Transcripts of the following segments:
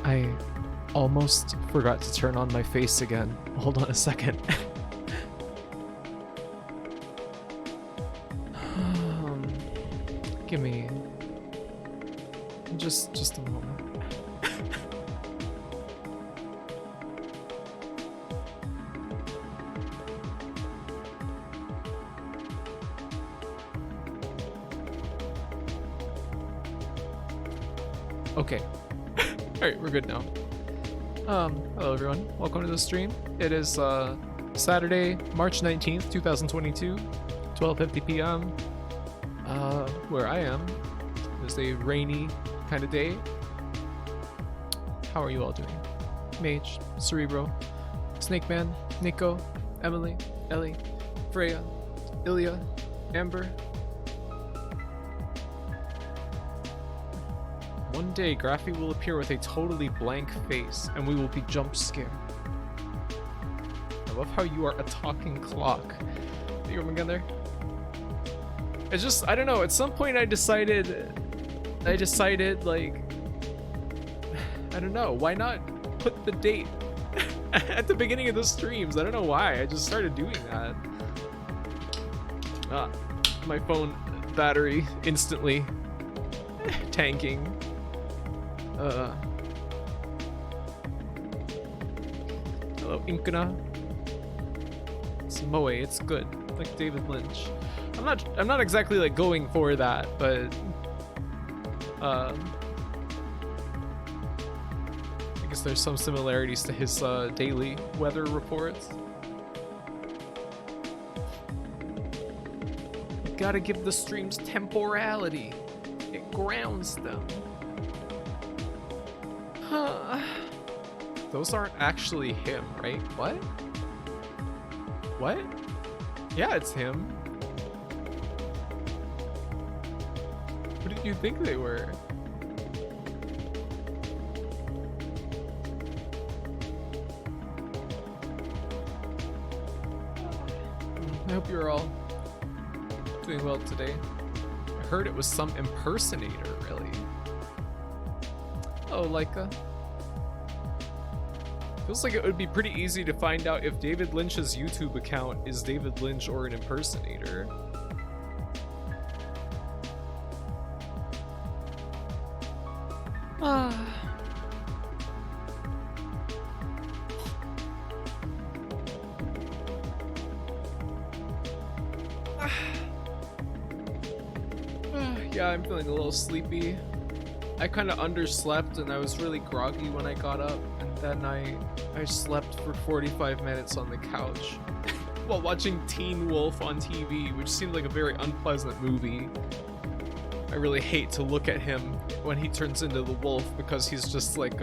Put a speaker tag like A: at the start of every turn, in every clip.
A: I almost forgot to turn on my face again. Hold on a second. Give me just a moment. Okay. Alright, we're good now. Hello everyone. Welcome to the stream. It is Saturday, March 19th, 2022, 12:50 p.m. Where I am. It's a rainy kind of day. How are you all doing? Mage, Cerebro, Snake Man, Nico, Emily, Ellie, Freya, Ilya, Amber. One day, Graphy will appear with a totally blank face, and we will be jump scared. I love how you are a talking clock. You come again there? It's just, I don't know, at some point I decided like, I don't know, why not put the date at the beginning of the streams? I don't know why, I just started doing that. My phone battery instantly tanking. Hello, Inkana. It's Moe, it's good. Like David Lynch. I'm not exactly like going for that, but I guess there's some similarities to his daily weather reports. You gotta give the streams temporality. It grounds them. Those aren't actually him, right? What? What? Yeah, it's him. What did you think they were? I hope you're all doing well today. I heard it was some impersonator, really. Oh, Leica. Feels like it would be pretty easy to find out if David Lynch's YouTube account is David Lynch or an impersonator. Yeah, I'm feeling a little sleepy. I kind of underslept and I was really groggy when I got up, and then I slept for 45 minutes on the couch while watching Teen Wolf on TV, which seemed like a very unpleasant movie. I really hate to look at him when he turns into the wolf because he's just like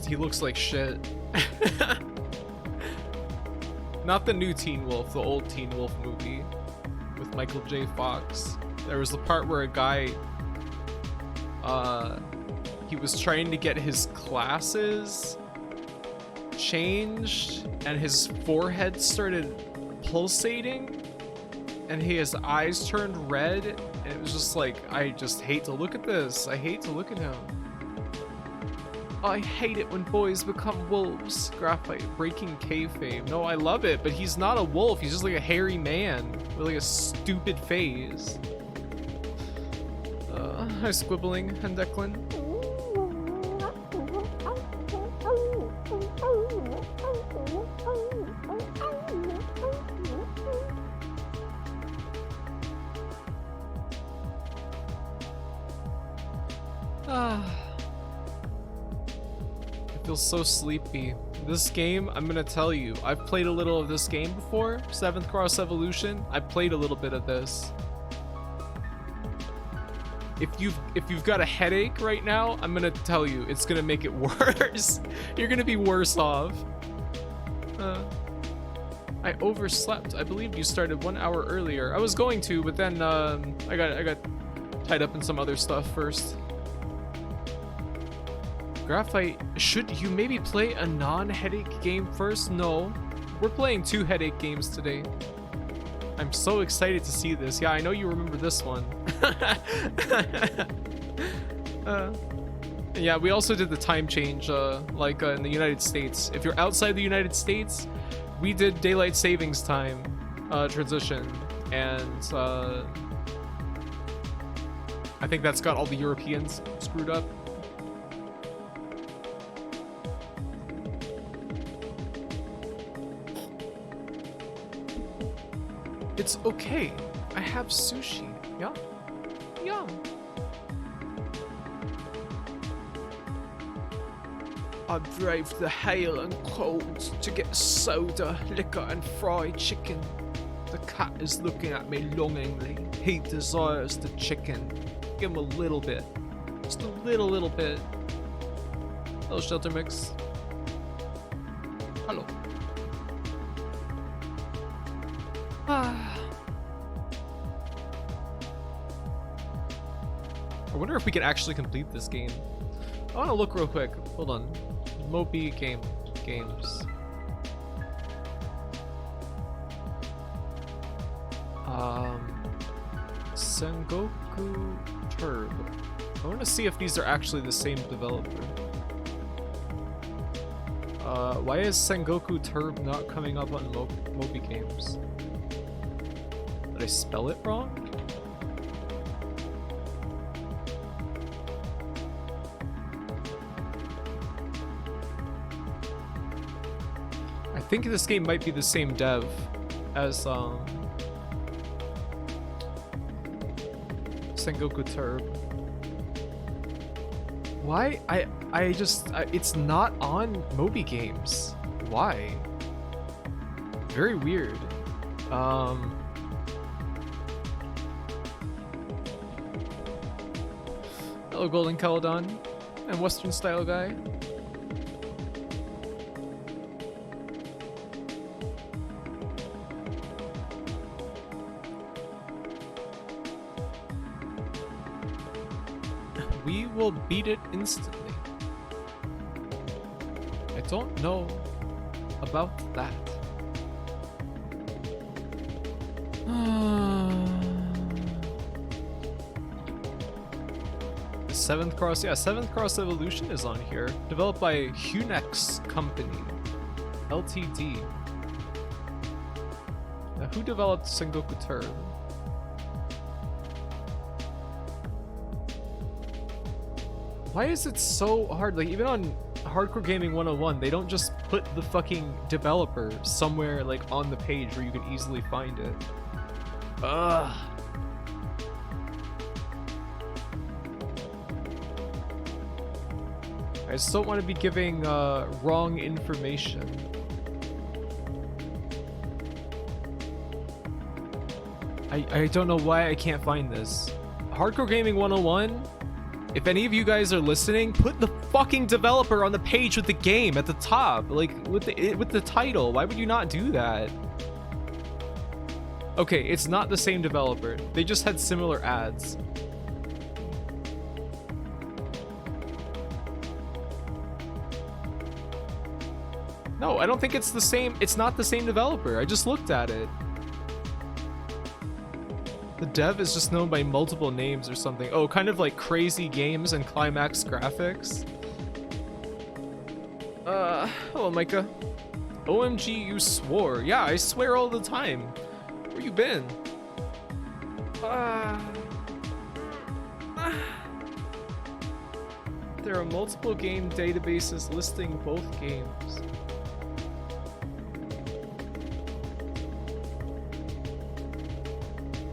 A: he looks like shit. Not the new Teen Wolf, the old Teen Wolf movie with Michael J. Fox. There was the part where a guy, he was trying to get his glasses changed and his forehead started pulsating and his eyes turned red, and it was just like, I just hate to look at this. I hate to look at him. I hate it when boys become wolves. Graphite, breaking kayfabe. No, I love it, but he's not a wolf. He's just like a hairy man with like a stupid face. Hi, Squibbling and Declan. I feel so sleepy. This game, I'm gonna tell you, I've played a little of this game before. 7th Cross Evolution. I played a little bit of this. If you've got a headache right now, I'm gonna tell you, it's gonna make it worse. You're gonna be worse off. I overslept. I believe you started 1 hour earlier. I was going to, but then I got tied up in some other stuff first. Graphite, should you maybe play a non-headache game first? No, we're playing 2 headache games today. I'm so excited to see this. Yeah, I know you remember this one. Yeah, we also did the time change, like in the United States. If you're outside the United States, we did daylight savings time transition, and I think that's got all the Europeans screwed up. It's okay. I have sushi. Yeah? Yum. I braved the hail and cold to get soda, liquor, and fried chicken. The cat is looking at me longingly. He desires the chicken. Give him a little bit. Just a little bit. Hello, Shelter Mix. Hello. I wonder if we can actually complete this game. I want to look real quick. Hold on. Moby games. Sengoku Turb. I want to see if these are actually the same developer. Why is Sengoku Turb not coming up on Moby Games? Did I spell it wrong? I think this game might be the same dev as Sengoku Turb. Why? I just it's not on Moby Games. Why? Very weird. Hello, Golden Caledon and Western Style Guy. We will beat it instantly. I don't know about that. The Seventh Cross, yeah, Seventh Cross Evolution is on here. Developed by Hunex Company, Ltd. Now, who developed Sengoku Turb? Why is it so hard? Like, even on Hardcore Gaming 101, they don't just put the fucking developer somewhere, like, on the page where you can easily find it. Ugh. I just don't want to be giving wrong information. I don't know why I can't find this. Hardcore Gaming 101? If any of you guys are listening, put the fucking developer on the page with the game at the top, like with the title. Why would you not do that? Okay, it's not the same developer. They just had similar ads. No, I don't think it's the same. It's not the same developer. I just looked at it. The dev is just known by multiple names or something. Oh, kind of like Crazy Games and Climax Graphics. Hello, Micah. OMG, you swore. Yeah, I swear all the time. Where you been? There are multiple game databases listing both games.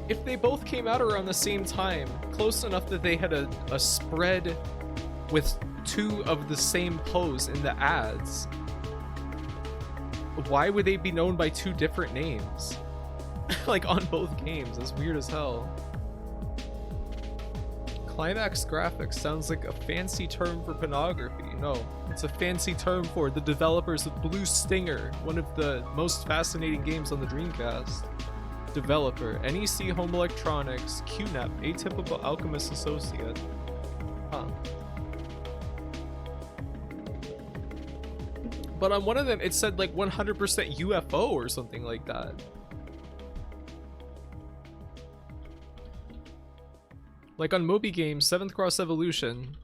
A: If they both came out around the same time, close enough that they had a spread with two of the same pose in the ads, why would they be known by two different names? Like, on both games. That's weird as hell. Climax Graphics sounds like a fancy term for pornography. No, it's a fancy term for the developers of Blue Stinger, one of the most fascinating games on the Dreamcast. Developer, NEC Home Electronics, QNAP, Atypical Alchemist Associate. Huh. But on one of them, it said like 100% UFO or something like that. Like on Moby Games, 7th Cross Evolution,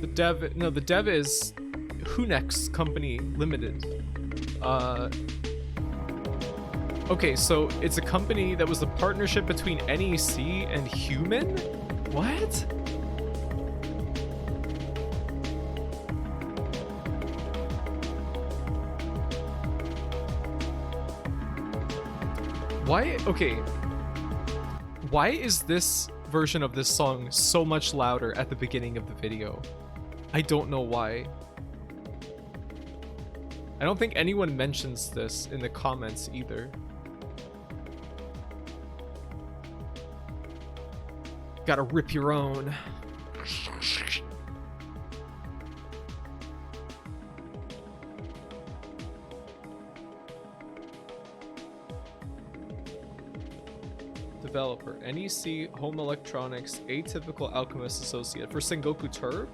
A: The dev is Hunex Company Limited. Okay, so it's a company that was a partnership between NEC and Human? What? Why? Okay. Why is this version of this song so much louder at the beginning of the video? I don't know why. I don't think anyone mentions this in the comments either. Gotta rip your own. Developer, NEC Home Electronics, Atypical Alchemist Associate for Sengoku Turb?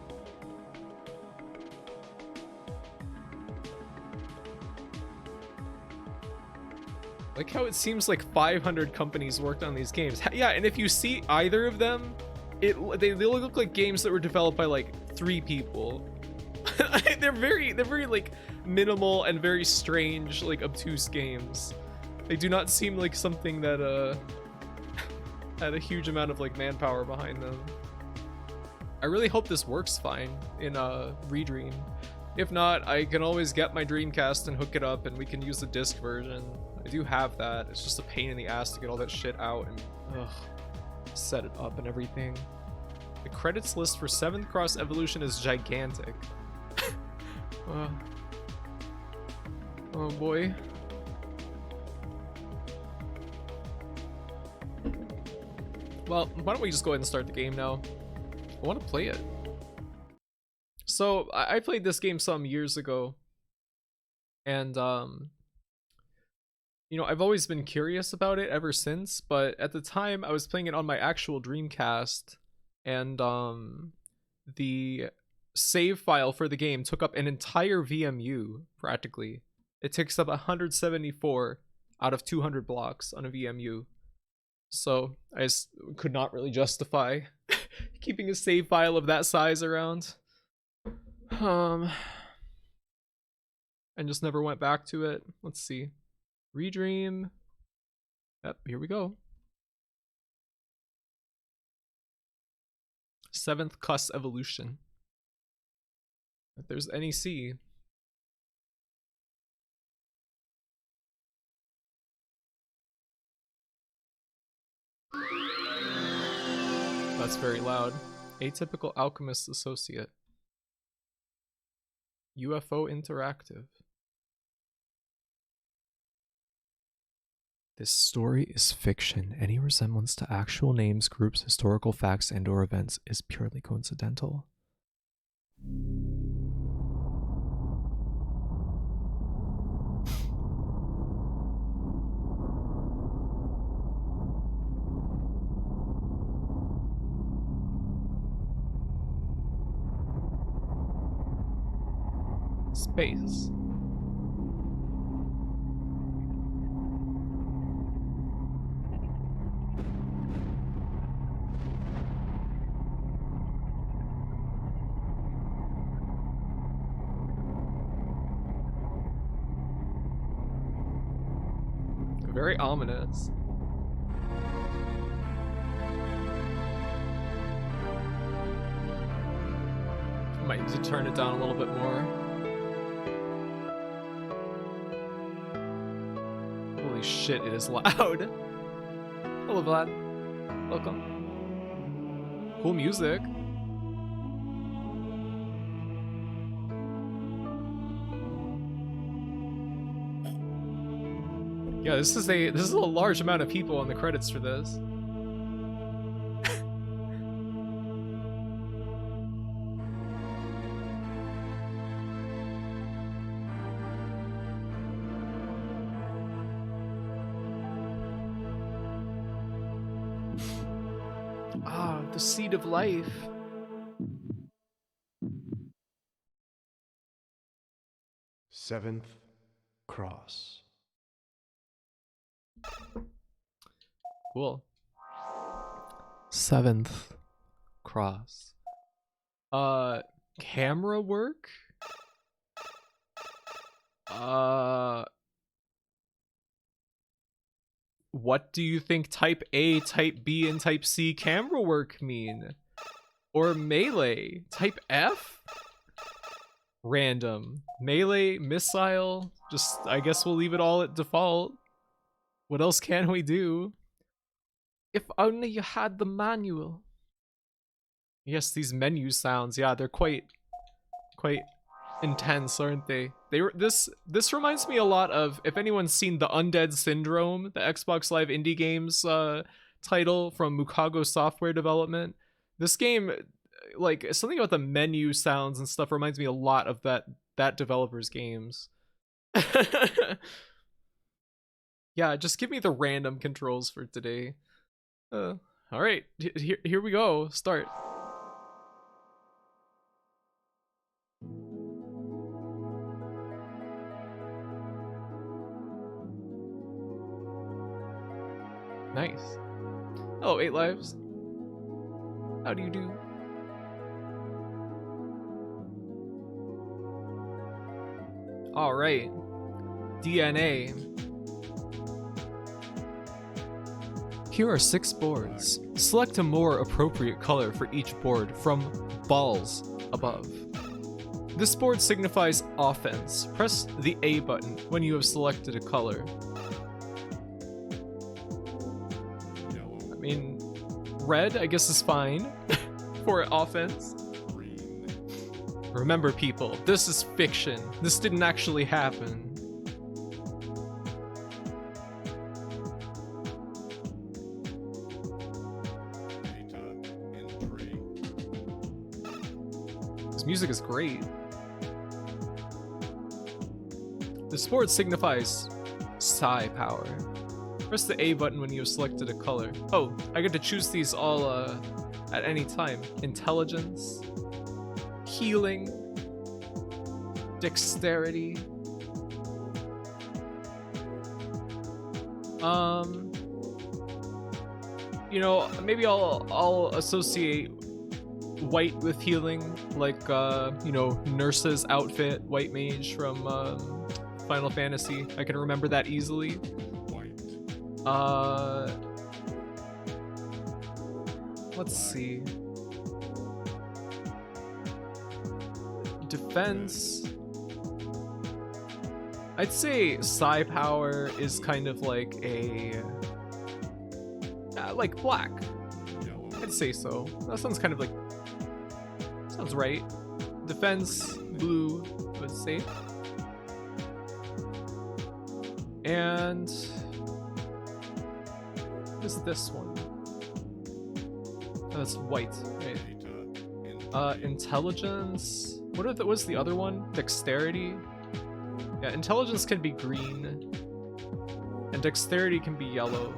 A: Like how it seems like 500 companies worked on these games. Yeah, and if you see either of them, they look like games that were developed by like 3 people. they're very like minimal and very strange, like obtuse games. They do not seem like something that had a huge amount of like manpower behind them. I really hope this works fine in Redream. If not, I can always get my Dreamcast and hook it up and we can use the disc version. I do have that. It's just a pain in the ass to get all that shit out and set it up and everything. The credits list for 7th Cross Evolution is gigantic. Oh boy. Well, why don't we just go ahead and start the game now? I want to play it. So, I played this game some years ago. And, you know, I've always been curious about it ever since. But at the time, I was playing it on my actual Dreamcast. And, the save file for the game took up an entire VMU, practically. It takes up 174 out of 200 blocks on a VMU. So I just could not really justify keeping a save file of that size around. And just never went back to it. Let's see. Redream. Yep, here we go. 7th Cuss Evolution. If there's NEC. That's very loud. Atypical Alchemist Associate. UFO Interactive. This story is fiction. Any resemblance to actual names, groups, historical facts, and/or events is purely coincidental. Space. Very ominous. Might need to turn it down a little bit more. Holy shit, it is loud. Hello, Vlad. Welcome. Cool music. Yeah, this is a large amount of people on the credits for this. The seed of life.
B: Seventh Cross.
A: Cool. 7th Cross. Camera work? What do you think type A, type B, and type C camera work mean? Or melee? Type F? Random. Melee, missile. Just, I guess we'll leave it all at default. What else can we do? If only you had the manual. Yes, these menu sounds, yeah, they're quite intense, aren't they? This reminds me a lot of, if anyone's seen the Undead Syndrome, the Xbox Live Indie Games title from Mukago Software Development. This game, like, something about the menu sounds and stuff reminds me a lot of that developer's games. Yeah, just give me the random controls for today. All right, here we go. Start. Nice. Hello, 8 lives. How do you do? All right. DNA. Here are 6 boards. Select a more appropriate color for each board from balls above. This board signifies offense. Press the A button when you have selected a color. I mean, red, I guess, is fine for offense. Remember, people, this is fiction. This didn't actually happen. This music is great. The sport signifies psi power. Press the A button when you have selected a color. Oh, I get to choose these all at any time. Intelligence, healing, dexterity. You know, maybe I'll associate white with healing, like you know, Nurse's outfit, White Mage from Final Fantasy. I can remember that easily. Let's see. Defense. I'd say psi power is kind of like a like black. I'd say so. That sounds kind of like, sounds right. Defense, blue, I would say. And what is this one? Oh, that's white, right? Intelligence. What's the other one? Dexterity. Yeah, intelligence can be green, and dexterity can be yellow.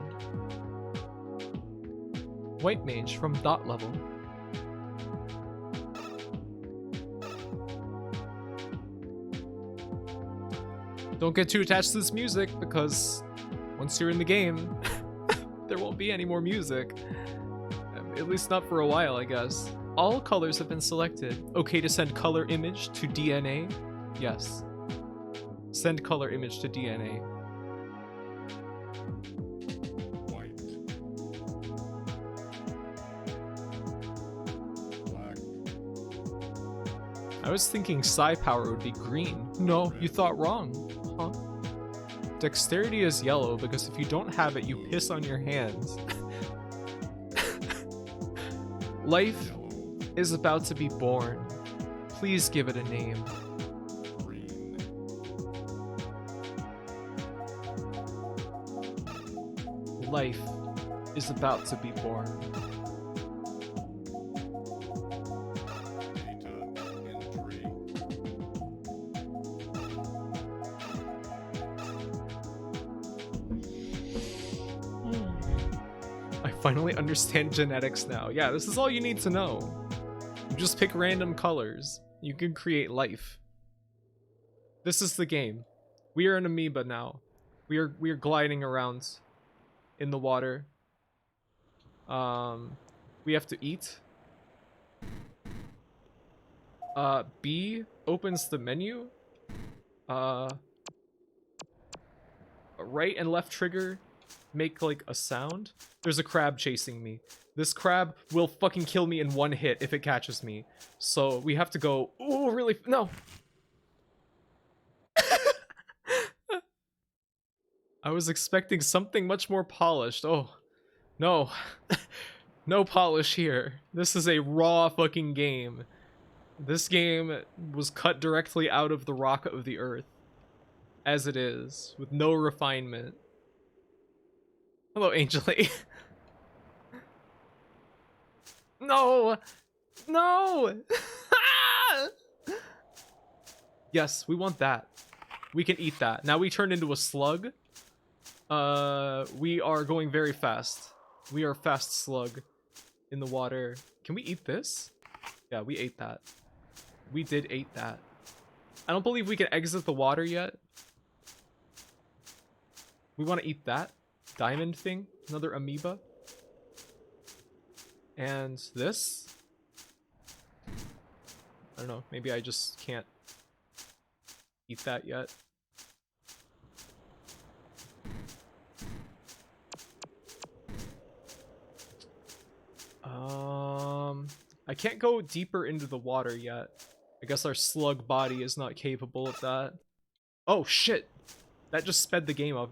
A: White Mage from Dot Level. Don't get too attached to this music, because once you're in the game, there won't be any more music. At least not for a while, I guess. All colors have been selected. Okay to send color image to DNA? Yes. Send color image to DNA.
C: White. Black.
A: I was thinking psi power would be green. No, you thought wrong. Huh? Dexterity is yellow because if you don't have it, you piss on your hands. Life is about to be born. Please give it a name.
C: Green.
A: Life is about to be born.
C: Data entry.
A: I finally understand genetics now. Yeah, this is all you need to know. You just pick random colors. You can create life. This is the game. We are an amoeba now. We are gliding around in the water. We have to eat. B opens the menu. Right and left trigger make like a sound. There's a crab chasing me. This crab will fucking kill me in one hit if it catches me. So we have to go, oh, really? No. I was expecting something much more polished. Oh, no. No polish here. This is a raw fucking game. This game was cut directly out of the rock of the earth. As it is, with no refinement. Hello, Angeli. No! No! Yes, we want that. We can eat that. Now we turn into a slug. We are going very fast. We are fast slug in the water. Can we eat this? Yeah, we ate that. We did eat that. I don't believe we can exit the water yet. We want to eat that diamond thing, another amoeba. And this? I don't know, maybe I just can't eat that yet. I can't go deeper into the water yet. I guess our slug body is not capable of that. Oh shit! That just sped the game up.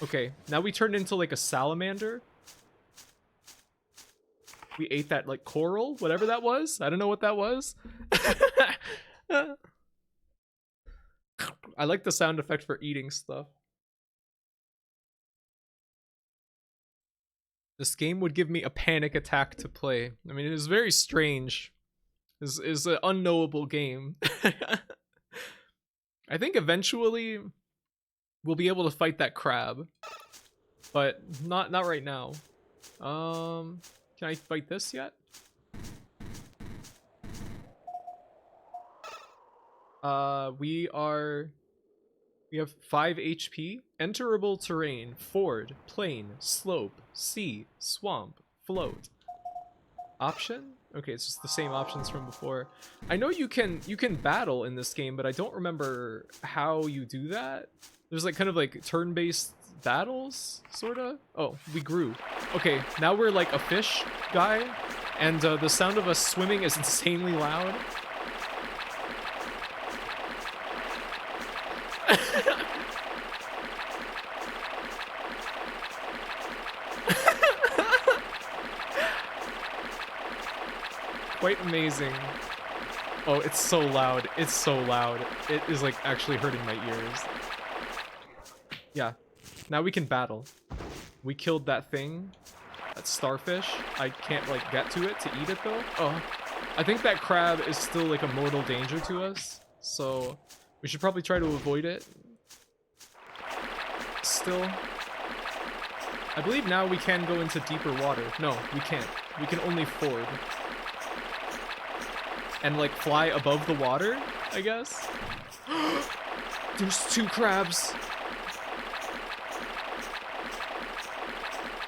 A: Okay, now we turned into like a salamander. We ate that like coral, whatever that was. I don't know what that was. I like the sound effect for eating stuff. This game would give me a panic attack to play. I mean, it is very strange. This is an unknowable game. I think eventually we'll be able to fight that crab, but not right now. Can I fight this yet? We have 5 HP. Enterable terrain: ford, plain, slope, sea, swamp, float. Option? Okay, it's just the same options from before. I know you can battle in this game, but I don't remember how you do that. There's like kind of like turn-based battles, sorta. Oh, we grew. Okay, now we're like a fish guy, and the sound of us swimming is insanely loud. Quite amazing. Oh, it's so loud. It's so loud. It is like actually hurting my ears. Yeah. Now we can battle. We killed that thing. That starfish. I can't like get to it to eat it though. Oh. I think that crab is still like a mortal danger to us. So we should probably try to avoid it. Still. I believe now we can go into deeper water. No, we can't. We can only ford. And like fly above the water, I guess. There's 2 crabs.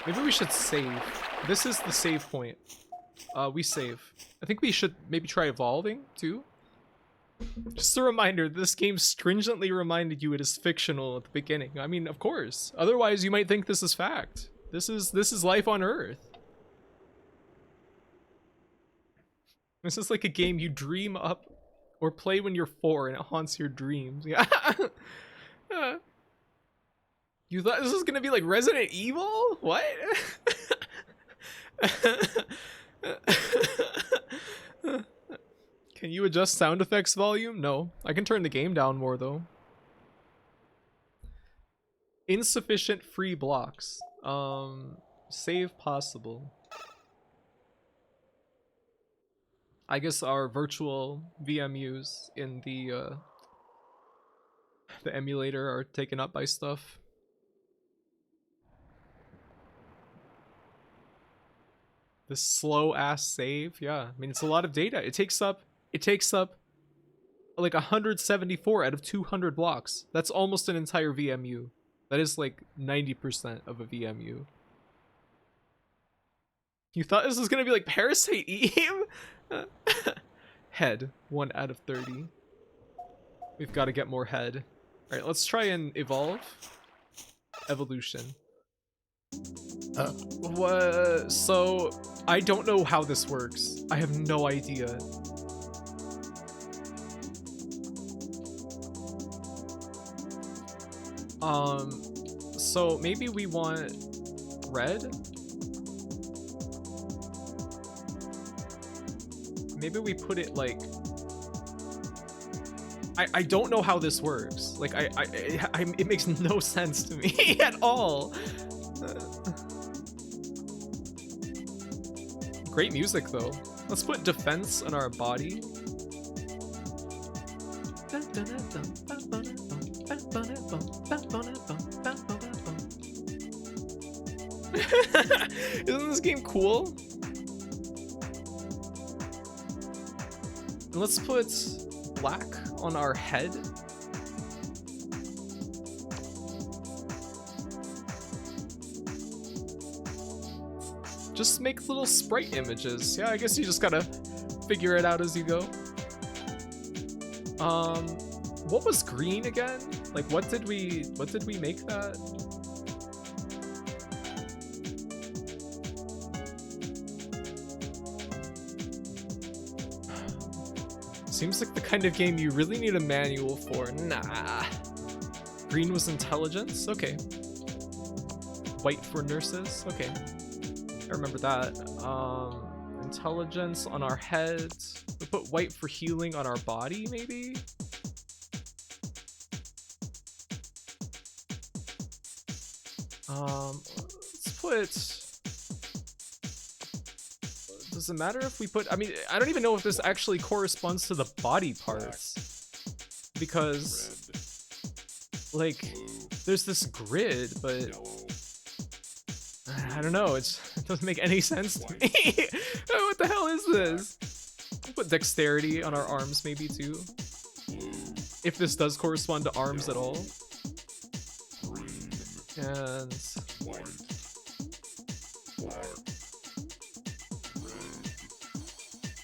A: Maybe we should save. This is the save point. We save. I think we should maybe try evolving too. Just a reminder, this game stringently reminded you it is fictional at the beginning. I mean, of course. Otherwise, you might think this is fact. This is life on Earth. This is like a game you dream up or play when you're 4 and it haunts your dreams. Yeah. You thought this was gonna be like Resident Evil? What? Can you adjust sound effects volume? No. I can turn the game down more though. Insufficient free blocks. Save possible. I guess our virtual VMUs in the emulator are taken up by stuff. This slow ass save, yeah. I mean, it's a lot of data. It takes up like 174 out of 200 blocks. That's almost an entire VMU. That is like 90% of a VMU. You thought this was gonna be like Parasite Eve? Head, 1 out of 30. We've got to get more head. Alright, let's try and evolve. Evolution. What? So, I don't know how this works. I have no idea. So maybe we want red? Maybe we put it like... I don't know how this works. Like, it makes no sense to me at all. Great music, though. Let's put defense on our body. Isn't this game cool? And let's put black on our head. Just make little sprite images. Yeah, I guess you just gotta figure it out as you go. What was green again? Like, what did we make that? Seems like the kind of game you really need a manual for. Nah. Green was intelligence? Okay. White for nurses? Okay. I remember that. Intelligence on our heads. We put white for healing on our body, maybe? Let's put... Does it matter if we put... I mean, I don't even know if this actually corresponds to the body parts. Because... like, there's this grid, but... I don't know, it doesn't make any sense to me. What the hell is this? We'll put dexterity on our arms maybe too. If this does correspond to arms at all. And...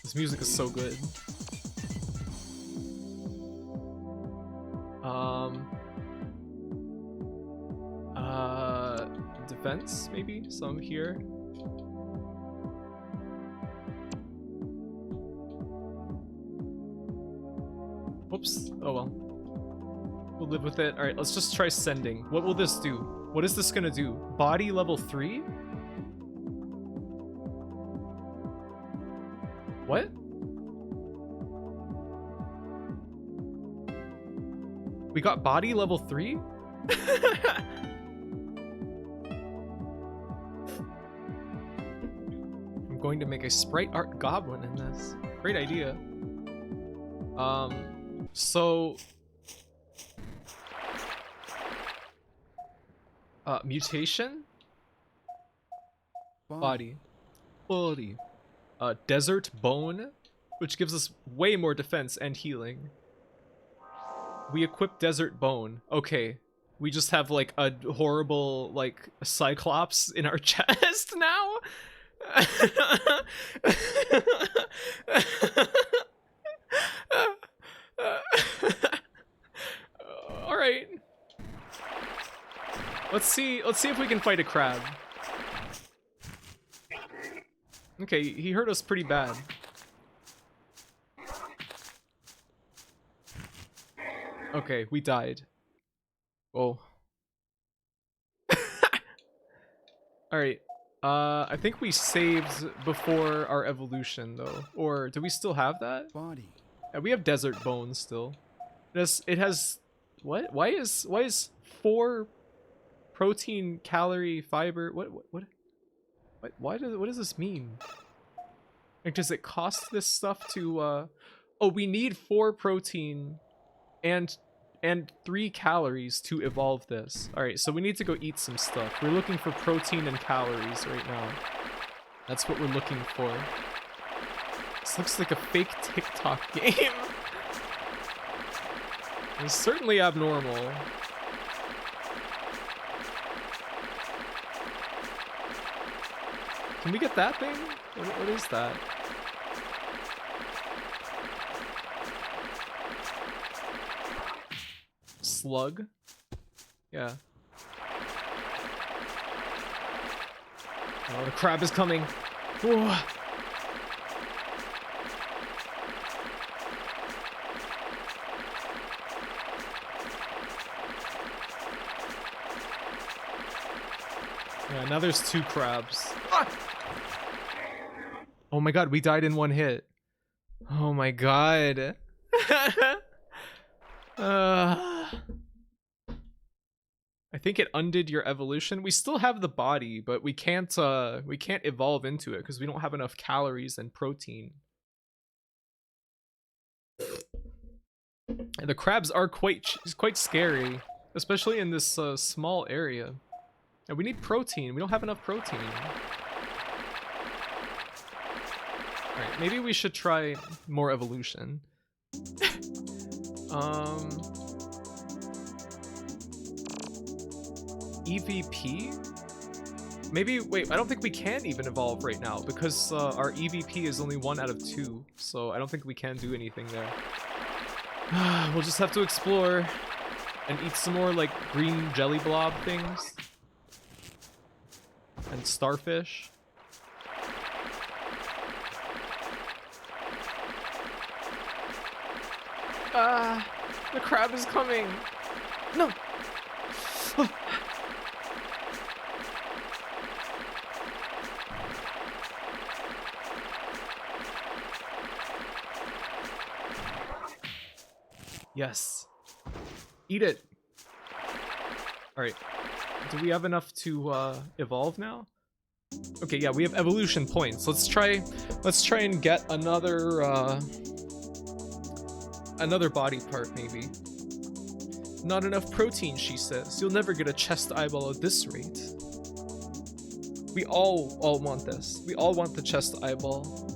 A: this music is so good. Defense, maybe? Some here. Whoops. Oh well. We'll live with it. Alright, let's just try sending. What will this do? What is this gonna do? Body level 3? What? We got body level 3? I'm going to make a sprite art goblin in this. Great idea. So... mutation? Body. Desert bone, which gives us way more defense and healing. We equip desert bone. Okay. We just have like a horrible like cyclops in our chest now? All right. Let's see if we can fight a crab. Okay, he hurt us pretty bad. Okay, we died. Oh. Alright. I think we saved before our evolution though. Or do we still have that?
D: Body.
A: Yeah, we have desert bones still. It has what? Why is 4 protein, calorie, fiber? What what does this mean? Like, does it cost this stuff to oh, we need 4 protein and 3 calories to evolve this. All right, so we need to go eat some stuff. We're looking for protein and calories right now. That's what we're looking for. This looks like a fake TikTok game. It's certainly abnormal. Can we get that thing? What is that? Slug? Yeah. Oh, the crab is coming. Whoa. Yeah, now there's 2 crabs. Ah! Oh my god, we died in 1 hit. Oh my god. I think it undid your evolution. We still have the body, but we can't evolve into it because we don't have enough calories and protein. And the crabs are quite scary, especially in this small area. And we need protein. We don't have enough protein. Alright, maybe we should try more evolution. EVP? Maybe, wait, I don't think we can even evolve right now because our EVP is only 1 out of 2, so I don't think we can do anything there. We'll just have to explore and eat some more like green jelly blob things. And starfish. The crab is coming. No. Yes. Eat it. All right. Do we have enough to evolve now? Okay, yeah, we have evolution points. Let's try and get another body part maybe. Not enough protein, she says. You'll never get a chest eyeball at this rate. We all want this. We all want the chest eyeball.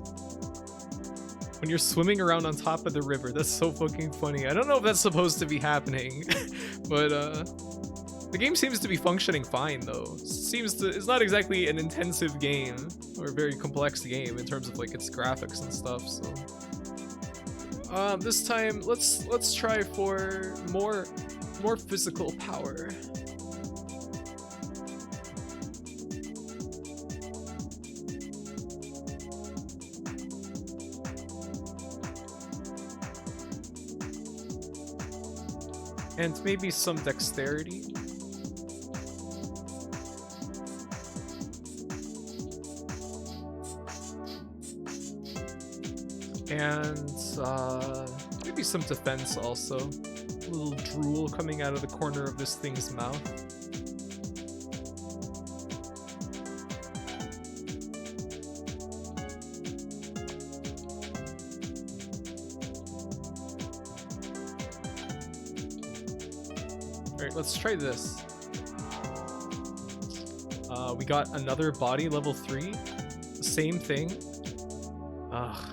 A: When you're swimming around on top of the river, that's so fucking funny. I don't know if that's supposed to be happening, but the game seems to be functioning fine though. It's not exactly an intensive game or a very complex game in terms of like its graphics and stuff, so this time let's try for more physical power. And maybe some dexterity. And maybe some defense also. A little drool coming out of the corner of this thing's mouth. Alright, let's try this. We got another body level 3. The same thing. Ugh.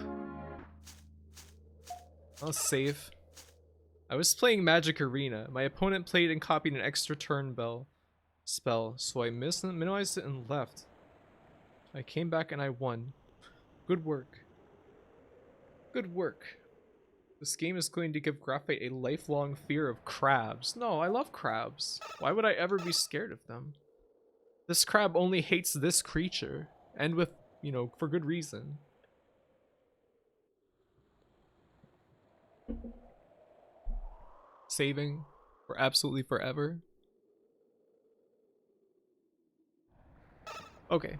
A: I'll save. I was playing Magic Arena. My opponent played and copied an extra turn spell, so I minimized it and left. I came back and I won. Good work. Good work. This game is going to give Graphite a lifelong fear of crabs. No, I love crabs. Why would I ever be scared of them? This crab only hates this creature, and with, you know, for good reason. Saving for absolutely forever. Okay.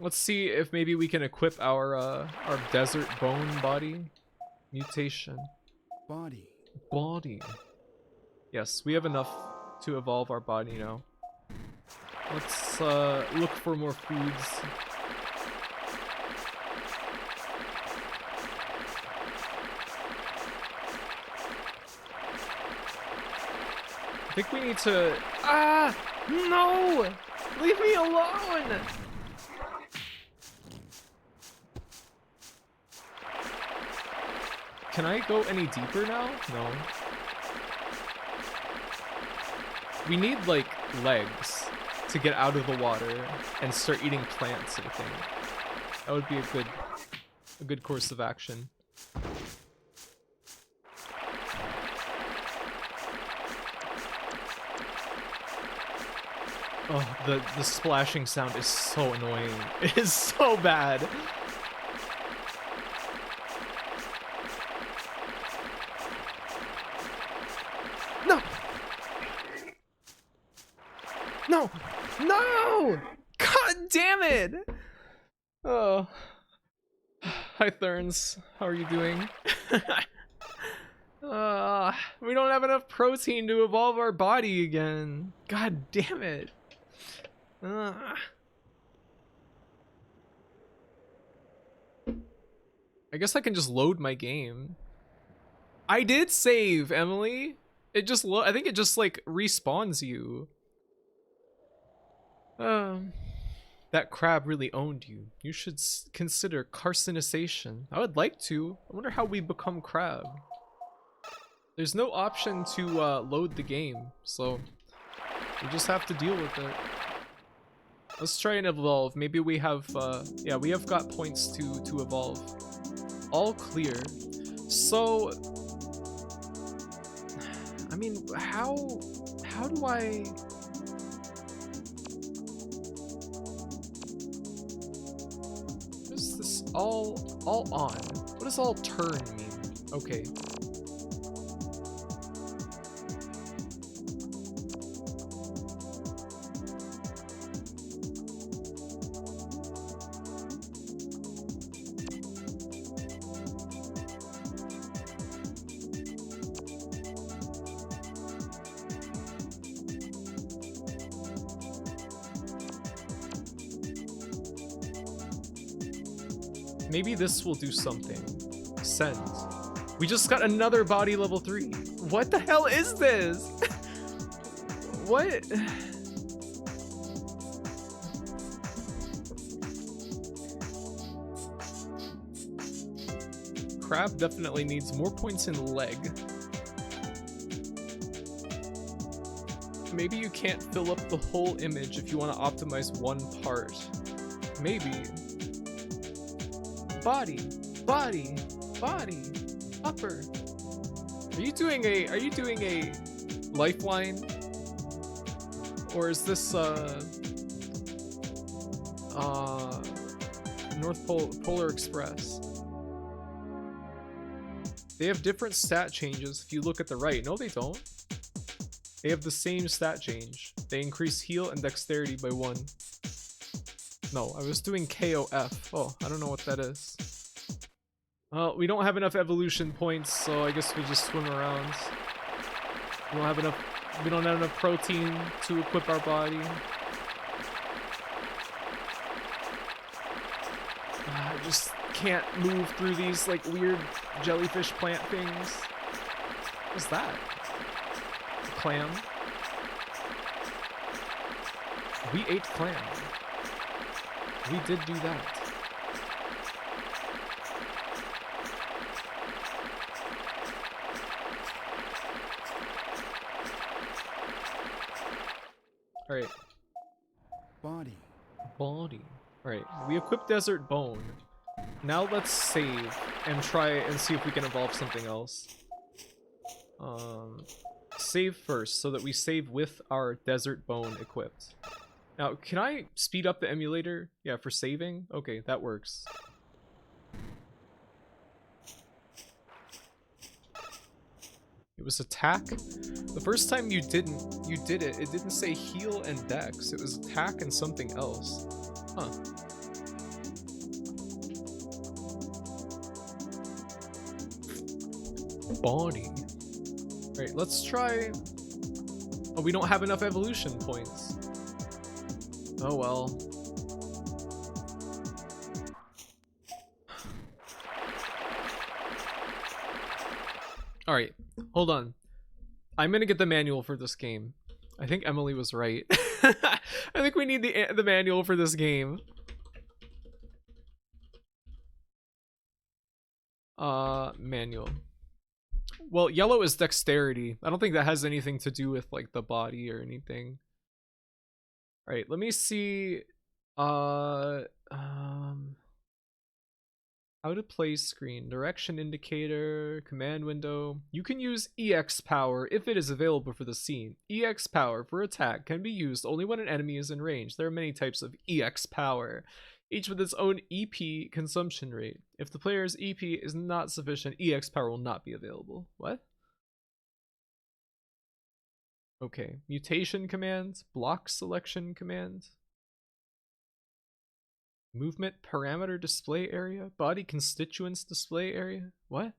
A: Let's see if maybe we can equip our desert bone body. Mutation. Body. Yes, we have enough to evolve our body now. Let's look for more foods. I think we need to... Ah! No! Leave me alone! Can I go any deeper now? No. We need, like, legs to get out of the water and start eating plants, I think. That would be a good course of action. Oh, the splashing sound is so annoying. It is so bad. No! No! No! God damn it! Oh. Hi, Therns. How are you doing? We don't have enough protein to evolve our body again. God damn it. I guess I can just load my game. I did save, Emily. It just I think it just like respawns you. That crab really owned you. You should consider carcinization. I would like to. I wonder how we become crab. There's no option to load the game, so we just have to deal with it. Let's try and evolve. Maybe we have, yeah, we have got points to evolve. All clear. So, I mean, how do I... What is this? All on. What does all turn mean? Okay. Maybe this will do something. Send. We just got another body level 3. What the hell is this? What? Crab definitely needs more points in leg. Maybe you can't fill up the whole image if you want to optimize one part. Maybe. Body, body, body, upper. Are you doing a lifeline? Or is this North Polar Express? They have different stat changes if you look at the right. No, they don't. They have the same stat change. They increase heal and dexterity by 1. No, I was doing KOF. Oh, I don't know what that is. We don't have enough evolution points, so I guess we'll just swim around. We don't have enough protein to equip our body. I just can't move through these like weird jellyfish plant things. What's that? A clam? We ate clam. We did do that. Alright.
D: Body.
A: Body. Alright, we equipped Desert Bone. Now let's save and try and see if we can evolve something else. Save first so that we save with our Desert Bone equipped. Now, can I speed up the emulator? Yeah, for saving? Okay, that works. It was attack? The first time you did it, it didn't say heal and dex. It was attack and something else. Huh. Body. Alright, let's try... Oh, we don't have enough evolution points. Oh well. Alright, hold on. I'm gonna get the manual for this game. I think Emily was right. I think we need the manual for this game. Manual. Well, yellow is dexterity. I don't think that has anything to do with like the body or anything. right, let me see. How to play screen, direction indicator, command window. You can use EX power if it is available for the scene. EX power for attack can be used only when an enemy is in range. There are many types of EX power, each with its own EP consumption rate. If the player's EP is not sufficient, EX power will not be available. What? Okay, mutation command, block selection command. Movement parameter display area, body constituents display area. What?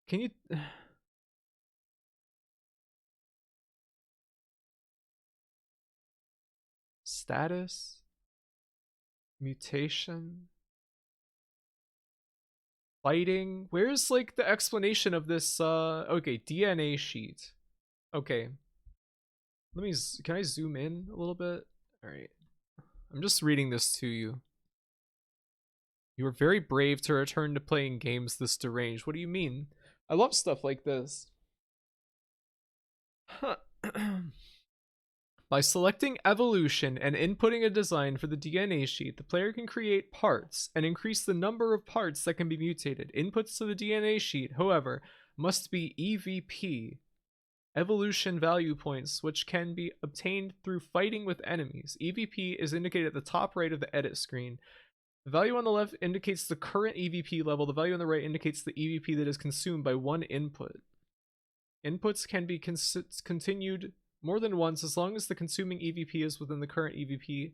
A: Can you status, mutation, fighting? Where's like the explanation of this? Okay, DNA sheet. Okay, can I zoom in a little bit? All right, I'm just reading this to you. You were very brave to return to playing games this deranged. What do you mean? I love stuff like this. By selecting evolution and inputting a design for the DNA sheet, the player can create parts and increase the number of parts that can be mutated. Inputs to the DNA sheet, however, must be EVP, evolution value points, which can be obtained through fighting with enemies. EVP is indicated at the top right of the edit screen. The value on the left indicates the current EVP level. The value on the right indicates the EVP that is consumed by one input. Inputs can be continued more than once as long as the consuming EVP is within the current EVP.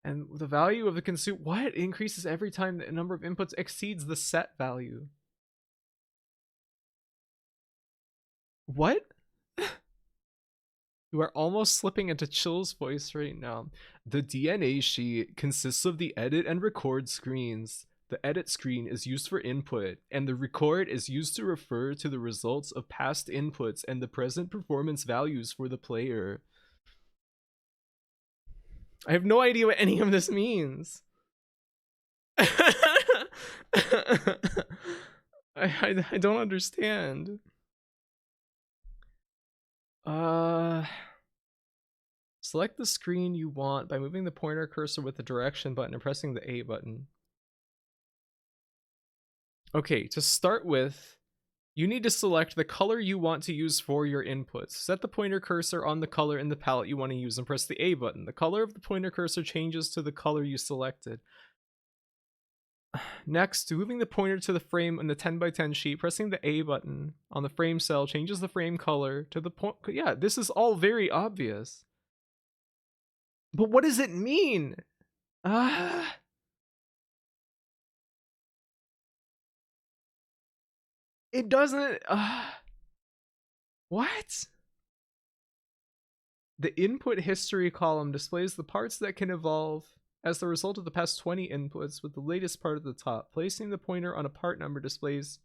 A: And the value of the what? Increases every time the number of inputs exceeds the set value. What? You are almost slipping into Chill's voice right now. The DNA sheet consists of the edit and record screens. The edit screen is used for input, and the record is used to refer to the results of past inputs and the present performance values for the player. I have no idea what any of this means. I don't understand. Select the screen you want by moving the pointer cursor with the direction button and pressing the A button. Okay, to start with, you need to select the color you want to use for your inputs. Set the pointer cursor on the color in the palette you want to use and press the A button. The color of the pointer cursor changes to the color you selected. Next, moving the pointer to the frame on the 10x10 sheet, pressing the A button on the frame cell changes the frame color to the point. Yeah, this is all very obvious. But what does it mean? It doesn't. What? The input history column displays the parts that can evolve as the result of the past 20 inputs, with the latest part at the top. Placing the pointer on a part number displays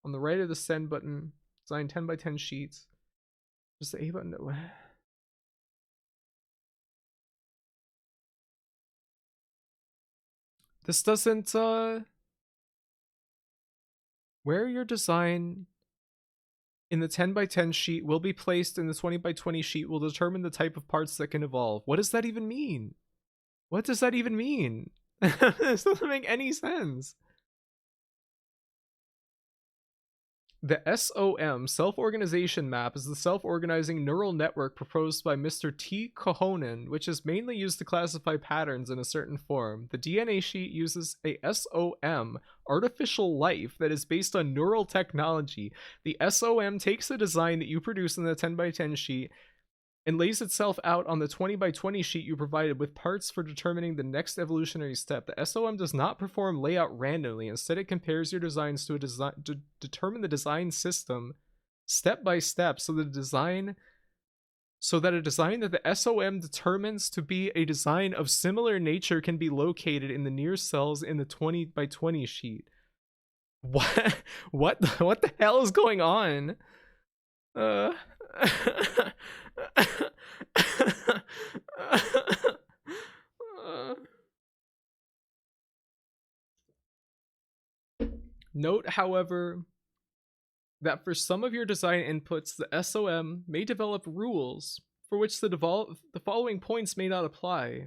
A: on the right of the send button. Design 10x10 sheets. Just the A button. This doesn't, where your design in the 10x10 sheet will be placed in the 20x20 sheet will determine the type of parts that can evolve. What does that even mean? What does that even mean? This doesn't make any sense. The SOM, self-organization map, is the self-organizing neural network proposed by Mr. T. Kohonen, which is mainly used to classify patterns in a certain form. The DNA sheet uses a SOM, artificial life, that is based on neural technology. The SOM takes the design that you produce in the 10x10 sheet and lays itself out on the 20x20 sheet you provided with parts for determining the next evolutionary step. The SOM does not perform layout randomly. Instead, it compares your designs to a design to determine the design system step by step, so that a design that the SOM determines to be a design of similar nature can be located in the near cells in the 20x20 sheet. What the hell is going on? Note, however, that for some of your design inputs, the SOM may develop rules for which the following points may not apply.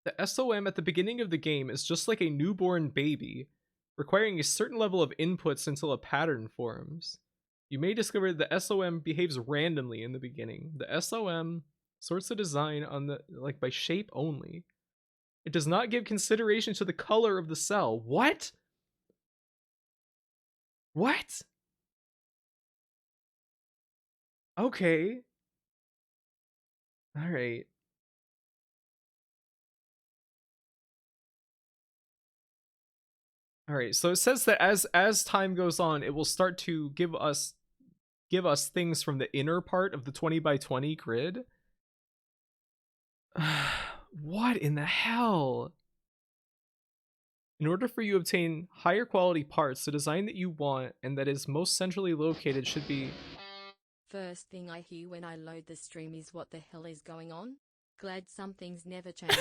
A: The SOM at the beginning of the game is just like a newborn baby, requiring a certain level of inputs until a pattern forms. You may discover that the SOM behaves randomly in the beginning. The SOM sorts the design on the by shape only. It does not give consideration to the color of the cell. What? What? Okay. All right. All right. So it says that as time goes on, it will start to give us things from the inner part of the 20 by 20 grid. What in the hell? In order for you to obtain higher quality parts, the design that you want and that is most centrally located should be...
E: First thing I hear when I load the stream is what the hell is going on? Glad something's never changed.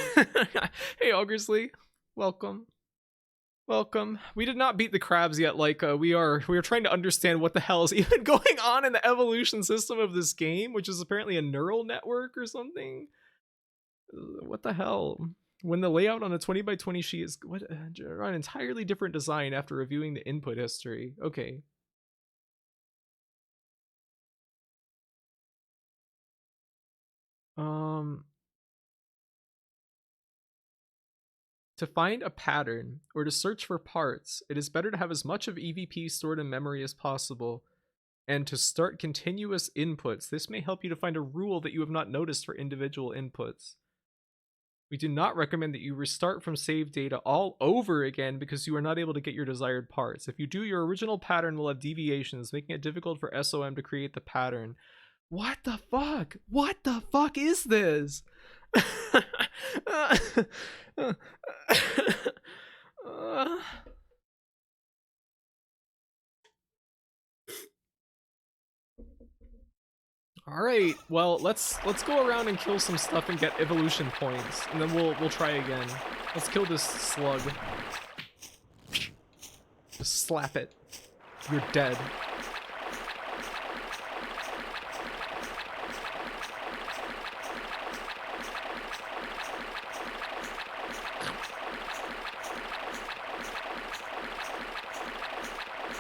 A: Hey, Augersley. Welcome. Welcome. We did not beat the crabs yet, Laika. We are trying to understand what the hell is even going on in the evolution system of this game, which is apparently a neural network or something. What the hell? When the layout on a 20 by 20 sheet is an entirely different design after reviewing the input history. Okay. To find a pattern or to search for parts, it is better to have as much of EVP stored in memory as possible and to start continuous inputs. This may help you to find a rule that you have not noticed for individual inputs. We do not recommend that you restart from save data all over again because you are not able to get your desired parts. If you do, your original pattern will have deviations, making it difficult for SOM to create the pattern. What the fuck? What the fuck is this? All right, well, let's go around and kill some stuff and get evolution points, and then we'll try again. Let's kill this slug. Just slap it. You're dead.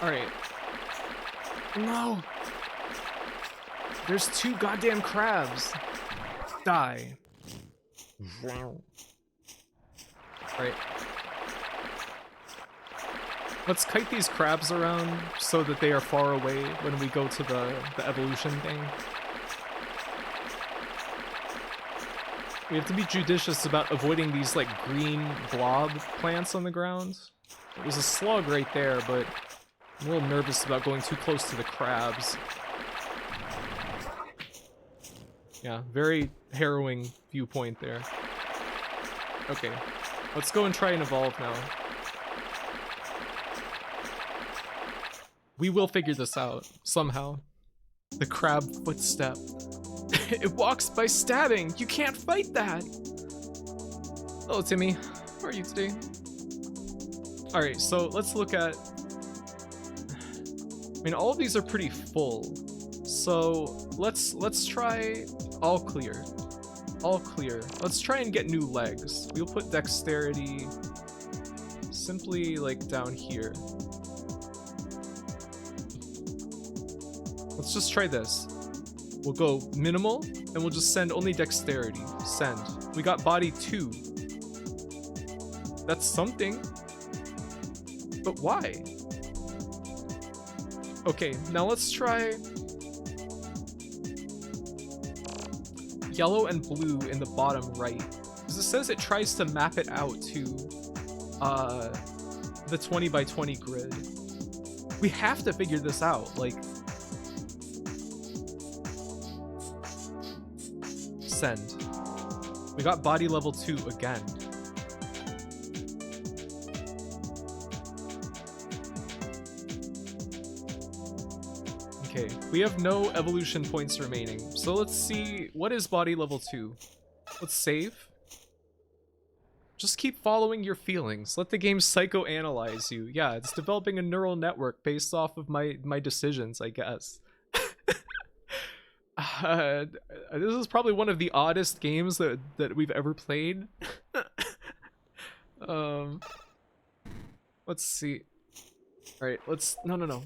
A: All right. No. There's two goddamn crabs. Die. Right. Let's kite these crabs around so that they are far away when we go to the evolution thing. We have to be judicious about avoiding these like green blob plants on the ground. There's a slug right there, but I'm a little nervous about going too close to the crabs. Yeah, very harrowing viewpoint there. Okay, let's go and try and evolve now. We will figure this out, somehow. The crab footstep. It walks by stabbing! You can't fight that! Hello, Timmy. How are you today? Alright, so let's look at... I mean, all of these are pretty full. So let's try all clear. All clear. Let's try and get new legs. We'll put dexterity simply like down here. Let's just try this. We'll go minimal and we'll just send only dexterity. Send. We got body 2. That's something. But why? Okay, now let's try yellow and blue in the bottom right. Because it says it tries to map it out to the 20 by 20 grid. We have to figure this out. Like, send. We got body level 2 again. Okay, we have no evolution points remaining, so let's see, what is body level 2? Let's save. Just keep following your feelings. Let the game psychoanalyze you. Yeah, it's developing a neural network based off of my decisions, I guess. This is probably one of the oddest games that we've ever played. um, let's see. All right, let's no.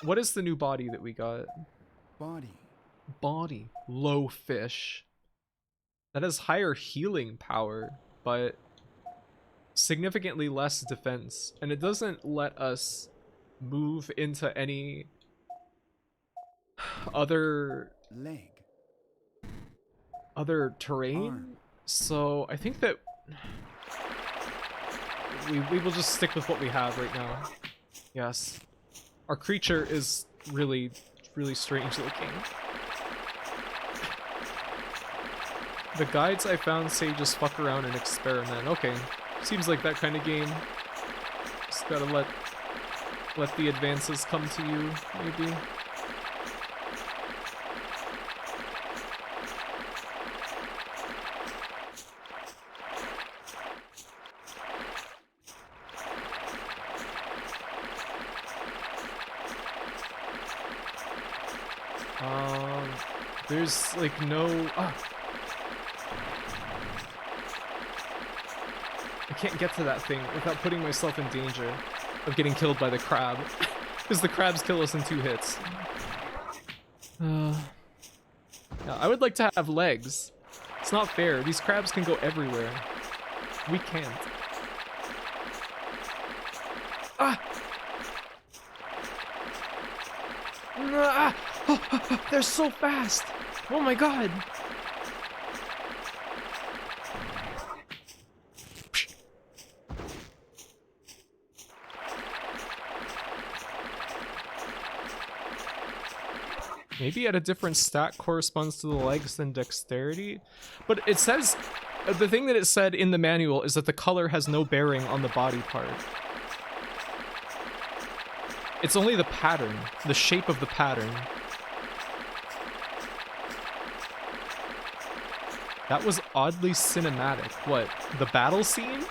A: What is the new body that we got?
D: Body.
A: Low fish. That has higher healing power, but significantly less defense, and it doesn't let us move into any other terrain.
D: Arm.
A: So I think that we will just stick with what we have right now. Yes, our creature is really strange looking. The guides I found say just fuck around and experiment. Okay, seems like that kind of game. Just gotta let the advances come to you, maybe. There's like no... I can't get to that thing without putting myself in danger of getting killed by the crab. Because the crabs kill us in 2 hits. Now, I would like to have legs. It's not fair. These crabs can go everywhere. We can't. Ah! They're so fast! Oh my god! Maybe at a different stat corresponds to the legs than dexterity? But it says... the thing that it said in the manual is that the color has no bearing on the body part. It's only the pattern, the shape of the pattern. That was oddly cinematic. What, the battle scene?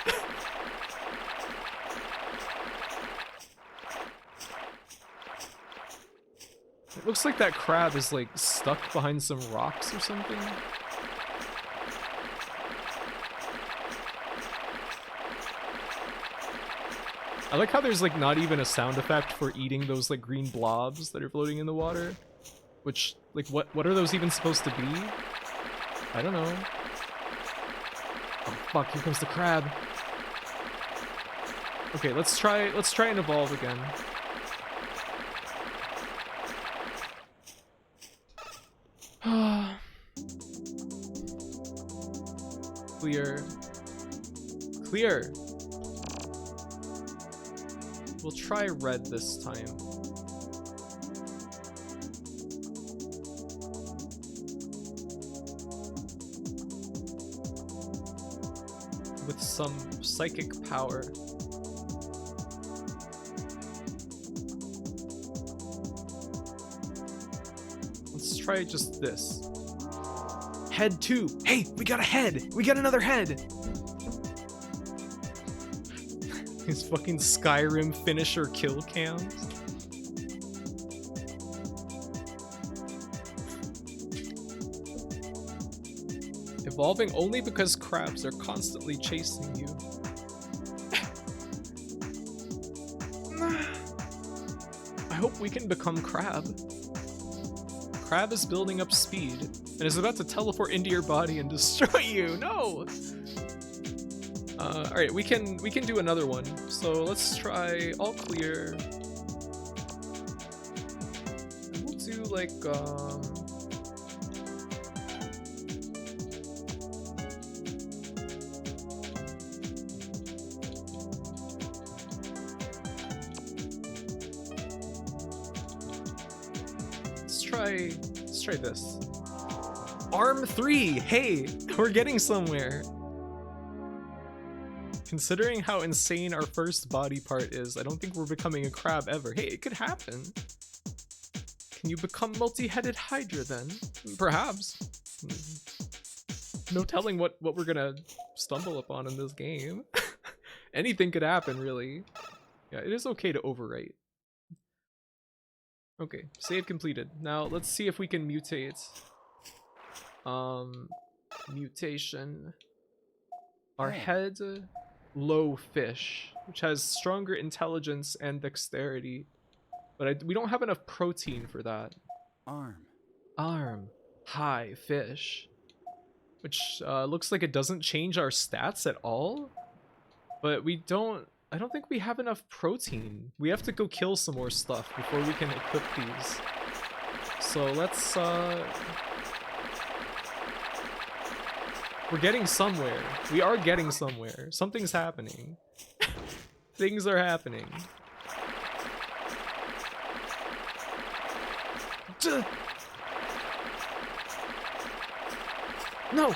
A: It looks like that crab is like stuck behind some rocks or something. I like how there's like not even a sound effect for eating those like green blobs that are floating in the water. Which, like, what are those even supposed to be? I don't know. Oh fuck, here comes the crab. Okay, let's try and evolve again. Clear. Clear. We'll try red this time. With some psychic power. Let's try just this. Head 2. Hey, we got a head. We got another head. These fucking Skyrim finisher kill cams. Evolving only because crabs are constantly chasing you. I hope we can become Crab. Crab is building up speed and is about to teleport into your body and destroy you. No. All right, we can do another one. So let's try all clear. We'll do like let's try this. Arm 3. Hey, we're getting somewhere. Considering how insane our first body part is, I don't think we're becoming a crab ever. Hey, it could happen. Can you become multi-headed Hydra then? Perhaps. No telling what we're gonna stumble upon in this game. Anything could happen, really. Yeah, it is okay to overrate. Okay, save completed. Now let's see if we can mutate. Mutation. Our head, low fish, which has stronger intelligence and dexterity, but we don't have enough protein for that.
D: Arm.
A: Arm, high fish, which looks like it doesn't change our stats at all, but I don't think we have enough protein. We have to go kill some more stuff before we can equip these. So let's we're getting somewhere. We are getting somewhere. Something's happening. Things are happening. Duh. No!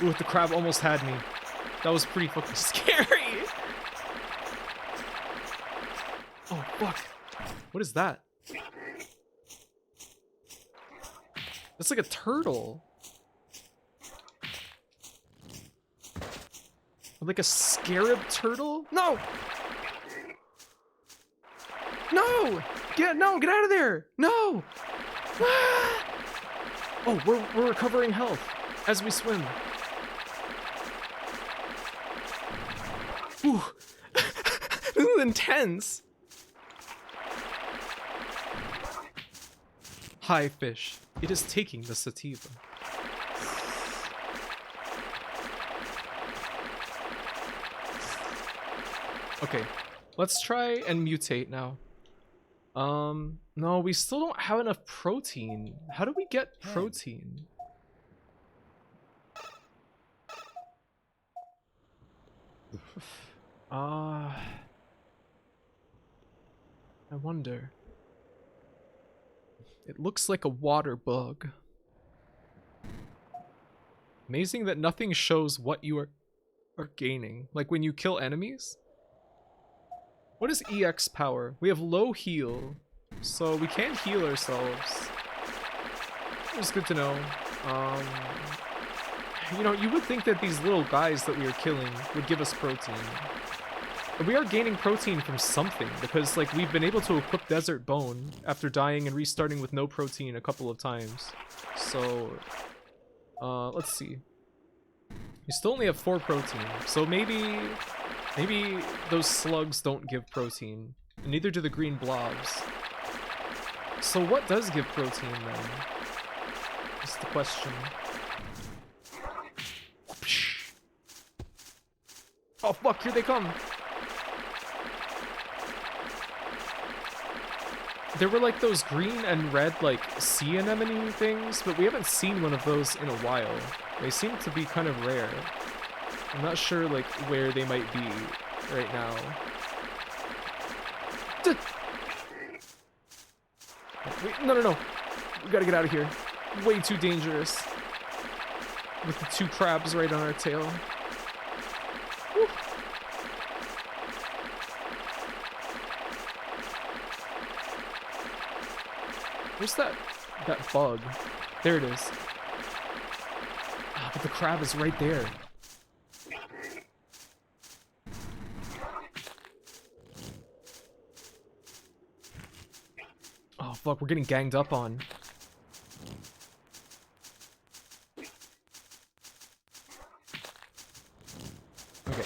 A: Ooh, the crab almost had me. That was pretty fucking scary. Oh, fuck. What is that? That's like a turtle. Like a scarab turtle? No! No! Get out of there! No! Ah! Oh, we're recovering health as we swim. Ooh. This is intense. Hi, fish. It is taking the sativa. Okay, let's try and mutate now. No, we still don't have enough protein. How do we get protein? I wonder. It looks like a water bug. Amazing that nothing shows what you are gaining. Like when you kill enemies. What is EX power? We have low heal, so we can't heal ourselves. It's good to know. You know, you would think that these little guys that we are killing would give us protein. But we are gaining protein from something, because like we've been able to equip Desert Bone after dying and restarting with no protein a couple of times. So, let's see. We still only have 4 protein, so maybe those slugs don't give protein, and neither do the green blobs. So what does give protein then? That's the question. Oh fuck, here they come! There were like those green and red like sea anemone things, but we haven't seen one of those in a while. They seem to be kind of rare. I'm not sure like where they might be right now. Wait, no. We gotta get out of here. Way too dangerous. With the 2 crabs right on our tail. Woo. Where's that bug? There it is. Ah, but the crab is right there. Oh fuck, we're getting ganged up on. Okay.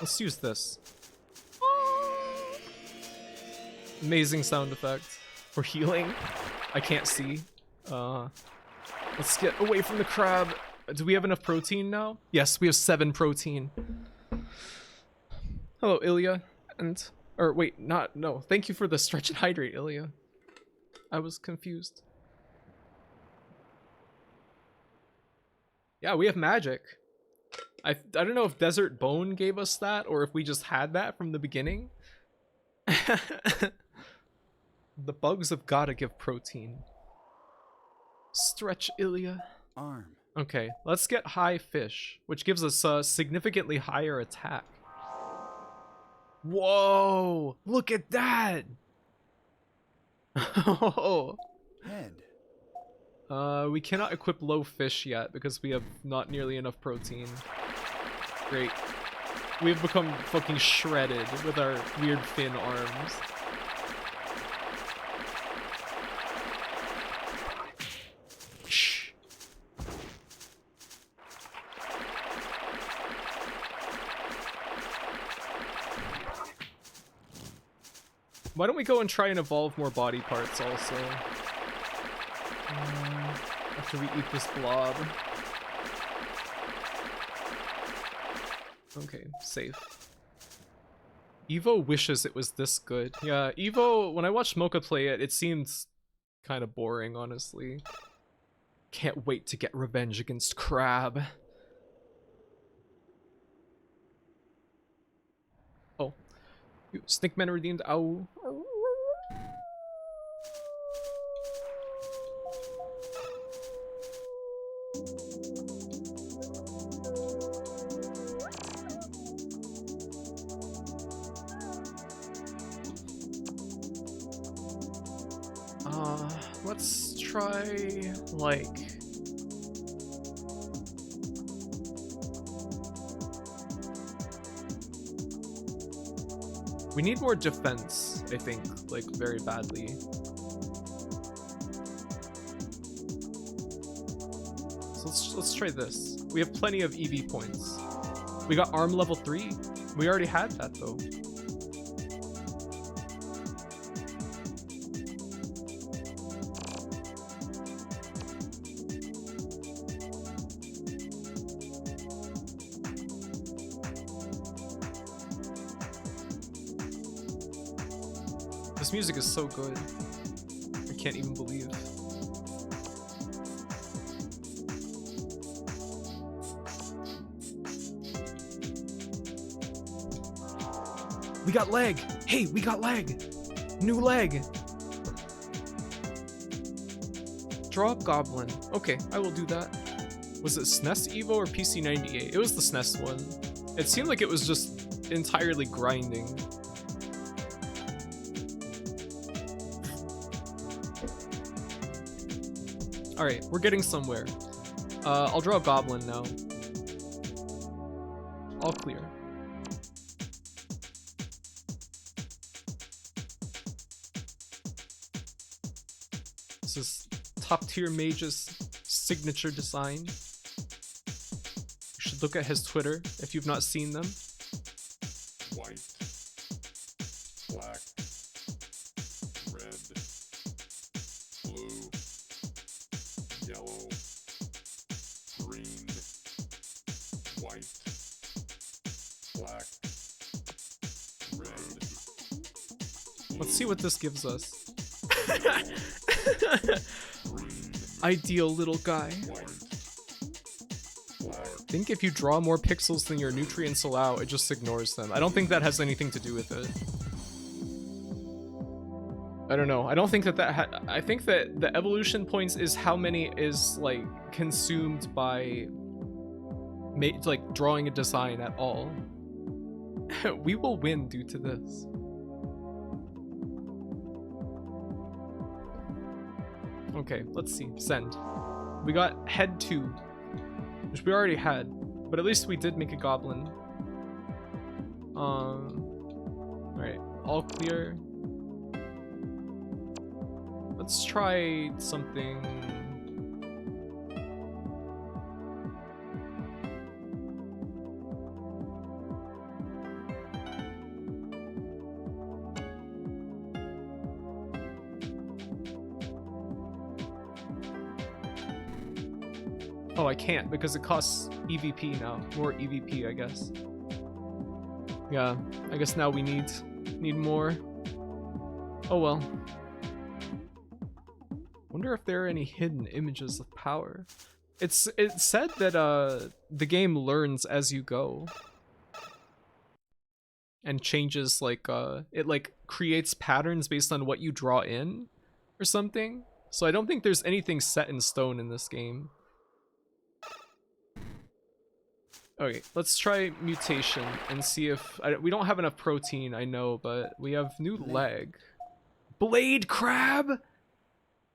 A: Let's use this. Amazing sound effect for healing. I can't see. Let's get away from the crab. Do we have enough protein now? Yes, we have 7 protein. Hello, Ilya. Or wait, no. Thank you for the stretch and hydrate, Ilya. I was confused. Yeah, we have magic. I don't know if Desert Bone gave us that or if we just had that from the beginning. The bugs have gotta give protein. Stretch, Ilya.
D: Arm.
A: Okay, let's get high fish, which gives us a significantly higher attack. Whoa! Look at that! Oh.
D: Head.
A: We cannot equip low fish yet because we have not nearly enough protein. Great. We've become fucking shredded with our weird fin arms. Shh. Why don't we go and try and evolve more body parts also? After we eat this blob. Okay, safe. Evo wishes it was this good. Yeah, Evo, when I watched Mocha play it, it seemed kind of boring, honestly. Can't wait to get revenge against Crab. Oh. Stinkman redeemed. Ow. Let's try, like... We need more defense, I think, like, very badly. So let's try this. We have plenty of EV points. We got arm level 3. We already had that, though. This music is so good. I can't even believe. We got leg! Hey, we got leg! New leg! Drop Goblin. Okay, I will do that. Was it SNES Evo or PC98? It was the SNES one. It seemed like it was just entirely grinding. Alright, we're getting somewhere. I'll draw a goblin now. All clear. This is top tier mage's signature design. You should look at his Twitter if you've not seen them.
C: White, black, red, blue, yellow, green, white, black, red.
A: Let's see what this gives us.
C: Green,
A: Ideal little guy.
C: white, black,
A: I think if you draw more pixels than your nutrients allow, it just ignores them. I don't think that has anything to do with it. I don't know. I don't think that I think that the evolution points is how many is like consumed by like drawing a design at all. We will win due to this. Okay, let's see. Send. We got head 2, which we already had, but at least we did make a goblin. Alright, all clear. Let's try something. Oh, I can't because it costs EVP now. More EVP, I guess. Yeah, I guess now we need more. Oh well. Wonder if there are any hidden images of power. It said that the game learns as you go. And changes like it like creates patterns based on what you draw in or something. So I don't think there's anything set in stone in this game. Okay, let's try mutation and see if... we don't have enough protein, I know, but we have new leg. Blade crab!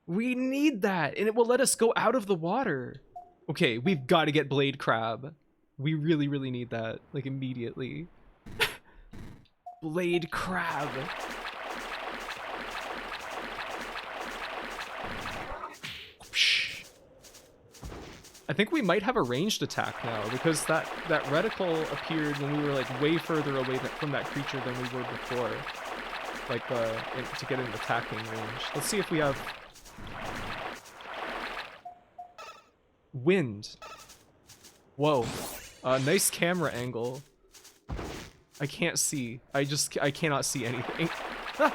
A: We need that, and it will let us go out of the water. Okay, we've got to get blade crab. We really, really need that, like, immediately. Blade crab. I think we might have a ranged attack now, because that reticle appeared when we were like way further away from that creature than we were before. Like to get an attacking range. Let's see if we have wind. Whoa, nice camera angle. I can't see. I cannot see anything. Ah!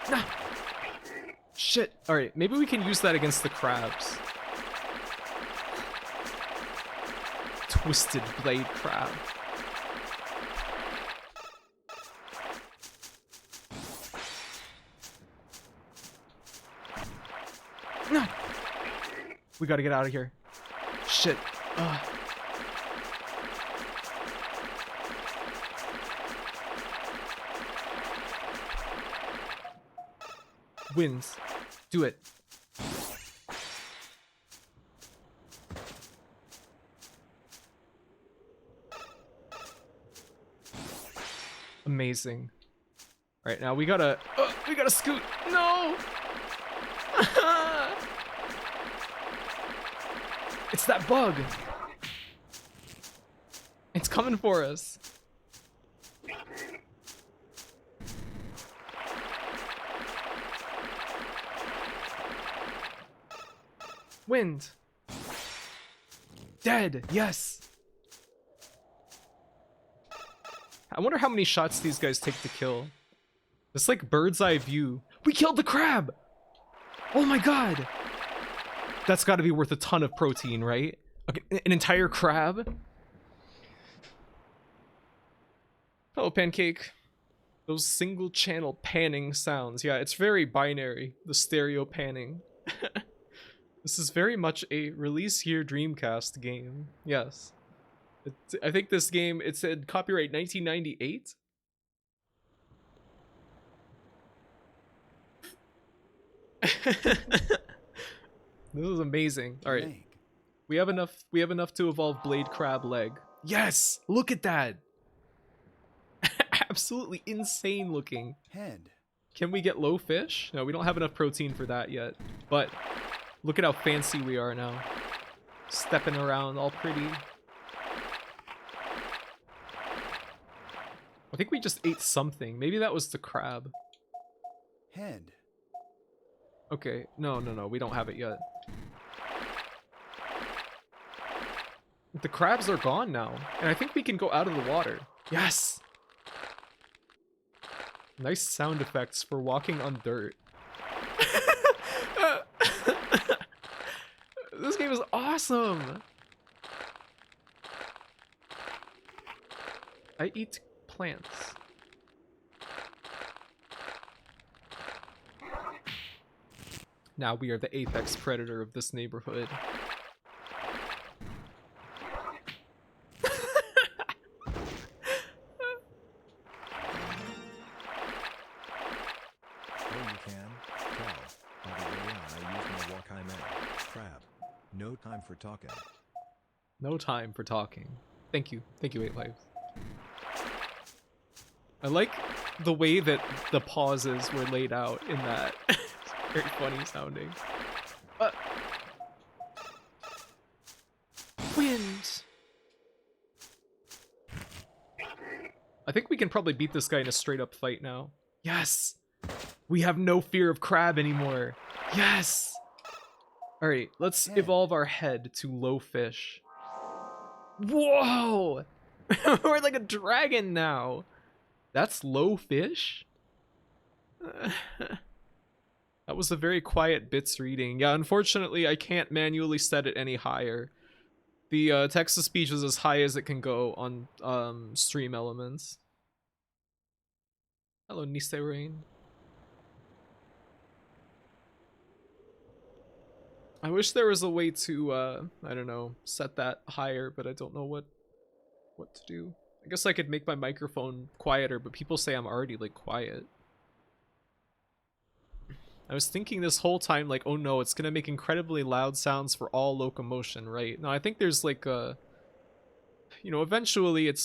A: Ah! Shit. Alright, maybe we can use that against the crabs. Twisted blade crab. No! We gotta get out of here. Shit. Wins. Do it. Amazing. All right, now we gotta scoot. No. It's that bug. It's coming for us. Wind. Dead. Yes. I wonder how many shots these guys take to kill. It's like bird's eye view. We killed the crab. Oh my god. That's got to be worth a ton of protein, right? Okay, an entire crab. Oh, Pancake. Those single channel panning sounds. Yeah, it's very binary. The stereo panning. This is very much a release year Dreamcast game. Yes. I think this game, it said copyright 1998. This is amazing. All right.
D: Leg.
A: We have enough to evolve Blade Crab leg. Yes! Look at that. Absolutely insane looking.
D: Head.
A: Can we get low fish? No, we don't have enough protein for that yet. But look at how fancy we are now. Stepping around all pretty. I think we just ate something. Maybe that was the crab.
D: Head.
A: Okay, no, we don't have it yet. The crabs are gone now, and I think we can go out of the water. Yes! Nice sound effects for walking on dirt. This game is awesome! I eat plants. Now we are the apex predator of this neighborhood.
F: You can tell by the way I use my Wakai man. Crab. No time for talking.
A: No time for talking. Thank you, 8 Lives. I like the way that the pauses were laid out in that. It's very funny sounding. Wind. I think we can probably beat this guy in a straight up fight now. Yes! We have no fear of crab anymore. Yes! Alright, let's evolve our head to low fish. Whoa! We're like a dragon now. That's low fish? That was a very quiet bits reading. Yeah, unfortunately, I can't manually set it any higher. The text-to-speech is as high as it can go on Stream Elements. Hello, Nise Rain. I wish there was a way to, I don't know, set that higher, but I don't know what to do. I guess I could make my microphone quieter, but people say I'm already, like, quiet. I was thinking this whole time, like, oh no, it's gonna make incredibly loud sounds for all locomotion, right? No, I think there's like a... You know, eventually it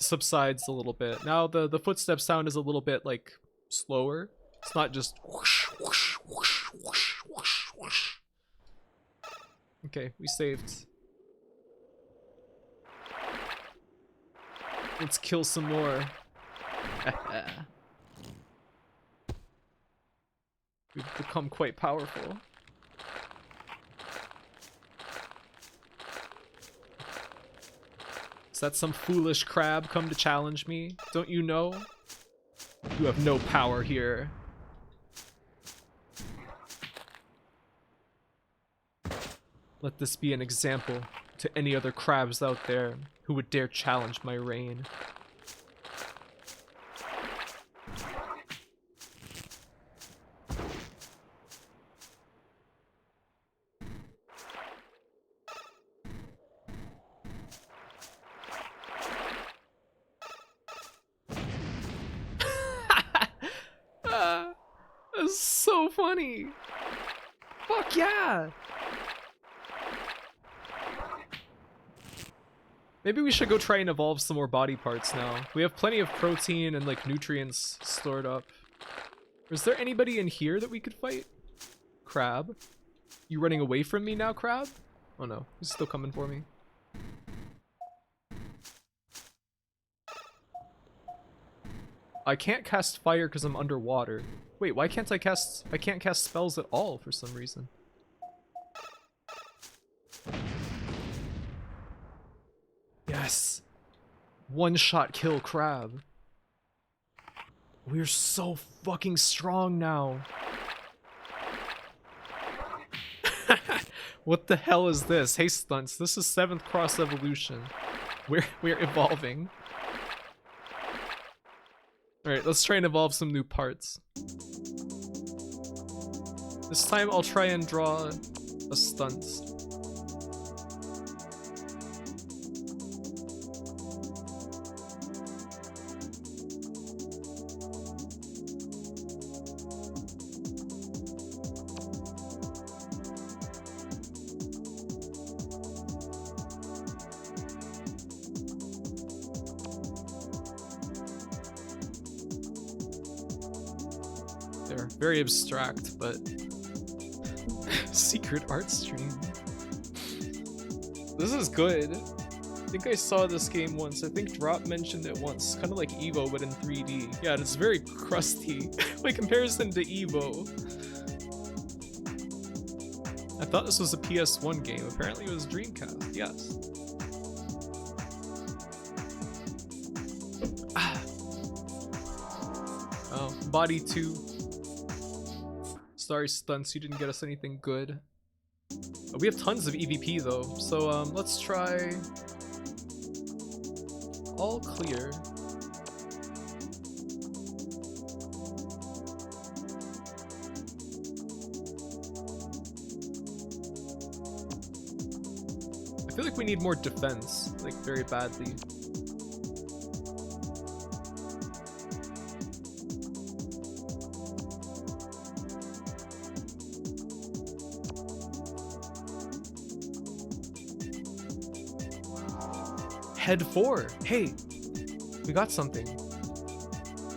A: subsides a little bit. Now the footstep sound is a little bit, like, slower. It's not just whoosh, whoosh, whoosh, whoosh, whoosh, whoosh. Okay, we saved. Let's kill some more. We've become quite powerful. Is that some foolish crab come to challenge me? Don't you know? You have no power here. Let this be an example to any other crabs out there who would dare challenge my reign. That's so funny. Fuck yeah. Maybe we should go try and evolve some more body parts now. We have plenty of protein and like nutrients stored up. Is there anybody in here that we could fight? Crab? You running away from me now, Crab? Oh no, he's still coming for me. I can't cast fire because I'm underwater. Wait, why can't I can't cast spells at all for some reason. Yes. One-shot kill crab. We're so fucking strong now. What the hell is this? Hey Stunts, this is 7th Cross Evolution. We're evolving. Alright, let's try and evolve some new parts. This time I'll try and draw a Stunts. They're very abstract, but secret art stream. This is good. I think I saw this game once. I think Drop mentioned it once. Kind of like Evo, but in 3D. Yeah, it's very crusty by comparison to Evo. I thought this was a PS1 game. Apparently it was Dreamcast. Yes. Oh, Body 2. Sorry, Stunts, you didn't get us anything good. We have tons of EVP though, so let's try all clear. I feel like we need more defense, like very badly. Head 4. Hey, we got something.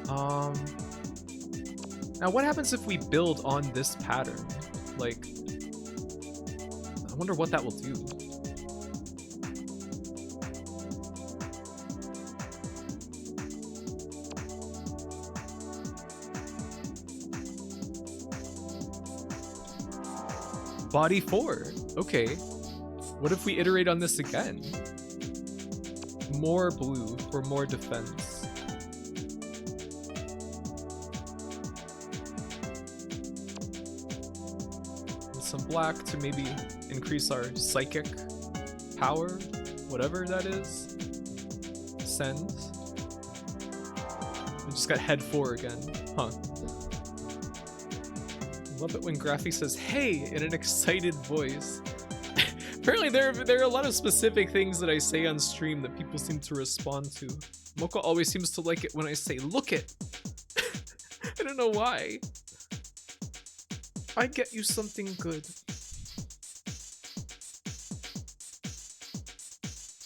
A: Now what happens if we build on this pattern? Like, I wonder what that will do. Body 4. Okay. What if we iterate on this again? More blue for more defense. And some black to maybe increase our psychic power, whatever that is. Send. We just got head 4 again. Huh. Love it when Graphy says, "Hey," in an excited voice. Apparently there are a lot of specific things that I say on stream that people seem to respond to. Mocha always seems to like it when I say, "Look it." I don't know why. I get you something good.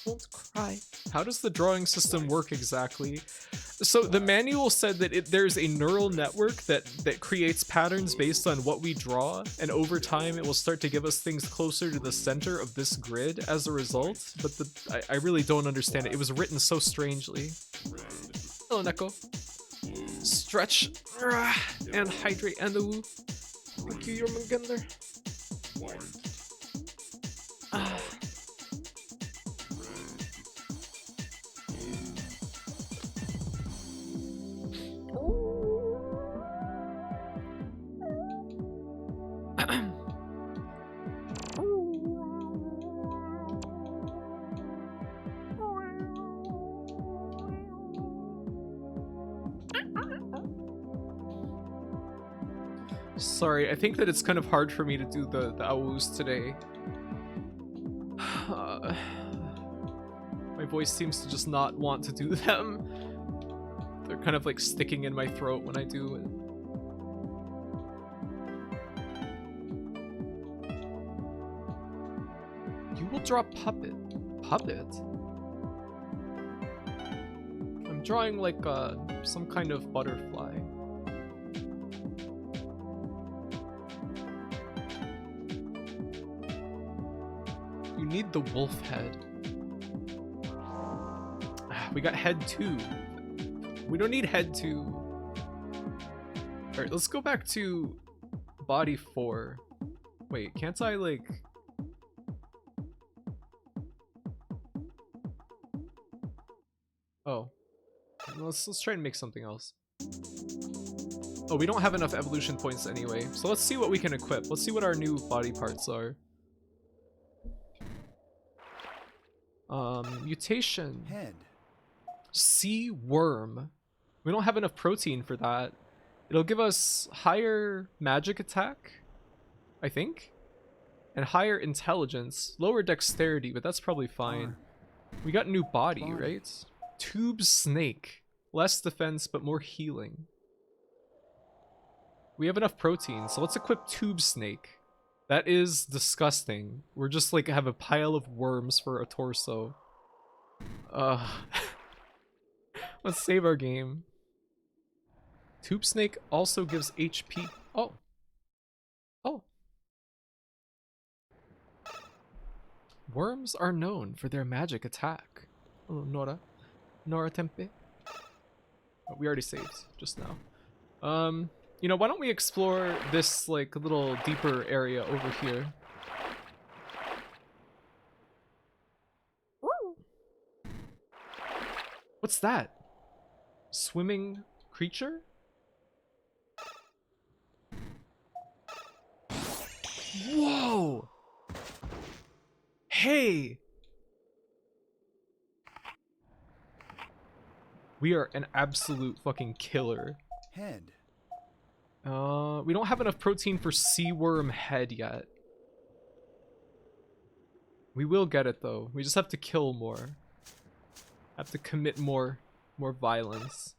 A: Won't cry. How does the drawing system work exactly? So the manual said that there's a neural network that creates patterns based on what we draw, and over time it will start to give us things closer to the center of this grid as a result. But I really don't understand it. It was written so strangely. Hello, Neko. Stretch and hydrate and the woo. Thank you, Jormungandr. Sorry, I think that it's kind of hard for me to do the awus today. My voice seems to just not want to do them. They're kind of like sticking in my throat when I do it. You will draw puppet. Puppet? I'm drawing like some kind of butterfly. You need the wolf head. We got head 2. We don't need head 2. Alright, let's go back to body 4. Wait, can't I like... Oh. Let's try and make something else. Oh, we don't have enough evolution points anyway. So let's see what we can equip. Let's see what our new body parts are. Mutation.
D: Head.
A: Sea worm. We don't have enough protein for that. It'll give us higher magic attack, I think, and higher intelligence, lower dexterity, but that's probably fine. We got new body, right? Tube snake. Less defense, but more healing. We have enough protein, so let's equip tube snake. That is disgusting. We're just like have a pile of worms for a torso. Let's save our game. Tube snake also gives HP. Oh. Oh. Worms are known for their magic attack. Oh, Nora. Nora Tempe. Oh, we already saved just now. You know, why don't we explore this like little deeper area over here? What's that? Swimming creature? Whoa! Hey! We are an absolute fucking killer.
D: Head.
A: We don't have enough protein for sea worm head yet. We will get it though. We just have to kill more. Have to commit more violence.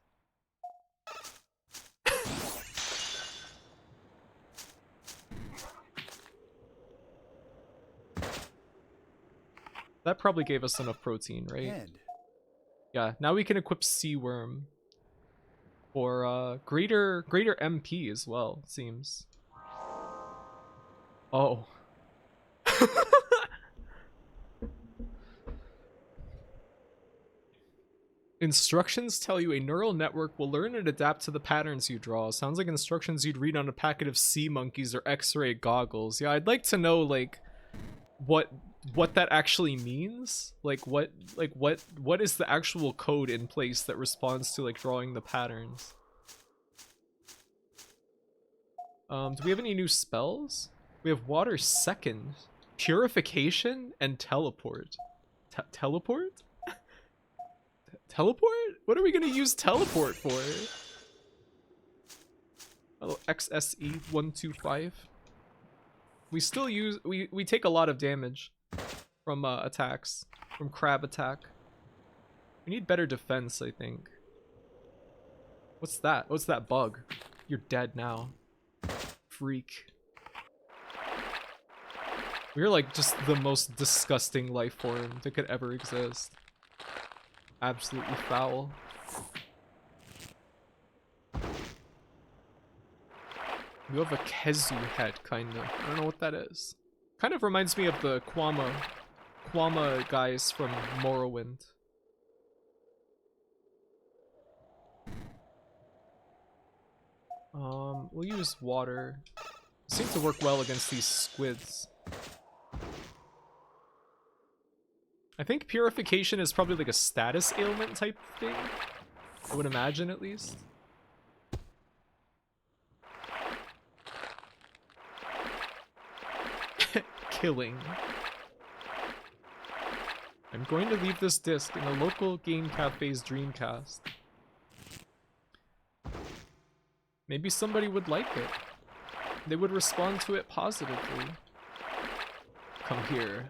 A: That probably gave us enough protein, right?
D: Head.
A: Yeah, now we can equip sea worm. Or greater MP as well, it seems. Oh. Instructions tell you a neural network will learn and adapt to the patterns you draw. Sounds like instructions you'd read on a packet of sea monkeys or X-ray goggles. Yeah, I'd like to know like what that actually means. Like what is the actual code in place that responds to like drawing the patterns? Do we have any new spells? We have water second, purification, and teleport. Teleport? Teleport? What are we gonna use teleport for? Oh, XSE 125. We still use we take a lot of damage from attacks, from crab attack. We need better defense, I think. What's that? What's that bug? You're dead now. Freak. We're like just the most disgusting life form that could ever exist. Absolutely foul. You have a Kezu head, kinda. I don't know what that is. Kind of reminds me of the Kwama guys from Morrowind. We'll use water. Seems to work well against these squids. I think purification is probably like a status ailment type thing. I would imagine, at least. Killing. I'm going to leave this disc in a local game cafe's Dreamcast. Maybe somebody would like it. They would respond to it positively. Come here.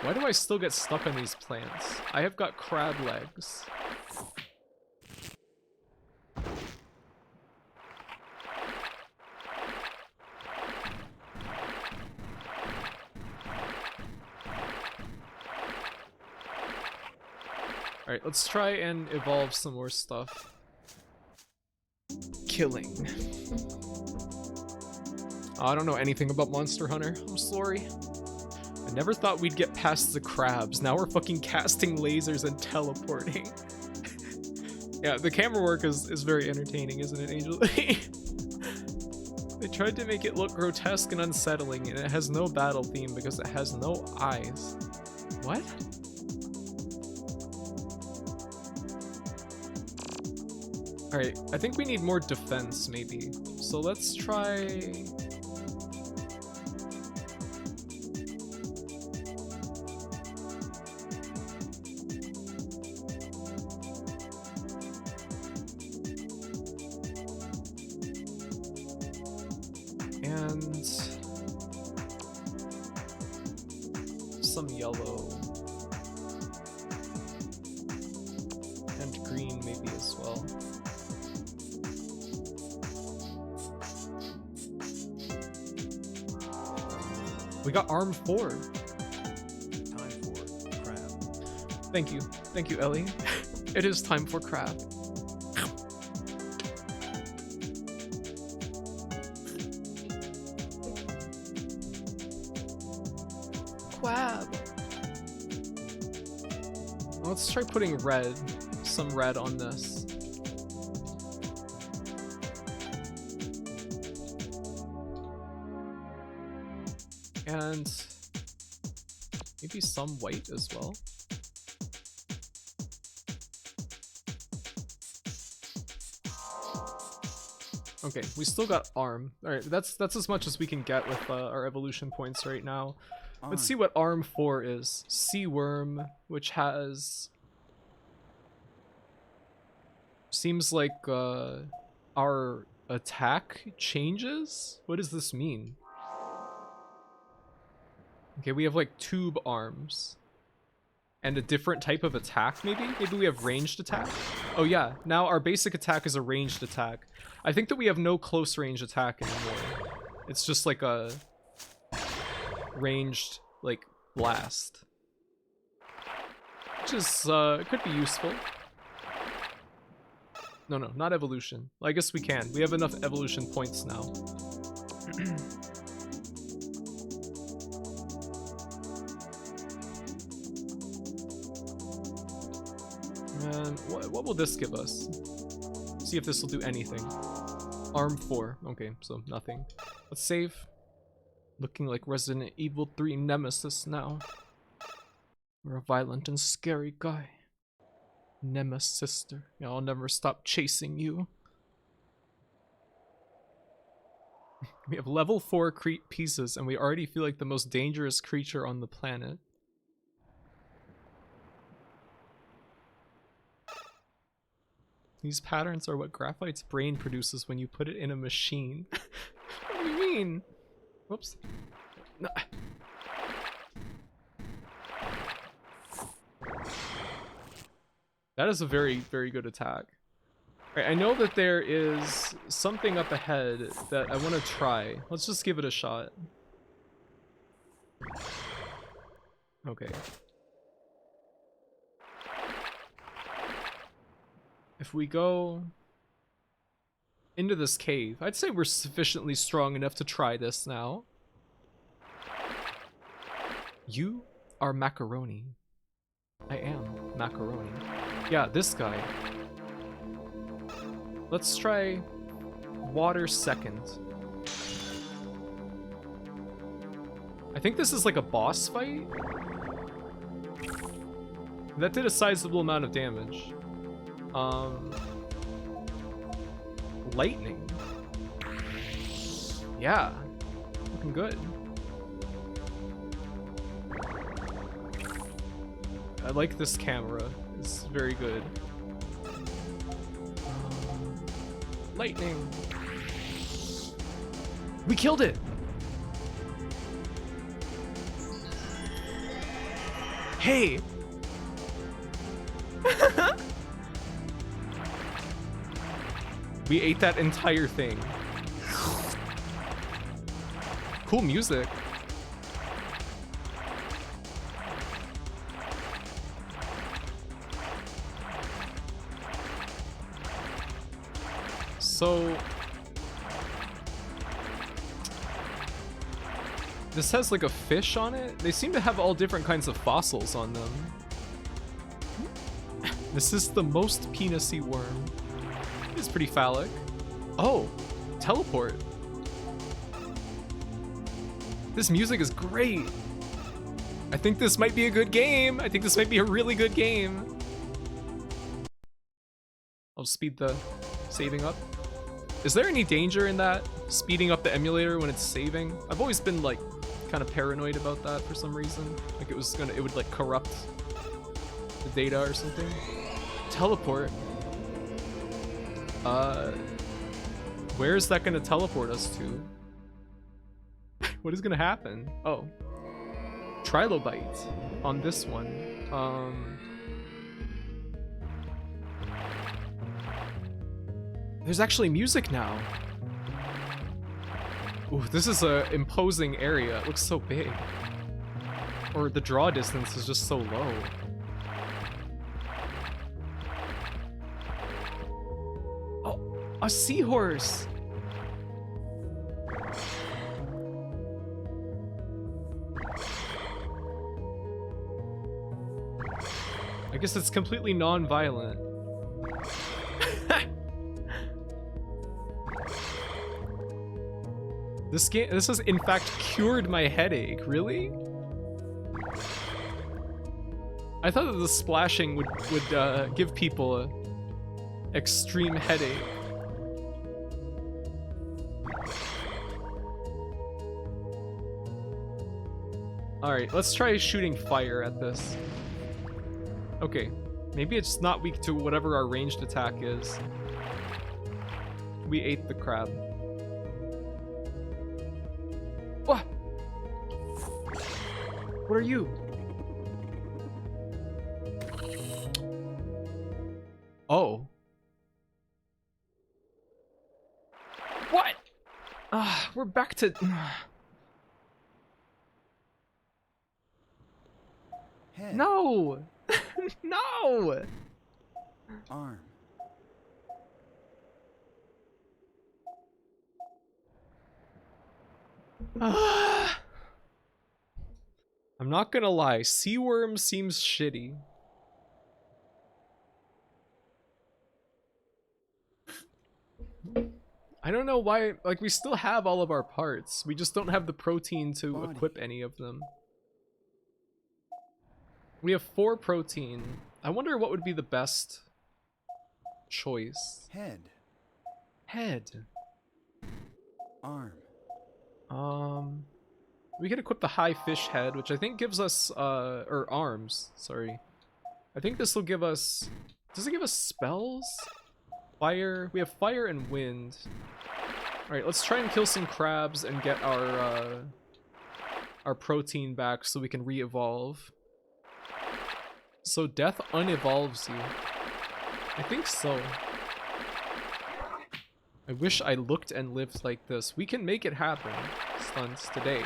A: Why do I still get stuck on these plants? I have got crab legs. Alright, let's try and evolve some more stuff. Killing. Oh, I don't know anything about Monster Hunter. I'm sorry. I never thought we'd get past the crabs. Now we're fucking casting lasers and teleporting. Yeah, the camera work is very entertaining, isn't it, Angel? They tried to make it look grotesque and unsettling, and it has no battle theme because it has no eyes. What? Alright, I think we need more defense, maybe. So let's try... and... some yellow. And green maybe as well. We got arm 4.
F: Time for crab.
A: Thank you. Thank you, Ellie. It is time for crab. Crab. Let's try putting some red on this. And maybe some white as well. Okay, we still got arm. Alright, that's as much as we can get with our evolution points right now. Let's see what arm 4 is. Sea worm, which has... seems like our attack changes? What does this mean? Okay, we have like tube arms. And a different type of attack, maybe? Maybe we have ranged attack? Oh yeah, now our basic attack is a ranged attack. I think that we have no close range attack anymore. It's just like a ranged, like, blast. Which is, could be useful. No, not evolution. Well, I guess we can. We have enough evolution points now. And what will this give us? See if this will do anything. Arm 4. Okay, so nothing. Let's save. Looking like Resident Evil 3 Nemesis now. We're a violent and scary guy. Nemesis sister. Yeah, I'll never stop chasing you. We have level 4 pieces and we already feel like the most dangerous creature on the planet. These patterns are what Graphite's brain produces when you put it in a machine. What do you mean? Whoops. No. That is a very, very good attack. Alright, I know that there is something up ahead that I want to try. Let's just give it a shot. Okay. If we go into this cave, I'd say we're sufficiently strong enough to try this now. You are macaroni. I am macaroni. Yeah, this guy. Let's try water second. I think this is like a boss fight. That did a sizable amount of damage. Lightning. Yeah, looking good. I like this camera. It's very good. Lightning. We killed it. Hey. We ate that entire thing. Cool music. So this has like a fish on it. They seem to have all different kinds of fossils on them. This is the most penisy worm. It's pretty phallic. Oh, teleport. This music is great. I think this might be a good game. I think this might be a really good game. I'll speed the saving up. Is there any danger in that? Speeding up the emulator when it's saving? I've always been like kind of paranoid about that for some reason. Like it would like corrupt the data or something. Teleport. Where is that gonna teleport us to? What is gonna happen? Oh. Trilobite on this one. There's actually music now. Ooh, this is a imposing area. It looks so big. Or the draw distance is just so low. Oh, a seahorse! I guess it's completely non-violent. This has in fact cured my headache. Really? I thought that the splashing would give people a extreme headache. All right, let's try shooting fire at this. Okay, maybe it's not weak to whatever our ranged attack is. We ate the crab. What? What are you? Oh. What? We're back to...
D: Head.
A: No! No!
D: Arm.
A: I'm not gonna lie, Seaworm seems shitty. I don't know why, like, we still have all of our parts. We just don't have the protein to
D: Body.
A: equip any of them. We have 4 protein. I wonder what would be the best choice.
D: Head.
A: Head.
D: Arm.
A: We could equip the high fish head, which I think gives us, or arms, sorry. I think this will give us, does it give us spells? Fire, we have fire and wind. Alright, let's try and kill some crabs and get our protein back so we can re-evolve. So death unevolves you. I think so. I wish I looked and lived like this. We can make it happen, stunts, today.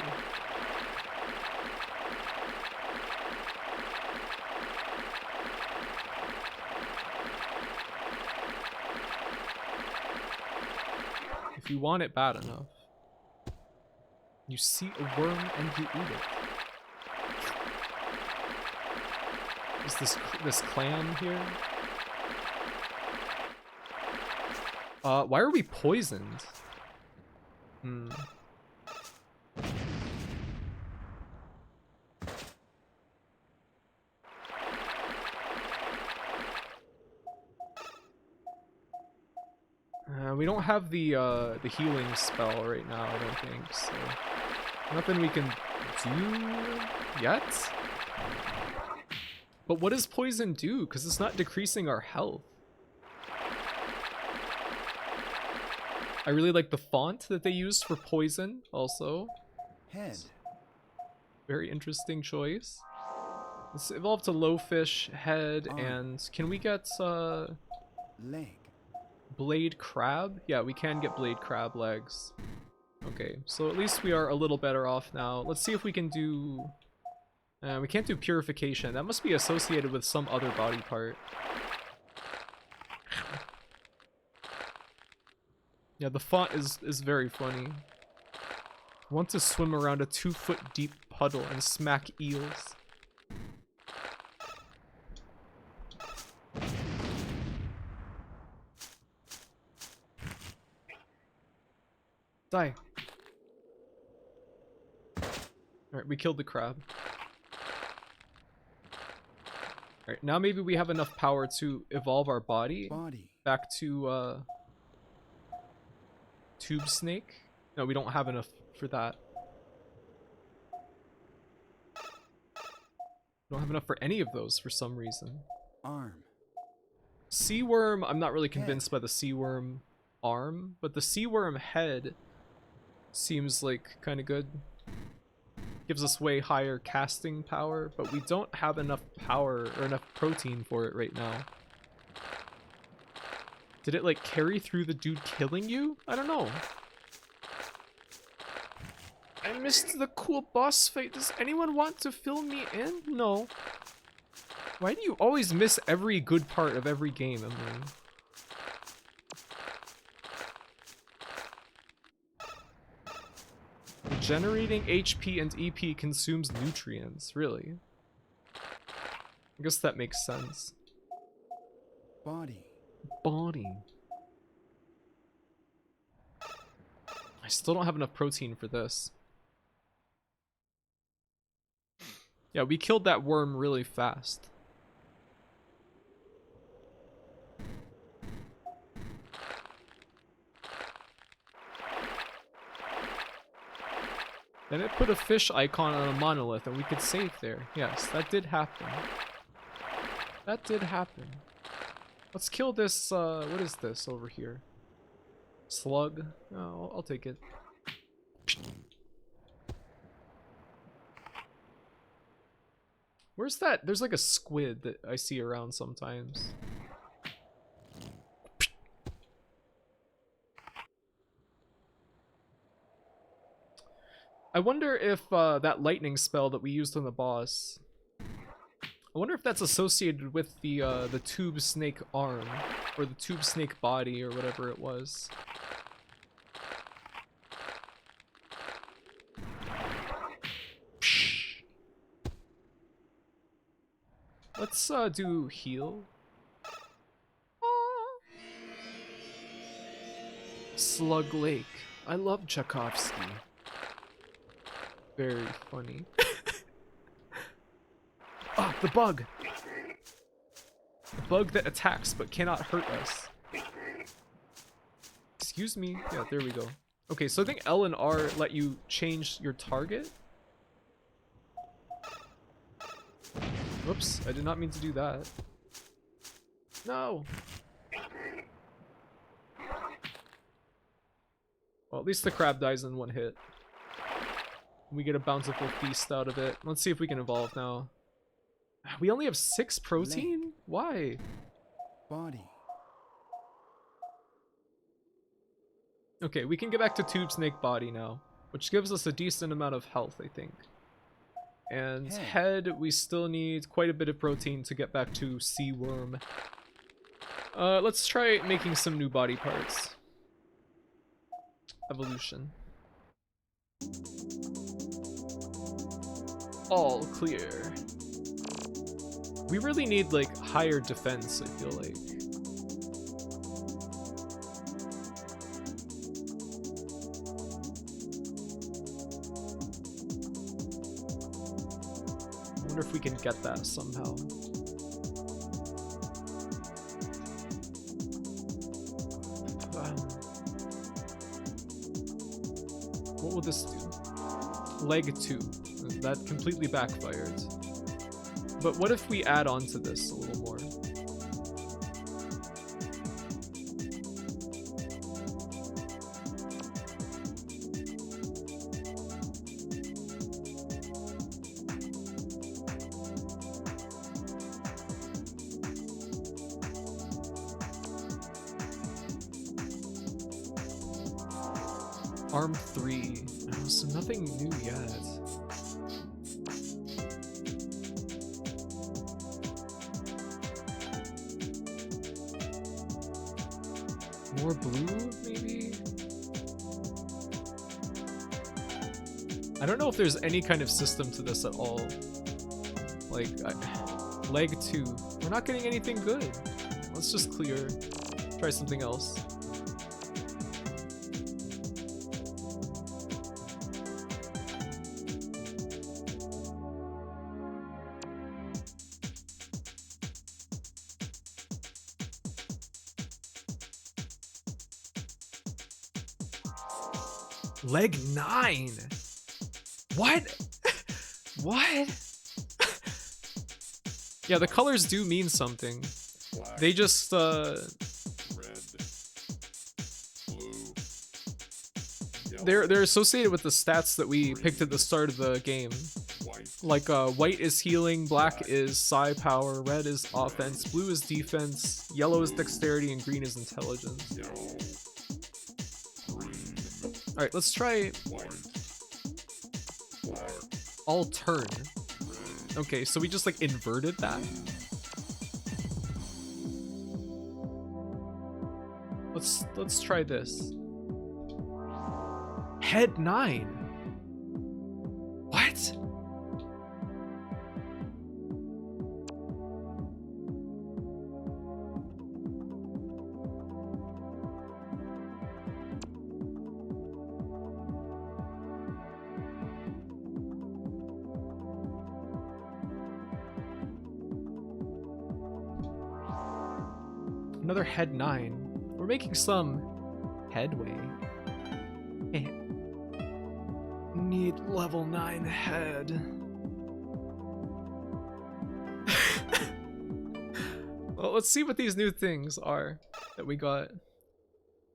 A: If you want it bad enough. You see a worm and you eat it. Is this clam here? Why are we poisoned? We don't have the healing spell right now, I don't think, so nothing we can do yet. But what does poison do? Because it's not decreasing our health. I really like the font that they used for poison also.
D: Head.
A: Very interesting choice. Let's evolve to Lowfish, head, and can we get
D: Leg.
A: Blade Crab? Yeah, we can get Blade Crab legs. Okay, so at least we are a little better off now. Let's see if we can do... we can't do Purification. That must be associated with some other body part. Yeah, the font is very funny. Want to swim around a 2-foot deep puddle and smack eels. Die. Alright, we killed the crab. Alright, now maybe we have enough power to evolve our body back to Tube Snake. No, we don't have enough for that. We don't have enough for any of those for some reason.
D: Arm.
A: Sea worm, I'm not really convinced by the sea worm arm, but the sea worm head seems like kind of good. Gives us way higher casting power, but we don't have enough power or enough protein for it right now. Did it like carry through the dude killing you? I don't know. I missed the cool boss fight. Does anyone want to fill me in? No. Why do you always miss every good part of every game, Emily? Generating HP and EP consumes nutrients, really? I guess that makes sense.
D: Body.
A: Body. I still don't have enough protein for this. Yeah, we killed that worm really fast. Then it put a fish icon on a monolith and we could save there. Yes, that did happen. That did happen. Let's kill this, what is this over here? Slug? Oh, I'll take it. Where's that? There's like a squid that I see around sometimes. I wonder if that lightning spell that we used on the boss, I wonder if that's associated with the tube snake arm or the tube snake body or whatever it was. Let's do heal. Slug Lake. I love Tchaikovsky. Very funny. Ah, the bug! The bug that attacks but cannot hurt us. Excuse me? Yeah, there we go. Okay, so I think L and R let you change your target. Whoops, I did not mean to do that. No! Well, at least the crab dies in one hit. We get a bountiful feast out of it. Let's see if we can evolve now. We only have 6 protein? Why?
D: Body.
A: Okay, we can get back to Tube Snake Body now, which gives us a decent amount of health, I think. And head, we still need quite a bit of protein to get back to Sea Worm. Let's try making some new body parts. Evolution. All clear. We really need, like, higher defense, I feel like. I wonder if we can get that somehow. What will this do? Leg 2. That completely backfired. But what if we add on to this a little more? Arm 3. Oh, so nothing new yet. More blue, maybe? I don't know if there's any kind of system to this at all. Like, leg 2. We're not getting anything good. Let's just clear. Try something else. Leg 9. What? What? Yeah, the colors do mean something.
C: Black,
A: They just
C: red, blue, yellow,
A: they're associated with the stats that we picked at the start of the game.
C: white,
A: Like white is healing, black is psi power, red is offense, blue is defense, yellow is dexterity, and green is intelligence.
C: yellow, green,
A: All right, let's try
C: white, black,
A: all turn. Okay, so we just like inverted that. Let's try this. Head 9. What? Another head 9. We're making some headway. Need level 9 head. Well, let's see what these new things are that we got.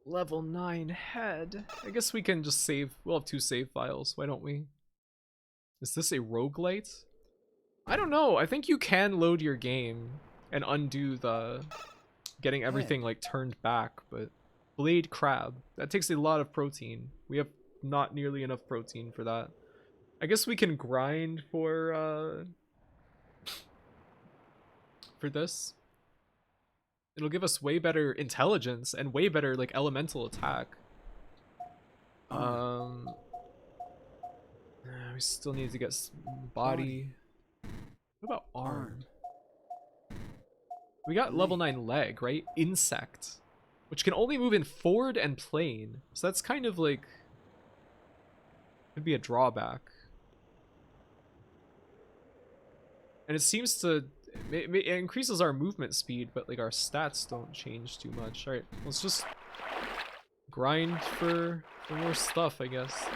A: Level 9 head. I guess we can just save. We'll have 2 save files. Why don't we? Is this a roguelite? I don't know. I think you can load your game and undo the getting everything like turned back, but blade crab, that takes a lot of protein. We have not nearly enough protein for that. I guess we can grind for this. It'll give us way better intelligence and way better like elemental attack. We still need to get body. What about arm? We got level 9 leg, right? Insect, which can only move in forward and plane. So that's kind of like, could be a drawback. And it seems to, it increases our movement speed, but like our stats don't change too much. All right, let's just grind for more stuff, I guess.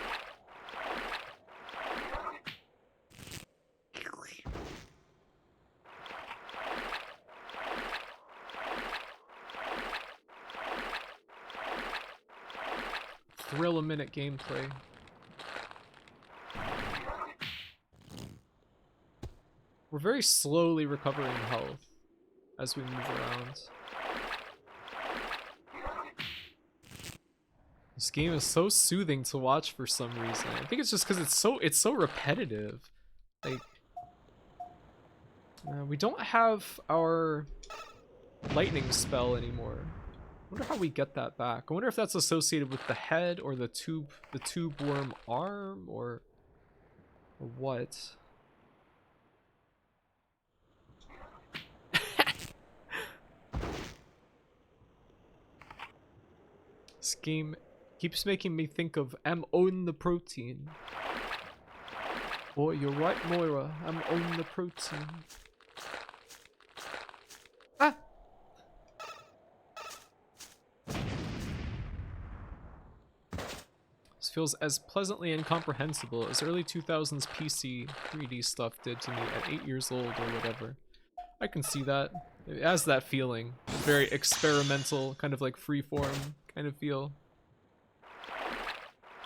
A: Thrill a minute gameplay. We're very slowly recovering health as we move around. This game is so soothing to watch for some reason. I think it's just because it's so repetitive. Like, we don't have our lightning spell anymore. I wonder how we get that back. I wonder if that's associated with the head or the tube worm arm or what. This game keeps making me think of I'm on the protein. Oh, you're right, Moira. I'm on the protein. Ah! This feels as pleasantly incomprehensible as early 2000s PC 3D stuff did to me at 8 years old or whatever. I can see that. It has that feeling. A very experimental, kind of like freeform kind of feel.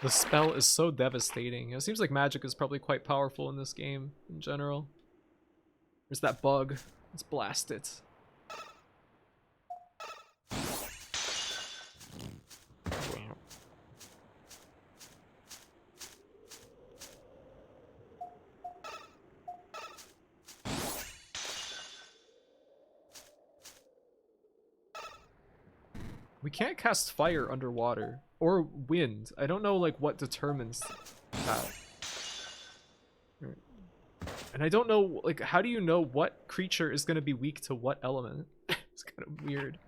A: The spell is so devastating. It seems like magic is probably quite powerful in this game in general. There's that bug. Let's blast it. We can't cast fire underwater or wind. I don't know like what determines that. And I don't know, like, how do you know what creature is going to be weak to what element? It's kind of weird.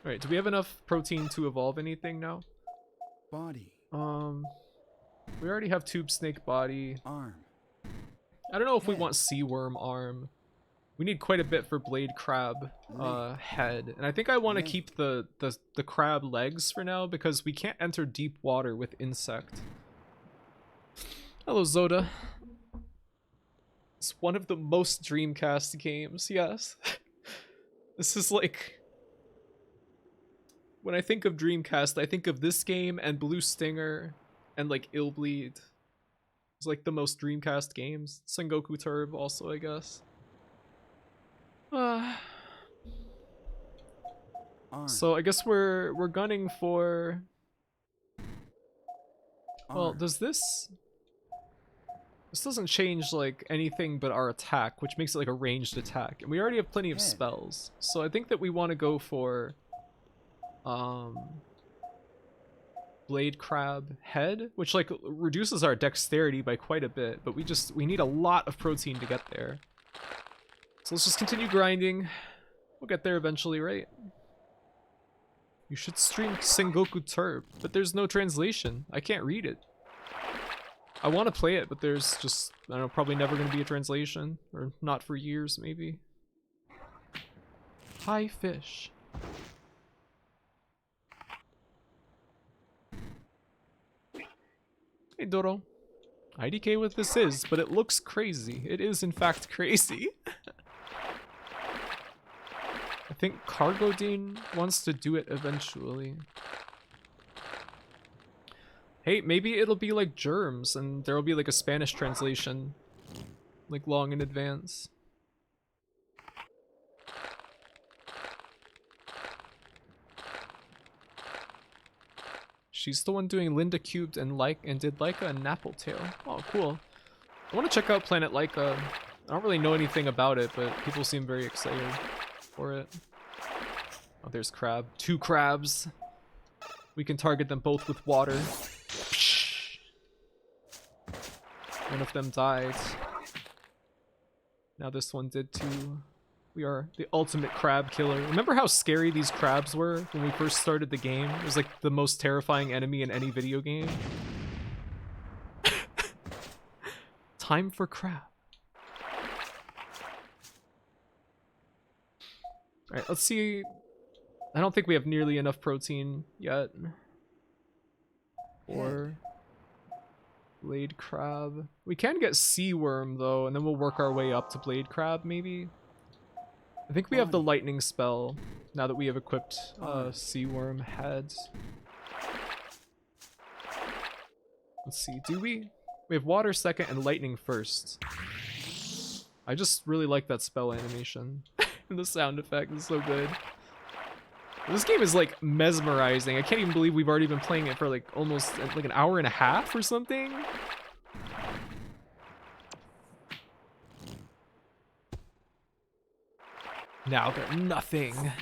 A: Alright, do we have enough protein to evolve anything now?
D: Body.
A: We already have tube snake body.
D: Arm.
A: I don't know if we
D: Head.
A: want sea worm arm. We need quite a bit for blade crab head. And I think I want to
D: Leg.
A: keep the crab legs for now because we can't enter deep water with insect. Hello, Zoda. It's one of the most Dreamcast games, yes. This is like... When I think of Dreamcast, I think of this game and Blue Stinger and like Illbleed. It's like the most Dreamcast games. Sengoku Turb also, I guess.
D: Arm.
A: So I guess we're gunning for... Well,
D: Arm.
A: does this... This doesn't change like anything but our attack, which makes it like a ranged attack. And we already have plenty of
D: Head.
A: spells. So I think that we want to go for Blade Crab Head, which like reduces our dexterity by quite a bit, but we need a lot of protein to get there. So let's just continue grinding. We'll get there eventually, right? You should stream Sengoku Turb, but there's no translation. I can't read it. I want to play it, but there's just, I don't know, probably never going to be a translation. Or not for years, maybe. Hi, fish. Hey, Doro. IDK what this is, but it looks crazy. It is, in fact, crazy. I think Cargodine wants to do it eventually. Hey, maybe it'll be like Germs, and there'll be like a Spanish translation, like long in advance. She's the one doing Linda Cubed and did Laika and Nappletail. Oh, cool. I want to check out Planet Laika. I don't really know anything about it, but people seem very excited for it. Oh, there's crab. 2 crabs. We can target them both with water. One of them died. Now this one did too. We are the ultimate crab killer. Remember how scary these crabs were when we first started the game? It was like the most terrifying enemy in any video game. Time for crab. Alright, let's see. I don't think we have nearly enough protein yet. Or blade crab. We can get sea worm though, and then we'll work our way up to blade crab maybe. I think we have the lightning spell now that we have equipped sea worm heads. Let's see, do we? We have water second and lightning first. I just really like that spell animation. And the sound effect is so good. This game is like mesmerizing. I can't even believe we've already been playing it for like almost like an hour and a half or something. Now they're nothing.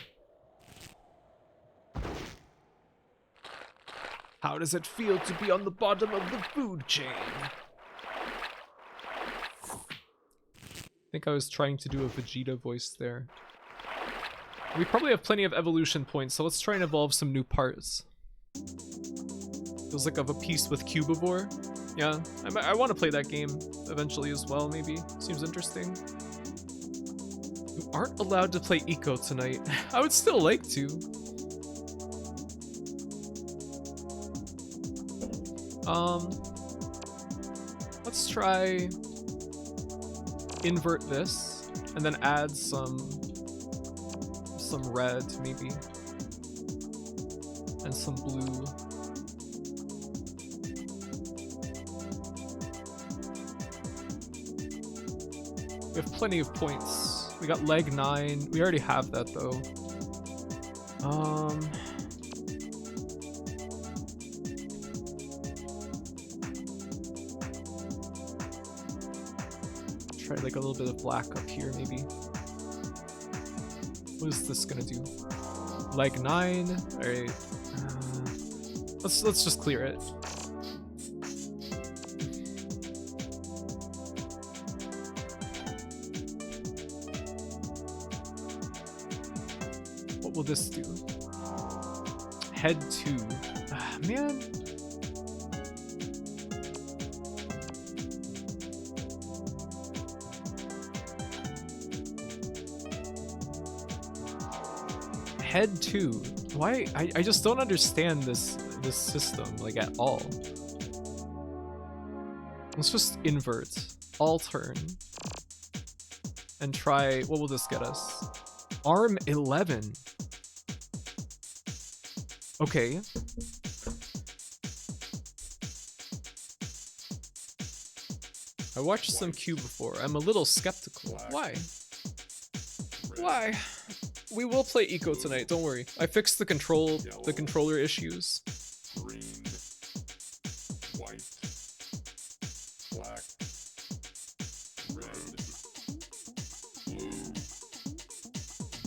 A: How does it feel to be on the bottom of the food chain? I think I was trying to do a Vegeta voice there. We probably have plenty of evolution points, so let's try and evolve some new parts. Feels like of a piece with Cubivore. Yeah, I want to play that game eventually as well, maybe. Seems interesting. You aren't allowed to play Eco tonight. I would still like to. Let's try invert this and then add some red maybe and some blue. We have plenty of points. We got leg 9. We already have that though. Try like a little bit of black up here maybe. What is this gonna do? Leg 9. All right. Let's just clear it. What will this do? Head 2. Ah, man. Head 2. Why? I just don't understand this system like at all. Let's just invert all turn and try. What will this get us? Arm 11. Okay. I watched some Q before. I'm a little skeptical. Why? Why? We will play Eco tonight, don't worry. I fixed the controller issues.
C: Green, white, black, red, blue,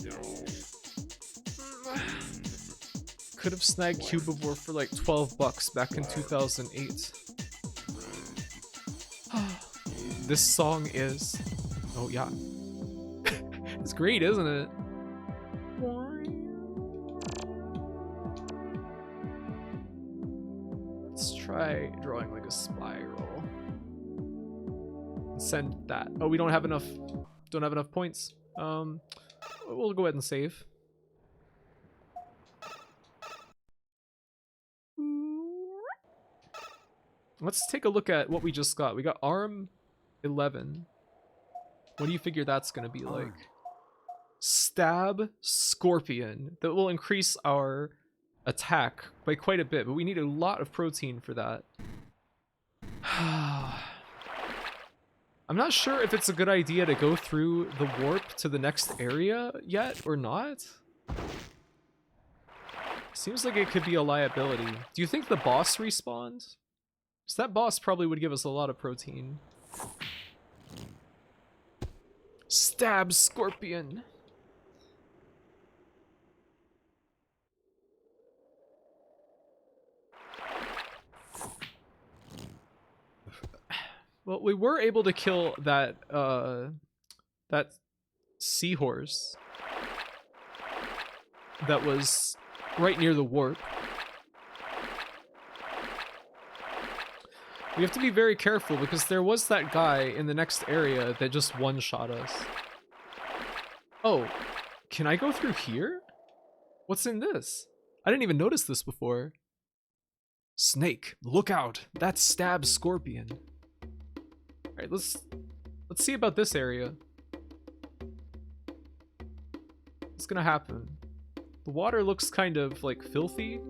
C: yellow,
A: Could have snagged Cubivore for like $12 back in 2008. This song is... Oh yeah. It's great, isn't it? Let's try drawing like a spiral. Send that. Oh, we don't have enough points. We'll go ahead and save. Let's take a look at what we just got. We got arm 11. What do you figure that's gonna be like? Stab Scorpion. That will increase our attack by quite a bit, but we need a lot of protein for that. I'm not sure if it's a good idea to go through the warp to the next area yet or not. Seems like it could be a liability. Do you think the boss respawned? Because that boss probably would give us a lot of protein. Stab Scorpion. Well, we were able to kill that that seahorse that was right near the warp. We have to be very careful because there was that guy in the next area that just one-shot us. Oh, can I go through here? What's in this? I didn't even notice this before. Snake, look out! That's Stab Scorpion. Alright, let's see about this area. What's gonna happen? The water looks kind of like filthy.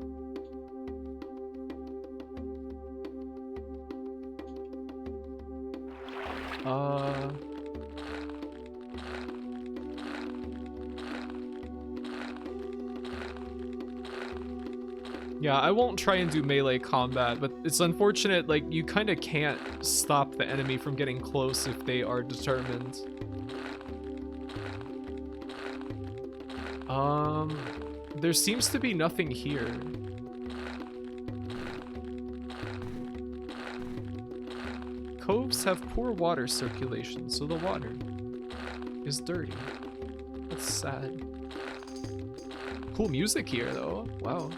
A: Yeah, I won't try and do melee combat, but it's unfortunate, like, you kind of can't stop the enemy from getting close if they are determined. There seems to be nothing here. Coves have poor water circulation, so the water is dirty. That's sad. Cool music here, though. Wow.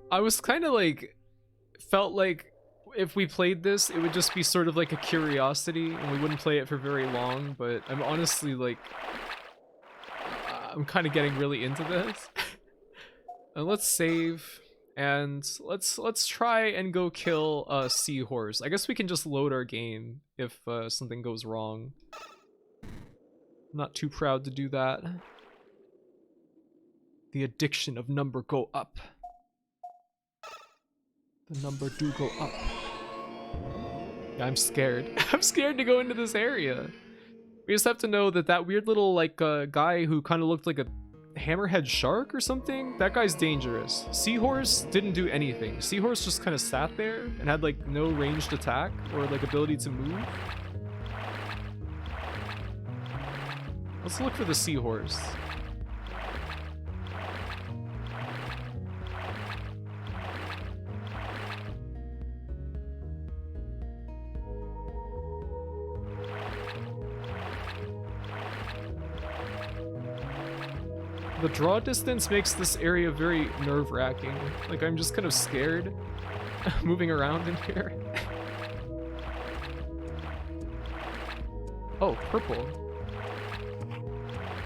A: I was kind of like, felt like if we played this, it would just be sort of like a curiosity and we wouldn't play it for very long, but I'm honestly like, I'm kind of getting really into this. And let's save and let's try and go kill a seahorse. I guess we can just load our game if something goes wrong. I'm not too proud to do that. The addiction of number go up. The number do go up. Yeah, I'm scared. I'm scared to go into this area. We just have to know that that weird little like guy who kind of looked like a hammerhead shark or something, that guy's dangerous. Seahorse didn't do anything. Seahorse just kind of sat there and had like no ranged attack or like ability to move. Let's look for the seahorse. The draw distance makes this area very nerve-wracking. Like, I'm just kind of scared moving around in here. Oh, purple.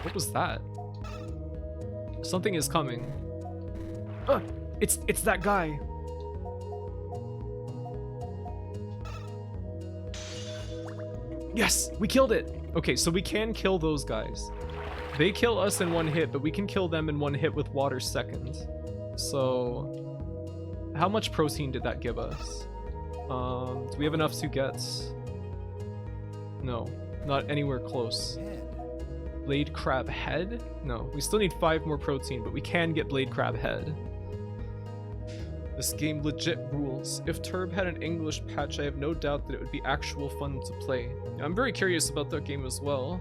A: What was that? Something is coming. It's that guy. Yes, we killed it. Okay, so we can kill those guys. They kill us in one hit, but we can kill them in one hit with water second. So, how much protein did that give us? Do we have enough to get? No, not anywhere close. Blade crab head? No, we still need 5 more protein, but we can get blade crab head. This game legit rules. If Turb had an English patch, I have no doubt that it would be actual fun to play. I'm very curious about that game as well.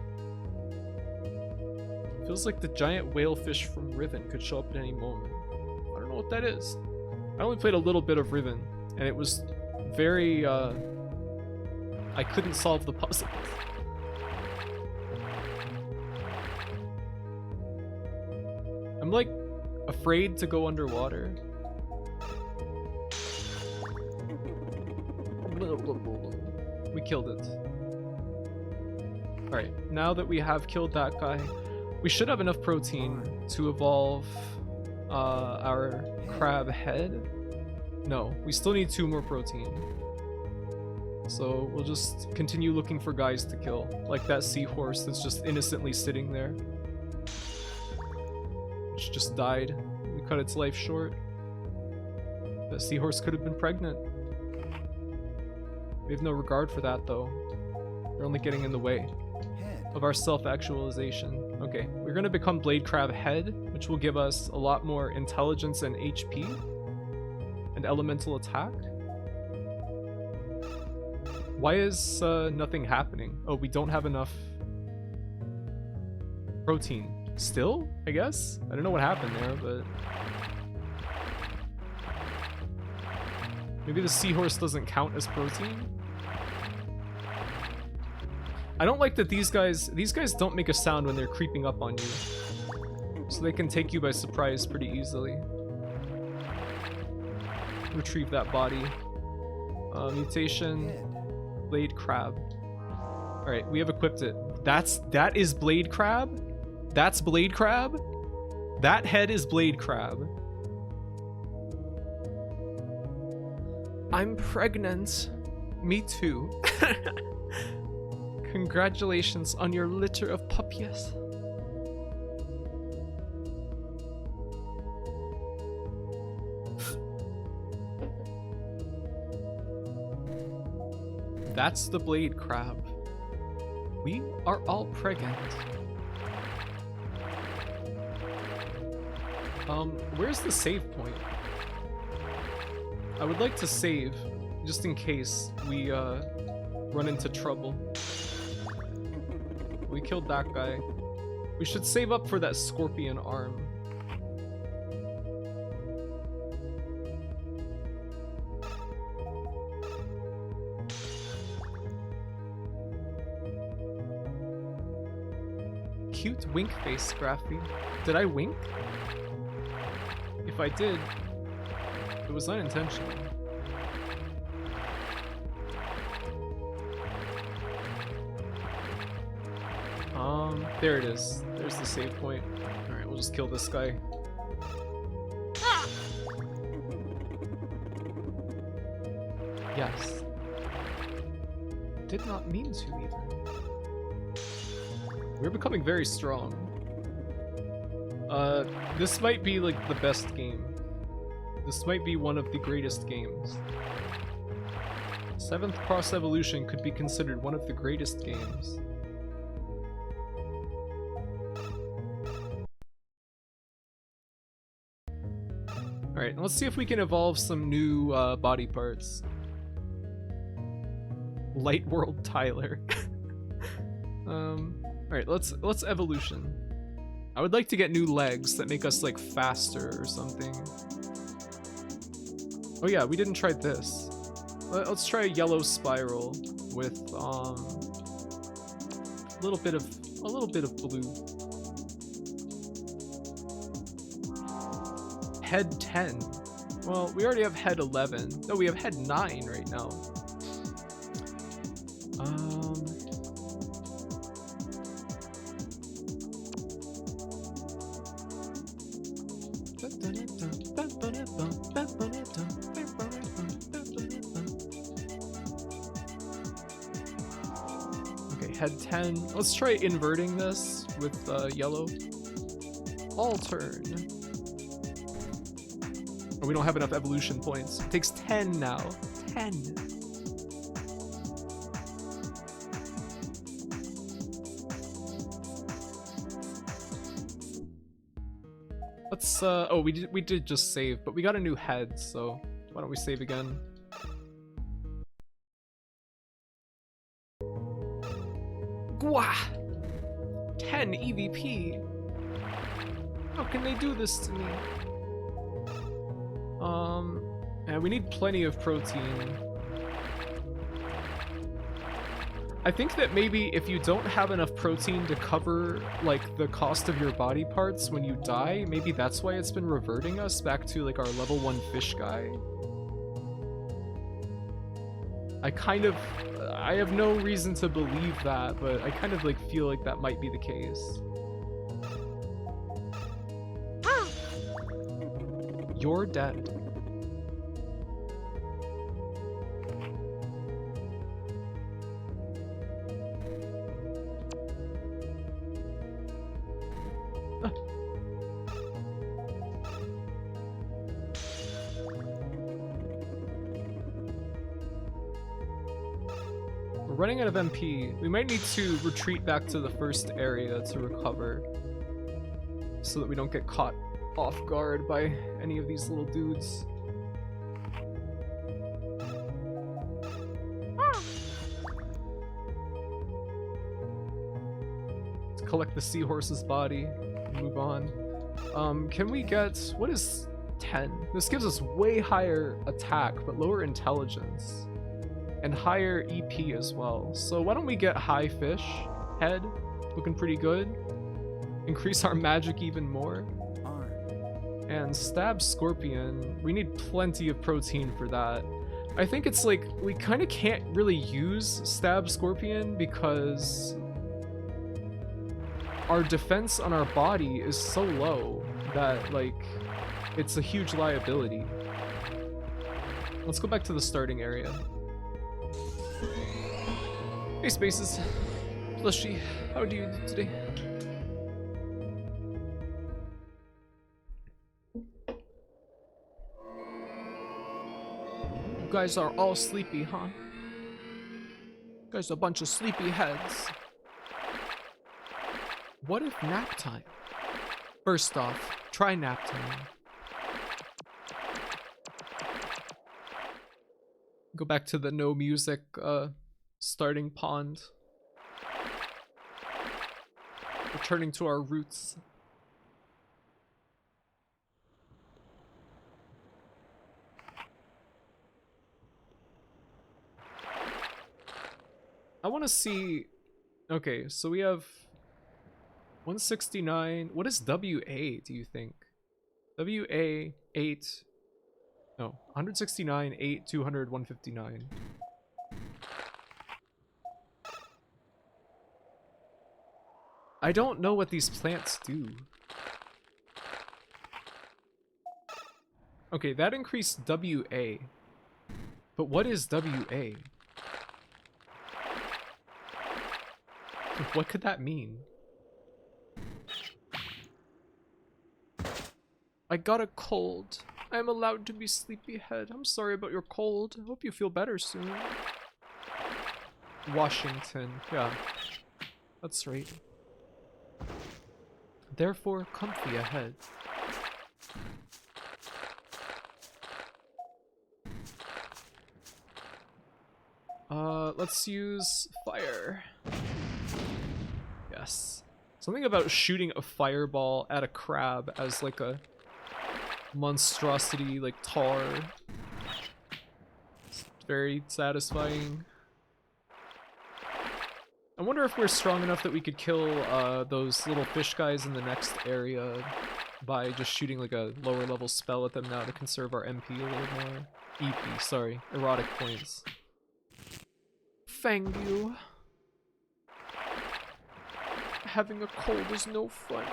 A: Feels like the giant whalefish from Riven could show up at any moment. I don't know what that is. I only played a little bit of Riven, and it was very, I couldn't solve the puzzles. I'm like afraid to go underwater. We killed it. Alright, now that we have killed that guy, we should have enough protein to evolve our crab head. No, we still need 2 more protein. So we'll just continue looking for guys to kill, like that seahorse that's just innocently sitting there. Which just died. We cut its life short. That seahorse could have been pregnant. We have no regard for that though. They're only getting in the way of our self-actualization. Okay, we're gonna become Blade Crab Head, which will give us a lot more intelligence and HP and elemental attack. Why is nothing happening? Oh, we don't have enough protein. Still, I guess? I don't know what happened there, but maybe the seahorse doesn't count as protein? I don't like that these guys don't make a sound when they're creeping up on you. So they can take you by surprise pretty easily. Retrieve that body. Mutation. Blade crab. Alright, we have equipped it. That is blade crab? That's blade crab? That head is blade crab. I'm pregnant. Me too. Congratulations on your litter of puppies. That's the blade crab. We are all pregnant. Where's the save point? I would like to save, just in case we, run into trouble. We killed that guy. We should save up for that scorpion arm. Cute wink face, Scrappy. Did I wink? If I did, it was unintentional. There it is. There's the save point. Alright, we'll just kill this guy. Yes. Did not mean to even. We're becoming very strong. This might be like the best game. This might be one of the greatest games. 7th Cross Evolution could be considered one of the greatest games. Alright, let's see if we can evolve some new body parts. Light World Tyler. Alright, let's evolution. I would like to get new legs that make us like faster or something. Oh yeah, we didn't try this. Let's try a yellow spiral with a little bit of blue. Head 10. Well, we already have head 11. No, we have head 9 right now. Okay, head 10. Let's try inverting this with yellow. All turn. Oh, we don't have enough evolution points. It takes 10 now. 10. Let's oh, we did just save, but we got a new head, so why don't we save again? Gwah! 10 EVP. How can they do this to me? Yeah, we need plenty of protein. I think that maybe if you don't have enough protein to cover, like, the cost of your body parts when you die, maybe that's why it's been reverting us back to, like, our level 1 fish guy. I have no reason to believe that, but I kind of, like, feel like that might be the case. You're dead. We're running out of MP. We might need to retreat back to the first area to recover so that we don't get caught off guard by any of these little dudes. Let's collect the seahorse's body and move on. Can we get, what is 10? This gives us way higher attack but lower intelligence and higher EP as well. So why don't we get high fish head, looking pretty good. Increase our magic even more. And stab scorpion, we need plenty of protein for that. I think it's like, we kind of can't really use stab scorpion because our defense on our body is so low that, like, it's a huge liability. Let's go back to the starting area. Hey, Spaces. Plushy, how do you do today? You guys are all sleepy, huh? You guys are a bunch of sleepy heads. What if nap time? First off, try nap time. Go back to the no music starting pond. Returning to our roots. I want to see... Okay, so we have 169. What is WA, do you think? WA 8. No, 169, 8, 200, 159. I don't know what these plants do. Okay, that increased WA. But what is WA? What could that mean? I got a cold. I am allowed to be sleepyhead. I'm sorry about your cold. I hope you feel better soon. Washington. Yeah. That's right. Therefore, comfy ahead. Let's use fire. Yes. Something about shooting a fireball at a crab as like a monstrosity, like tar. It's very satisfying. I wonder if we're strong enough that we could kill those little fish guys in the next area by just shooting like a lower level spell at them now to conserve our MP a little more. EP, sorry. Erotic points. Thank you. Having a cold is no fun.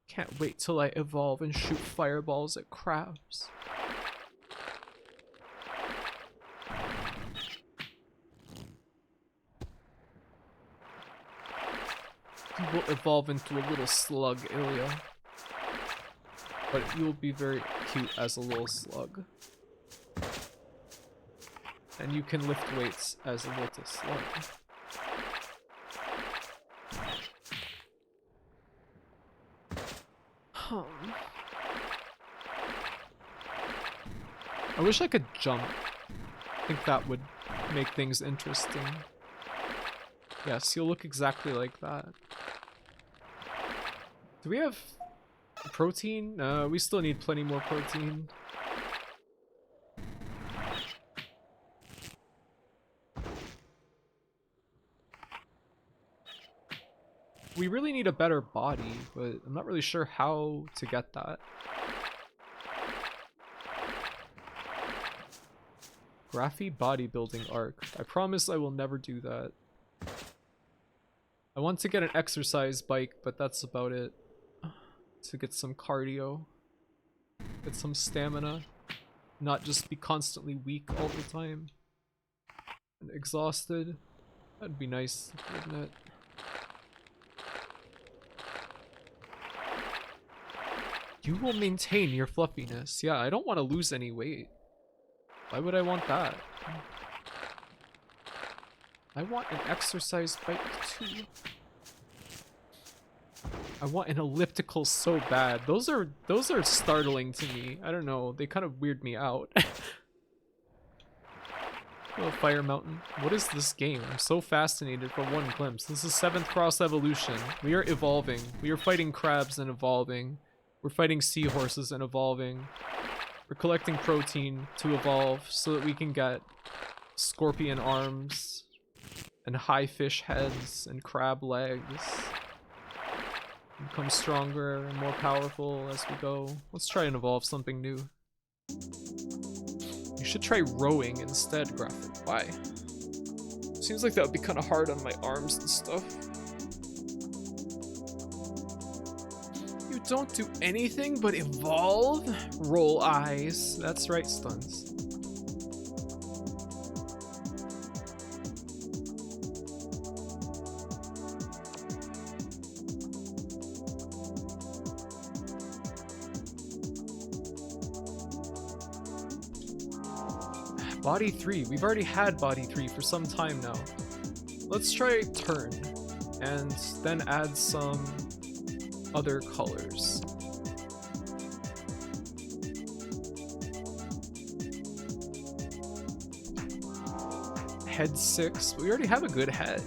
A: Can't wait till I evolve and shoot fireballs at crabs. You will evolve into a little slug, Ilya. But you'll be very cute as a little slug. And you can lift weights as a little slug. I wish I could jump. I think that would make things interesting. Yes, you'll look exactly like that. Do we have protein? No, we still need plenty more protein. We really need a better body, but I'm not really sure how to get that. Graphy bodybuilding arc. I promise I will never do that. I want to get an exercise bike, but that's about it. To get some cardio. Get some stamina. Not just be constantly weak all the time. And exhausted. That'd be nice, wouldn't it? You will maintain your fluffiness. Yeah, I don't want to lose any weight. Why would I want that? I want an exercise bike too. I want an elliptical so bad. Those are startling to me. I don't know. They kind of weird me out. Oh, Fire Mountain. What is this game? I'm so fascinated for one glimpse. This is 7th Cross Evolution. We are evolving. We are fighting crabs and evolving. We're fighting seahorses and evolving. We're collecting protein to evolve so that we can get scorpion arms and high fish heads and crab legs. Become stronger and more powerful as we go. Let's try and evolve something new. You should try rowing instead, Graphic. Why? Seems like that would be kind of hard on my arms and stuff. You don't do anything but evolve? Roll eyes. That's right, Stuns. Body 3. We've already had body 3 for some time now. Let's try turn and then add some other colors. Head 6. We already have a good head.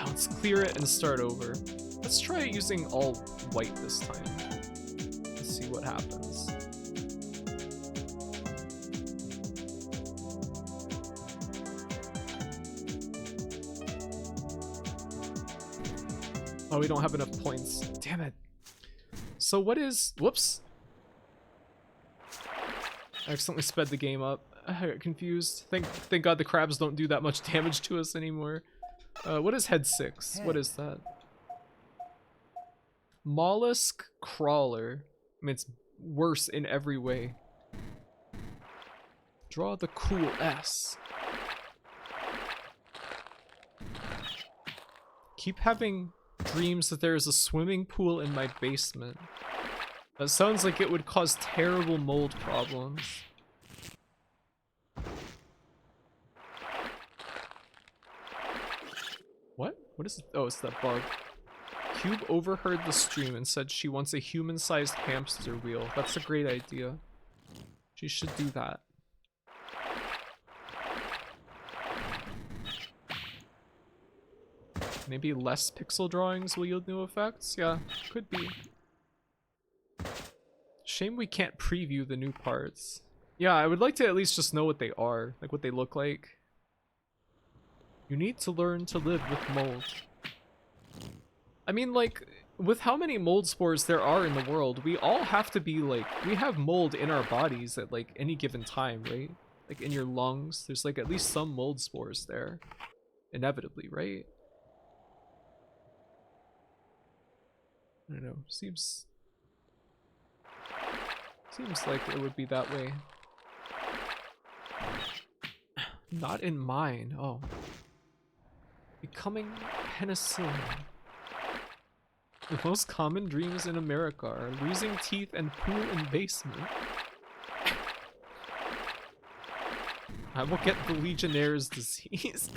A: Let's clear it and start over. Let's try using all white this time. Let's see what happens. Oh, we don't have enough points. Damn it. So what is... Whoops. I accidentally sped the game up. I got confused. Thank God the crabs don't do that much damage to us anymore. What is head 6? What is that? Mollusk crawler. I mean, it's worse in every way. Draw the cool S. Keep having dreams that there is a swimming pool in my basement. That sounds like it would cause terrible mold problems. What? What is it? Oh, it's that bug. Cube overheard the stream and said she wants a human-sized hamster wheel. That's a great idea. She should do that. Maybe less pixel drawings will yield new effects? Yeah, could be. Shame we can't preview the new parts. Yeah, I would like to at least just know what they are, like what they look like. You need to learn to live with mold. I mean, like, with how many mold spores there are in the world, we all have to be like, we have mold in our bodies at like any given time, right? Like in your lungs, there's like at least some mold spores there. Inevitably, right? I don't know, seems like it would be that way. Not in mine, oh. Becoming penicillin. The most common dreams in America are losing teeth and pool in basement. I will get the Legionnaire's disease.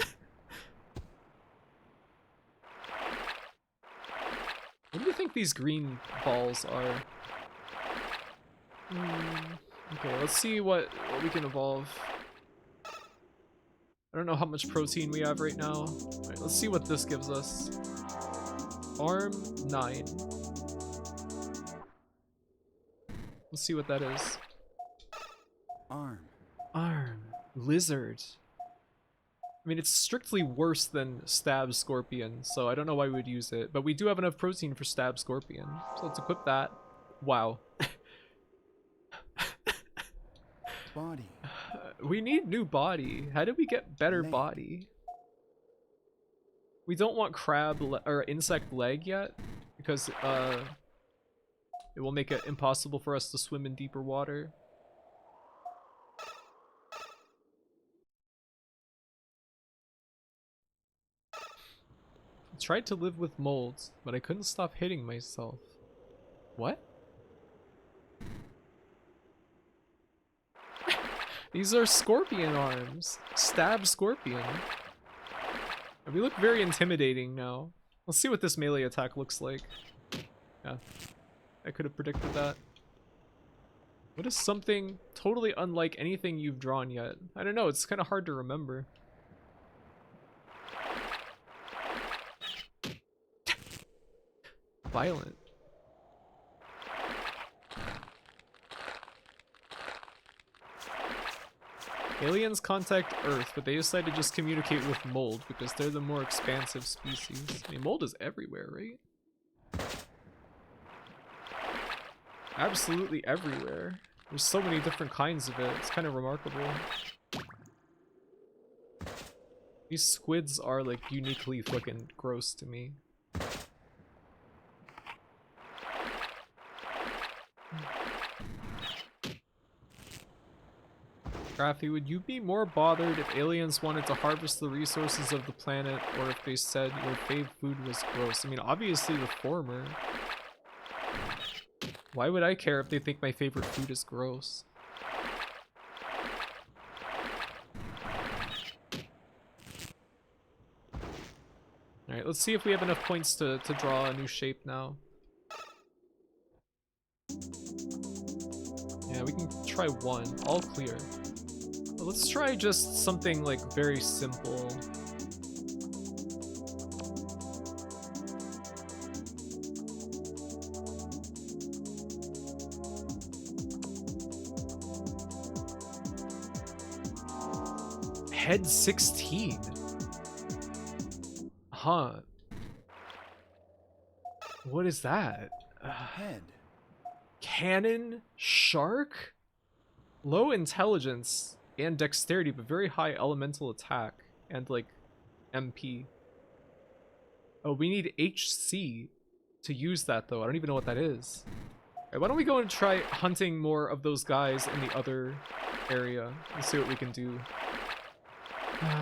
A: What do you think these green balls are? Okay, let's see what we can evolve. I don't know how much protein we have right now. Alright, let's see what this gives us. Arm 9. Let's see what that is.
D: Arm.
A: Arm. Lizard. I mean, it's strictly worse than Stab Scorpion, so I don't know why we would use it. But we do have enough protein for Stab Scorpion, so let's equip that. Wow.
D: Body.
A: We need new body. How do we get better
D: Leg.
A: body? We don't want crab or insect leg yet, because it will make it impossible for us to swim in deeper water. I tried to live with molds, but I couldn't stop hitting myself. What? These are scorpion arms. Stab Scorpion. We look very intimidating now. Let's see what this melee attack looks like. Yeah, I could have predicted that. What is something totally unlike anything you've drawn yet? I don't know, it's kind of hard to remember. Violent. Aliens contact Earth, but they decide to just communicate with mold because they're the more expansive species. I mean, mold is everywhere, right? Absolutely everywhere. There's so many different kinds of it. It's kind of remarkable. These squids are like uniquely fucking gross to me. Graphy, would you be more bothered if aliens wanted to harvest the resources of the planet, or if they said your fave food was gross? I mean, obviously the former. Why would I care if they think my favorite food is gross? Alright, let's see if we have enough points to draw a new shape now. Yeah, we can try one. All clear. But let's try just something like very simple. Head 16. Huh. What is that?
D: Head.
A: Cannon shark? Low intelligence and dexterity, but very high elemental attack and like MP. Oh, we need HC to use that though. I don't even know what that is. Alright, why don't we go and try hunting more of those guys in the other area and see what we can do.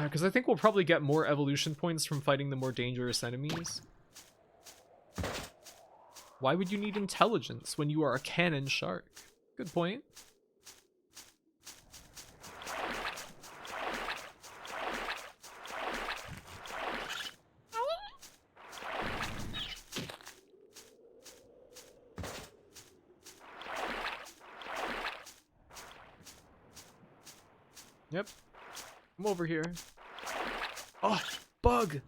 A: Because I think we'll probably get more evolution points from fighting the more dangerous enemies. Why would you need intelligence when you are a cannon shark? Good point. Yep. I'm over here. Oh, bug!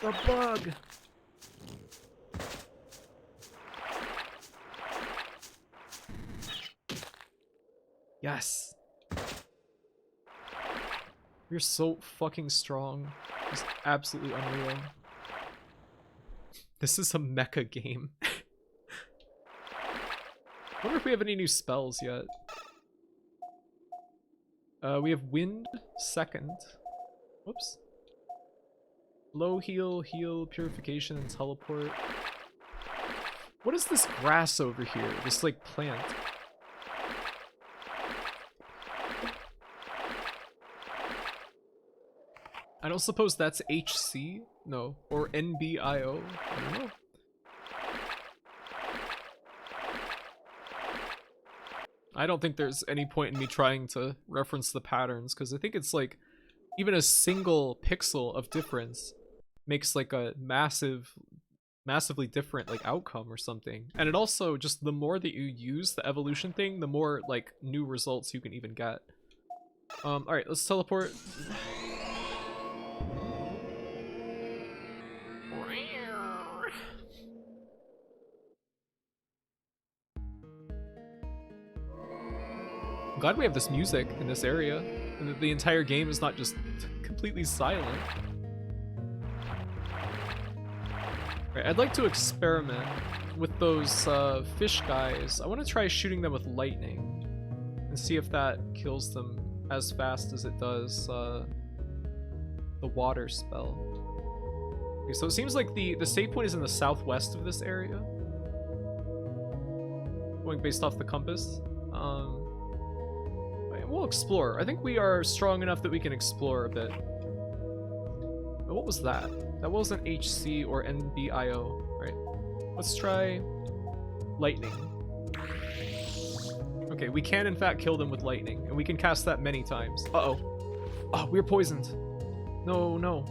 A: The bug! Yes. You're so fucking strong. It's absolutely unreal. This is a mecha game. I wonder if we have any new spells yet. We have wind second. Whoops. Low heal, heal, purification, and teleport. What is this grass over here? This like plant. I don't suppose that's HC? No. Or NBIO? I don't know. I don't think there's any point in me trying to reference the patterns, because I think it's like even a single pixel of difference makes like a massively different like outcome or something. And it also just, the more that you use the evolution thing, the more like new results you can even get. Alright, let's teleport. I'm glad we have this music in this area, and that the entire game is not just completely silent. Right, I'd like to experiment with those fish guys. I want to try shooting them with lightning and see if that kills them as fast as it does the water spell. Okay, so it seems like the save point is in the southwest of this area. Going based off the compass. We'll explore. I think we are strong enough that we can explore a bit. What was that? That wasn't HC or NBIO, right? Let's try lightning. Okay, we can in fact kill them with lightning, and we can cast that many times. Uh-oh. Oh, we're poisoned. No, no.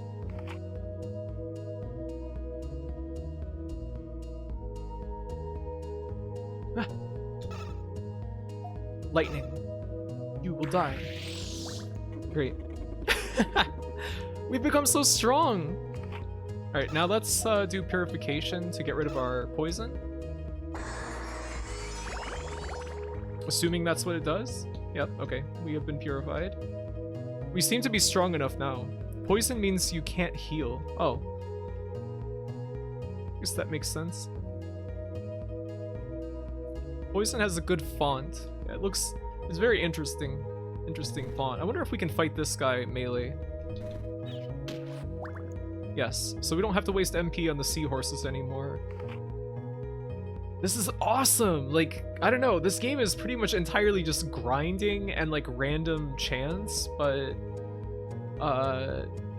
A: Ah. Lightning. You will die. Great. We've become so strong. Alright, now let's do purification to get rid of our poison. Assuming that's what it does. Yep, okay. We have been purified. We seem to be strong enough now. Poison means you can't heal. Oh. I guess that makes sense. Poison has a good font. Yeah, it looks... It's very interesting font. I wonder if we can fight this guy melee. Yes, so we don't have to waste MP on the seahorses anymore. This is awesome. Like, I don't know, this game is pretty much entirely just grinding and like random chance, but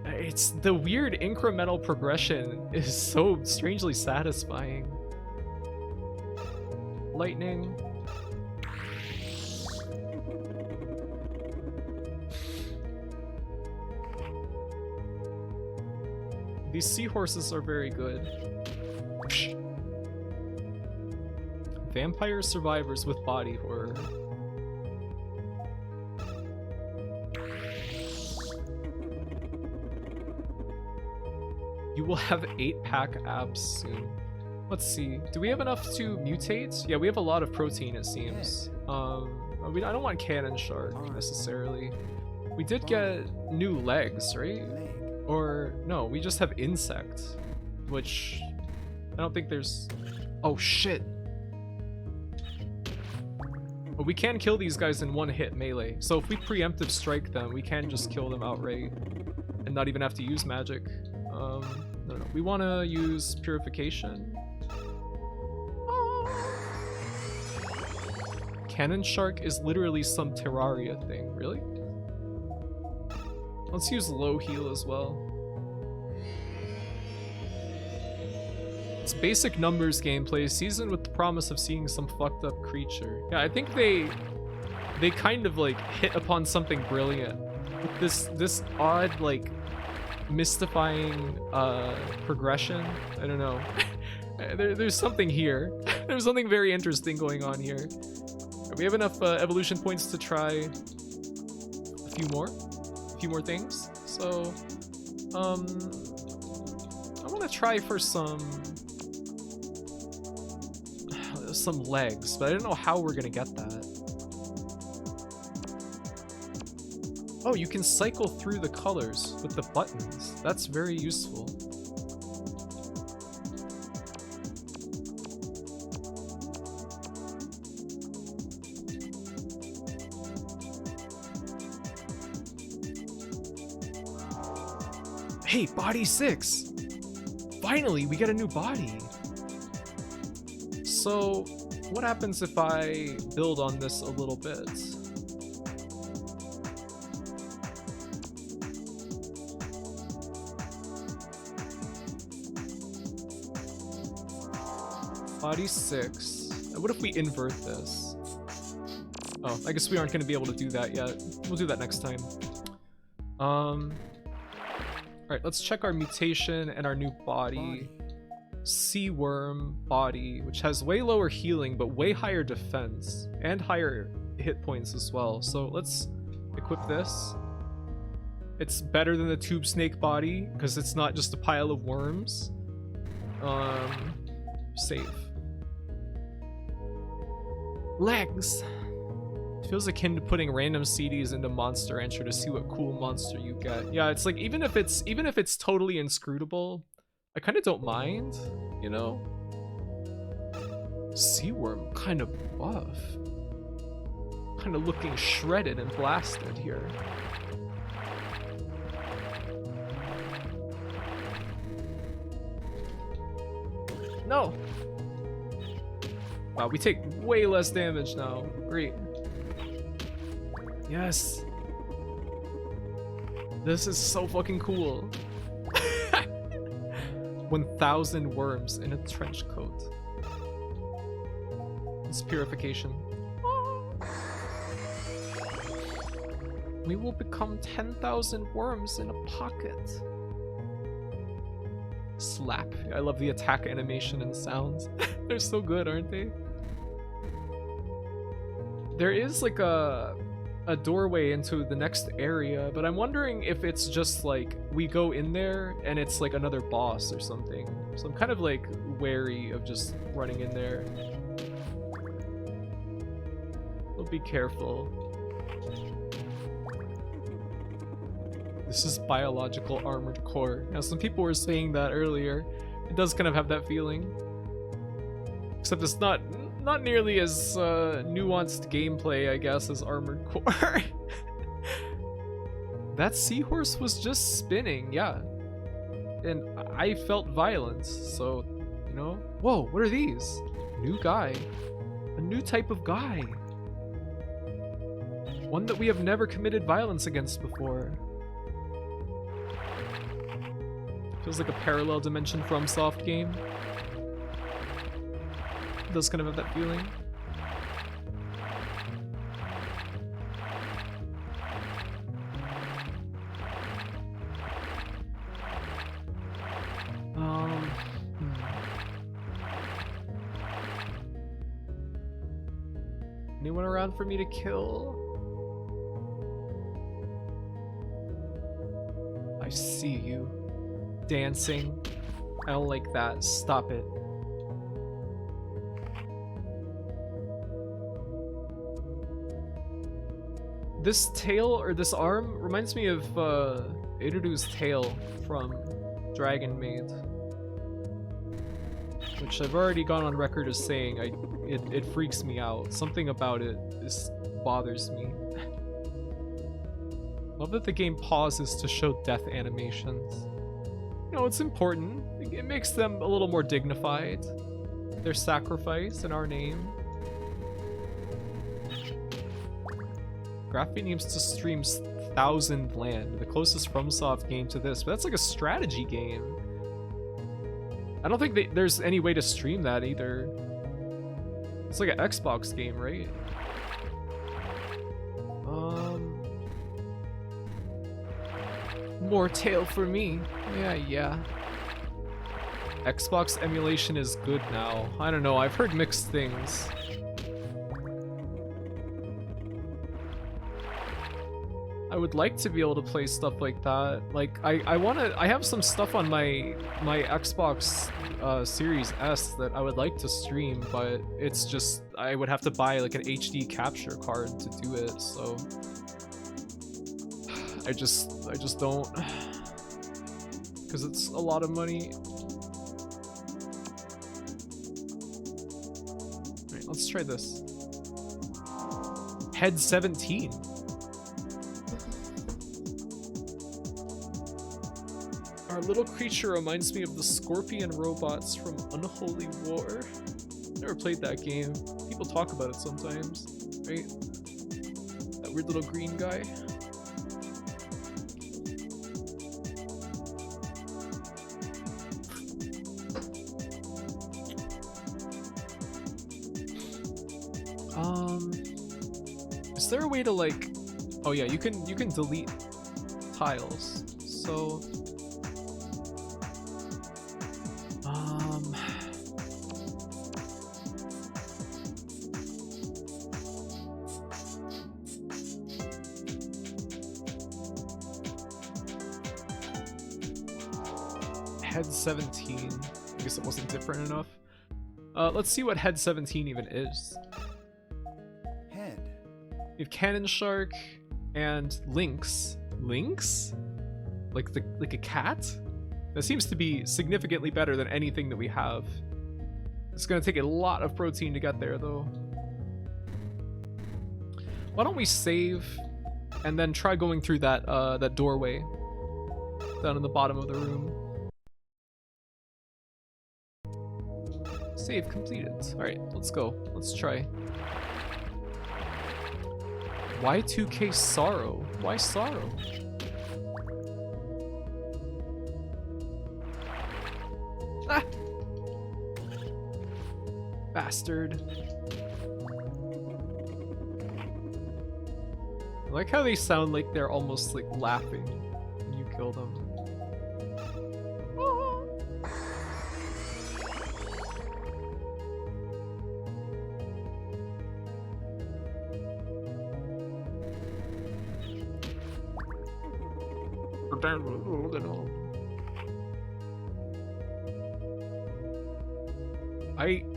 A: it's the weird incremental progression is so strangely satisfying. Lightning. These seahorses are very good. Vampire survivors with body horror. You will have 8-pack abs soon. Let's see. Do we have enough to mutate? Yeah, we have a lot of protein, it seems. I don't want cannon shark necessarily. We did get new legs, right?
D: Leg.
A: Or no, we just have insect, which I don't think there's. Oh shit! But we can kill these guys in one hit melee. So if we preemptive strike them, we can just kill them outright and not even have to use magic. No. We want to use purification. Cannon shark is literally some Terraria thing. Really? Let's use low heal as well. It's basic numbers gameplay seasoned with the promise of seeing some fucked up creature. Yeah, I think they kind of like hit upon something brilliant with this odd like mystifying progression. I don't know. There's something here. There's something very interesting going on here. We have enough evolution points to try a few more things. So I want to try for some legs, but I don't know how we're gonna get that. Oh, you can cycle through the colors with the buttons. That's very useful. Hey, body 6! Finally, we get a new body! So, what happens if I build on this a little bit? Body 6. What if we invert this? Oh, I guess we aren't going to be able to do that yet. We'll do that next time. Alright, let's check our mutation and our new body. Sea worm body, which has way lower healing but way higher defense and higher hit points as well. So let's equip this. It's better than the tube snake body because it's not just a pile of worms. Save. Legs. It feels akin to putting random CDs into Monster Rancher to see what cool monster you get. Yeah, it's like even if it's totally inscrutable, I kind of don't mind, you know? Seaworm kind of buff. Kind of looking shredded and blasted here. No! Wow, we take way less damage now. Great. Yes! This is so fucking cool. 1,000 worms in a trench coat. It's purification. We will become 10,000 worms in a pocket. Slap. I love the attack animation and sounds. They're so good, aren't they? There is like a doorway into the next area, but I'm wondering if it's just like we go in there and it's like another boss or something. So I'm kind of like wary of just running in there. We'll be careful. This is biological armored core. Now some people were saying that earlier. It does kind of have that feeling. Except it's not nearly as nuanced gameplay, I guess, as Armored Core. That seahorse was just spinning, yeah. And I felt violence, so, you know. Whoa, what are these? new guy. A new type of guy. One that we have never committed violence against before. Feels like a parallel dimension FromSoft game. It does kind of have that feeling. Anyone around for me to kill? I see you. Dancing. I don't like that. Stop it. This tail, or this arm, reminds me of Iruru's tail from Dragon Maid. Which I've already gone on record as saying it freaks me out. Something about it just bothers me. Love that the game pauses to show death animations. You know, it's important. It makes them a little more dignified. Their sacrifice in our name. Graphene aims to stream Thousand Land, the closest FromSoft game to this, but that's like a strategy game. I don't think there's any way to stream that either. It's like an Xbox game, right? More tail for me. Yeah. Xbox emulation is good now. I don't know, I've heard mixed things. I would like to be able to play stuff like that. Like, I have some stuff on my Xbox Series S that I would like to stream, but it's just, I would have to buy like an HD capture card to do it, so I just don't, because it's a lot of money. Alright, let's try this. Head 17. Our little creature reminds me of the scorpion robots from Unholy War. Never played that game. People talk about it sometimes, right? That weird little green guy. Is there a way to like, oh yeah, you can delete tiles. So Head 17. I guess it wasn't different enough. Let's see what Head 17 even is.
D: Head.
A: We have Cannon Shark and Lynx. Lynx? Like a cat? That seems to be significantly better than anything that we have. It's gonna take a lot of protein to get there though. Why don't we save and then try going through that that doorway down in the bottom of the room. Save completed. Alright, let's go. Let's try. Y2K Sorrow? Why Sorrow? Ah! Bastard. I like how they sound like they're almost like laughing when you kill them.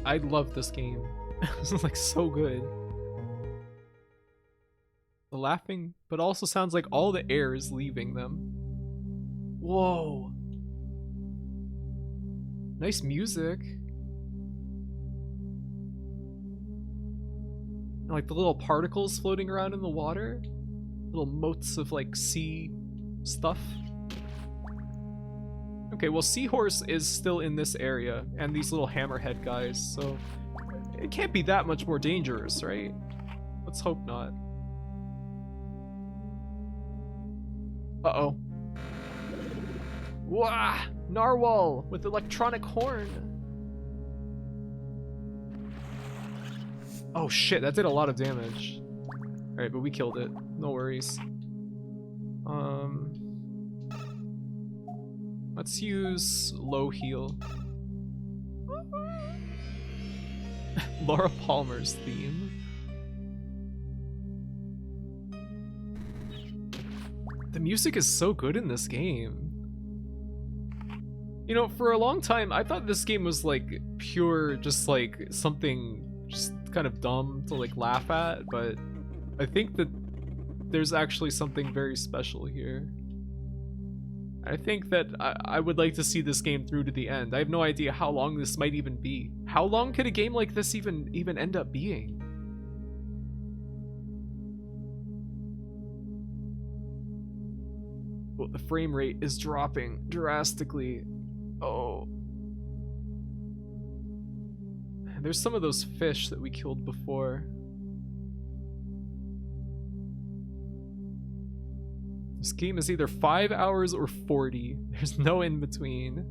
A: I love this game. This is like so good. The laughing, but also sounds like all the air is leaving them. Whoa. Nice music. And like the little particles floating around in the water. Little motes of like sea stuff. Okay, well, Seahorse is still in this area, and these little hammerhead guys, so It can't be that much more dangerous, right? Let's hope not. Uh-oh. Wah! Narwhal with electronic horn. Oh shit, that did a lot of damage. Alright, but we killed it. No worries. Let's use low heal. Laura Palmer's theme. The music is so good in this game. You know, for a long time, I thought this game was like pure, just like something just kind of dumb to like laugh at, but I think that there's actually something very special here. I think that I would like to see this game through to the end. I have no idea how long this might even be. How long could a game like this even end up being? Well, the frame rate is dropping drastically. Oh. There's some of those fish that we killed before. This game is either 5 hours or 40. There's no in between.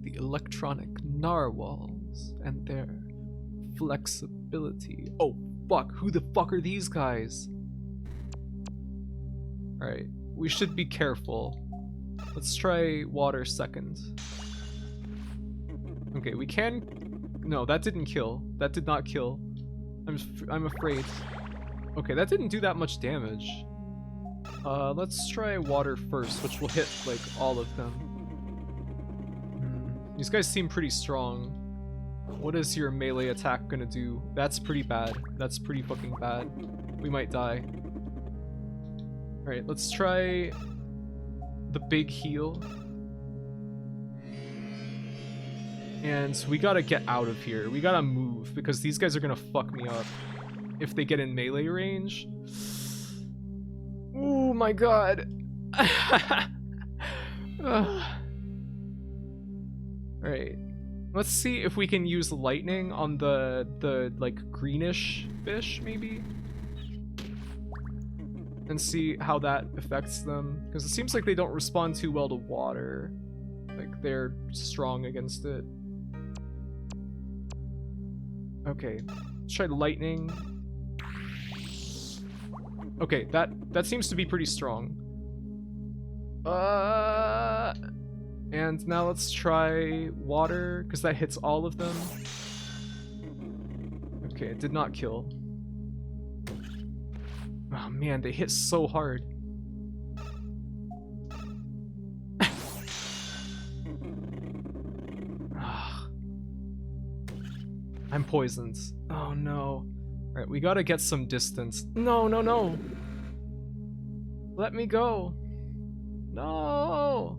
A: The electronic narwhals and their flexibility. Oh fuck, who the fuck are these guys? Alright, we should be careful. Let's try water second. Okay, we can... No, that didn't kill. That did not kill. I'm afraid. Okay, that didn't do that much damage. Let's try water first, which will hit, like, all of them. These guys seem pretty strong. What is your melee attack gonna do? That's pretty bad. That's pretty fucking bad. We might die. Alright, let's try the big heal. And we gotta get out of here. We gotta move, because these guys are gonna fuck me up if they get in melee range. Oh my god. Alright. Let's see if we can use lightning on the like greenish fish, maybe? And see how that affects them. Because it seems like they don't respond too well to water. Like they're strong against it. Okay. Let's try lightning. Okay, that seems to be pretty strong. And now let's try water, because that hits all of them. Okay, it did not kill. Oh man, they hit so hard. I'm poisoned. Oh no. Alright, we gotta get some distance. No, no, no! Let me go! No!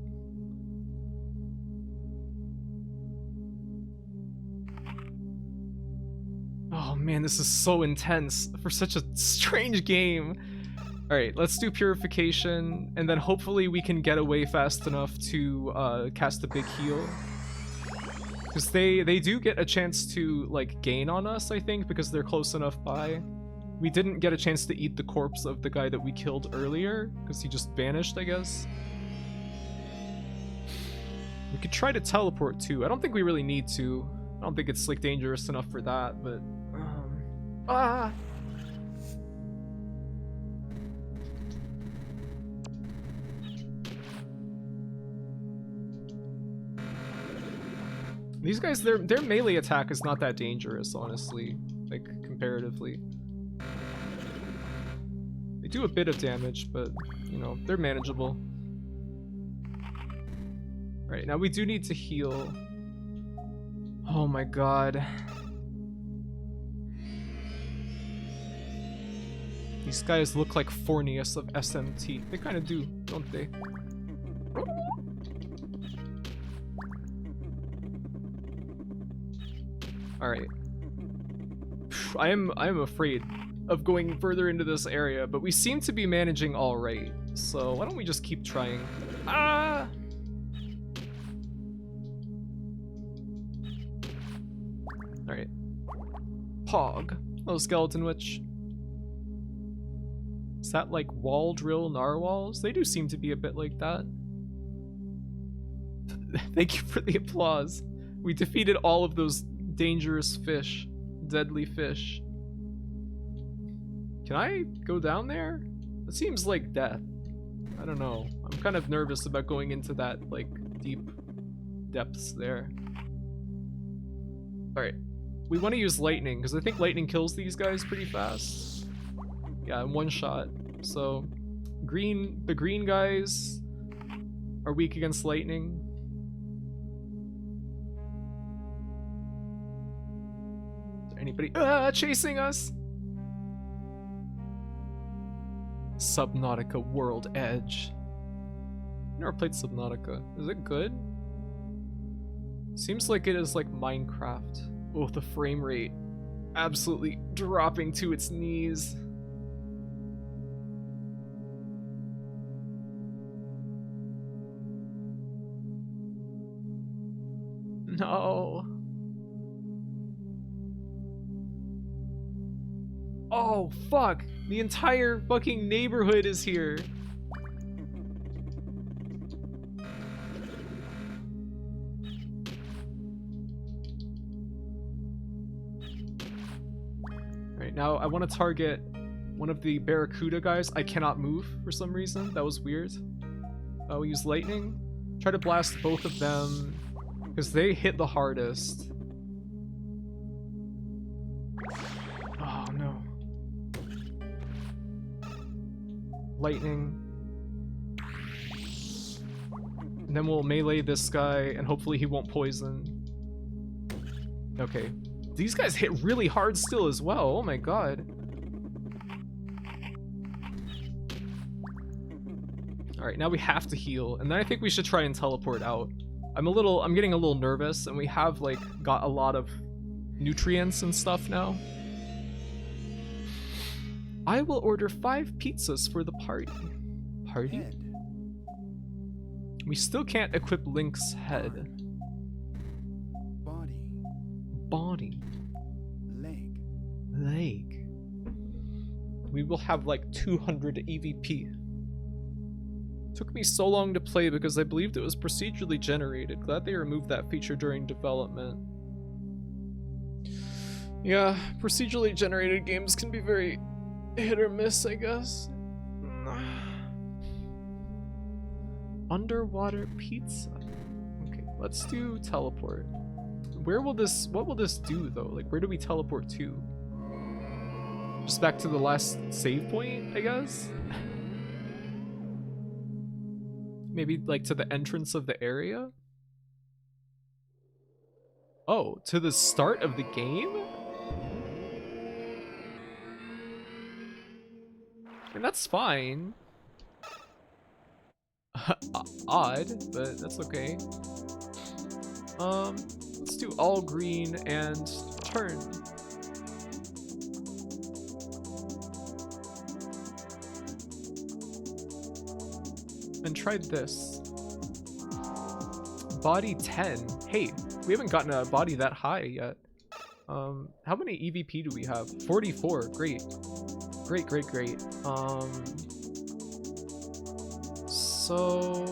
A: Oh man, this is so intense for such a strange game. Alright, let's do purification, and then hopefully we can get away fast enough to cast a big heal. Because they do get a chance to, like, gain on us, I think, because they're close enough by. We didn't get a chance to eat the corpse of the guy that we killed earlier, because he just vanished, I guess. We could try to teleport, too. I don't think we really need to. I don't think it's, like, dangerous enough for that, but... Ah! These guys, their melee attack is not that dangerous, honestly, like, comparatively. They do a bit of damage, but, you know, they're manageable. Right, now we do need to heal. Oh my god. These guys look like Fornius of SMT. They kind of do, don't they? Alright. I am afraid of going further into this area, but we seem to be managing alright. So why don't we just keep trying? Ah! Alright. Pog. Oh, Skeleton Witch. Is that like wall drill narwhals? They do seem to be a bit like that. Thank you for the applause. We defeated all of those dangerous fish. Deadly fish. Can I go down there? It seems like death. I don't know. I'm kind of nervous about going into that, like, deep depths there. Alright. We want to use lightning, because I think lightning kills these guys pretty fast. Yeah, in one shot. So, the green guys are weak against lightning. Is there anybody chasing us? Subnautica World Edge. Never played Subnautica. Is it good? Seems like it is like Minecraft. Oh, the frame rate absolutely dropping to its knees. No. Oh, fuck. The entire fucking neighborhood is here. Alright, now I want to target one of the Barracuda guys. I cannot move for some reason. That was weird. We use lightning. Try to blast both of them because they hit the hardest. Oh no. Lightning. And then we'll melee this guy and hopefully he won't poison. Okay. These guys hit really hard still as well. Oh my god. Alright, now we have to heal. And then I think we should try and teleport out. I'm getting a little nervous and we have like got a lot of nutrients and stuff now. I will order 5 pizzas for the party. Party?
D: Head.
A: We still can't equip Link's head.
D: Body.
A: Body.
D: Leg.
A: Leg. We will have like 200 EVP. Took me so long to play because I believed it was procedurally generated. Glad they removed that feature during development. Yeah, procedurally generated games can be very hit or miss, I guess. Underwater pizza. Okay, let's do teleport. What will this do though? Like, where do we teleport to? Just back to the last save point, I guess? Maybe like to the entrance of the area? Oh, to the start of the game? And that's fine. Odd, but that's okay. Let's do all green and turn. And tried this. Body 10. Hey, we haven't gotten a body that high yet. How many EVP do we have? 44. Great. Great, great, great. So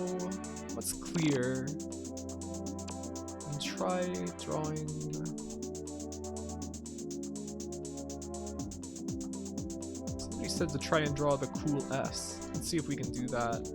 A: let's clear and try drawing. Somebody said to try and draw the cool S. Let's see if we can do that.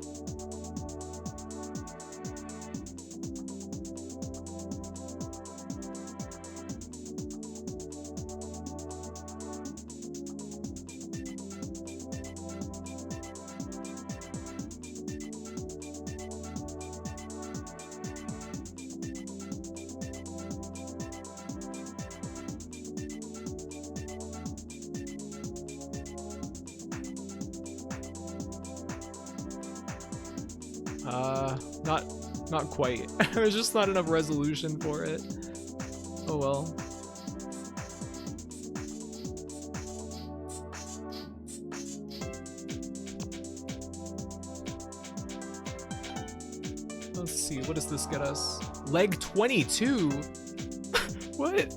A: Not quite. There's just not enough resolution for it. Oh well. Let's see, what does this get us? Leg 22? What?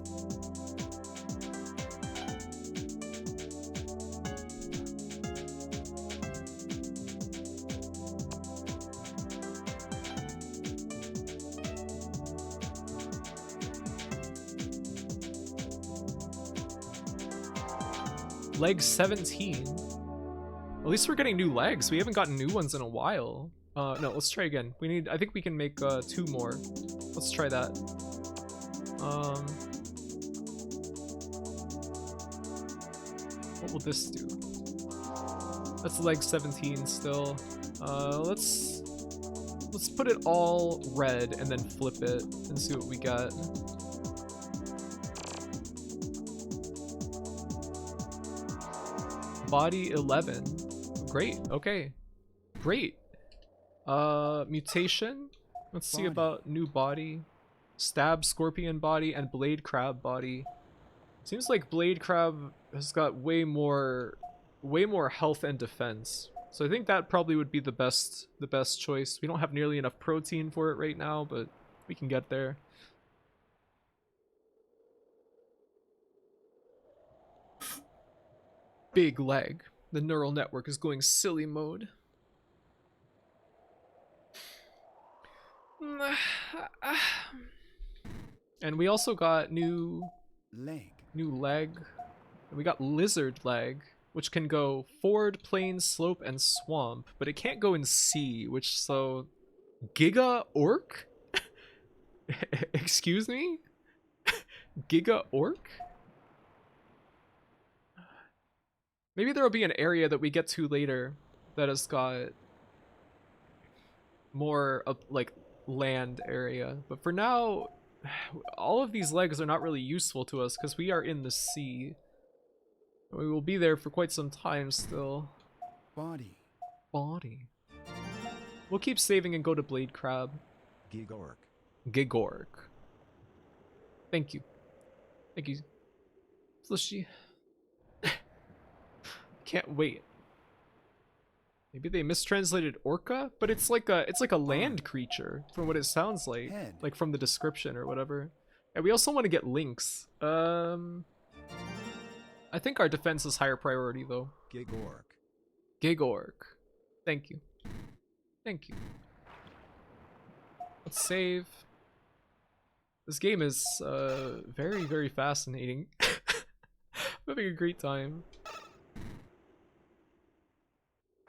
A: Leg 17. At least we're getting new legs. We haven't gotten new ones in a while. No, let's try again. We need, I think we can make 2 more. Let's try that. What will this do? That's leg 17 still. Let's put it all red and then flip it and see what we got. Body 11. Great. Okay. Great. Mutation. Let's see
D: Body.
A: about new body. Stab scorpion body and blade crab body. Seems like blade crab has got way more health and defense. So I think that probably would be the best choice. We don't have nearly enough protein for it right now, but we can get there. Big leg. The neural network is going silly mode. And we also got new
D: Leg.
A: leg. And we got lizard leg, which can go forward, plain, slope, and swamp, but it can't go in sea, which so Giga Orc? Excuse me? Giga Orc? Maybe there'll be an area that we get to later that has got more of like land area, but for now all of these legs are not really useful to us because we are in the sea. We will be there for quite some time still.
D: Body.
A: Body. We'll keep saving and go to blade crab.
F: Gigork.
A: Gigork. Thank you. Thank you. Slushy. Can't wait. Maybe they mistranslated orca, but it's like a land creature from what it sounds like.
D: Head.
A: Like from the description or whatever. And we also want to get lynx. I think our defense is higher priority though.
F: Gigork.
A: Gigork. Thank you. Thank you. Let's save. This game is very, very fascinating. I'm having a great time.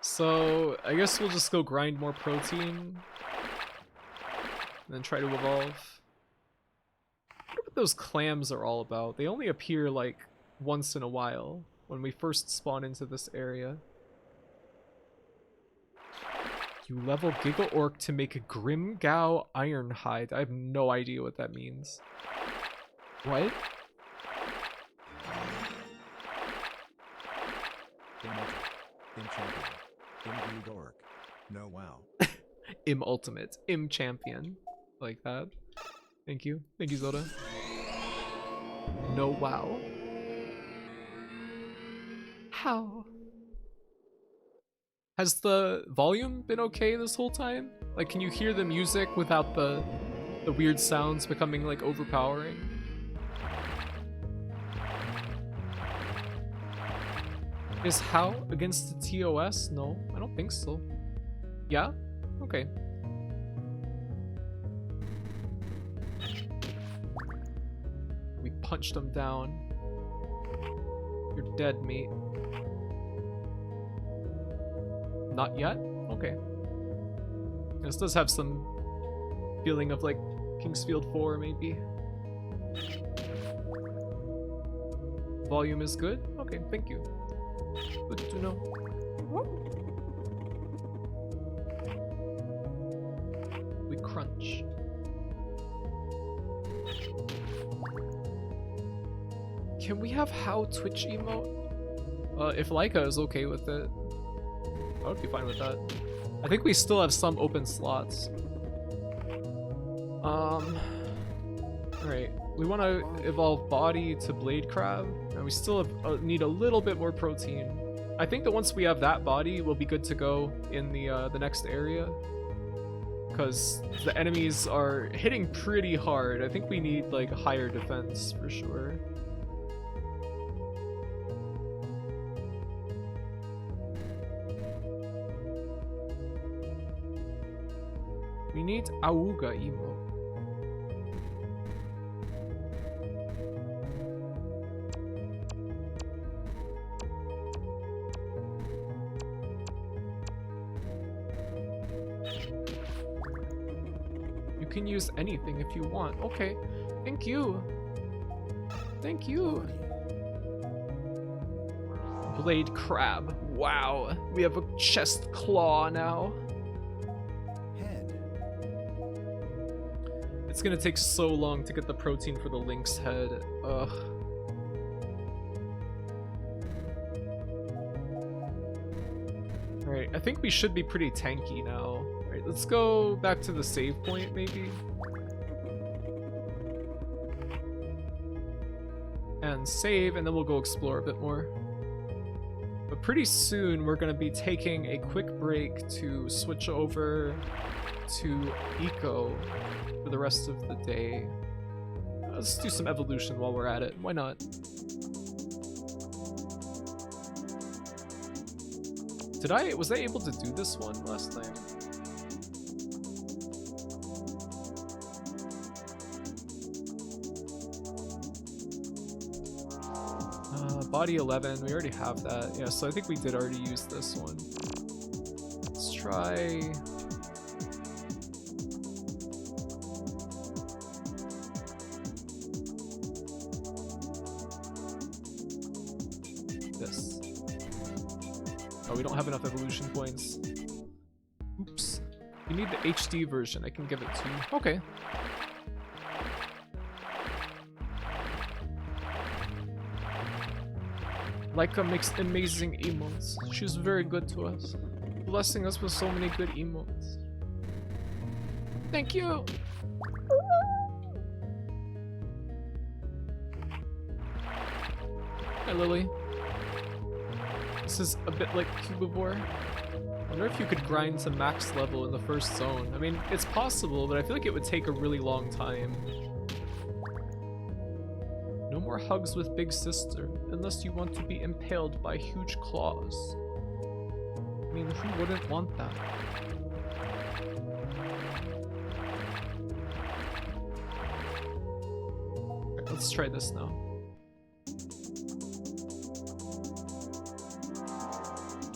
A: So I guess we'll just go grind more protein and then try to evolve. I wonder what those clams are all about. They only appear like once in a while when we first spawn into this area. You level Giga Orc to make a Grimgau Ironhide. I have no idea what that means. What?
F: Im champion. Im Gigork. No wow.
A: Im ultimate. Im champion. Like that. Thank you. Thank you, Zoda. No wow. How? Has the volume been okay this whole time? Like, can you hear the music without the weird sounds becoming like overpowering? Is How against the TOS? No, I don't think so. Yeah? Okay. We punched him down. You're dead, mate. Not yet? Okay. This does have some feeling of like Kingsfield 4 maybe. Volume is good? Okay, thank you. Good to know. We crunch. Can we have How Twitch emote? If Laika is okay with it, I would be fine with that. I think we still have some open slots. Alright. We want to evolve Body to Blade Crab, and we still have, need a little bit more protein. I think that once we have that body, we'll be good to go in the next area. Because the enemies are hitting pretty hard. I think we need like higher defense for sure. We need Auga Emo. can use anything if you want. Okay. Thank you. Thank you.
D: Body.
A: Blade crab. Wow. We have a chest claw now.
D: Head.
A: It's gonna take so long to get the protein for the lynx head. Ugh. Alright, I think we should be pretty tanky now. Alright, let's go back to the save point, maybe. And save, and then we'll go explore a bit more. But pretty soon, we're going to be taking a quick break to switch over to Eco for the rest of the day. Let's do some evolution while we're at it. Why not? Was I able to do this one last time? Body 11, we already have that. Yeah, so I think we did already use this one. Let's try... this. Oh, we don't have enough evolution points. Oops. You need the HD version, I can give it to you. Okay. Laika makes amazing emotes. She's very good to us, blessing us with so many good emotes. Thank you! Hi, Lily. This is a bit like Cubivore. I wonder if you could grind to max level in the first zone. I mean, it's possible, but I feel like it would take a really long time. No more hugs with Big Sister, unless you want to be impaled by huge claws. I mean, who wouldn't want that? Alright, let's try this now.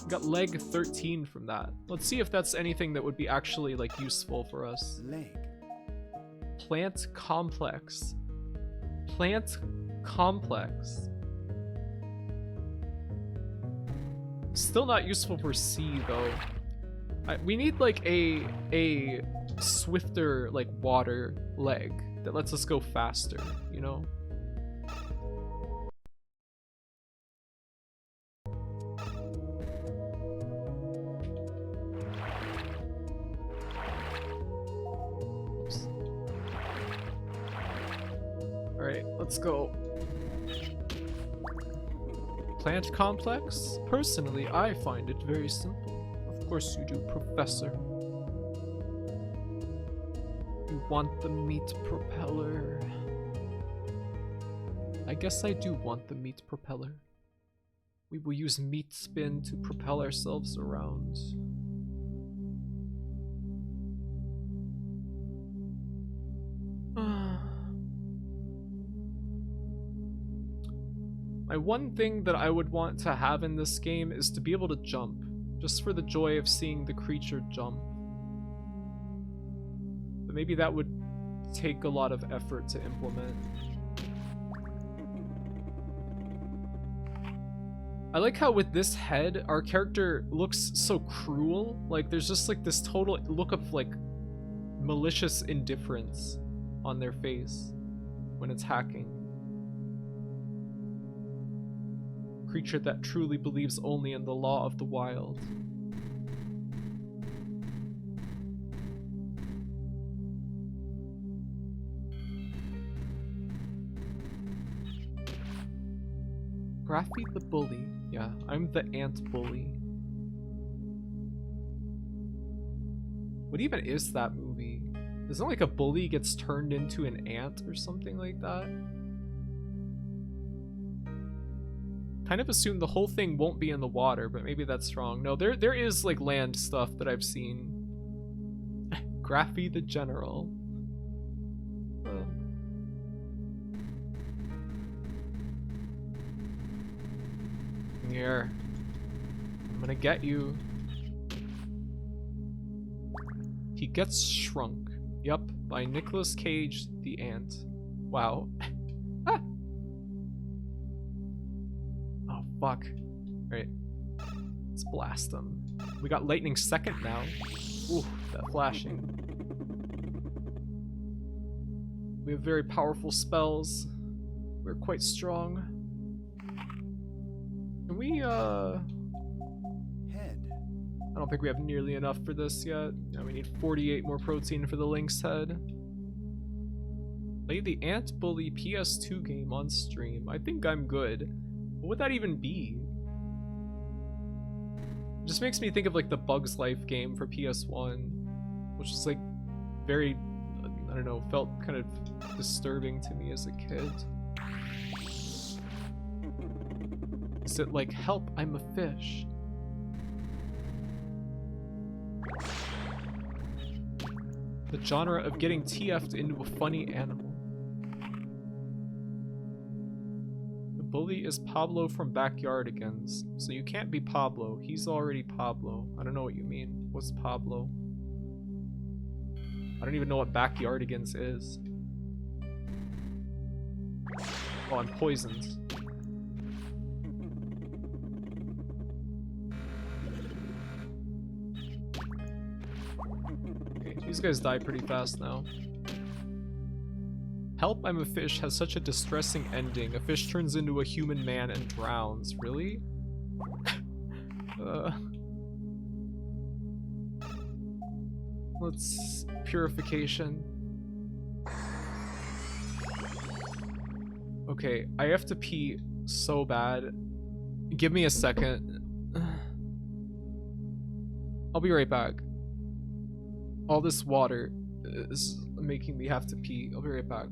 A: Got leg 13 from that. Let's see if that's anything that would be actually like useful for us.
D: Leg.
A: Plant complex. Plant complex. Still not useful for C though. We need like a swifter like water leg that lets us go faster, you know? Oops. All right, let's go. Plant complex? Personally, I find it very simple. Of course you do, Professor. You want the meat propeller. I guess I do want the meat propeller. We will use meat spin to propel ourselves around. My one thing that I would want to have in this game is to be able to jump, just for the joy of seeing the creature jump. But maybe that would take a lot of effort to implement. I like how with this head, our character looks so cruel. Like there's just like this total look of like malicious indifference on their face when it's hacking. Creature that truly believes only in the law of the wild. Graffy the bully. Yeah, I'm the ant bully. What even is that movie? Isn't it like a bully gets turned into an ant or something like that? Kind of assume the whole thing won't be in the water, but maybe that's wrong. No, there is like land stuff that I've seen. Graffy the General. Here. I'm gonna get you. He gets shrunk. Yup, by Nicolas Cage, the Ant. Wow. Ah. Oh, fuck. Alright. Let's blast them. We got lightning second now. Ooh, that flashing. We have very powerful spells. We're quite strong. Can we,
D: Head.
A: I don't think we have nearly enough for this yet. Yeah, we need 48 more protein for the Lynx head. Play the Ant Bully PS2 game on stream. I think I'm good. What would that even be? It just makes me think of like the Bugs Life game for PS1, which is like very, I don't know, felt kind of disturbing to me as a kid. Is it like, help, I'm a fish? The genre of getting TF'd into a funny animal. The bully is Pablo from Backyardigans, so you can't be Pablo. He's already Pablo. I don't know what you mean. What's Pablo? I don't even know what Backyardigans is. Oh, I'm poisoned. Okay, these guys die pretty fast now. Help, I'm a Fish has such a distressing ending. A fish turns into a human man and drowns. Really? Let's... Purification. Okay, I have to pee so bad. Give me a second. I'll be right back. All this water is making me have to pee. I'll be right back.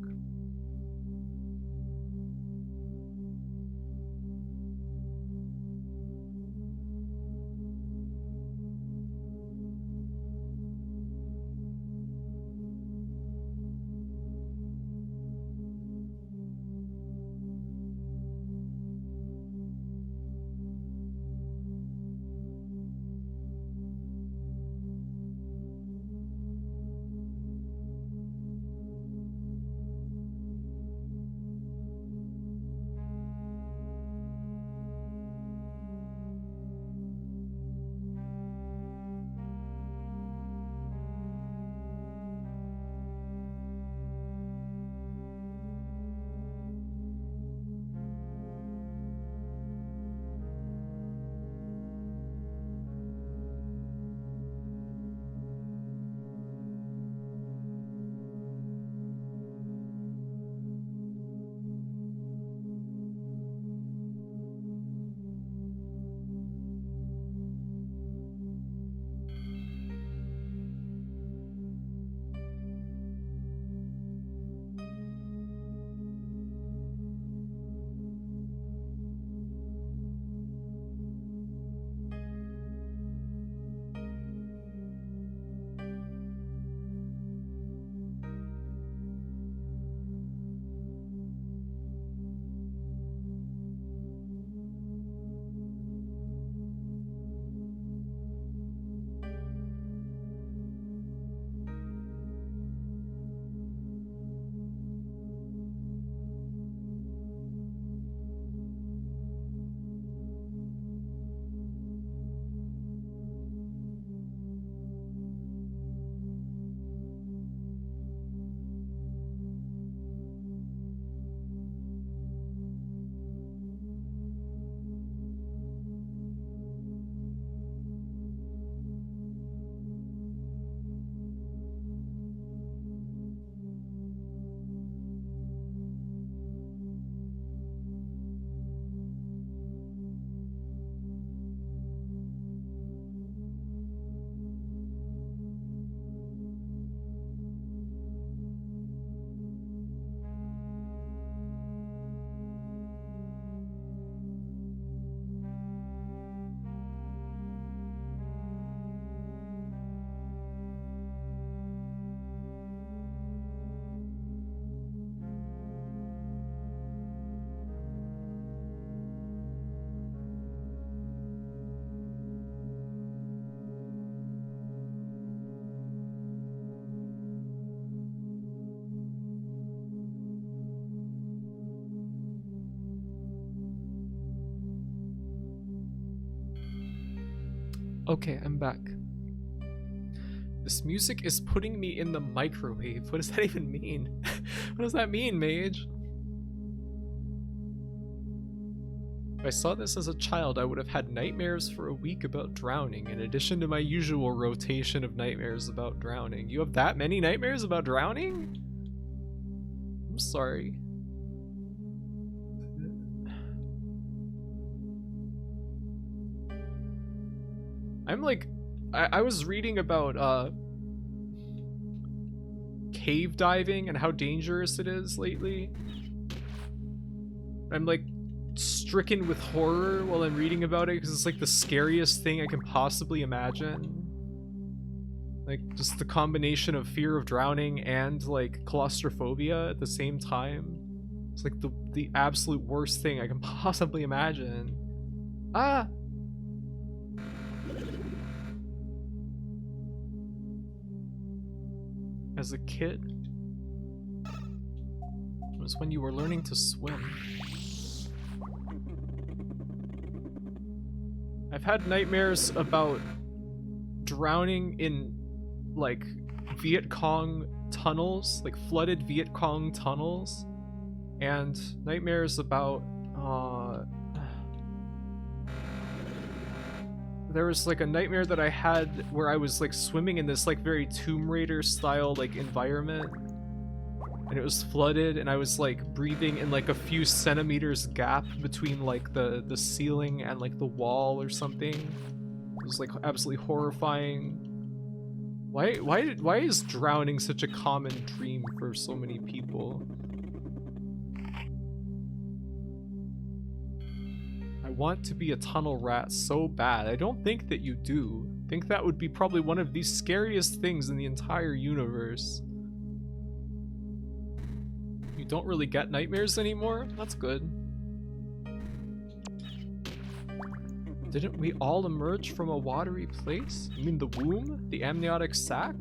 A: Okay, I'm back. This music is putting me in the microwave. What does that even mean? What does that mean, mage? If I saw this as a child, I would have had nightmares for a week about drowning, in addition to my usual rotation of nightmares about drowning. You have that many nightmares about drowning? I'm sorry. I'm like, I was reading about cave diving and how dangerous it is lately. I'm like stricken with horror while I'm reading about it because it's like the scariest thing I can possibly imagine. Like just the combination of fear of drowning and like claustrophobia at the same time. It's like the absolute worst thing I can possibly imagine. Ah! As a kid, it was when you were learning to swim. I've had nightmares about drowning in like Viet Cong tunnels, like flooded Viet Cong tunnels, and nightmares about there was like a nightmare that I had where I was like swimming in this like very Tomb Raider style like environment, and it was flooded, and I was like breathing in like a few centimeters gap between like the ceiling and like the wall or something. It was like absolutely horrifying. Why is drowning such a common dream for so many people? I want to be a tunnel rat so bad. I don't think that you do. I think that would be probably one of the scariest things in the entire universe. You don't really get nightmares anymore? That's good. Didn't we all emerge from a watery place? You mean the womb? The amniotic sac?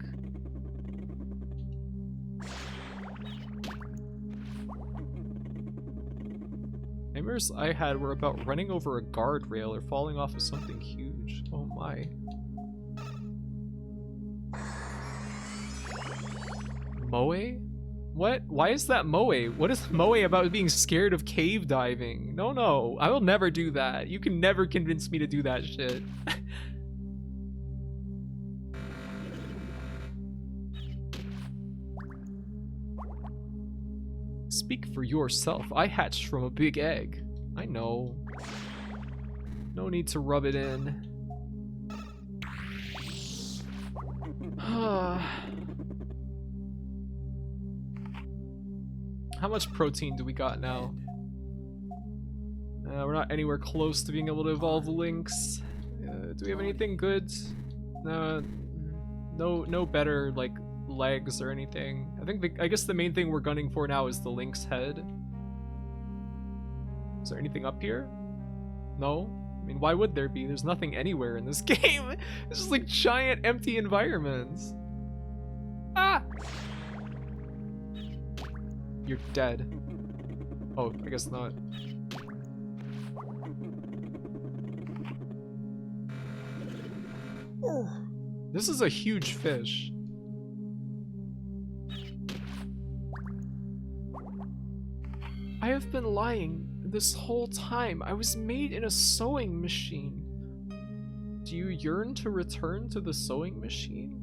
A: Nightmares I had were about running over a guardrail or falling off of something huge. Oh my. Moe? What? Why is that Moe? What is Moe about being scared of cave diving? No, I will never do that. You can never convince me to do that shit. Speak for yourself. I hatched from a big egg. I know. No need to rub it in. How much protein do we got now? We're not anywhere close to being able to evolve Lynx. Do we have anything good? No better like legs or anything. I guess the main thing we're gunning for now is the Lynx head. Is there anything up here? No? I mean, why would there be? There's nothing anywhere in this game. It's just like giant empty environments. Ah! You're dead. Oh, I guess not. This is a huge fish. I have been lying this whole time. I was made in a sewing machine. Do you yearn to return to the sewing machine?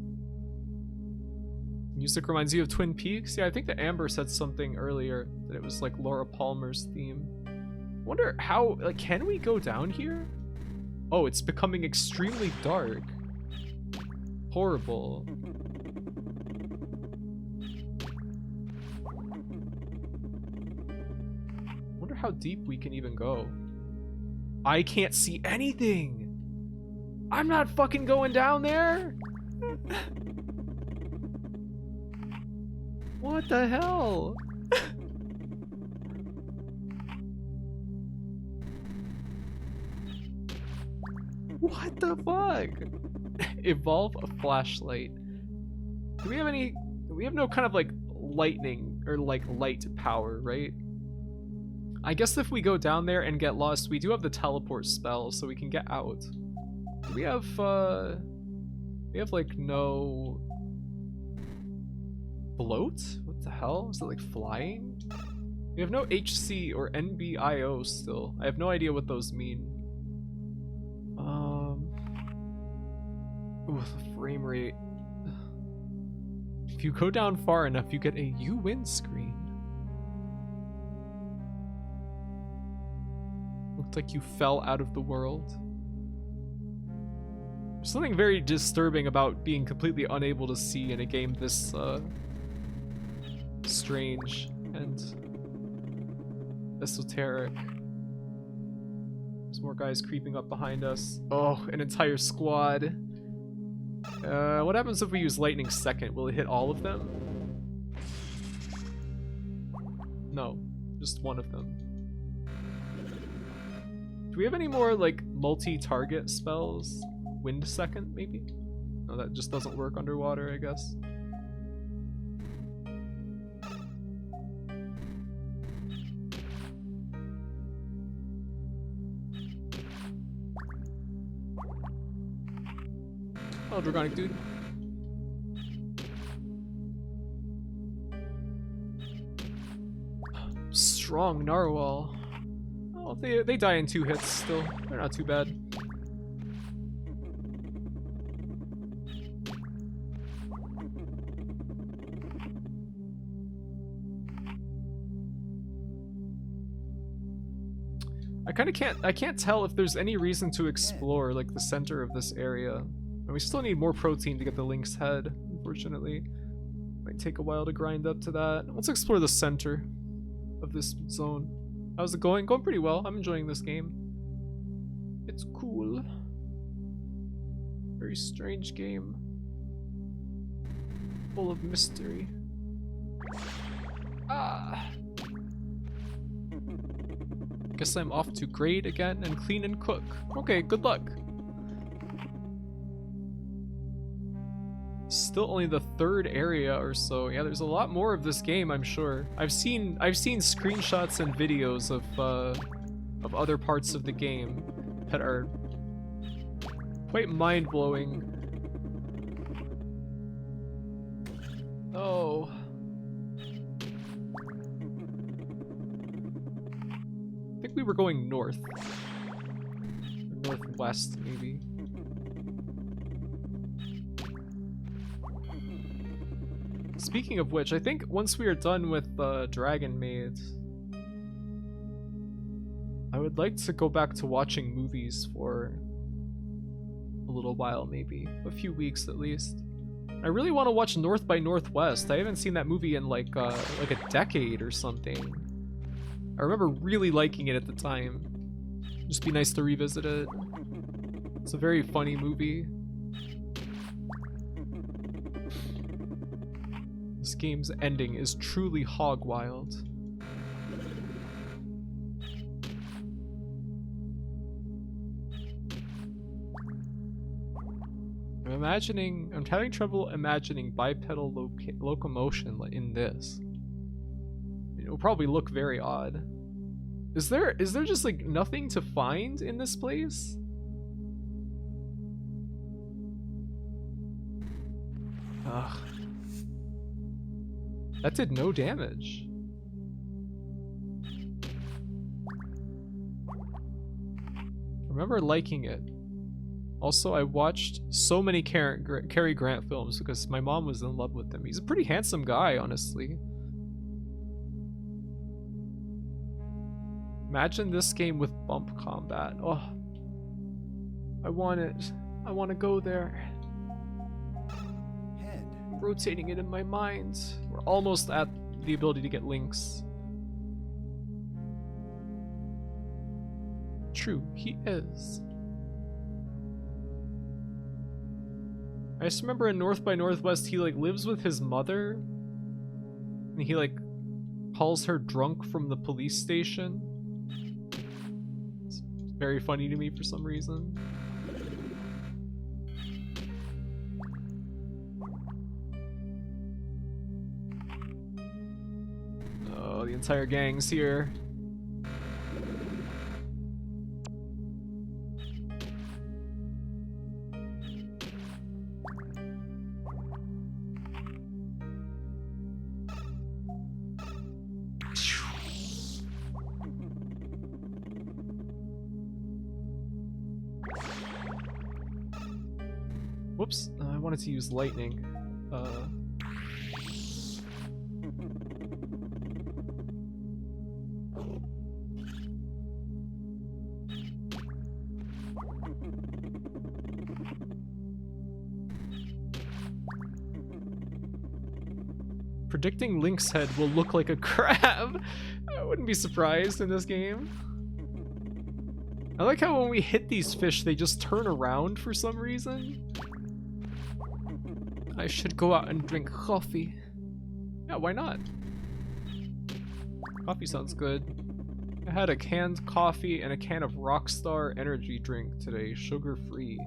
A: Music reminds you of Twin Peaks? Yeah, I think that Amber said something earlier that it was like Laura Palmer's theme. Wonder how, like, can we go down here? Oh, it's becoming extremely dark. Horrible. Wonder how deep we can even go. I can't see anything. I'm not fucking going down there. What the hell? What the fuck? Evolve a flashlight. Do we have any? We have no kind of like lightning or like light power, right? I guess if we go down there and get lost, we do have the teleport spell, so we can get out. we have like no float? What the hell? Is it like flying? We have no HC or NBIO still. I have no idea what those mean. Ooh, the frame rate. If you go down far enough, you get a "you win" screen. Looked like you fell out of the world. There's something very disturbing about being completely unable to see in a game this strange and esoteric. There's more guys creeping up behind us. Oh, an entire squad. What happens if we use lightning second? Will it hit all of them? No, just one of them. Do we have any more like multi-target spells? Wind second, maybe? No, that just doesn't work underwater, I guess. Oh, Dragonic dude. Strong narwhal. Oh, they die in 2 hits still. They're not too bad. I can't tell if there's any reason to explore like the center of this area. And we still need more protein to get the lynx head, unfortunately. Might take a while to grind up to that. Let's explore the center of this zone. How's it going? Going pretty well. I'm enjoying this game. It's cool. Very strange game. Full of mystery. Ah. Guess I'm off to grade again and clean and cook. Okay, good luck. Still only the 3rd area or so. Yeah, there's a lot more of this game, I'm sure. I've seen screenshots and videos of other parts of the game that are quite mind-blowing. Oh. I think we were going north. Or northwest, maybe. Speaking of which, I think once we are done with Dragon Maid, I would like to go back to watching movies for a little while, maybe. A few weeks at least. I really want to watch North by Northwest. I haven't seen that movie in like a decade or something. I remember really liking it at the time. Just be nice to revisit it. It's a very funny movie. This game's ending is truly hog wild. I'm having trouble imagining bipedal locomotion in this. It'll probably look very odd. Is there just like nothing to find in this place? Ugh. That did no damage. I remember liking it. Also, I watched so many Cary Grant films because my mom was in love with him. He's a pretty handsome guy, honestly. Imagine this game with bump combat. Oh, I want it. I want to go there.
D: Head.
A: I'm rotating it in my mind. We're almost at the ability to get links. True, he is. I just remember in North by Northwest, he like lives with his mother, and he like calls her drunk from the police station. It's very funny to me for some reason. Oh, the entire gang's here. Whoops, I wanted to use lightning. Predicting Link's head will look like a crab. I wouldn't be surprised in this game. I like how when we hit these fish, they just turn around for some reason. I should go out and drink coffee. Yeah, why not? Coffee sounds good. I had a canned coffee and a can of Rockstar energy drink today, sugar-free.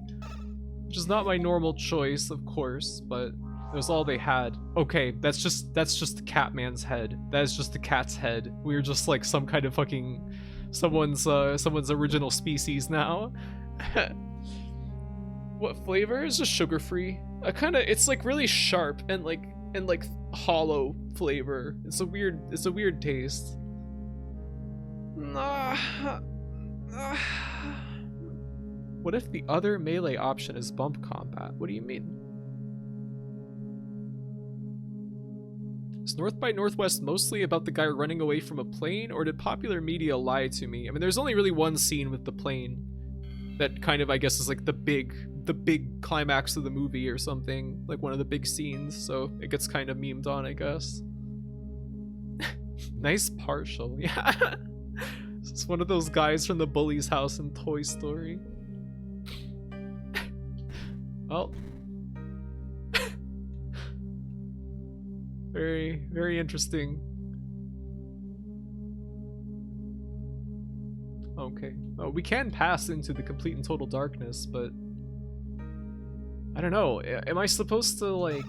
A: Which is not my normal choice, of course, but it was all they had. Okay, that's just the Catman's head. That is just the cat's head. We're just like some kind of fucking someone's original species now. What flavor? It's just sugar-free. It's like really sharp and like hollow flavor. It's a weird taste. What if the other melee option is bump combat? What do you mean? Is North by Northwest mostly about the guy running away from a plane, or did popular media lie to me? I mean, there's only really one scene with the plane that kind of, I guess, is like the big climax of the movie or something, like one of the big scenes, so it gets kind of memed on, I guess. Nice partial, yeah. It's one of those guys from the bully's house in Toy Story. Well, very, very interesting. Okay. Oh, we can pass into the complete and total darkness, but I don't know. Am I supposed to, like...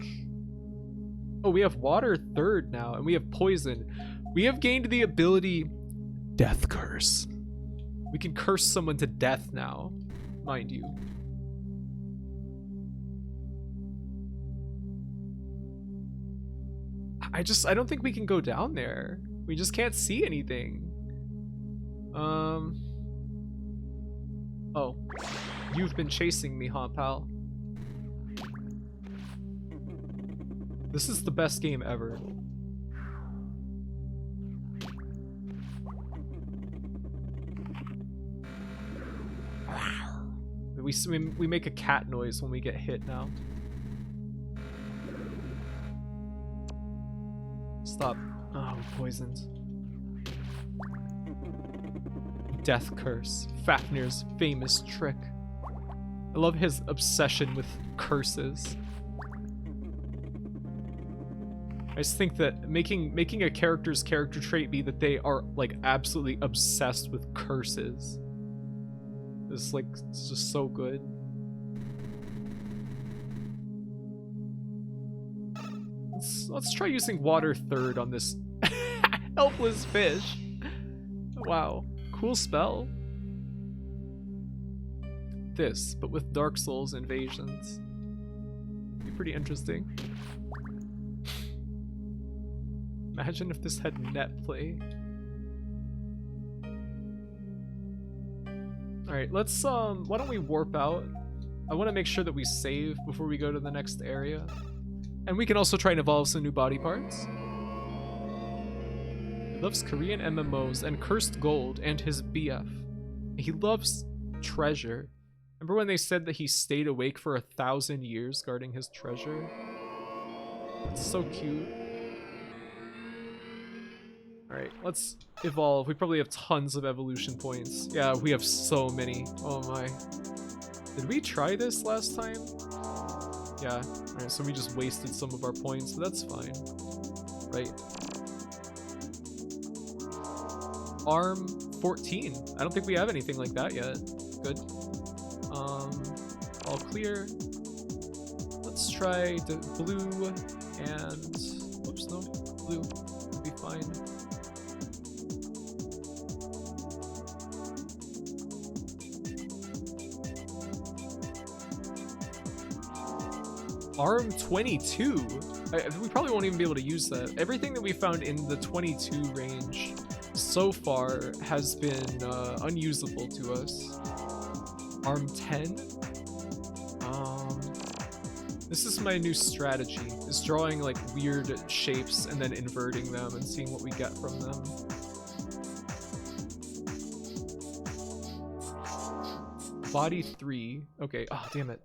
A: Oh, we have water third now, and we have poison. We have gained the ability Death Curse. We can curse someone to death now, mind you. I don't think we can go down there. We just can't see anything. Oh. You've been chasing me, huh, pal? This is the best game ever. We make a cat noise when we get hit now. Stop. Oh, poisoned. Death Curse. Fafnir's famous trick. I love his obsession with curses. I just think that making a character's character trait be that they are like absolutely obsessed with curses is like, it's just so good. Let's try using water third on this helpless fish. Wow, cool spell. This, but with Dark Souls invasions. Be pretty interesting. Imagine if this had net play. Alright, let's why don't we warp out? I want to make sure that we save before we go to the next area. And we can also try and evolve some new body parts. He loves Korean MMOs and Cursed Gold and his BF. He loves treasure. Remember when they said that he stayed awake for 1,000 years guarding his treasure? That's so cute. Alright, let's evolve. We probably have tons of evolution points. Yeah, we have so many. Oh my. Did we try this last time? Yeah. Alright, so we just wasted some of our points, but that's fine. Right. Arm 14. I don't think we have anything like that yet. Good. All clear. Let's try the blue and... Oops, no. Blue would be fine. Arm 22? We probably won't even be able to use that. Everything that we found in the 22 range so far has been unusable to us. Arm 10? This is my new strategy, is drawing like weird shapes and then inverting them and seeing what we get from them. Body 3. Okay, oh damn it.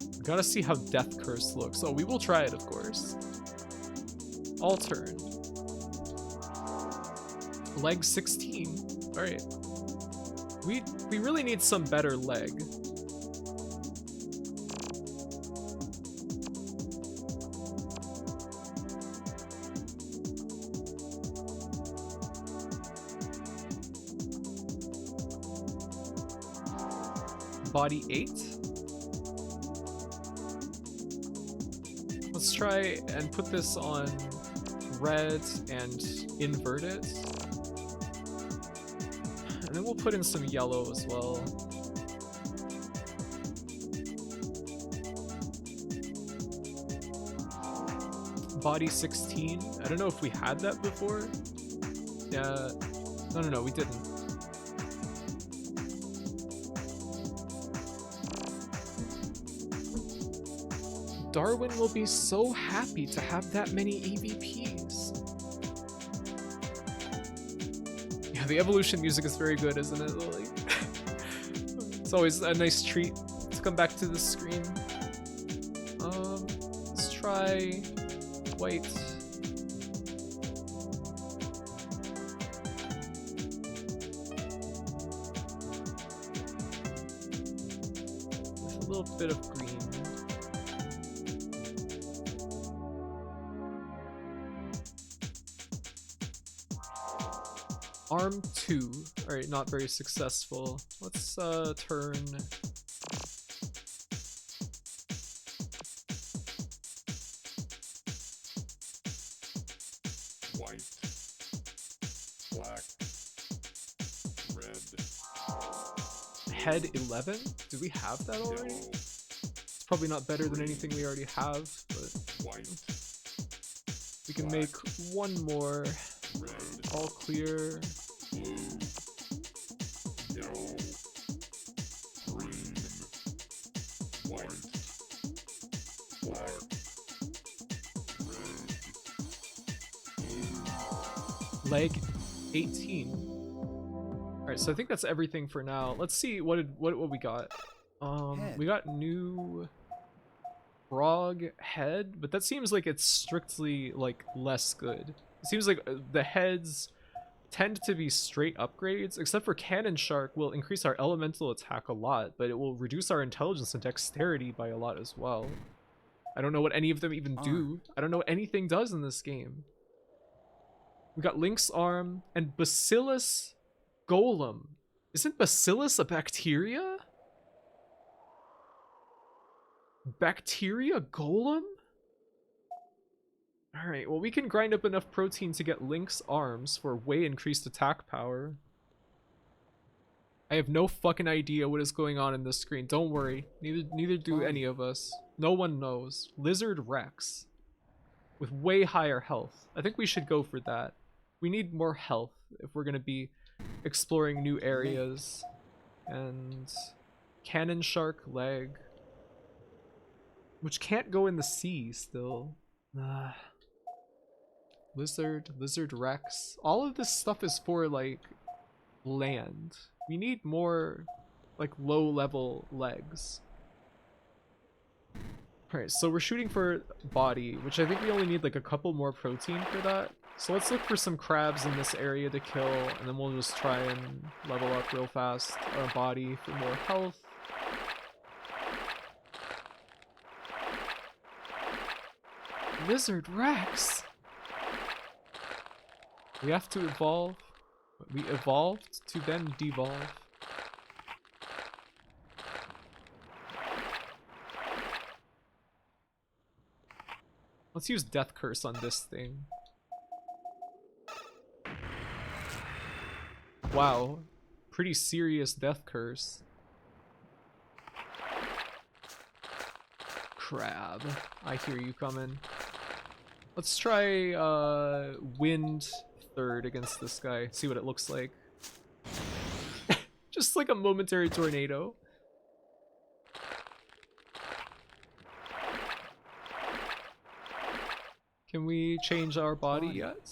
A: We gotta see how Death Curse looks. Oh, we will try it, of course. All turn. Leg 16. Alright. We really need some better leg. Body 8. Let's try and put this on red and invert it. And then we'll put in some yellow as well. Body 16. I don't know if we had that before. Yeah. No, we didn't. Darwin will be so happy to have that many EVPs. Yeah, the evolution music is very good, isn't it, Lily? It's always a nice treat to come back to the screen. Let's try white. With a little bit of green. Arm 2. Alright, not very successful. Let's turn.
C: White, black, red,
A: Head 11? Do we have that already?
C: yellow,
A: It's probably not better than anything we already have, but
C: white,
A: we can make one more.
C: red,
A: All clear.
C: blue, yellow, green, white, black, red,
A: Leg 18. Alright, so I think that's everything for now. Let's see what we got.
D: Head.
A: We got new frog head, but that seems like it's strictly like less good. It seems like the heads tend to be straight upgrades, except for Cannon Shark will increase our elemental attack a lot, but it will reduce our intelligence and dexterity by a lot as well. I don't know what any of them even do. I don't know what anything does in this game. We got Lynx Arm and Bacillus Golem. Isn't Bacillus a bacteria? Bacteria Golem? Alright, well we can grind up enough protein to get Lynx Arms for way increased attack power. I have no fucking idea what is going on in this screen. Don't worry. Neither do any of us. No one knows. Lizard Rex. With way higher health. I think we should go for that. We need more health if we're gonna be exploring new areas. And Cannon Shark leg. Which can't go in the sea still. Lizard Rex. All of this stuff is for like land. We need more like low level legs. Alright, so we're shooting for body, which I think we only need like a couple more protein for that. So let's look for some crabs in this area to kill, and then we'll just try and level up real fast our body for more health. Lizard Rex! We have to evolve. We evolved to then devolve. Let's use Death Curse on this thing. Wow. Pretty serious Death Curse. Crab. I hear you coming. Let's try Wind third against this guy. See what it looks like. Just like a momentary tornado. Can we change our body yet?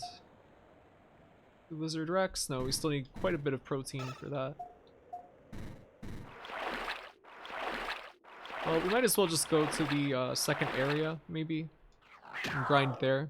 A: Lizard Rex? No, we still need quite a bit of protein for that. Well, we might as well just go to the second area, maybe, and grind there.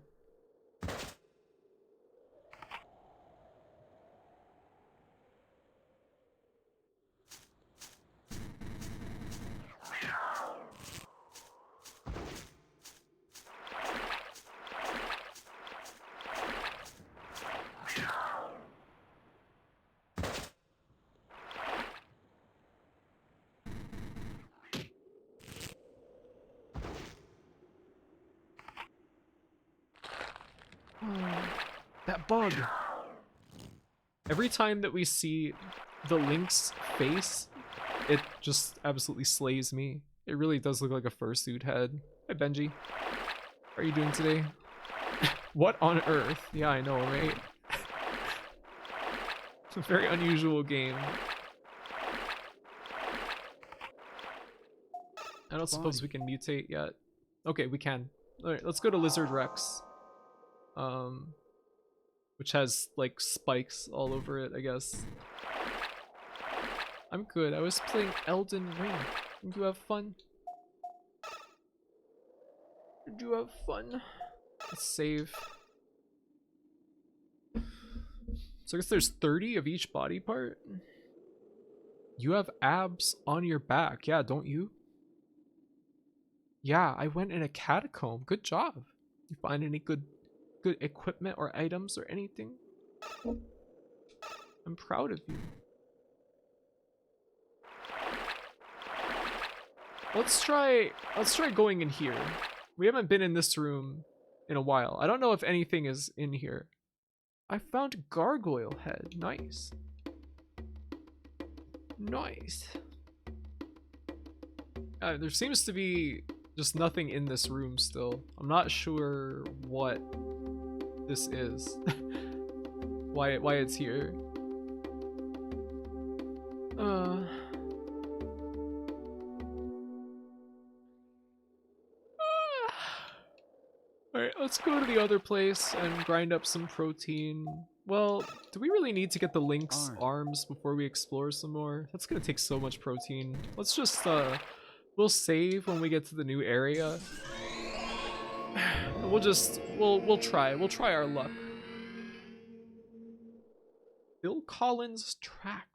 A: That bug. Every time that we see the Lynx face, it just absolutely slays me. It really does look like a fursuit head. Hi, Benji. How are you doing today? What on earth? Yeah, I know, right? It's a very unusual game. I don't suppose we can mutate yet. Okay, we can. Alright, let's go to Lizard Rex. Which has like spikes all over it, I guess. I'm good. I was playing Elden Ring. Did you have fun? Did you have fun? Let's save. So I guess there's 30 of each body part. You have abs on your back. Yeah, don't you? Yeah, I went in a catacomb. Good job. You find any good equipment or items or anything? I'm proud of you. Let's try going in here. We haven't been in this room in a while. I don't know if anything is in here. I found gargoyle head. Nice. Nice. There seems to be just nothing in this room still. I'm not sure what this is. why it's here. Alright, let's go to the other place and grind up some protein. Well, do we really need to get the Lynx arms before we explore some more? That's gonna take so much protein. Let's just we'll save when we get to the new area. We'll try our luck. Phil Collins track.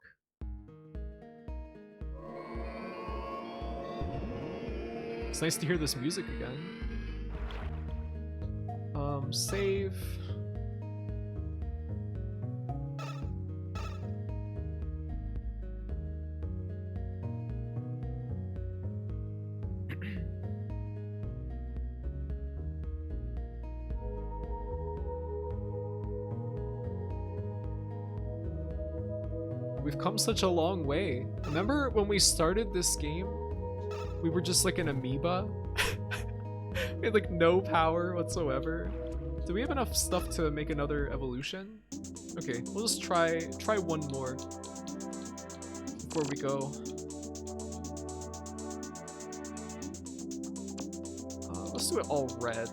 A: It's nice to hear this music again. Save. We've come such a long way. Remember when we started this game? We were just like an amoeba. We had like no power whatsoever. Do we have enough stuff to make another evolution? Okay, we'll just try one more before we go. Let's do it all red.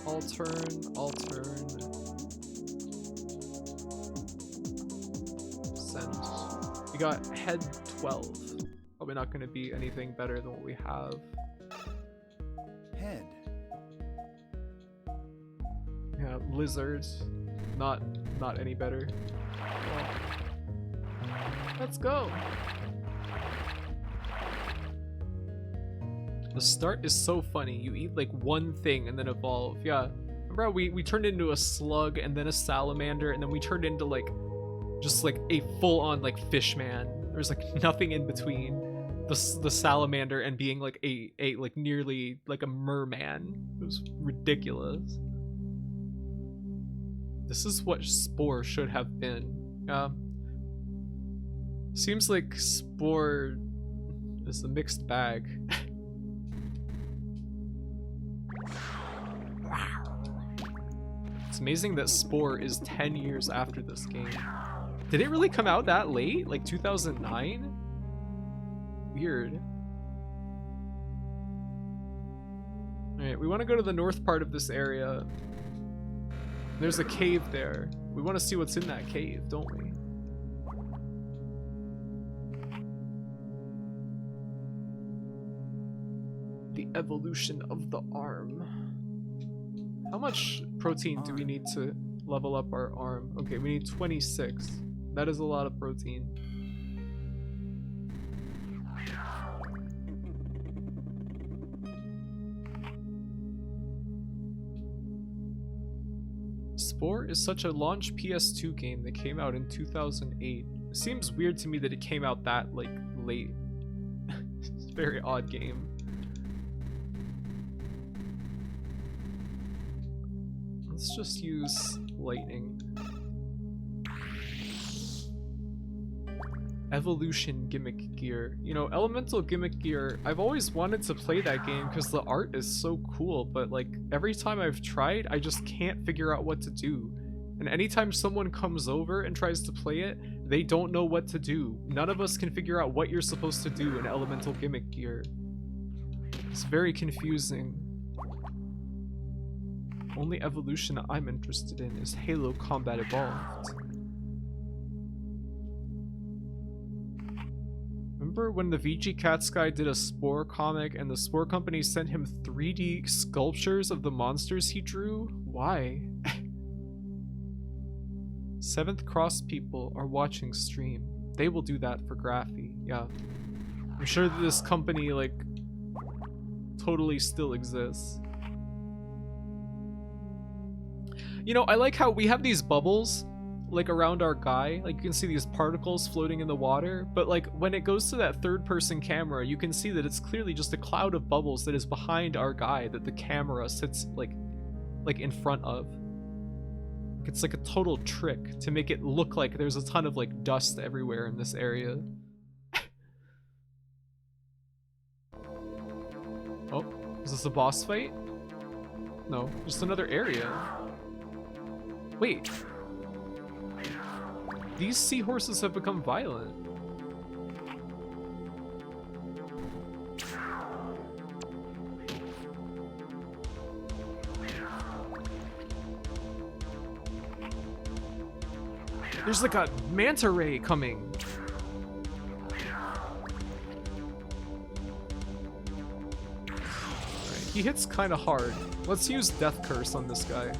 A: All turn, all turn. Send. We got head 12. Probably not going to be anything better than what we have.
D: Head.
A: Yeah, lizards. Not any better. Well, let's go. The start is so funny. You eat like one thing and then evolve. Yeah. Remember how we turned into a slug and then a salamander and then we turned into like just like a full-on like fish man. There's like nothing in between the salamander and being like a like nearly like a merman. It was ridiculous. This is what Spore should have been. Seems like Spore is a mixed bag. It's amazing that Spore is 10 years after this game. Did it really come out that late? Like 2009? Weird. Alright, we want to go to the north part of this area. There's a cave there. We want to see what's in that cave, don't we? The evolution of the arm. How much protein do we need to level up our arm? Okay, we need 26. That is a lot of protein. Spore is such a launch PS2 game that came out in 2008. It seems weird to me that it came out that, like, late. It's a very odd game. Let's just use lightning. Evolution gimmick gear. You know, elemental gimmick gear, I've always wanted to play that game because the art is so cool, but like every time I've tried, I just can't figure out what to do. And anytime someone comes over and tries to play it, they don't know what to do. None of us can figure out what you're supposed to do in elemental gimmick gear. It's very confusing. Only evolution I'm interested in is Halo Combat Evolved. Remember when the VG Cats guy did a Spore comic and the Spore company sent him 3D sculptures of the monsters he drew? Why? 7th Cross people are watching stream. They will do that for Graphy, yeah. I'm sure that this company, like, totally still exists. You know, I like how we have these bubbles, like, around our guy. Like, you can see these particles floating in the water, but, like, when it goes to that third-person camera, you can see that it's clearly just a cloud of bubbles that is behind our guy that the camera sits, like in front of. It's like a total trick to make it look like there's a ton of, like, dust everywhere in this area. Oh, is this a boss fight? No, just another area. Wait. These seahorses have become violent. There's like a manta ray coming. Alright, he hits kind of hard. Let's use Death Curse on this guy.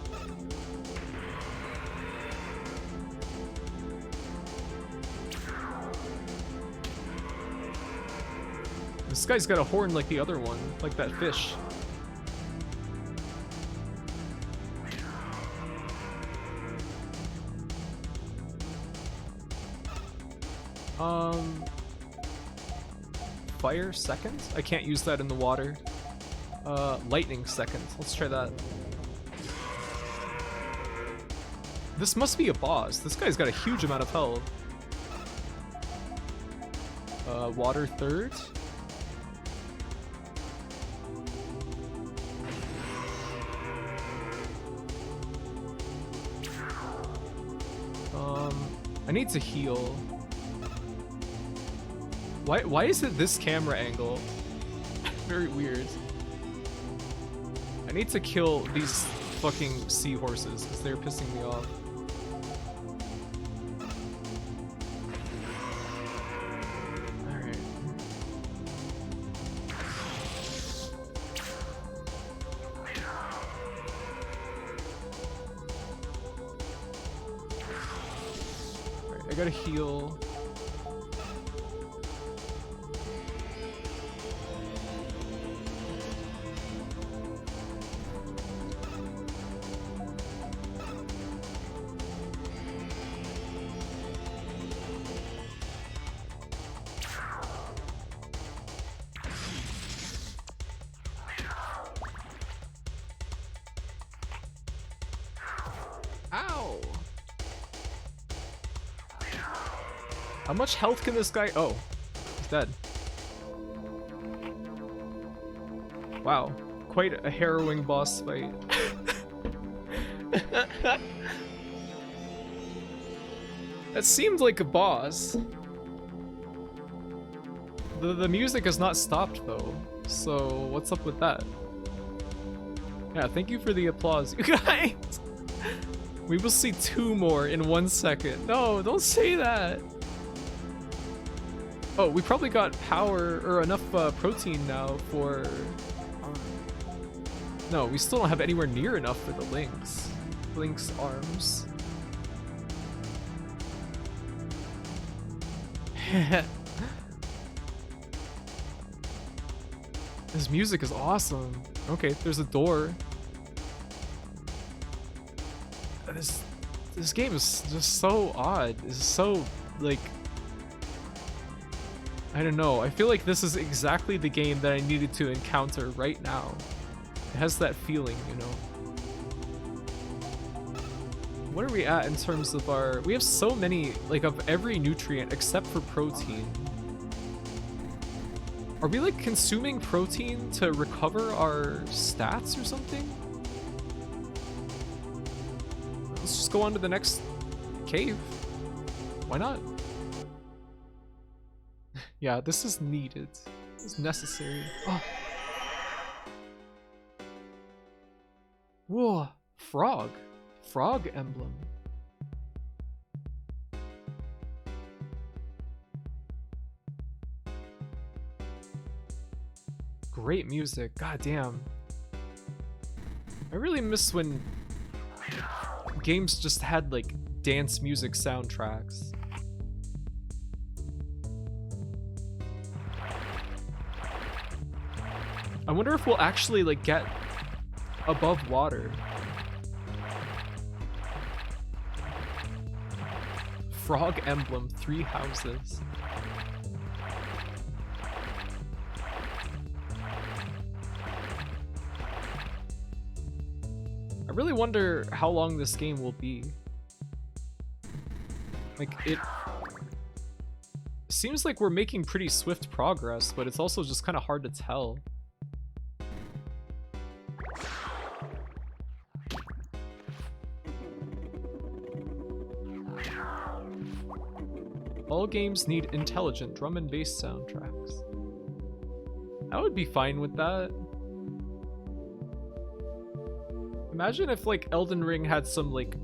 A: This guy's got a horn like the other one, like that fish. Fire second? I can't use that in the water. Lightning second. Let's try that. This must be a boss. This guy's got a huge amount of health. Water third? I need to heal. Why is it this camera angle? Very weird. I need to kill these fucking seahorses because they're pissing me off. Alright. Alright, I gotta heal. Ow! How much health can this guy? Oh, he's dead. Wow, quite a harrowing boss fight. That seemed like a boss. The music has not stopped though, so what's up with that? Yeah, thank you for the applause, you guys. We will see 2 more in 1 second. No, don't say that. Oh, we probably got power or enough protein now for... No, we still don't have anywhere near enough for the Lynx. Lynx arms. This music is awesome. Okay, there's a door. This game is just so odd. It's so, like... I don't know. I feel like this is exactly the game that I needed to encounter right now. It has that feeling, you know. What are we at in terms of our... We have so many, like, of every nutrient except for protein. Are we, like, consuming protein to recover our stats or something? Let's just go on to the next cave. Why not? Yeah, this is needed. It's necessary. Oh. Whoa, frog. Frog emblem. Great music. God damn. I really miss when games just had like dance music soundtracks. I wonder if we'll actually like get above water. Frog emblem, 3 houses. I really wonder how long this game will be. Like, it seems like we're making pretty swift progress, but it's also just kind of hard to tell. All games need intelligent drum and bass soundtracks. I would be fine with that. Imagine if like Elden Ring had some like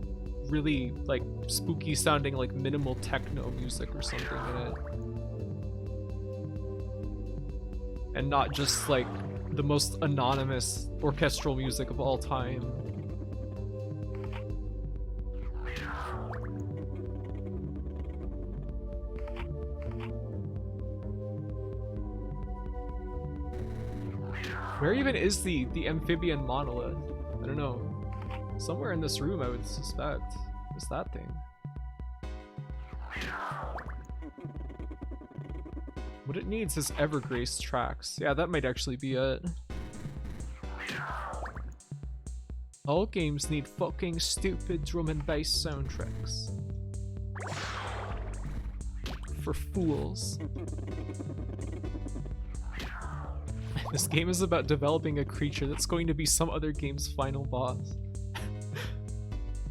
A: really like spooky sounding like minimal techno music or something in it. And not just like the most anonymous orchestral music of all time. Where even is the amphibian monolith? I don't know. Somewhere in this room, I would suspect. Is that thing? What it needs is Evergrace tracks. Yeah, that might actually be it. All games need fucking stupid drum and bass soundtracks. For fools. This game is about developing a creature that's going to be some other game's final boss.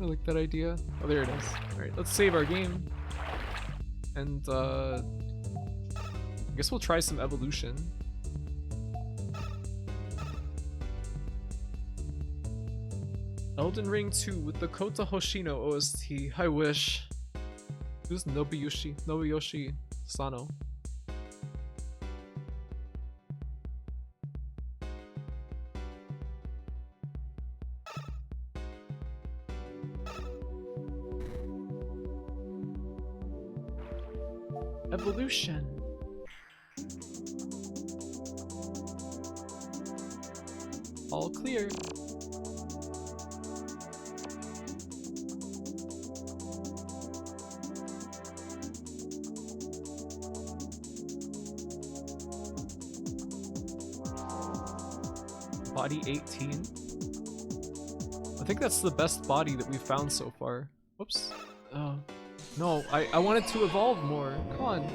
A: I like that idea. Oh, there it is. Alright, let's save our game. And, I guess we'll try some evolution. Elden Ring 2 with the Kota Hoshino OST. I wish. Who's Nobuyoshi Sano? Evolution. All clear. Body 18. I think that's the best body that we've found so far. Whoops. No, I wanted to evolve more. Come on.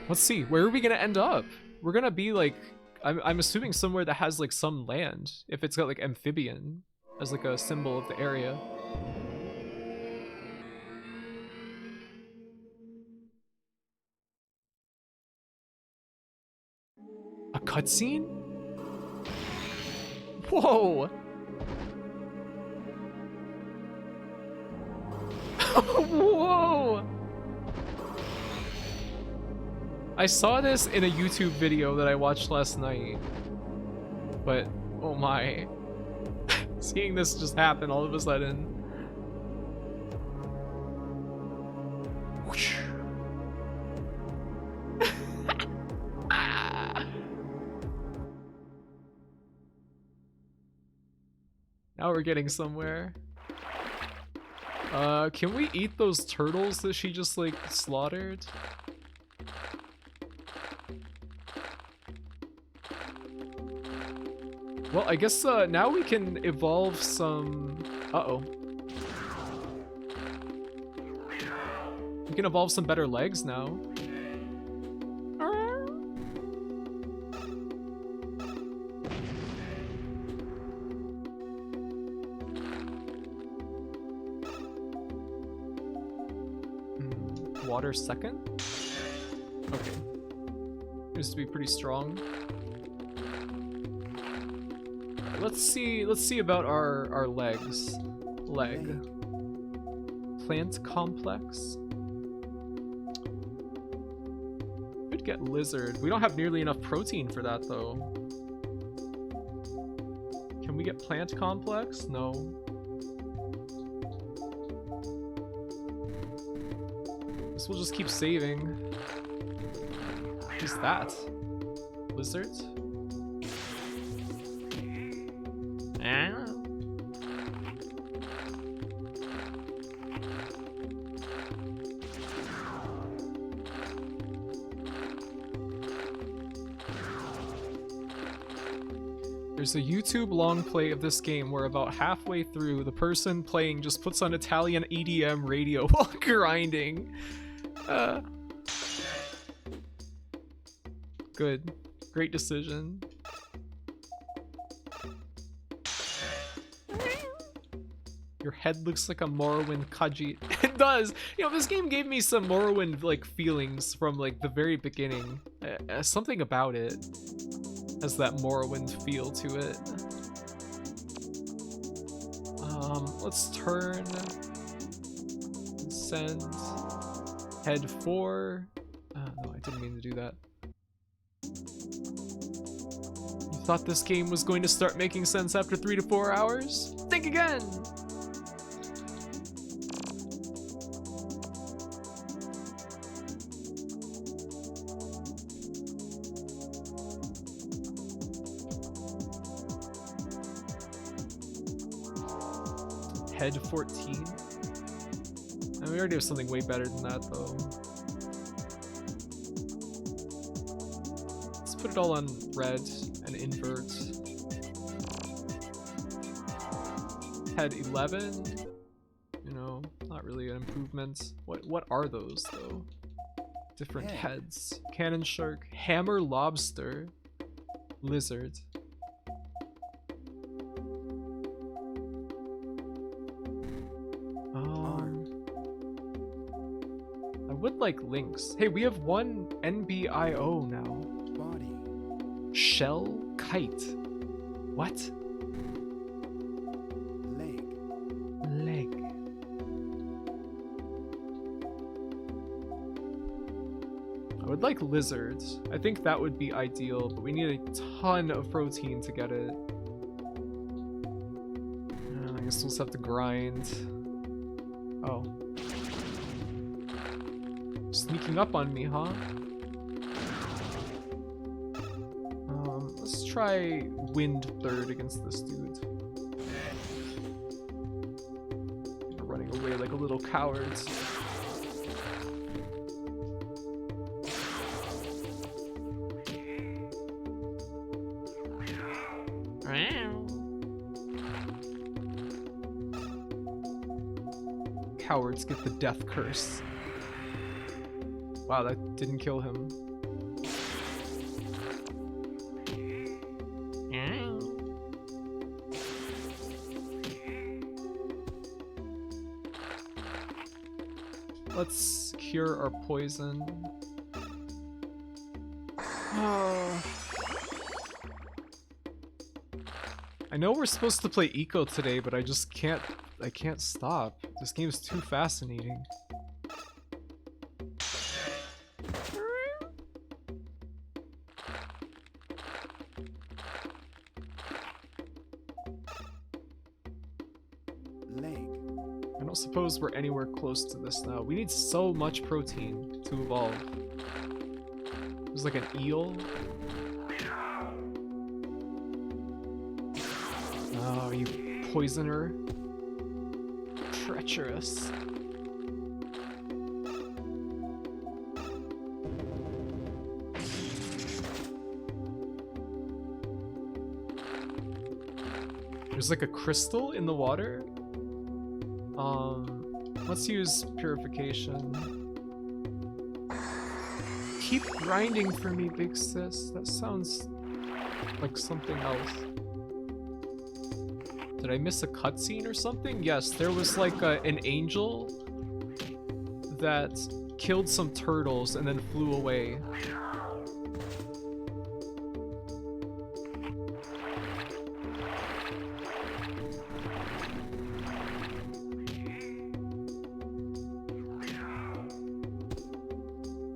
A: Let's see. Where are we gonna end up? We're gonna be like, I'm assuming somewhere that has like some land. If it's got like amphibian as like a symbol of the area. A cutscene? I saw this in a YouTube video that I watched last night. But, oh my. Seeing this just happen all of a sudden. Whoosh. Now we're getting somewhere. Can we eat those turtles that she just like slaughtered? Well, I guess now we can evolve some... Uh-oh. We can evolve some better legs now. Water second? Okay. Seems to be pretty strong. Let's see about our legs. Leg. Plant complex. Could get lizard. We don't have nearly enough protein for that though. Can we get plant complex? No. Guess we'll just keep saving. Who's that? Lizard? There's a YouTube long play of this game where about halfway through, the person playing just puts on Italian EDM radio while grinding. Good. Great decision. Your head looks like a Morrowind Khajiit. It does! You know, this game gave me some Morrowind, like, feelings from, like, the very beginning. Something about it has that Morrowind feel to it. Let's turn. Send. Head 4. No, I didn't mean to do that. You thought this game was going to start making sense after 3 to 4 hours? Think again! Head 14. And we already have something way better than that, though. Let's put it all on red and invert. Head 11. You know, not really an improvement. What are those, though? Different heads. Cannon shark, hammer lobster, lizard. I would like links. Hey, we have one NBIO now.
D: Body.
A: Shell kite. What?
D: Leg.
A: Leg. I would like lizards. I think that would be ideal, but we need a ton of protein to get it. I guess we'll just have to grind. Oh. Sneaking up on me, huh? Let's try wind third against this dude. You're running away like a little coward. Cowards get the death curse. Wow, that didn't kill him. Let's cure our poison. I know we're supposed to play Eco today, but I just can't. I can't stop. This game is too fascinating. don't suppose we're anywhere close to this now. We need so much protein to evolve. There's like an eel. Oh, you poisoner. Treacherous. There's like a crystal in the water. Let's use purification. Keep grinding for me, big sis. That sounds like something else. Did I miss a cutscene or something? Yes, there was like an angel that killed some turtles and then flew away.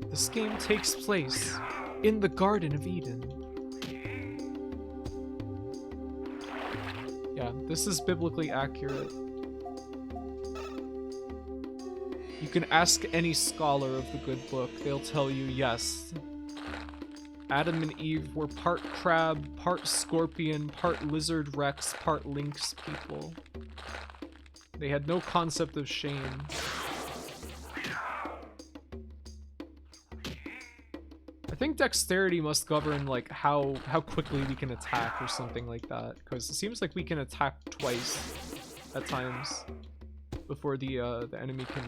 A: This game takes place in the Garden of Eden. Yeah, this is biblically accurate. You can ask any scholar of the good book, they'll tell you yes. Adam and Eve were part crab, part scorpion, part lizard rex, part lynx people. They had no concept of shame. I think dexterity must govern like how quickly we can attack or something like that, because it seems like we can attack twice at times before the enemy can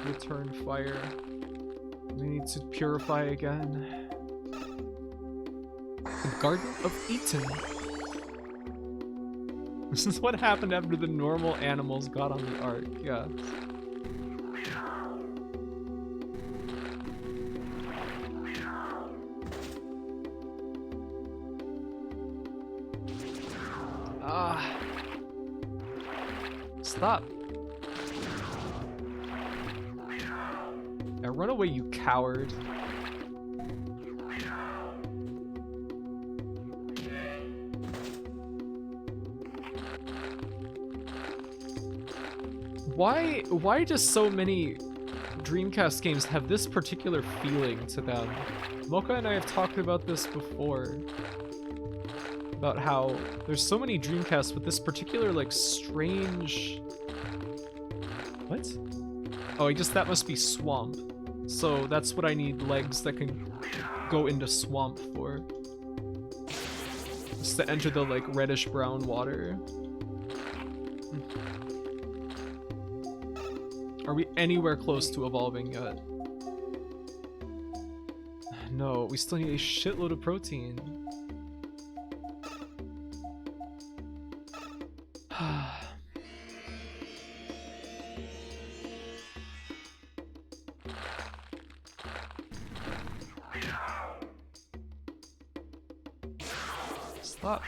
A: return fire. We need to purify again. The Garden of Eden. This is what happened after the normal animals got on the ark. Yeah. Stop. Now run away, you coward. Why do so many Dreamcast games have this particular feeling to them? Mocha and I have talked about this before. About how there's so many Dreamcasts with this particular like strange... What? Oh, I guess that must be swamp. So that's what I need legs that can go into swamp for. Just to enter the like reddish brown water. Are we anywhere close to evolving yet? No, we still need a shitload of protein. Stop.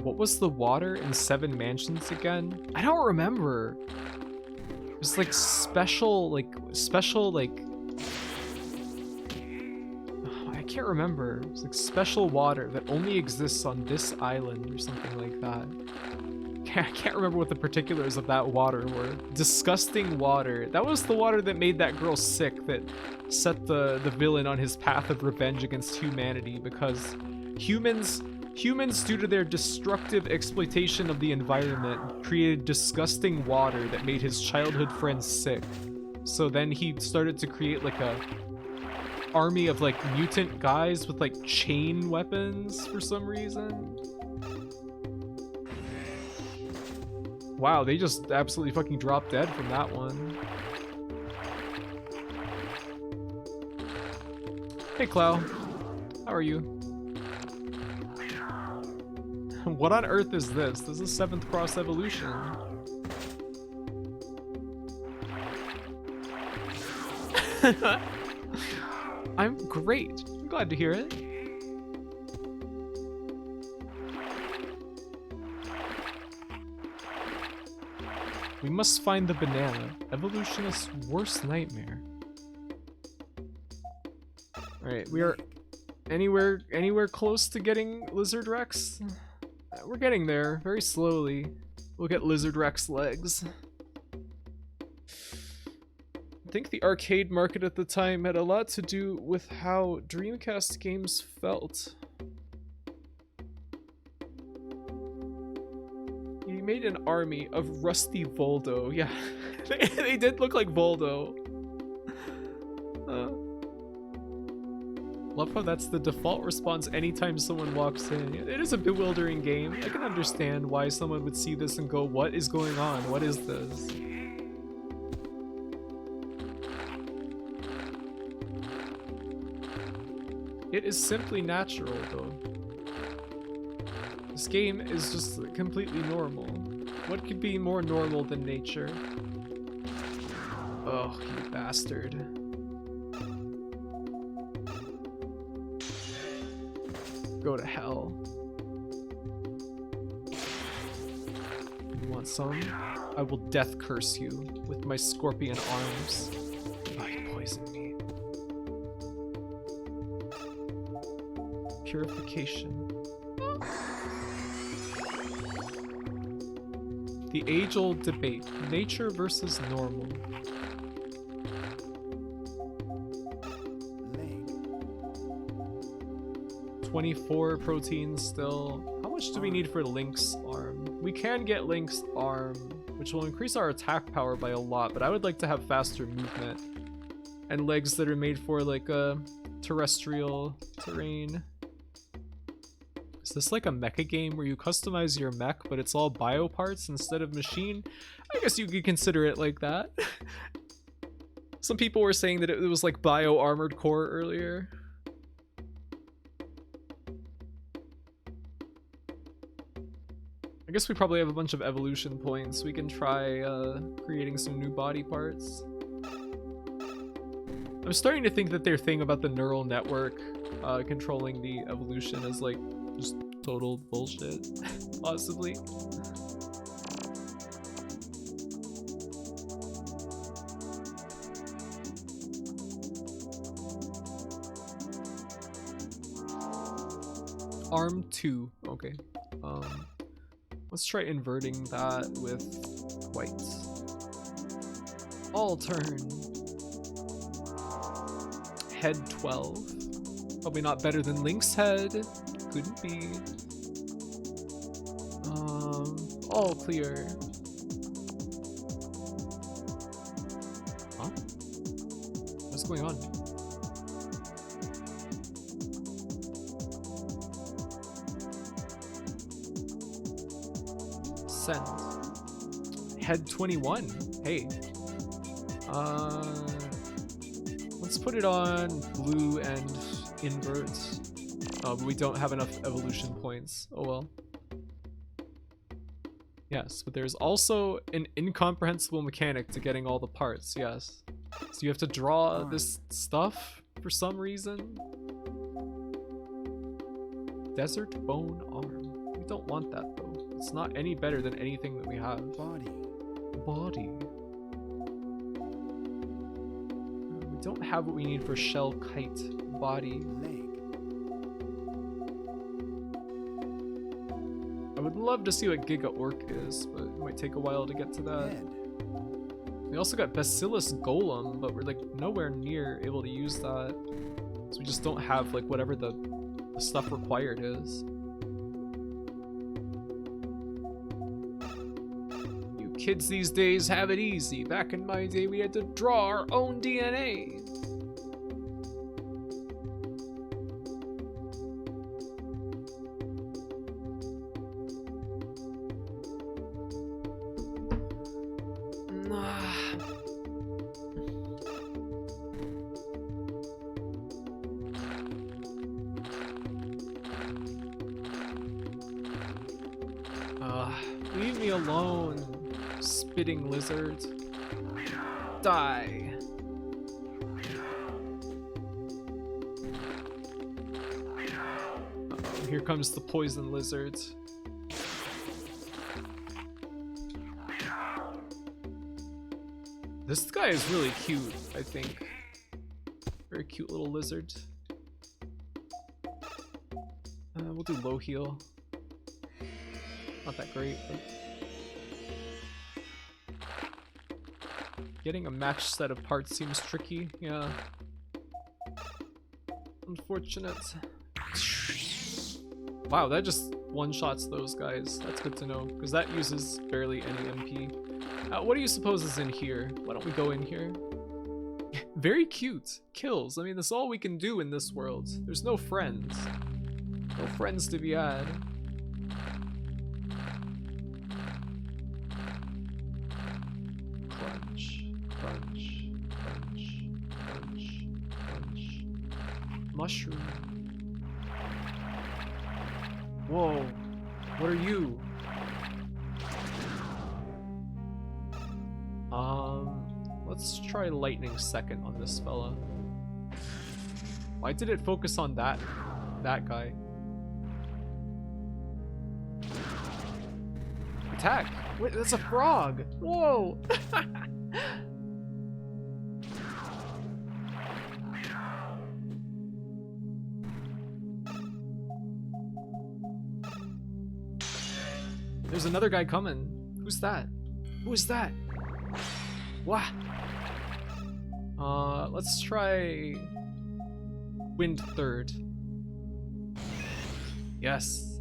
A: What was the water in Seven Mansions again? I don't remember. It was like special, oh, I can't remember. It's like special water that only exists on this island or something like that. I can't remember what the particulars of that water were. Disgusting water. That was the water that made that girl sick, that set the villain on his path of revenge against humanity, because humans, due to their destructive exploitation of the environment, created disgusting water that made his childhood friends sick. So then he started to create like a army of like mutant guys with like chain weapons for some reason. Wow, they just absolutely fucking dropped dead from that one. Hey, Clow. How are you? What on earth is this? This is 7th Cross Evolution. I'm great. I'm glad to hear it. We must find the banana. Evolutionist's worst nightmare. Alright, we are anywhere close to getting Lizard Rex? We're getting there, very slowly. We'll get Lizard Rex legs. I think the arcade market at the time had a lot to do with how Dreamcast games felt. He made an army of Rusty Voldo. Yeah, they did look like Voldo. Love how that's the default response anytime someone walks in. It is a bewildering game. I can understand why someone would see this and go, what is going on? What is this? It is simply natural, though. This game is just completely normal. What could be more normal than nature? Oh, you bastard. Go to hell. You want some? I will death curse you with my scorpion arms. Oh, you poisoned me. Purification. The age-old debate, nature versus normal.
D: Leg.
A: 24 proteins still. How much do we need for Link's arm? We can get Link's arm, which will increase our attack power by a lot, but I would like to have faster movement. And legs that are made for like a terrestrial terrain. Is this like a mecha game where you customize your mech, but it's all bio parts instead of machine? I guess you could consider it like that. Some people were saying that it was like bio armored core earlier. I guess we probably have a bunch of evolution points. We can try creating some new body parts. I'm starting to think that their thing about the neural network controlling the evolution is like just total bullshit, possibly. Arm 2, okay. Let's try inverting that with white. All turn. Head 12. Probably not better than Link's head. Couldn't be. All clear. Huh? What's going on? Send. Head 21. Hey. Let's put it on blue and invert. Oh, but we don't have enough evolution points. Oh well. Yes, but there's also an incomprehensible mechanic to getting all the parts, yes. So you have to draw this stuff for some reason. Desert Bone Arm. We don't want that though. It's not any better than anything that we have.
D: Body.
A: Body. We don't have what we need for Shell Kite. Body.
D: Leg.
A: I would love to see what Giga Orc is, but it might take a while to get to that.
D: Head.
A: We also got Bacillus Golem, but we're like nowhere near able to use that. So we just don't have like whatever the stuff required is. You kids these days have it easy. Back in my day we had to draw our own DNA. Leave me alone, spitting lizard. Die. Uh-oh, here comes the poison lizard. This guy is really cute, I think. Very cute little lizard. We'll do low heal. Not that great, but getting a matched set of parts seems tricky. Yeah. Unfortunate. Wow, that just one-shots those guys. That's good to know, because that uses barely any MP. What do you suppose is in here? Why don't we go in here? Very cute. Kills. I mean, that's all we can do in this world. There's no friends. No friends to be had. Crunch. Crunch. Crunch. Crunch. Crunch. Mushroom. Whoa. What are you? Let's try lightning second on this fella. Why did it focus on that guy? Attack! Wait, that's a frog! Whoa! There's another guy coming. Who's that? Who is that? Wah! Let's try wind third. Yes.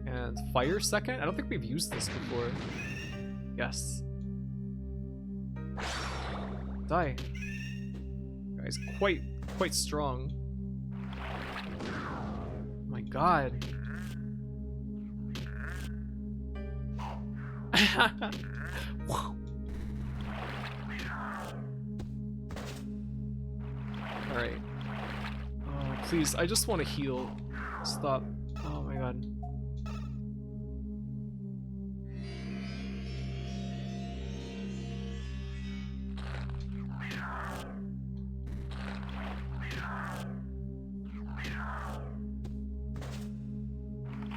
A: And fire second? I don't think we've used this before. Yes. Die. Guy's quite strong. Oh my god. Alright. Oh, please, I just want to heal. Stop. Oh my god.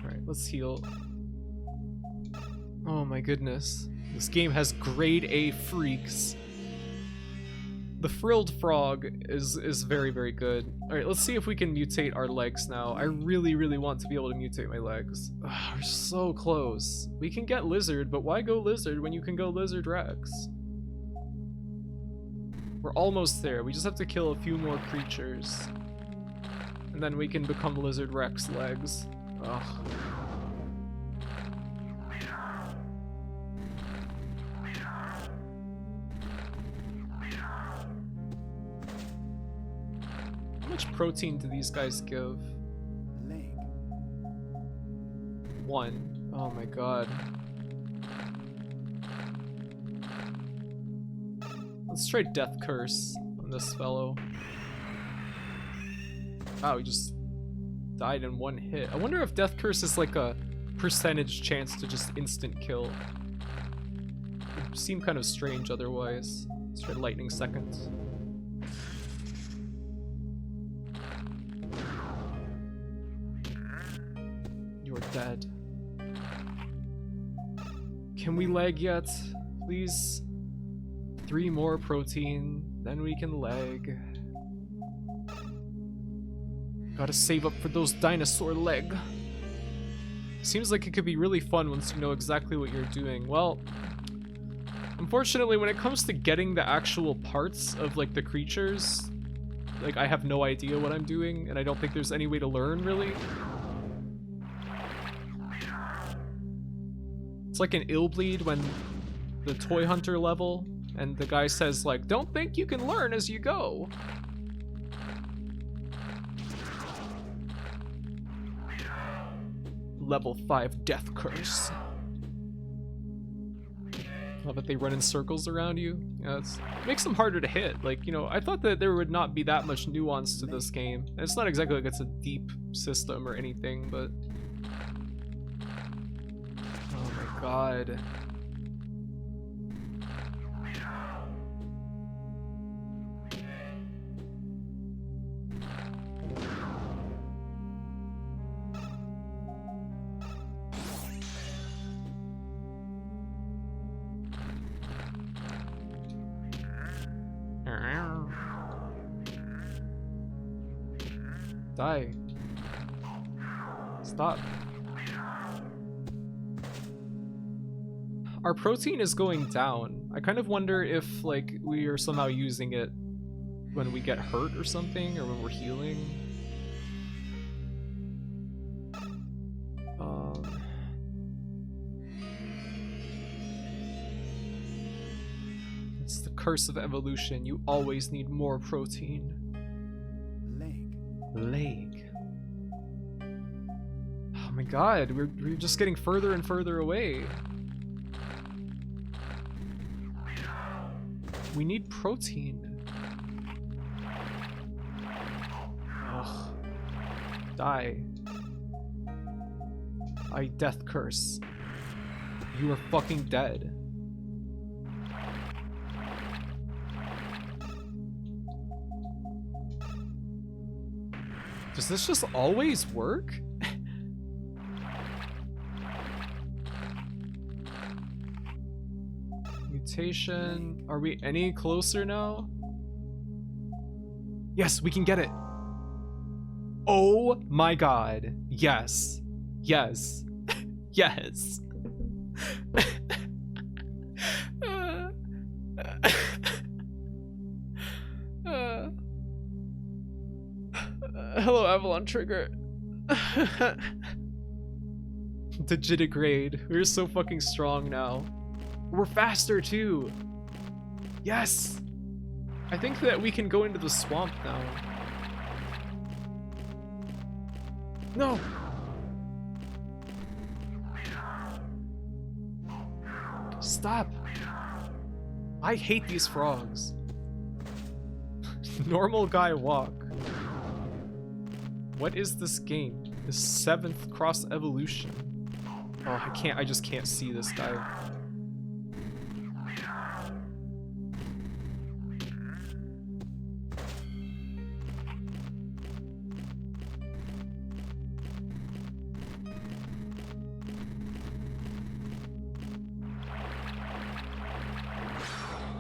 A: Alright, let's heal. Oh my goodness. This game has grade A freaks. The frilled frog is very, very good. Alright, let's see if we can mutate our legs now. I really, really want to be able to mutate my legs. Ugh, we're so close. We can get lizard, but why go lizard when you can go lizard rex? We're almost there. We just have to kill a few more creatures. And then we can become lizard rex legs. Ugh. How much protein do these guys give?
D: Leg.
A: 1. Oh my god. Let's try Death Curse on this fellow. Wow, he just died in one hit. I wonder if Death Curse is like a percentage chance to just instant kill. It would seem kind of strange otherwise. Let's try Lightning second. You're dead. Can we leg yet? Please? 3 more protein, then we can leg. Gotta save up for those dinosaur leg. Seems like it could be really fun once you know exactly what you're doing. Well, unfortunately, when it comes to getting the actual parts of like the creatures, like I have no idea what I'm doing, and I don't think there's any way to learn really. It's like an Illbleed when the Toy Hunter level, and the guy says like, "Don't think you can learn as you go." Level 5 Death Curse. Love that they run in circles around you. Yeah, it makes them harder to hit. Like, you know, I thought that there would not be that much nuance to this game. And it's not exactly like it's a deep system or anything, but... Oh my god. Die. Stop. Our protein is going down. I kind of wonder if like we are somehow using it when we get hurt or something, or when we're healing. It's the curse of evolution. You always need more protein.
D: Leg.
A: Leg. Oh my god, we're just getting further and further away. We need protein. Ugh. Die. I death curse. You are fucking dead. Does this just always work? Mutation. Are we any closer now? Yes, we can get it. Oh my god. Yes. Yes. Yes. Hello, Avalon Trigger. Digitigrade. We're so fucking strong now. We're faster too. Yes. I think that we can go into the swamp now. No. Stop. I hate these frogs. Normal guy walk. What is this game? The 7th cross evolution. Oh, I just can't see this guy.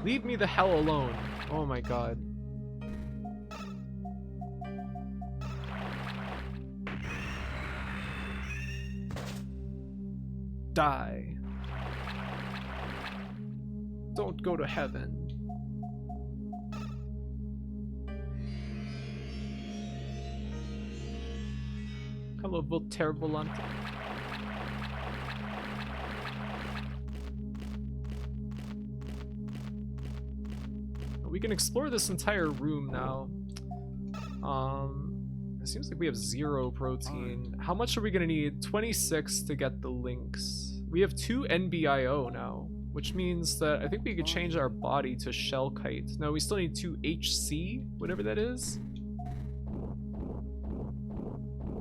A: Leave me the hell alone. Oh my god. Die. Don't go to heaven. Hello, Voltaire Volante. We can explore this entire room now. It seems like we have 0 protein. How much are we gonna need? 26 to get the links. We have 2 NBIO now, which means that I think we could change our body to shell kite. No, we still need 2 HC, whatever that is.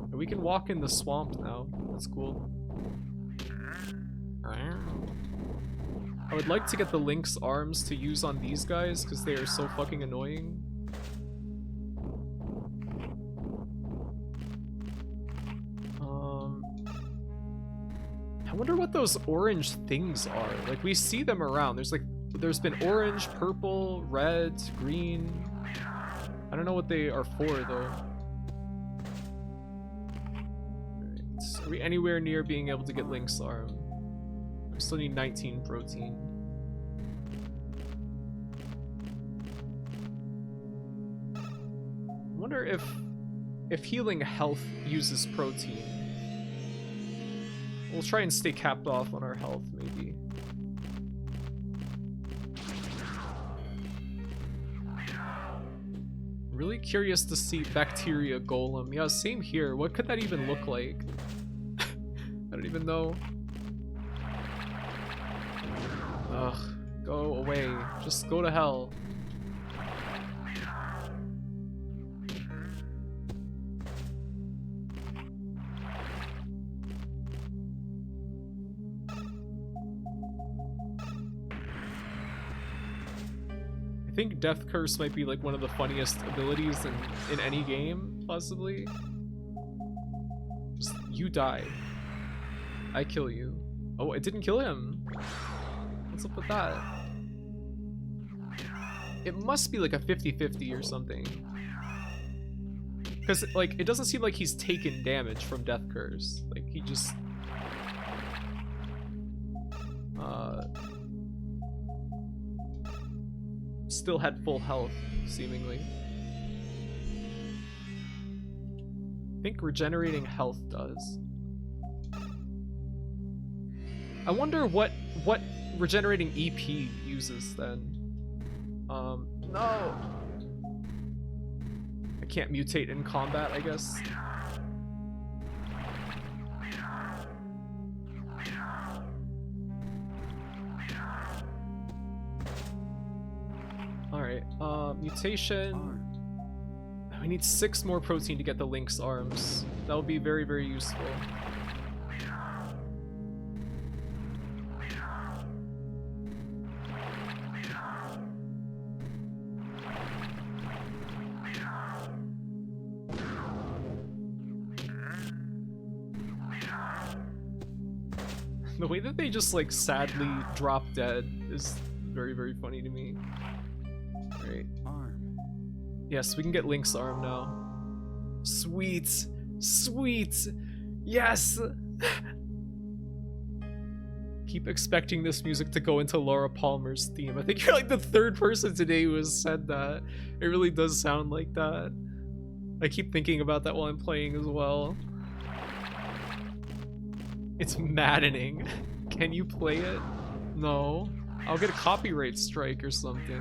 A: And we can walk in the swamp now. That's cool. I would like to get the Lynx arms to use on these guys because they are so fucking annoying. I wonder what those orange things are. Like, we see them around. There's been orange, purple, red, green. I don't know what they are for though. Alright. Are we anywhere near being able to get Lynx arm? I still need 19 protein. I wonder if healing health uses protein. We'll try and stay capped off on our health, maybe. Really curious to see Bacteria Golem. Yeah, same here. What could that even look like? I don't even know. Ugh, go away. Just go to hell. I think Death Curse might be like one of the funniest abilities in any game, possibly. Just, you die. I kill you. Oh, it didn't kill him. What's up with that? It must be like a 50-50 or something. Because, like, it doesn't seem like he's taken damage from Death Curse. Like, he just... still had full health, seemingly. I think regenerating health does. I wonder what regenerating EP uses then. No! I can't mutate in combat, I guess. Alright, mutation.
D: Armed.
A: We need 6 more protein to get the Lynx arms. That'll be very, very useful. The way that they just like sadly drop dead is very, very funny to me. Alright.
D: Arm.
A: Yes, we can get Link's arm now. Sweet! Sweet! Yes! Keep expecting this music to go into Laura Palmer's theme. I think you're like the 3rd person today who has said that. It really does sound like that. I keep thinking about that while I'm playing as well. It's maddening. Can you play it? No. I'll get a copyright strike or something.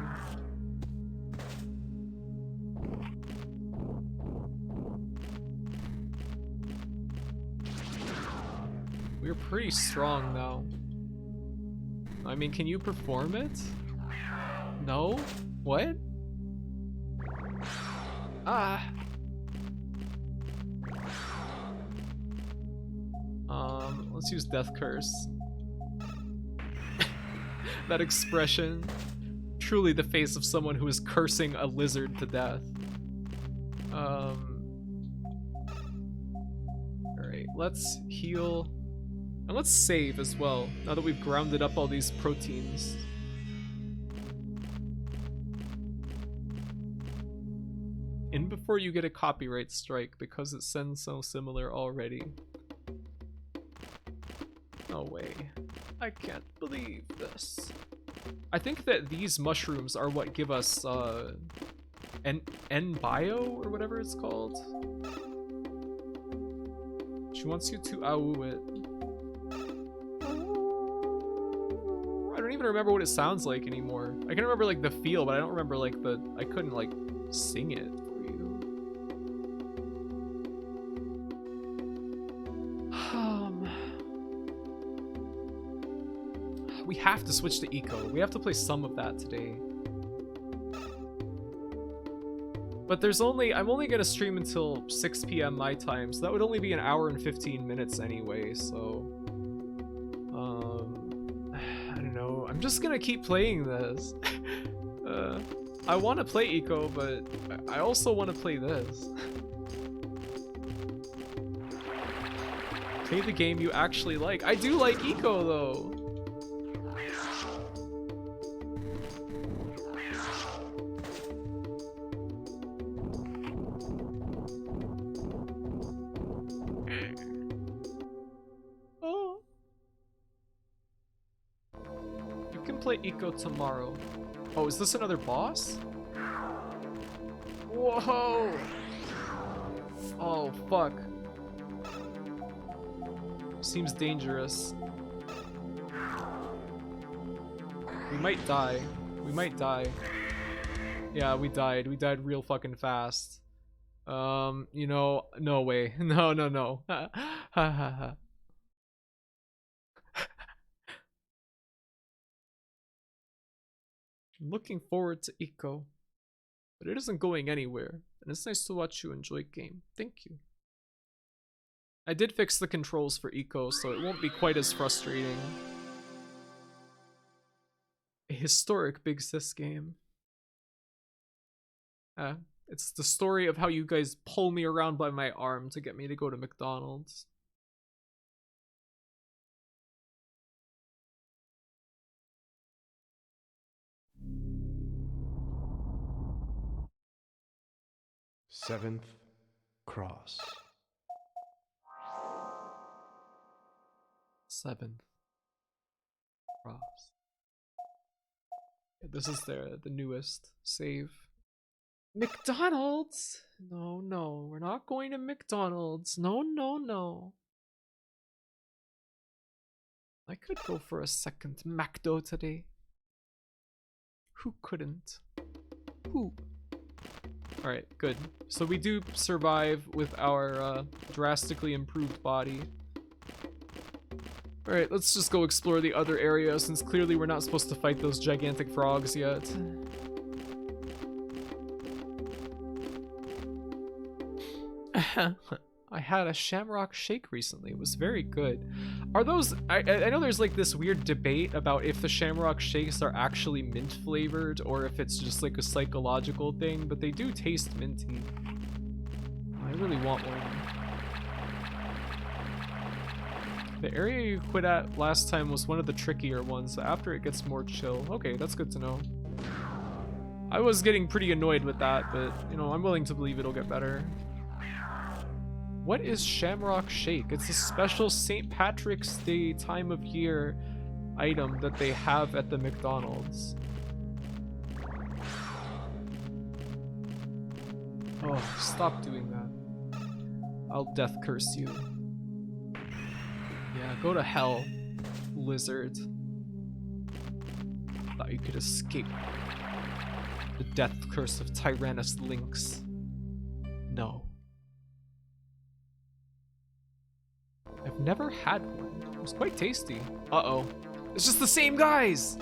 A: We're pretty strong now. I mean, can you perform it? No? What? Ah. Let's use Death Curse. That expression. Truly the face of someone who is cursing a lizard to death. Alright, let's heal. And let's save as well, now that we've grounded up all these proteins. In before you get a copyright strike, because it sounds so similar already. No way. I can't believe this. I think that these mushrooms are what give us, N-Bio, or whatever it's called. She wants you to AU it. I don't even remember what it sounds like anymore. I can remember, like, the feel, but I don't remember, like, I couldn't, like, sing it for you. We have to switch to Eco. We have to play some of that today. But I'm only gonna stream until 6 p.m. my time, so that would only be an hour and 15 minutes anyway, so... I don't know. I'm just gonna keep playing this. I want to play Eco, but I also want to play this. Play the game you actually like. I do like Eco, though. Play Eco tomorrow. Oh, is this another boss? Whoa! Oh, fuck. Seems dangerous. We might die. We might die. Yeah, we died. We died real fucking fast. You know, no way. No, no, no. Ha ha ha. I'm looking forward to Eco, but it isn't going anywhere, and it's nice to watch you enjoy game. Thank you. I did fix the controls for Eco, so it won't be quite as frustrating. A historic Big Sis game. It's the story of how you guys pull me around by my arm to get me to go to McDonald's.
B: Seventh cross.
A: 7th cross. This is the newest save. McDonald's? No, no, we're not going to McDonald's. No, no, no. I could go for a second McDo today. Who couldn't? Who? Alright, good. So we do survive with our drastically improved body. Alright, let's just go explore the other area since clearly we're not supposed to fight those gigantic frogs yet. I had a shamrock shake recently. It was very good. Are those... I know there's like this weird debate about if the shamrock shakes are actually mint flavored or if it's just like a psychological thing, but they do taste minty. I really want one. The area you quit at last time was one of the trickier ones. After it gets more chill. Okay, that's good to know. I was getting pretty annoyed with that, but you know, I'm willing to believe it'll get better. What is Shamrock Shake? It's a special St. Patrick's Day time of year item that they have at the McDonald's. Oh, stop doing that. I'll death curse you. Yeah, go to hell, lizard. Thought you could escape the death curse of Tyrannus Lynx. No. I've never had one. It was quite tasty. Uh-oh. It's just the same guys!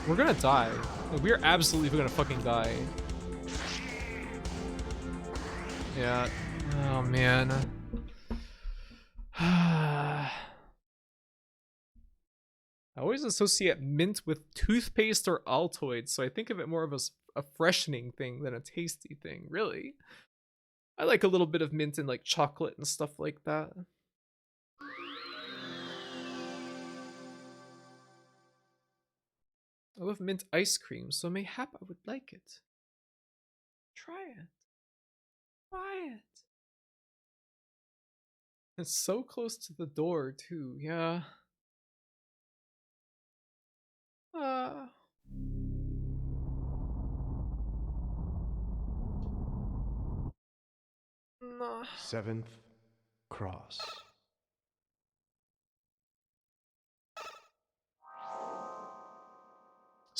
A: We're gonna die. We're absolutely gonna fucking die. Yeah. Oh man. I always associate mint with toothpaste or Altoids, so I think of it more of a freshening thing than a tasty thing, really. I like a little bit of mint in like chocolate and stuff like that. I love mint ice cream, so mayhap I would like it. Try it. Try it. It's so close to the door, too. Yeah. Nah.
B: 7th cross.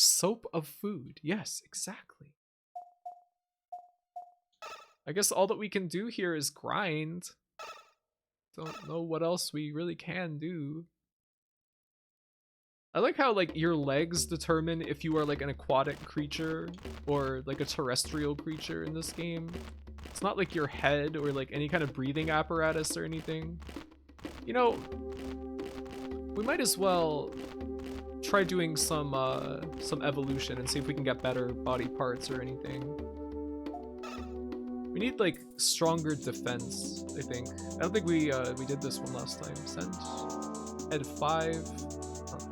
A: Soap of food. Yes, exactly. I guess all that we can do here is grind. Don't know what else we really can do. I like how like your legs determine if you are like an aquatic creature or like a terrestrial creature in this game. It's not like your head or like any kind of breathing apparatus or anything. You know, we might as well try doing some evolution and see if we can get better body parts or anything. We need like stronger defense, I think. I don't think we did this one last time. Send Ed 5,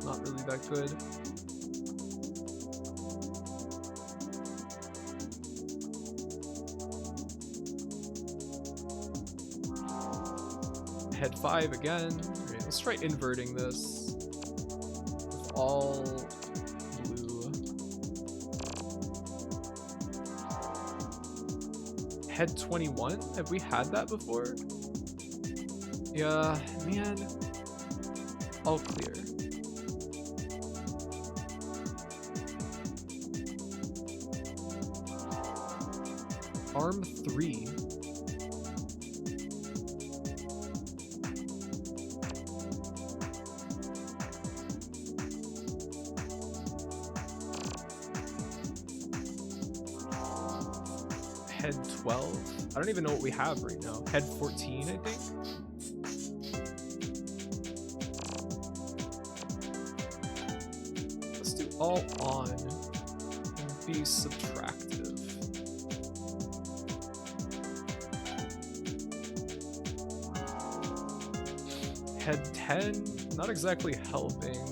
A: not really that good. Head 5 again. Alright, let's try inverting this. All blue. Head 21? Have we had that before? Yeah, man. All clear. Arm 3. head 12. I don't even know what we have right now. Head 14, I think. Let's do all on and be subtractive. Head 10, not exactly helping.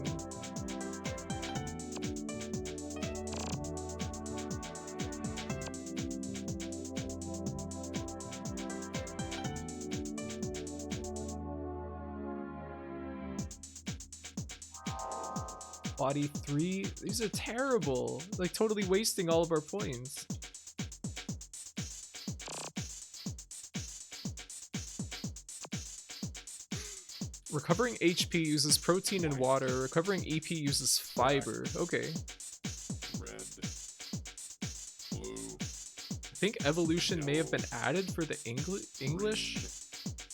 A: Body 3, these are terrible. Like totally wasting all of our points. Recovering HP uses protein and water. Recovering EP uses fiber. Okay.
C: Red. Blue.
A: I think evolution may have been added for the English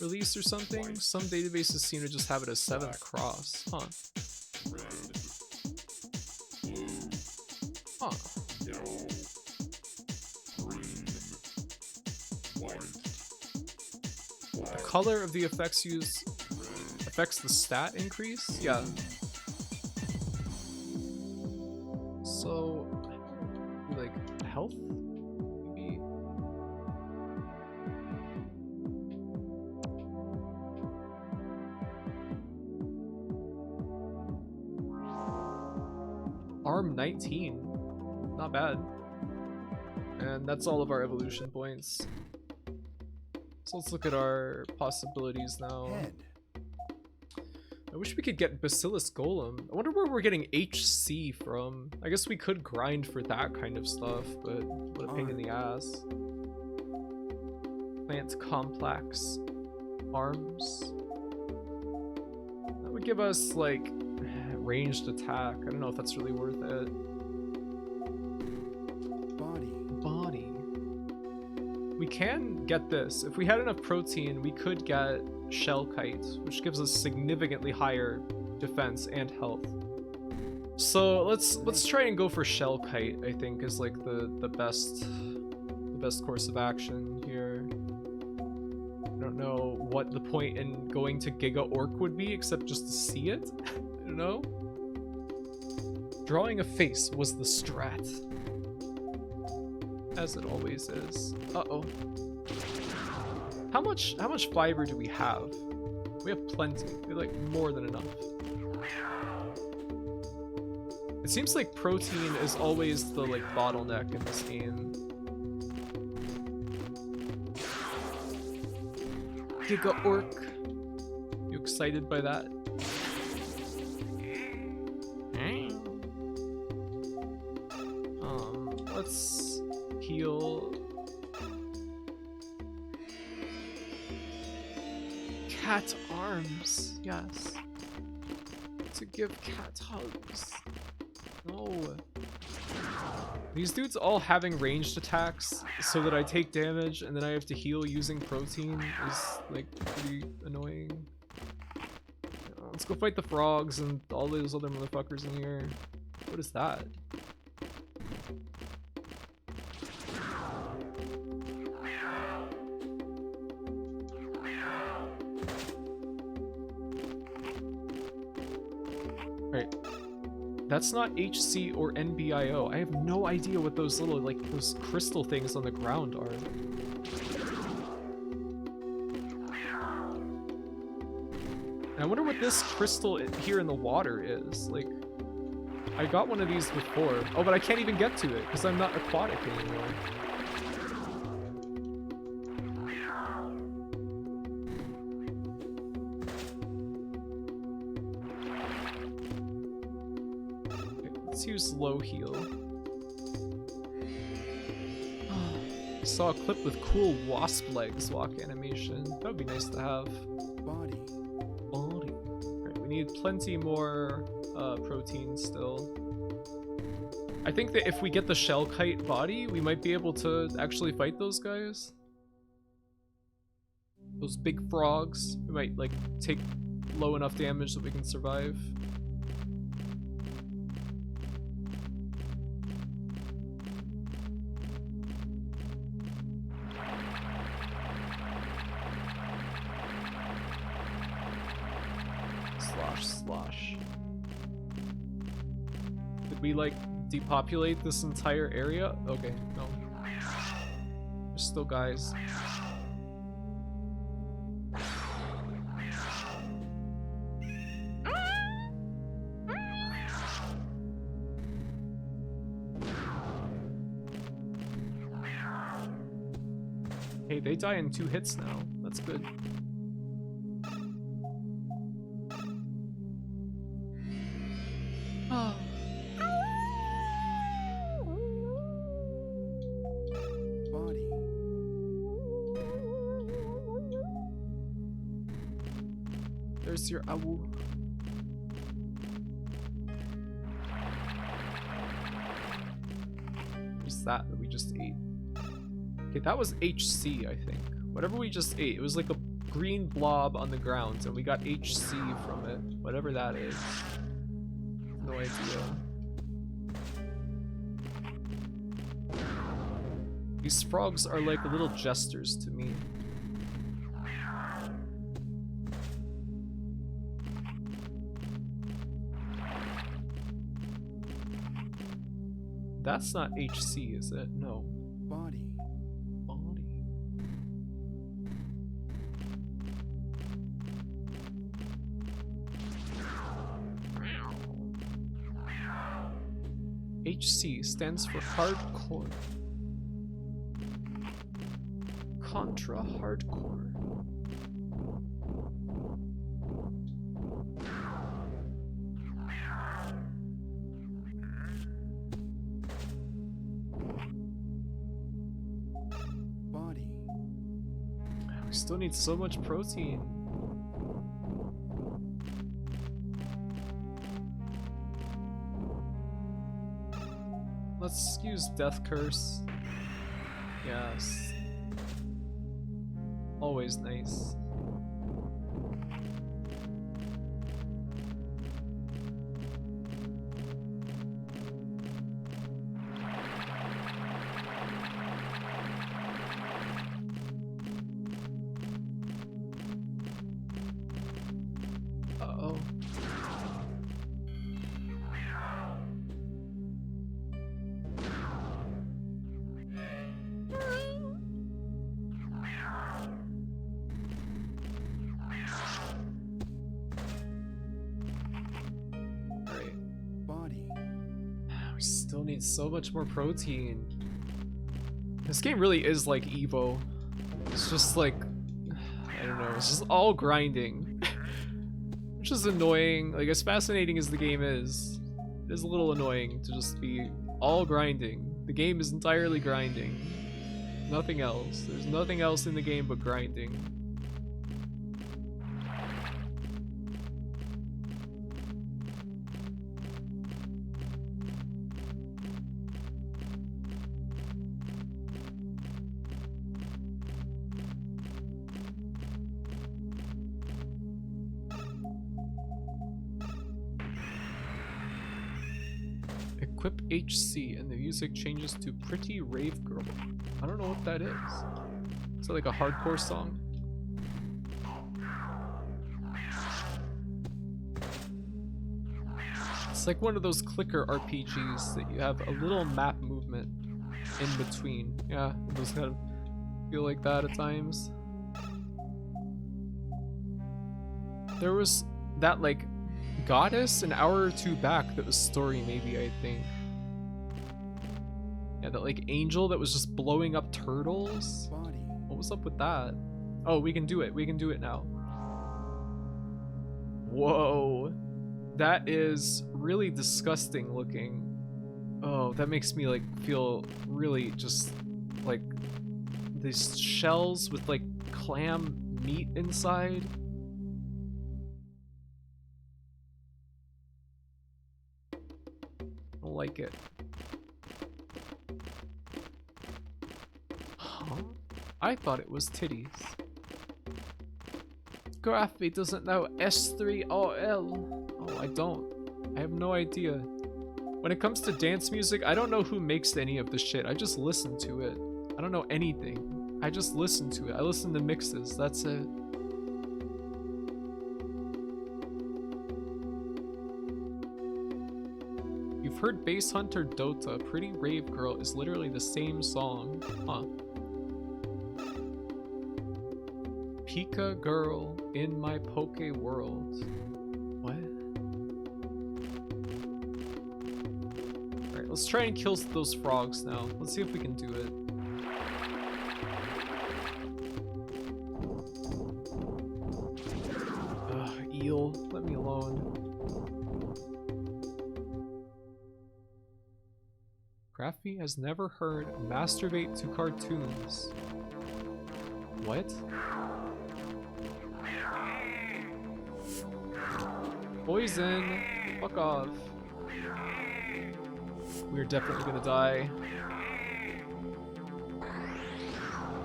A: release or something. Some databases seem to just have it as 7th cross. Huh.
C: Red. Blue.
A: Huh.
C: Yellow. Green. White. Black.
A: The color of the effects used affects the stat increase? Yeah. So, like, health? Maybe? Arm 19. Not bad. And that's all of our evolution points. So let's look at our possibilities now.
D: Head.
A: I wish we could get Bacillus Golem. I wonder where we're getting HC from. I guess we could grind for that kind of stuff, but what a pain in the ass. Plant Complex. Arms. That would give us, like, ranged attack. I don't know if that's really worth it.
D: Body.
A: Body. We can get this. If we had enough protein, we could get Shell Kite, which gives us significantly higher defense and health. So let's try and go for Shell Kite. I think is like the best course of action here. I don't know what the point in going to Giga Orc would be except just to see it. I don't know. Drawing a face was the strat, as it always is. Uh-oh. How much fiber do we have? We have plenty. We have like more than enough. It seems like protein is always the like bottleneck in this game. Giga Orc. You excited by that? Let's heal. Cat arms, yes. To give cat hugs. No. These dudes all having ranged attacks so that I take damage and then I have to heal using protein is like pretty annoying. Let's go fight the frogs and all those other motherfuckers in here. What is that? Right. That's not HC or NBIO. I have no idea what those little, like, those crystal things on the ground are. And I wonder what this crystal here in the water is. Like, I got one of these before. Oh, but I can't even get to it because I'm not aquatic anymore. Let's use low heal. Saw a clip with cool wasp legs walk animation. That would be nice to have.
D: Body.
A: Body. Alright, we need plenty more protein still. I think that if we get the Shell Kite body, we might be able to actually fight those guys. Those big frogs. We might like take low enough damage that we can survive.
B: Squash.
A: Did we like depopulate this entire area? Okay, no. There's still guys. Hey, they die in 2 hits now. That's good. Oh.
D: Body.
A: There's your awu. What's that we just ate? Okay, that was HC, I think. Whatever we just ate, it was like a green blob on the ground, and we got HC from it. Whatever that is. No idea. These frogs are like little jesters to me. That's not HC, is it? No.
D: Body.
A: Body. HC stands for hardcore. Contra hardcore.
D: Body.
A: We still need so much protein. Let's use Death Curse. Yes. Always nice. Uh-oh. Alright.
D: Body.
A: We still need so much more protein. This game really is like Evo. It's just like, I don't know, it's just all grinding. Which is annoying. Like, as fascinating as the game is, it is a little annoying to just be all grinding. The game is entirely grinding. Nothing else. There's nothing else in the game but grinding. Equip HC and the music changes to Pretty Rave Girl. I don't know what that is. Is that like a hardcore song? It's like one of those clicker RPGs that you have a little map movement in between. Yeah, it does kind of feel like that at times. There was that like goddess an hour or two back that was story maybe, I think. Yeah, that like angel that was just blowing up turtles.
D: Body.
A: What was up with that? Oh, we can do it. We can do it now. Whoa. That is really disgusting looking. Oh, that makes me like feel really just like these shells with like clam meat inside. I don't like it. Huh? I thought it was titties. Graphy doesn't know S3RL. Oh, I don't. I have no idea. When it comes to dance music, I don't know who makes any of the shit. I just listen to it. I don't know anything. I just listen to it. I listen to mixes. That's it. heard Bass Hunter Dota. Pretty Rave Girl is literally the same song. Huh. Pika Girl in my Poke World. What? Alright, let's try and kill those frogs now. Let's see if we can do it. Ugh, eel, let me alone. Graffy has never heard masturbate to cartoons. What? Poison! Fuck off. We're definitely gonna die.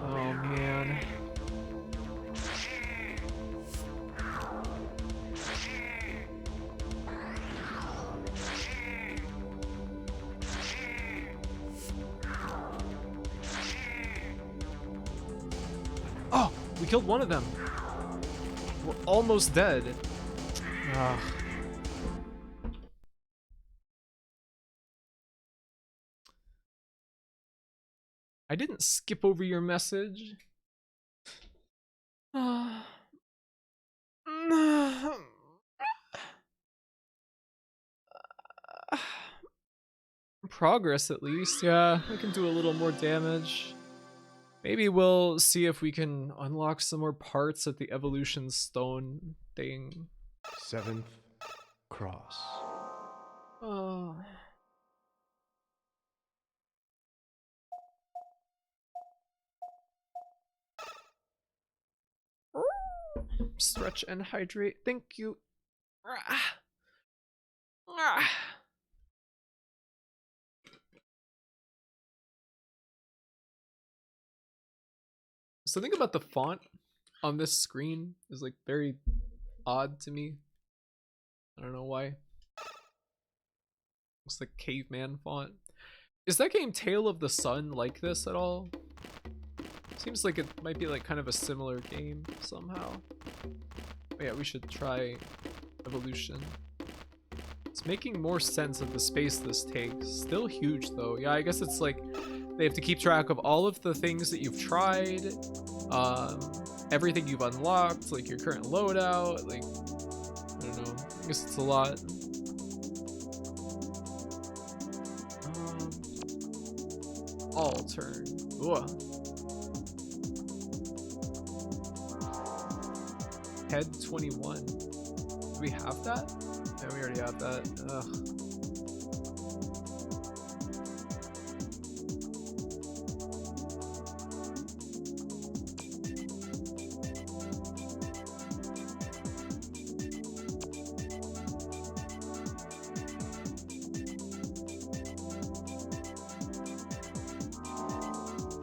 A: Oh man. Oh! We killed one of them! We're almost dead. Ugh. I didn't skip over your message. Progress at least, yeah. We can do a little more damage. Maybe we'll see if we can unlock some more parts at the evolution stone thing.
B: 7th cross.
A: Oh. Stretch and hydrate. Thank you. Something about the font on this screen is like very odd to me. I don't know why. Looks like caveman font. Is that game Tale of the Sun like this at all? Seems like it might be like kind of a similar game somehow. But yeah, we should try evolution. It's making more sense of the space this takes. Still huge though. Yeah, I guess it's like they have to keep track of all of the things that you've tried, everything you've unlocked, like your current loadout, like, I don't know, I guess it's a lot. All turn. Ugh. Head 21. Do we have that? Yeah, we already have that. Ugh.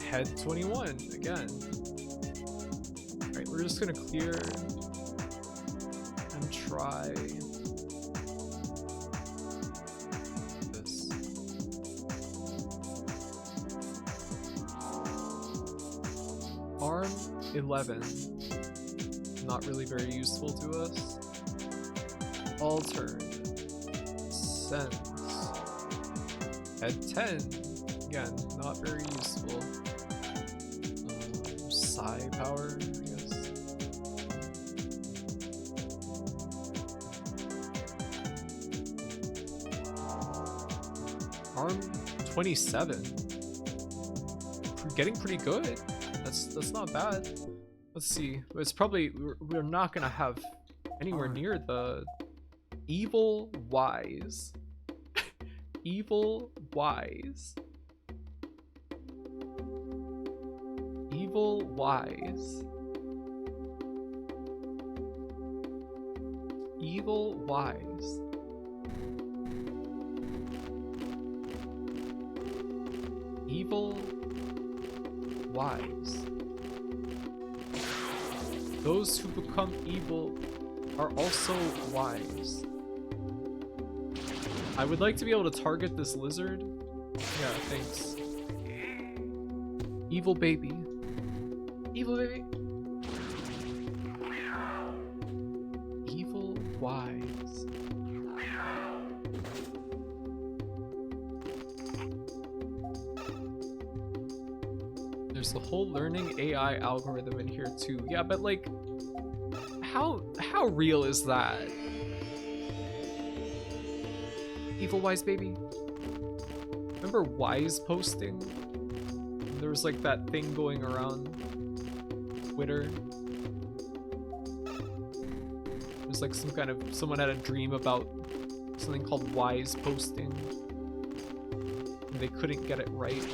A: Head 21 again. Alright, we're just gonna clear and try this. Arm 11. Not really very useful to us. Alter. Sense. Head 10. Again, not very useful. Psi power, I guess. Arm 27. Getting pretty good. That's not bad. Let's see. It's probably we're not gonna have anywhere near the Evil Wise. Evil Wise. Evil Wise. Evil Wise. Evil Wise. Those who become evil are also wise. I would like to be able to target this lizard. Yeah, thanks. Evil baby. Evil baby. Evil Wise. there's a whole learning AI algorithm in here too. Yeah, but like, how real is that? Evil Wise baby. Remember Wise posting? There was like that thing going around Twitter. It was like some kind of, someone had a dream about something called Wise posting. And they couldn't get it right.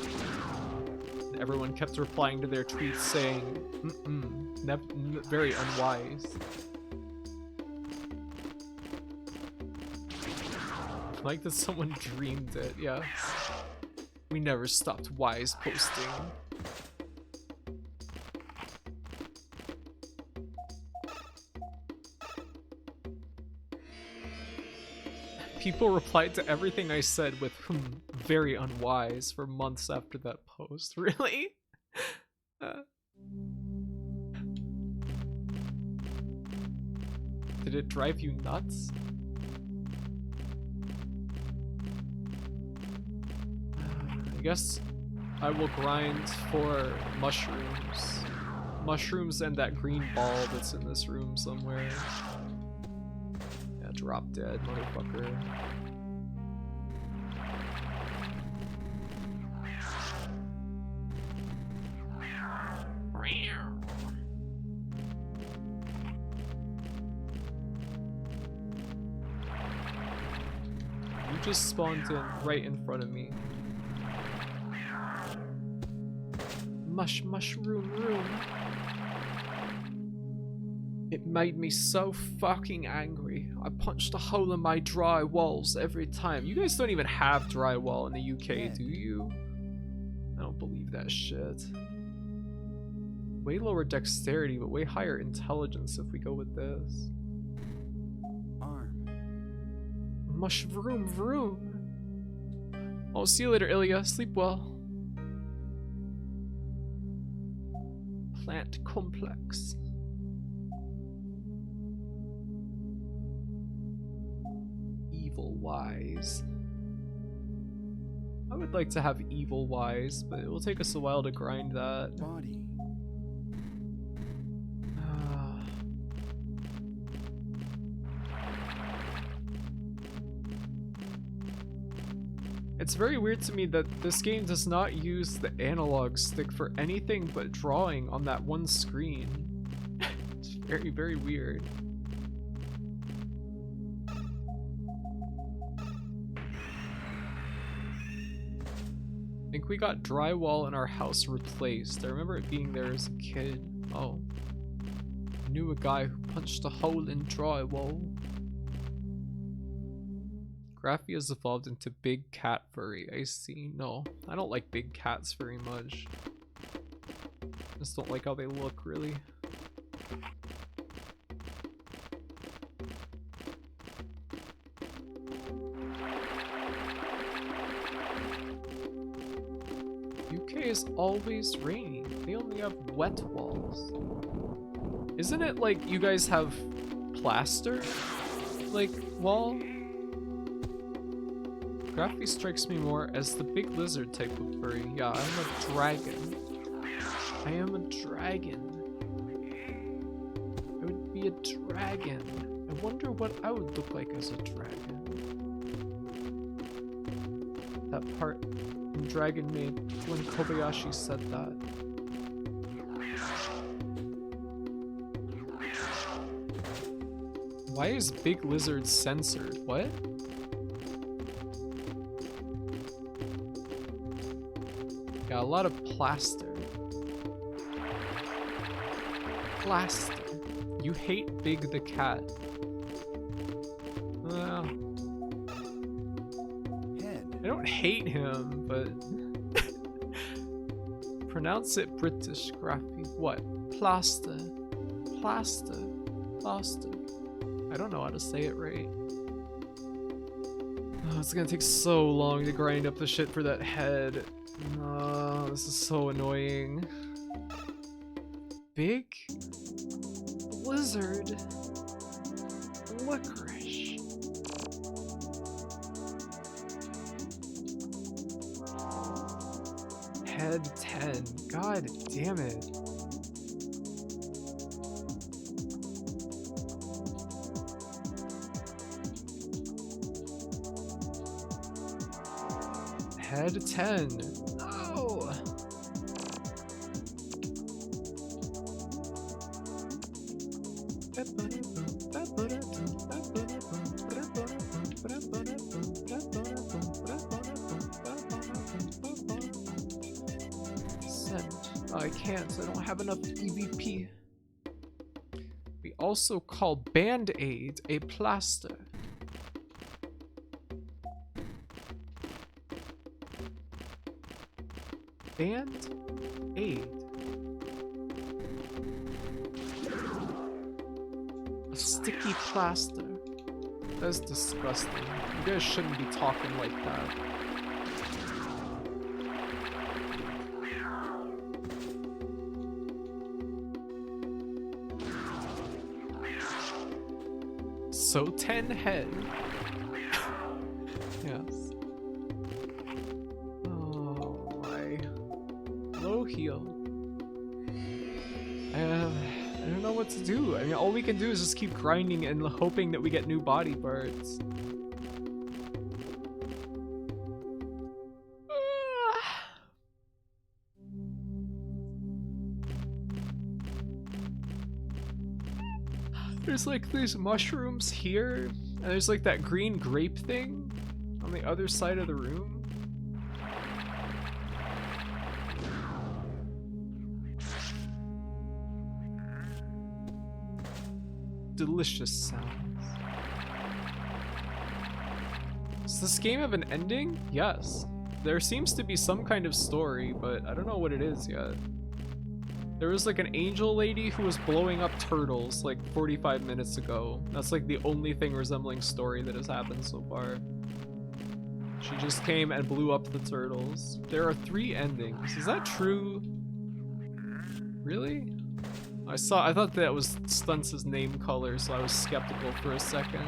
A: And everyone kept replying to their tweets saying, very unwise. Like that someone dreamed it, yeah. We never stopped Wise posting. People replied to everything I said with very unwise for months after that post. Really? Did it drive you nuts? I guess I will grind for mushrooms. Mushrooms and that green ball that's in this room somewhere. Yeah, drop dead, motherfucker. You just spawned in right in front of me. Mushroom room. It made me so fucking angry. I punched a hole in my dry walls every time. You guys don't even have drywall in the UK, do you? I don't believe that shit. Way lower dexterity, but way higher intelligence if we go with this.
D: Arm.
A: Mushroom room. Oh, see you later, Ilya. Sleep well. Plant complex. Evil Wise. I would like to have Evil Wise, but it will take us a while to grind that.
D: Body.
A: It's very weird to me that this game does not use the analog stick for anything but drawing on that one screen. It's very, very weird. I think we got drywall in our house replaced. I remember it being there as a kid. Oh. I knew a guy who punched a hole in drywall. Graffy has evolved into big cat furry. I see. No, I don't like big cats very much. Just don't like how they look, really. UK is always raining. They only have wet walls. Isn't it like you guys have plaster? Like, wall? Graffy strikes me more as the big lizard type of furry. Yeah, I'm a dragon. I am a dragon. I would be a dragon. I wonder what I would look like as a dragon. That part in Dragon Maid when Kobayashi said that. Why is big lizard censored? What? Yeah, a lot of plaster. Plaster. You hate Big the cat. Well,
D: Head.
A: I don't hate him, but pronounce it British, Graffy. What? Plaster. Plaster. Plaster. I don't know how to say it right. Oh, it's gonna take so long to grind up the shit for that head. Oh, this is so annoying. Big lizard licorice. Head 10. God damn it. Head 10. No! Send. Oh, I can't. I don't have enough EVP. We also call Band-Aid a plaster. Band-Aid. A sticky plaster. That's disgusting. You guys shouldn't be talking like that. So 10 head. Yes. Oh my. Low heal. I don't know what to do. I mean, all we can do is just keep grinding and hoping that we get new body parts. There's like these mushrooms here, and there's like that green grape thing on the other side of the room. Delicious sounds. Does this game have an ending? Yes. There seems to be some kind of story, but I don't know what it is yet. There was like an angel lady who was blowing up turtles like 45 minutes ago. That's like the only thing resembling story that has happened so far. She just came and blew up the turtles. There are 3 endings. Is that true? Really? I thought that was Stunts' name color, so I was skeptical for a second.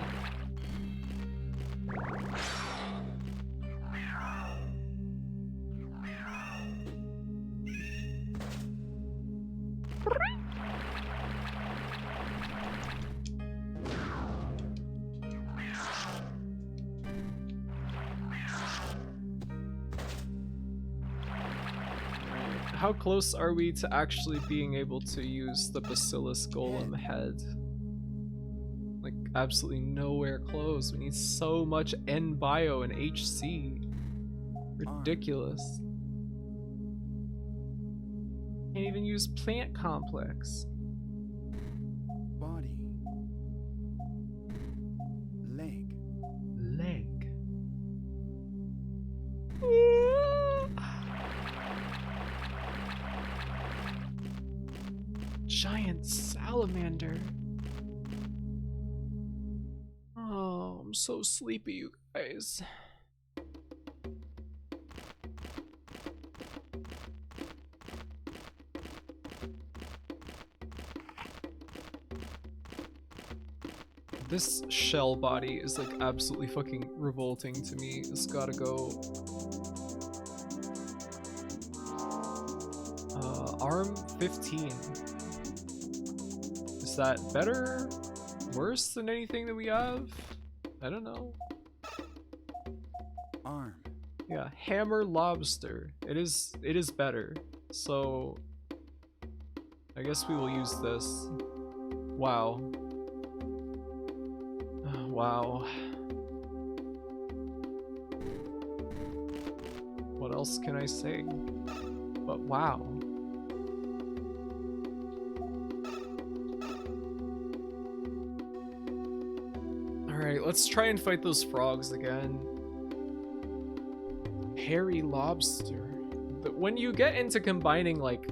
A: How close are we to actually being able to use the Bacillus Golem head? Like, absolutely nowhere close. We need so much N-Bio and HC. Ridiculous. Can't even use Plant Complex.
D: Body. Leg.
A: Leg. Giant salamander. Oh, I'm so sleepy, you guys. This shell body is like absolutely fucking revolting to me. It's gotta go. Arm 15. Is that better? Worse than anything that we have? I don't know.
D: Arm.
A: Yeah, hammer lobster. It is better. So I guess we will use this. Wow. Wow. What else can I say? But wow. Alright, let's try and fight those frogs again. Hairy lobster. But when you get into combining like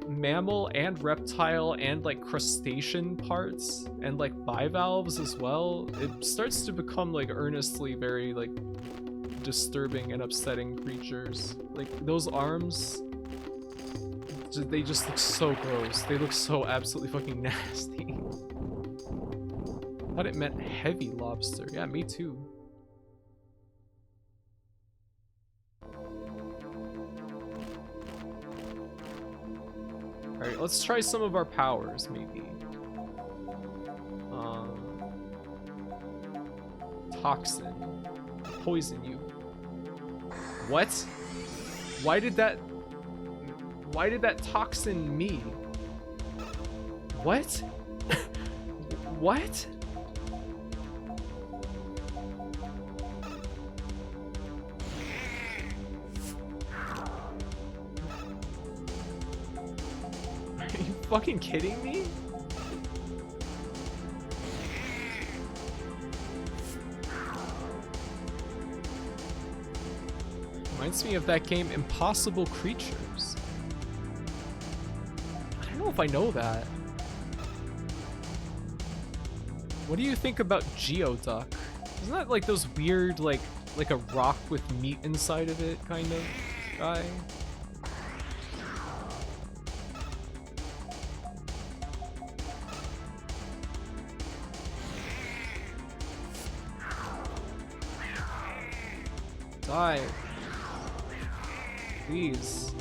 A: mammal and reptile and like crustacean parts and like bivalves as well, it starts to become like earnestly very like disturbing and upsetting creatures. Like those arms, they just look so gross. They look so absolutely fucking nasty. I thought it meant heavy lobster. Yeah, me too. Alright, let's try some of our powers, maybe. Toxin. Poison you. What? Why did that toxin me? What? What? Are you fucking kidding me? Reminds me of that game Impossible Creatures. I don't know if I know that. What do you think about Geoduck? Isn't that like those weird, like a rock with meat inside of it kind of guy? Die. Please.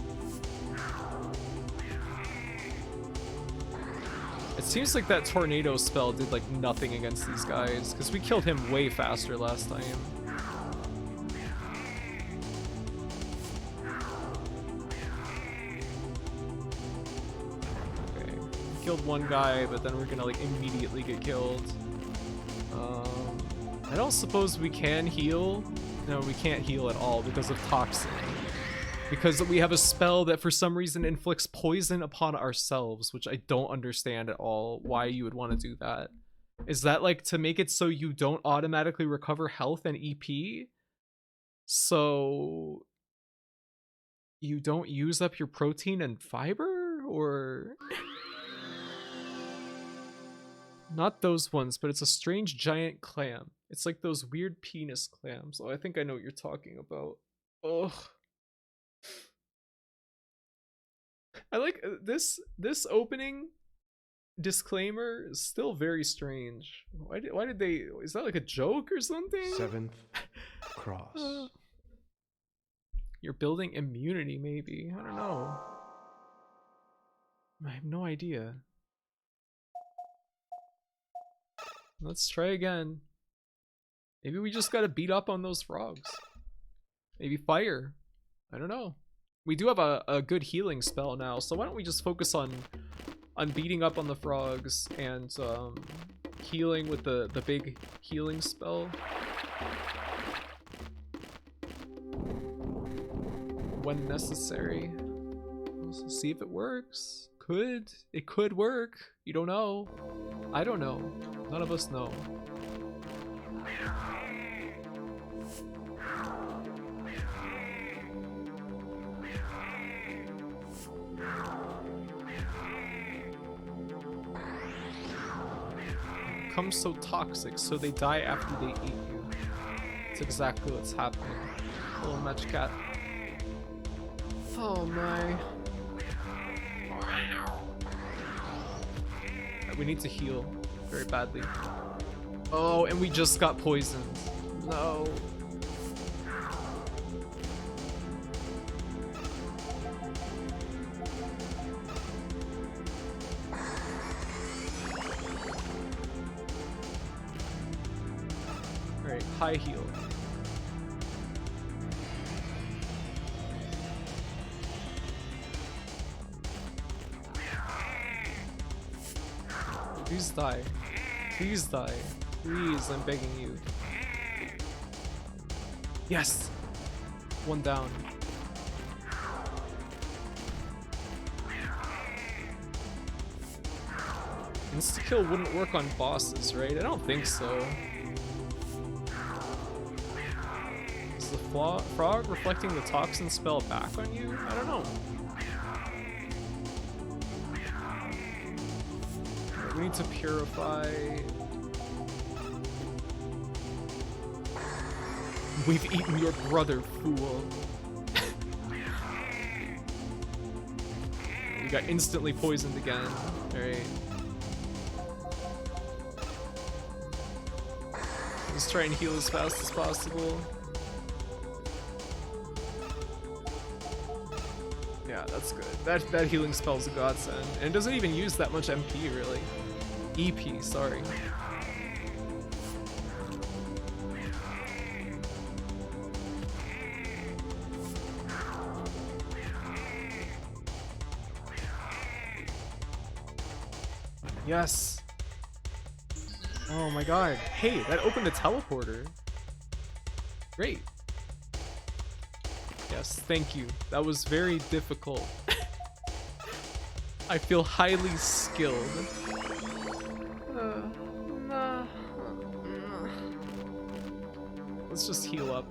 A: It seems like that tornado spell did like nothing against these guys, because we killed him way faster last time. Okay. We killed one guy, but then we're gonna like immediately get killed. I don't suppose we can heal. No, we can't heal at all because of Toxin. Because we have a spell that for some reason inflicts poison upon ourselves, which I don't understand at all why you would want to do that. Is that like to make it so you don't automatically recover health and EP? So you don't use up your protein and fiber? Or... Not those ones, but it's a strange giant clam. It's like those weird penis clams. Oh, I think I know what you're talking about. Ugh. I like this opening disclaimer is still very strange. Why did they, is that like a joke or something?
B: 7th cross.
A: You're building immunity, maybe. I don't know. I have no idea. Let's try again. Maybe we just gotta beat up on those frogs. Maybe fire. I don't know. We do have a good healing spell now, so why don't we just focus on beating up on the frogs and healing with the big healing spell. When necessary. Let's see if it works. It could work. You don't know. I don't know. None of us know. Become so toxic, so they die after they eat you. That's exactly what's happening. Little match cat. Oh my. We need to heal very badly. Oh, and we just got poisoned. No. Alright, high heal. Please die. Please die. Please, I'm begging you. Yes! One down. Insta-kill wouldn't work on bosses, right? I don't think so. Is the frog reflecting the toxin spell back on you? I don't know. We need to purify. We've eaten your brother, fool. We got instantly poisoned again. Alright. Let's try and heal as fast as possible. Yeah, Yeah, that's good. That healing spell's a godsend. And it doesn't even use that much MP, really. EP, sorry. Yes! Oh my god. Hey, that opened a teleporter. Great. Yes, thank you. That was very difficult. I feel highly skilled. Let's just heal up.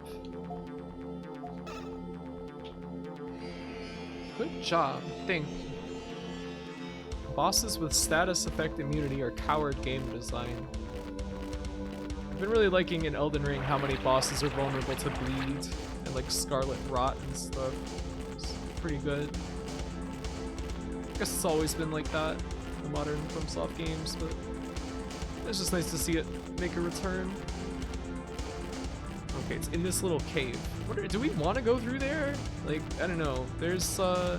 A: Good job. Thank you. Bosses with status effect immunity are coward game design. I've been really liking in Elden Ring how many bosses are vulnerable to bleed and like scarlet rot and stuff. It's pretty good. I guess it's always been like that in the modern FromSoft games, but it's just nice to see it make a return. Okay, it's in this little cave. Do we want to go through there? Like, I don't know. There's I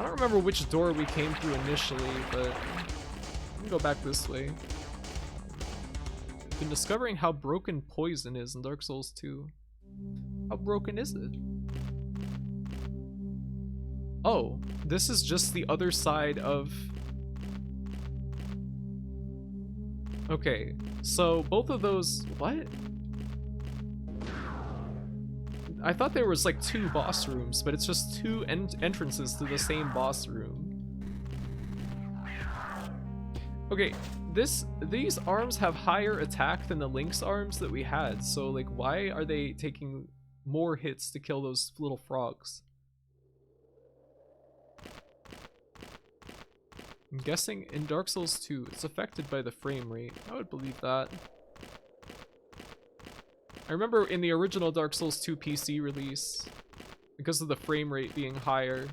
A: don't remember which door we came through initially, but we can go back this way. I've been discovering how broken poison is in Dark Souls 2. How broken is it? Oh, this is just the other side of... Okay, so both of those... What? I thought there was like 2 boss rooms, but it's just 2 entrances to the same boss room. Okay, these arms have higher attack than the Link's arms that we had, so like why are they taking more hits to kill those little frogs? I'm guessing in Dark Souls 2 it's affected by the frame rate. I would believe that. I remember in the original Dark Souls 2 PC release, because of the frame rate being higher,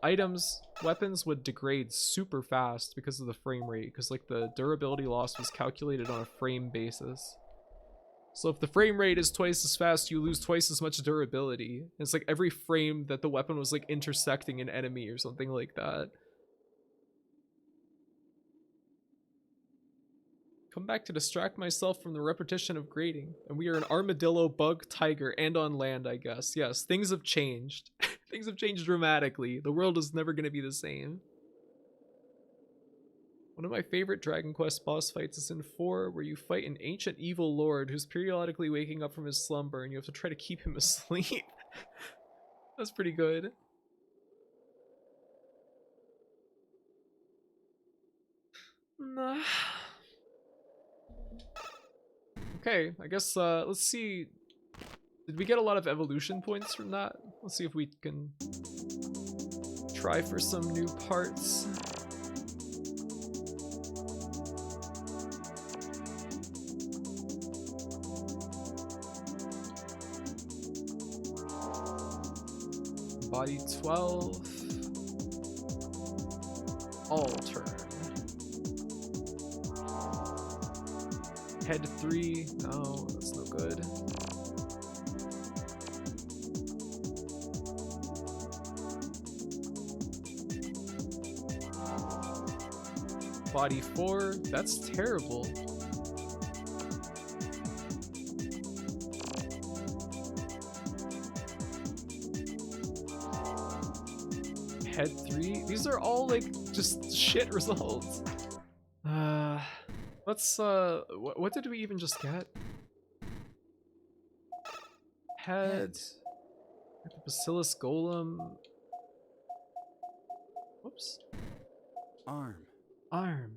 A: items, weapons would degrade super fast because of the frame rate, because like the durability loss was calculated on a frame basis. So if the frame rate is twice as fast, you lose twice as much durability. It's like every frame that the weapon was like intersecting an enemy or something like that. Come back to distract myself from the repetition of grading. And we are an armadillo, bug, tiger, and on land, I guess. Yes, things have changed. Things have changed dramatically. The world is never going to be the same. One of my favorite Dragon Quest boss fights is in 4, where you fight an ancient evil lord who's periodically waking up from his slumber, and you have to try to keep him asleep. That's pretty good. Nah. Okay, I guess, let's see. Did we get a lot of evolution points from that? Let's see if we can try for some new parts. Body 12. Alter. Head 3. No, that's no good. Body 4. That's terrible. Head 3. These are all like just shit results. Let's what did we even just get? Head. Bacillus Golem. Whoops.
D: Arm.
A: Arm.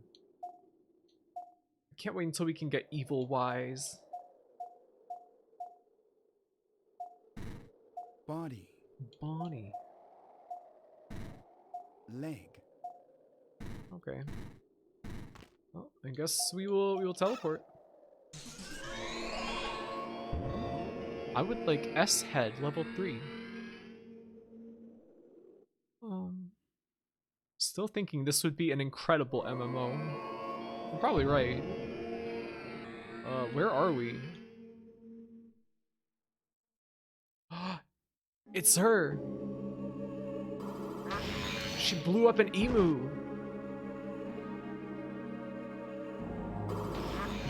A: I can't wait until we can get Evil Wise.
D: Body.
A: Bonnie.
D: Leg.
A: Okay. Well, I guess we will teleport. I would like S head level 3. Still thinking this would be an incredible MMO. I'm probably right. Where are we? It's her. She blew up an emu.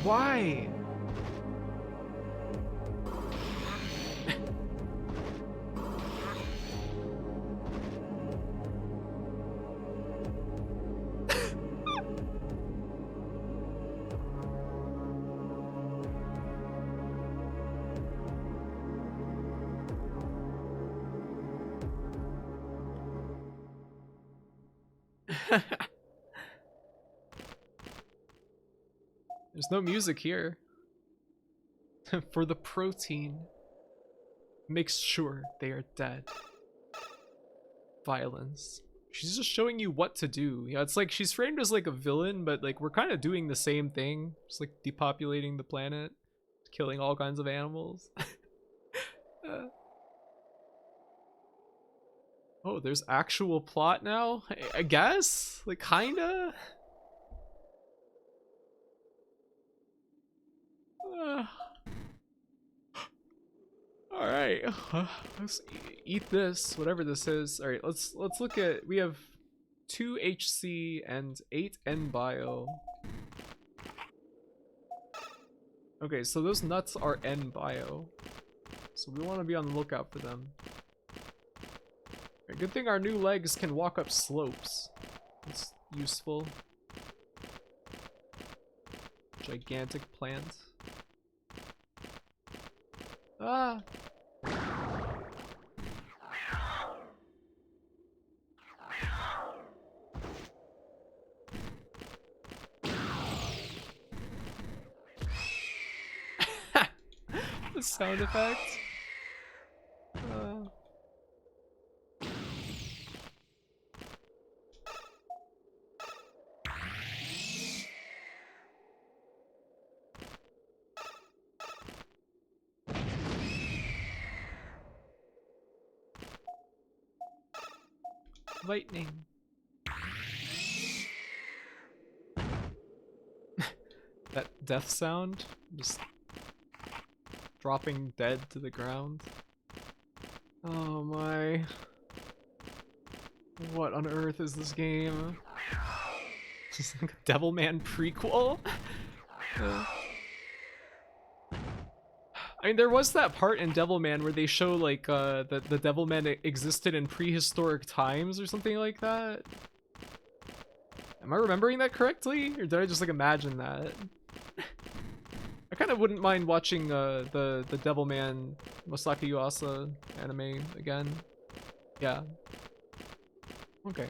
A: Why? There's no music here. For the protein. Makes sure they are dead. Violence. She's just showing you what to do. Yeah, it's like she's framed as like a villain, but like we're kind of doing the same thing. Just like depopulating the planet. Killing all kinds of animals. Oh, there's actual plot now? I guess? Like, kinda? Alright. Let's eat this, whatever this is. Alright, let's look at... We have 2 HC and 8 N bio. Okay, so those nuts are N bio. So we want to be on the lookout for them. Good thing our new legs can walk up slopes. It's useful. Gigantic plant. Ah! The sound effect. Lightning. That death sound, just dropping dead to the ground. Oh my. What on earth is this game? Just like a Devilman prequel? I mean, there was that part in Devilman where they show like that the Devilman existed in prehistoric times or something like that. Am I remembering that correctly, or did I just like imagine that? I kind of wouldn't mind watching the Devilman Masaki Yuasa anime again. Yeah. Okay.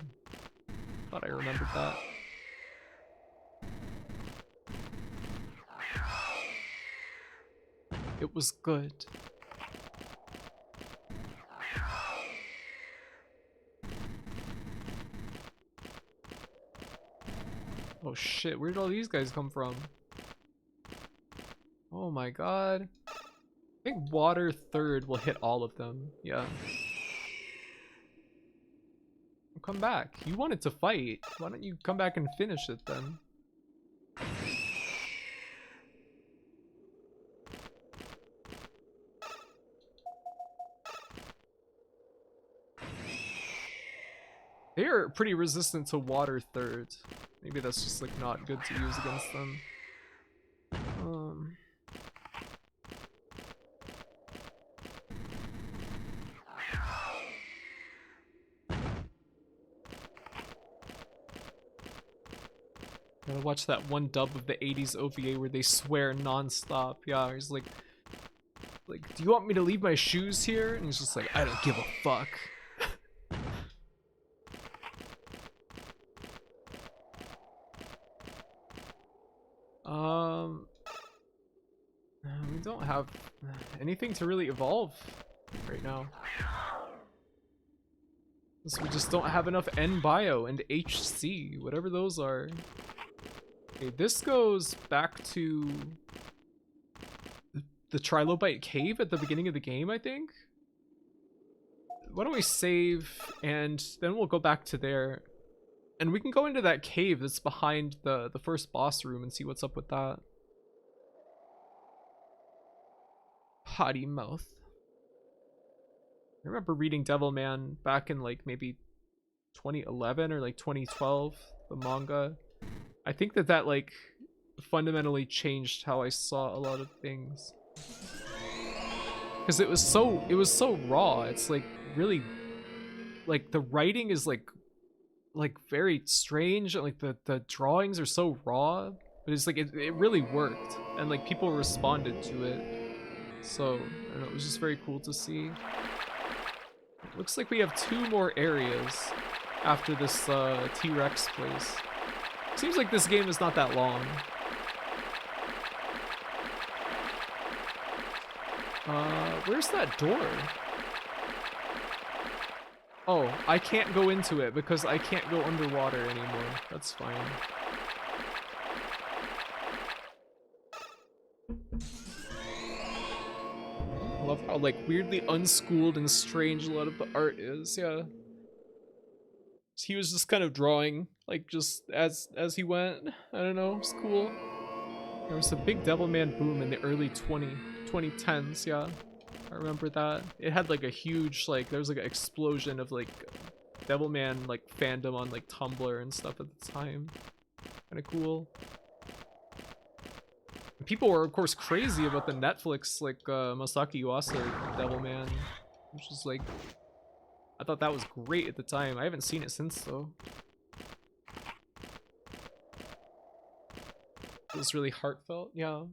A: Thought I remembered that. It was good. Oh shit, where did all these guys come from? Oh my god. I think water third will hit all of them. Yeah. Come back. You wanted to fight. Why don't you come back and finish it then? They are pretty resistant to water third. Maybe that's just like not good to use against them. Gotta watch that one dub of the 80s OVA where they swear non-stop. Yeah, he's like, do you want me to leave my shoes here? And he's just like, I don't give a fuck. We don't have anything to really evolve right now. So we just don't have enough N bio and HC, whatever those are. Okay, this goes back to the Trilobite cave at the beginning of the game, I think. Why don't we save and then we'll go back to there. And we can go into that cave that's behind the first boss room and see what's up with that. Potty mouth. I remember reading Devilman back in like maybe 2011 or like 2012, the manga. I think that like fundamentally changed how I saw a lot of things. Because it was so raw. It's like really, like the writing is like very strange, and like the drawings are so raw, but it's like it really worked, and like people responded to it. So I don't know, it was just very cool to see. It looks like we have 2 more areas after this T-Rex place. Seems like this game is not that long. Where's that door? Oh, I can't go into it because I can't go underwater anymore. That's fine. I love how like weirdly unschooled and strange a lot of the art is, yeah. He was just kind of drawing, like just as he went. I don't know, it's cool. There was a big Devilman boom in the early 2010s, yeah. I remember that. It had like a huge, like, there was like an explosion of like Devilman like fandom on like Tumblr and stuff at the time. Kind of cool. And people were of course crazy about the Netflix like Masaki Yuasa Devilman, which was like, I thought that was great at the time. I haven't seen it since though. It was really heartfelt, yeah.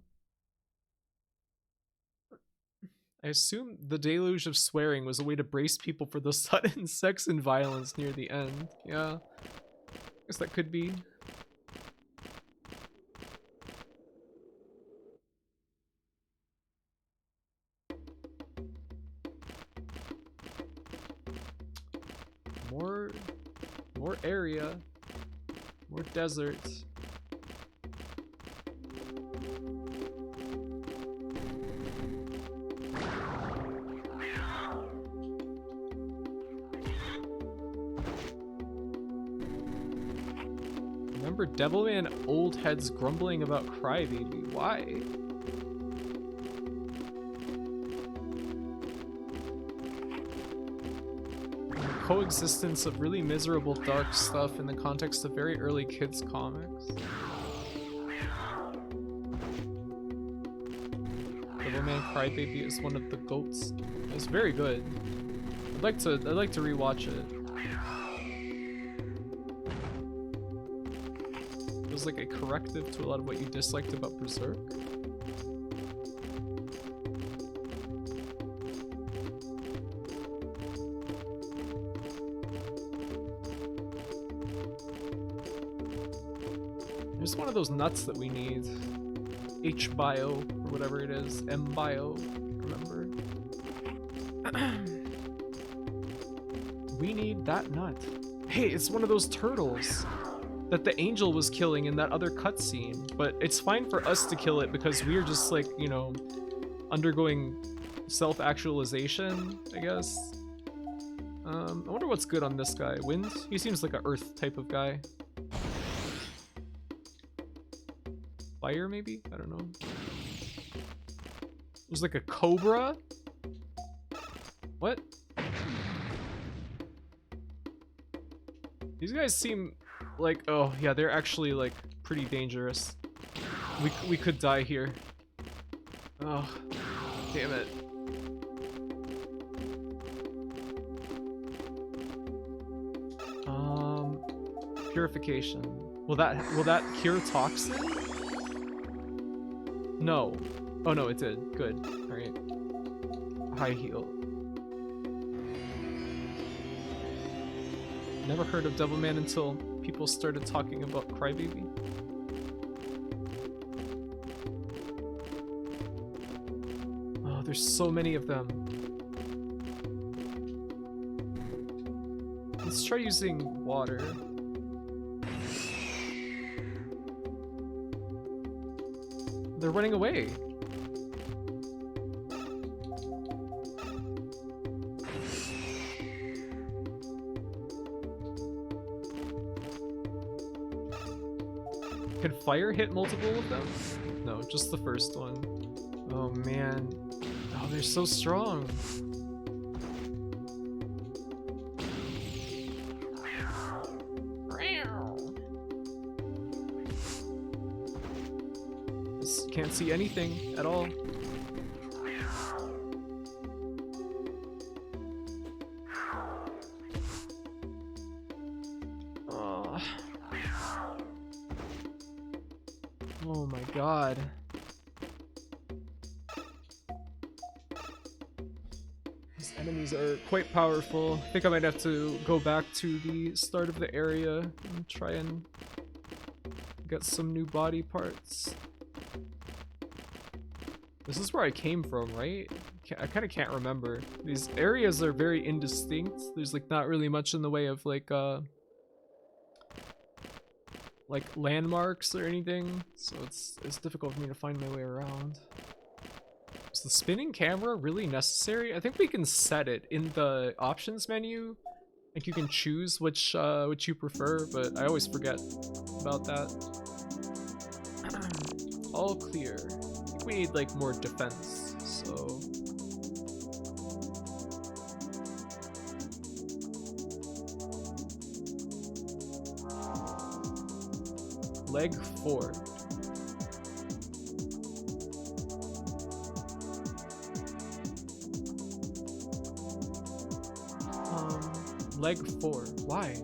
A: I assume the deluge of swearing was a way to brace people for the sudden sex and violence near the end. Yeah, I guess that could be. More area, more desert. Remember Devilman old heads grumbling about Crybaby. Why? The coexistence of really miserable dark stuff in the context of very early kids comics. Devilman Crybaby is one of the GOATs. It's very good. I'd like to rewatch it. It was like a corrective to a lot of what you disliked about Berserk. There's one of those nuts that we need. H-Bio, or whatever it is. M-Bio, remember? We need that nut. Hey, it's one of those turtles that the angel was killing in that other cutscene, but it's fine for us to kill it because we're just like, you know, undergoing self-actualization, I guess. I wonder what's good on this guy. Wind? He seems like an earth type of guy. Fire, maybe? I don't know. There's like a cobra? What? These guys seem like, oh yeah, they're actually like pretty dangerous. We could die here. Oh, damn it. Purification. Will that cure toxin? No. Oh no, it did. Good. Alright. High heal. Never heard of Devilman until people started talking about Crybaby. Oh, there's so many of them. Let's try using water. They're running away. Can fire hit multiple of them? No, just the first one. Oh man. Oh, they're so strong. can't see anything at all. Oh my god. These enemies are quite powerful. I think I might have to go back to the start of the area and try and get some new body parts. This is where I came from, right? I kind of can't remember. These areas are very indistinct. There's like not really much in the way of like landmarks or anything, so it's difficult for me to find my way around. Is the spinning camera really necessary? I think we can set it in the options menu. Like you can choose which you prefer, but I always forget about that. All clear. I think we need like more defense, so leg 4. Leg 4. Why?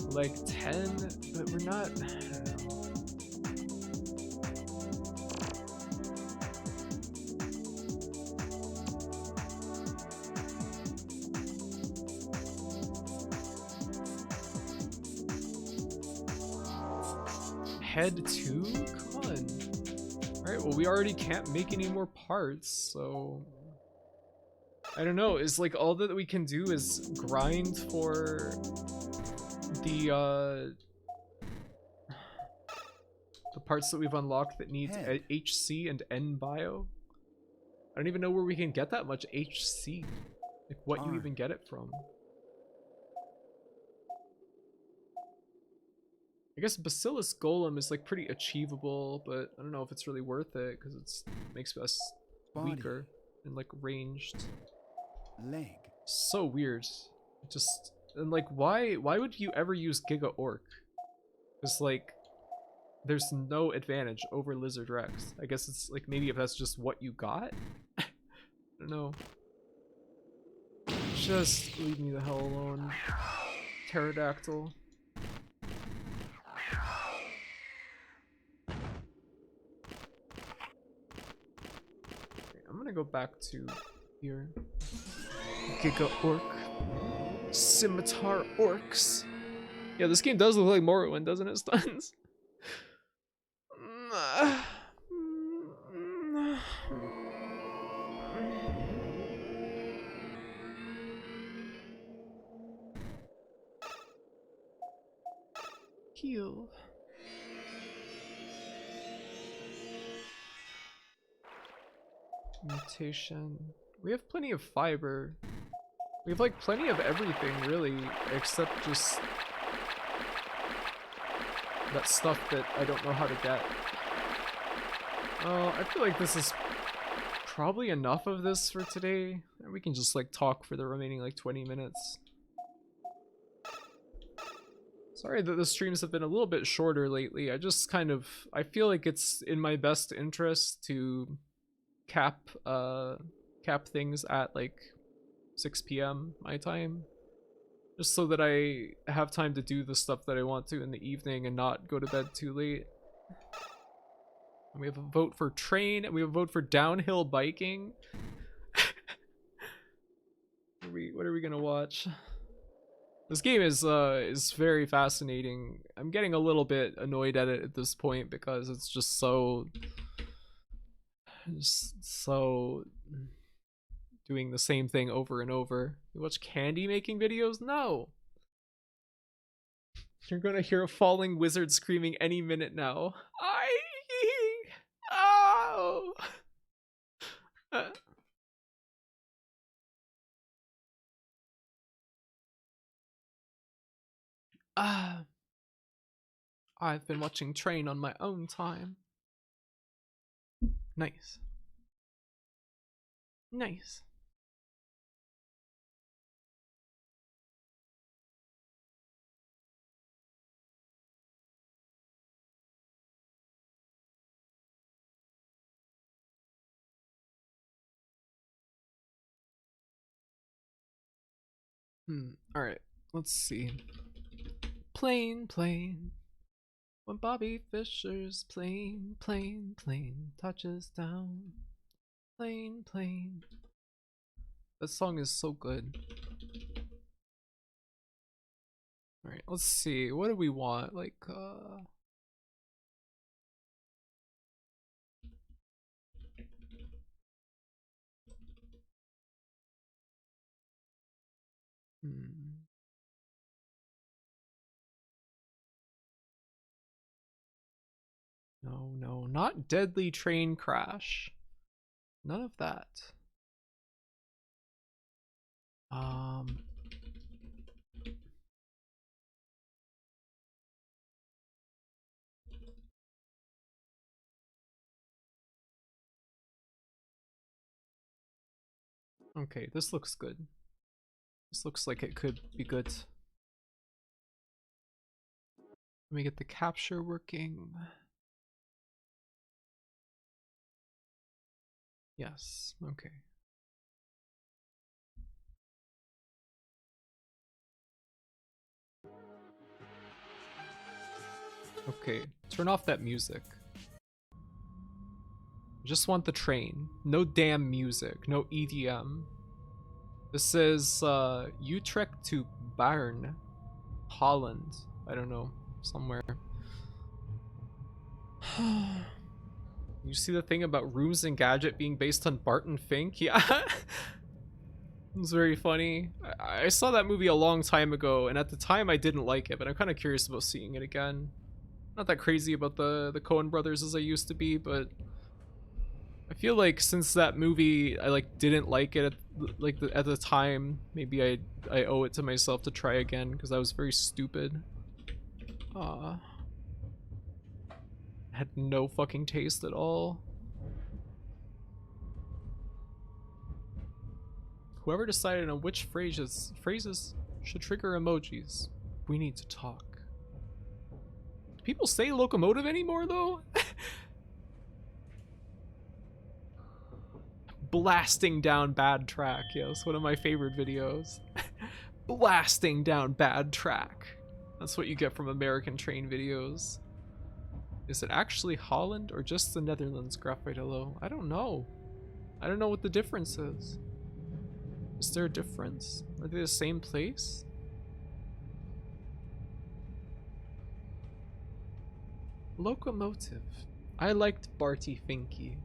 A: Leg 10, but we're not. I don't know. Head 2? Come on. Alright, well we already can't make any more parts, so I don't know, is like all that we can do is grind for the parts that we've unlocked that need HC and N bio. I don't even know where we can get that much HC. Like what you even get it from. I guess Basilisk Golem is like pretty achievable, but I don't know if it's really worth it because it makes us weaker and like ranged.
D: Leg.
A: So weird. Just and like why would you ever use Giga Orc? It's like there's no advantage over Lizard Rex. I guess it's like maybe if that's just what you got. I don't know. Just leave me the hell alone. Pterodactyl. I'm gonna go back to here. Giga Orc. Scimitar Orcs. Yeah, this game does look like Morrowind, doesn't it, Stuns? Heal. Mutation. We have plenty of fiber. We have like plenty of everything really, except just that stuff that I don't know how to get. I feel like this is probably enough of this for today. We can just like talk for the remaining like 20 minutes. Sorry that the streams have been a little bit shorter lately. I feel like it's in my best interest to cap things at like 6 p.m. my time, just so that I have time to do the stuff that I want to in the evening and not go to bed too late. And we have a vote for train and we have a vote for downhill biking. What are we gonna watch? This game is very fascinating. I'm getting a little bit annoyed at it at this point because it's just so doing the same thing over and over. You watch Candy making videos? No. You're gonna hear a falling wizard screaming any minute now. Oh. I've been watching Train on my own time. Nice. Nice. Alright. Let's see. Plane. When Bobby Fischer's plane touches down. Plane. That song is so good. Alright, let's see. What do we want? Like, No, not Deadly Train Crash. None of that. Okay, this looks good. This looks like it could be good. Let me get the capture working. Yes, okay. Okay, turn off that music. I just want the train. No damn music, no EDM. This is Utrecht to Bern, Holland. I don't know, somewhere. You see the thing about Rooms and Gadget being based on Barton Fink? Yeah. It was very funny. I saw that movie a long time ago, and at the time I didn't like it, but I'm kind of curious about seeing it again. Not that crazy about the Coen brothers as I used to be, but I feel like since that movie I like didn't like it at the time, maybe I owe it to myself to try again because I was very stupid. Had no fucking taste at all. Whoever decided on which phrases should trigger emojis. We need to talk. Do people say locomotive anymore though? Blasting down bad track. Yes, one of my favorite videos. Blasting down bad track. That's what you get from American train videos. Is it actually Holland or just the Netherlands, Graphite Hello? I don't know. I don't know what the difference is. Is there a difference? Are they the same place? Locomotive. I liked Barty Finky.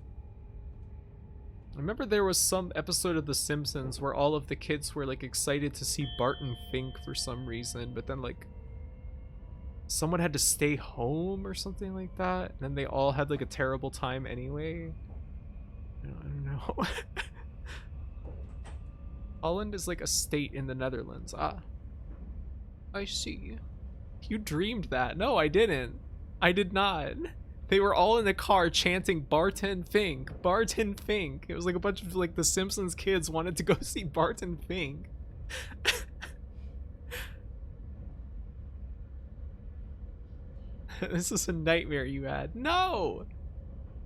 A: I remember there was some episode of The Simpsons where all of the kids were like excited to see Barton Fink for some reason, but then like someone had to stay home or something like that, and then they all had like a terrible time anyway. I don't know. Holland is like a state in the Netherlands. Ah, I see. You dreamed that. No, I didn't. I did not. They were all in the car chanting Barton Fink, Barton Fink. It was like a bunch of like the Simpsons kids wanted to go see Barton Fink. This is a nightmare you had. No!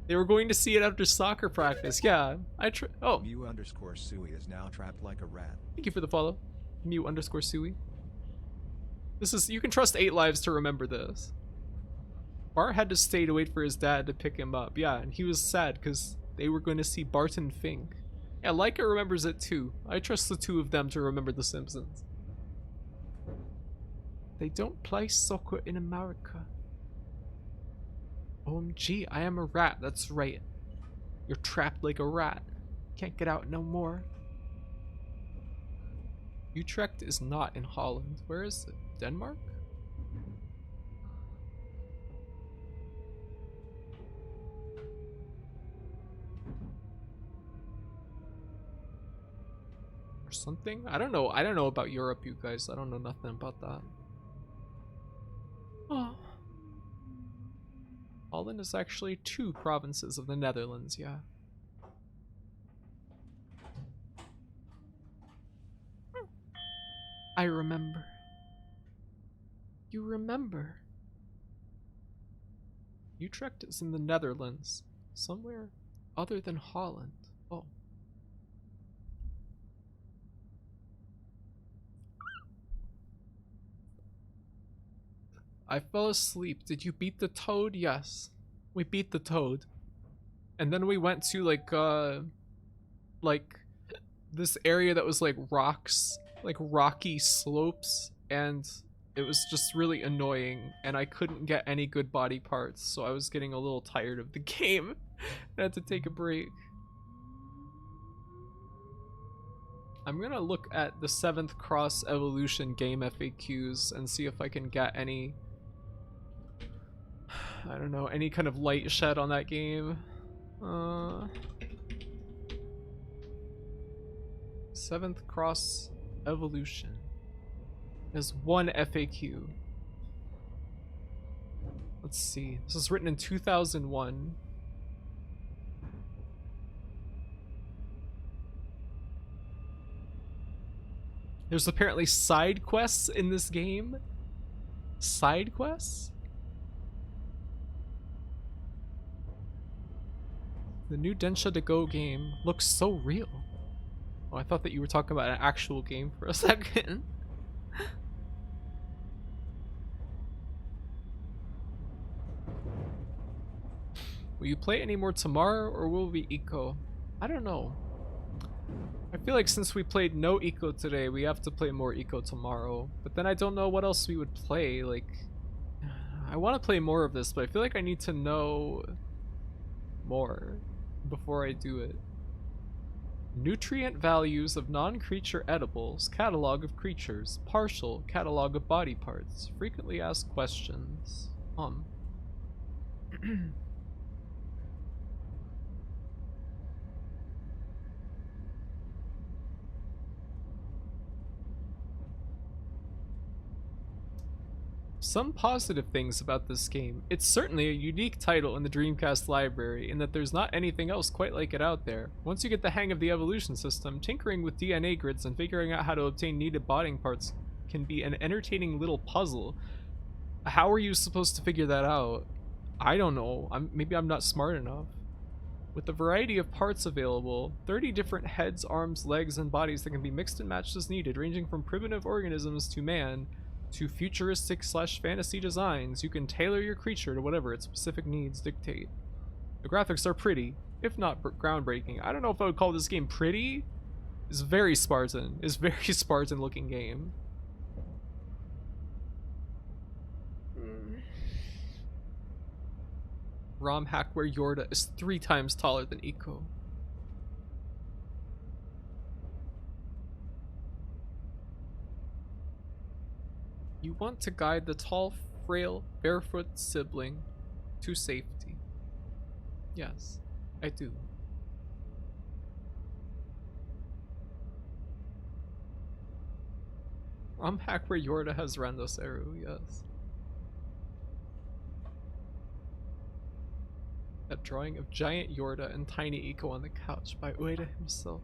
A: They were going to see it after soccer practice. Yeah, oh.
F: Mew_Sui is now trapped like a rat.
A: Thank you for the follow. Mew_Sui. This is, you can trust 8 Lives to remember this. Bart had to stay to wait for his dad to pick him up. Yeah, and he was sad because they were going to see Barton Fink. Yeah, Leica remembers it too. I trust the two of them to remember The Simpsons. They don't play soccer in America. OMG, I am a rat. That's right. You're trapped like a rat. Can't get out no more. Utrecht is not in Holland. Where is it? Denmark? Or something? I don't know. I don't know about Europe, you guys. I don't know nothing about that. Oh. Holland is actually 2 provinces of the Netherlands, yeah. I remember. You remember. Utrecht is in the Netherlands, somewhere other than Holland. Oh. I fell asleep. Did you beat the toad? Yes. We beat the toad. And then we went to like this area that was like rocks, like rocky slopes, and it was just really annoying and I couldn't get any good body parts, so I was getting a little tired of the game. I had to take a break. I'm gonna look at the 7th Cross Evolution game FAQs and see if I can get any, I don't know, any kind of light shed on that game. 7th Cross Evolution. There's 1 FAQ. Let's see. This was written in 2001. There's apparently side quests in this game. Side quests? The new Densha to Go game looks so real. Oh, I thought that you were talking about an actual game for a second. Will you play any more tomorrow or will we eco? I don't know. I feel like since we played no eco today, we have to play more eco tomorrow. But then I don't know what else we would play. Like, I want to play more of this, but I feel like I need to know more before I do it. Nutrient values of non-creature edibles, catalog of creatures, partial catalog of body parts, frequently asked questions. Some positive things about this game. It's certainly a unique title in the Dreamcast library in that there's not anything else quite like it out there. Once you get the hang of the evolution system, tinkering with DNA grids and figuring out how to obtain needed body parts can be an entertaining little puzzle. How are you supposed to figure that out? I don't know. Maybe I'm not smart enough. With the variety of parts available, 30 different heads, arms, legs, and bodies that can be mixed and matched as needed, ranging from primitive organisms to man, to futuristic/fantasy designs, you can tailor your creature to whatever its specific needs dictate. The graphics are pretty, if not groundbreaking. I don't know if I would call this game pretty. It's very Spartan. It's very Spartan looking game. ROM Hackware Yorda is 3 times taller than Eco. You want to guide the tall, frail, barefoot sibling to safety. Yes, I do. ROM Hackware Yorda has Randoseru, yes. That drawing of giant Yorda and tiny Eco on the couch by Ueda himself.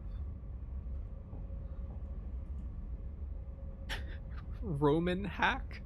A: Roman hack?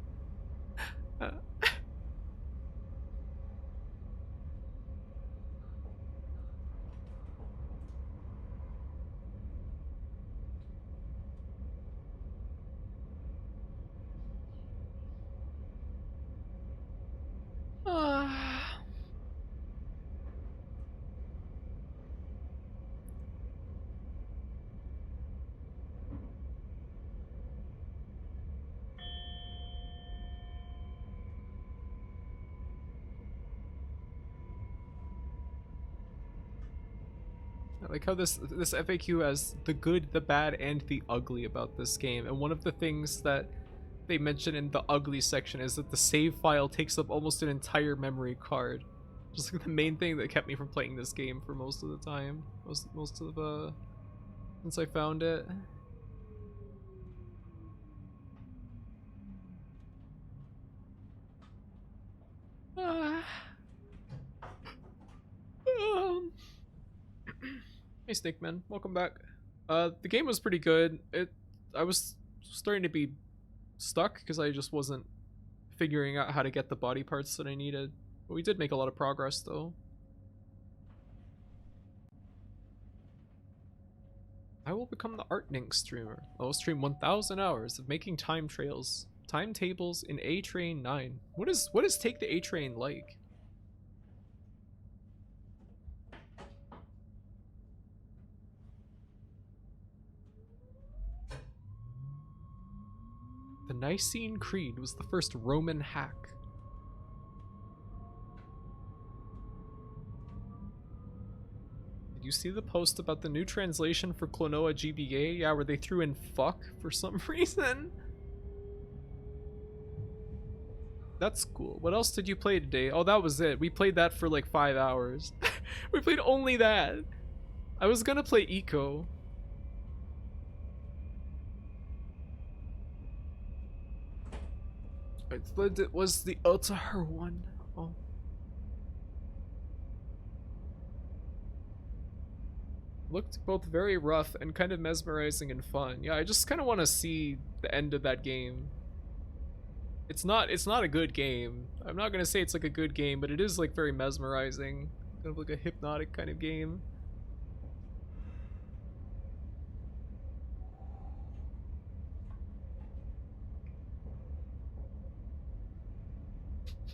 A: I like how this FAQ has the good, the bad, and the ugly about this game, and one of the things that they mention in the ugly section is that the save file takes up almost an entire memory card. Just like the main thing that kept me from playing this game for most of the time, most of since I found it. Hey Snake Man, welcome back. The game was pretty good. I was starting to be stuck because I just wasn't figuring out how to get the body parts that I needed. But we did make a lot of progress though. I will become the Artnink streamer. I will stream 1,000 hours of making timetables in A Train 9. What is Take the A Train like? The Nicene Creed was the first Roman hack. Did you see the post about the new translation for Klonoa GBA? Yeah, where they threw in fuck for some reason. That's cool. What else did you play today? Oh, that was it. We played that for like 5 hours. We played only that. I was gonna play Eco. It was the Ultahar one. Oh. Looked both very rough and kind of mesmerizing and fun. Yeah, I just kind of want to see the end of that game. It's not a good game. I'm not gonna say it's like a good game, but it is like very mesmerizing. Kind of like a hypnotic kind of game.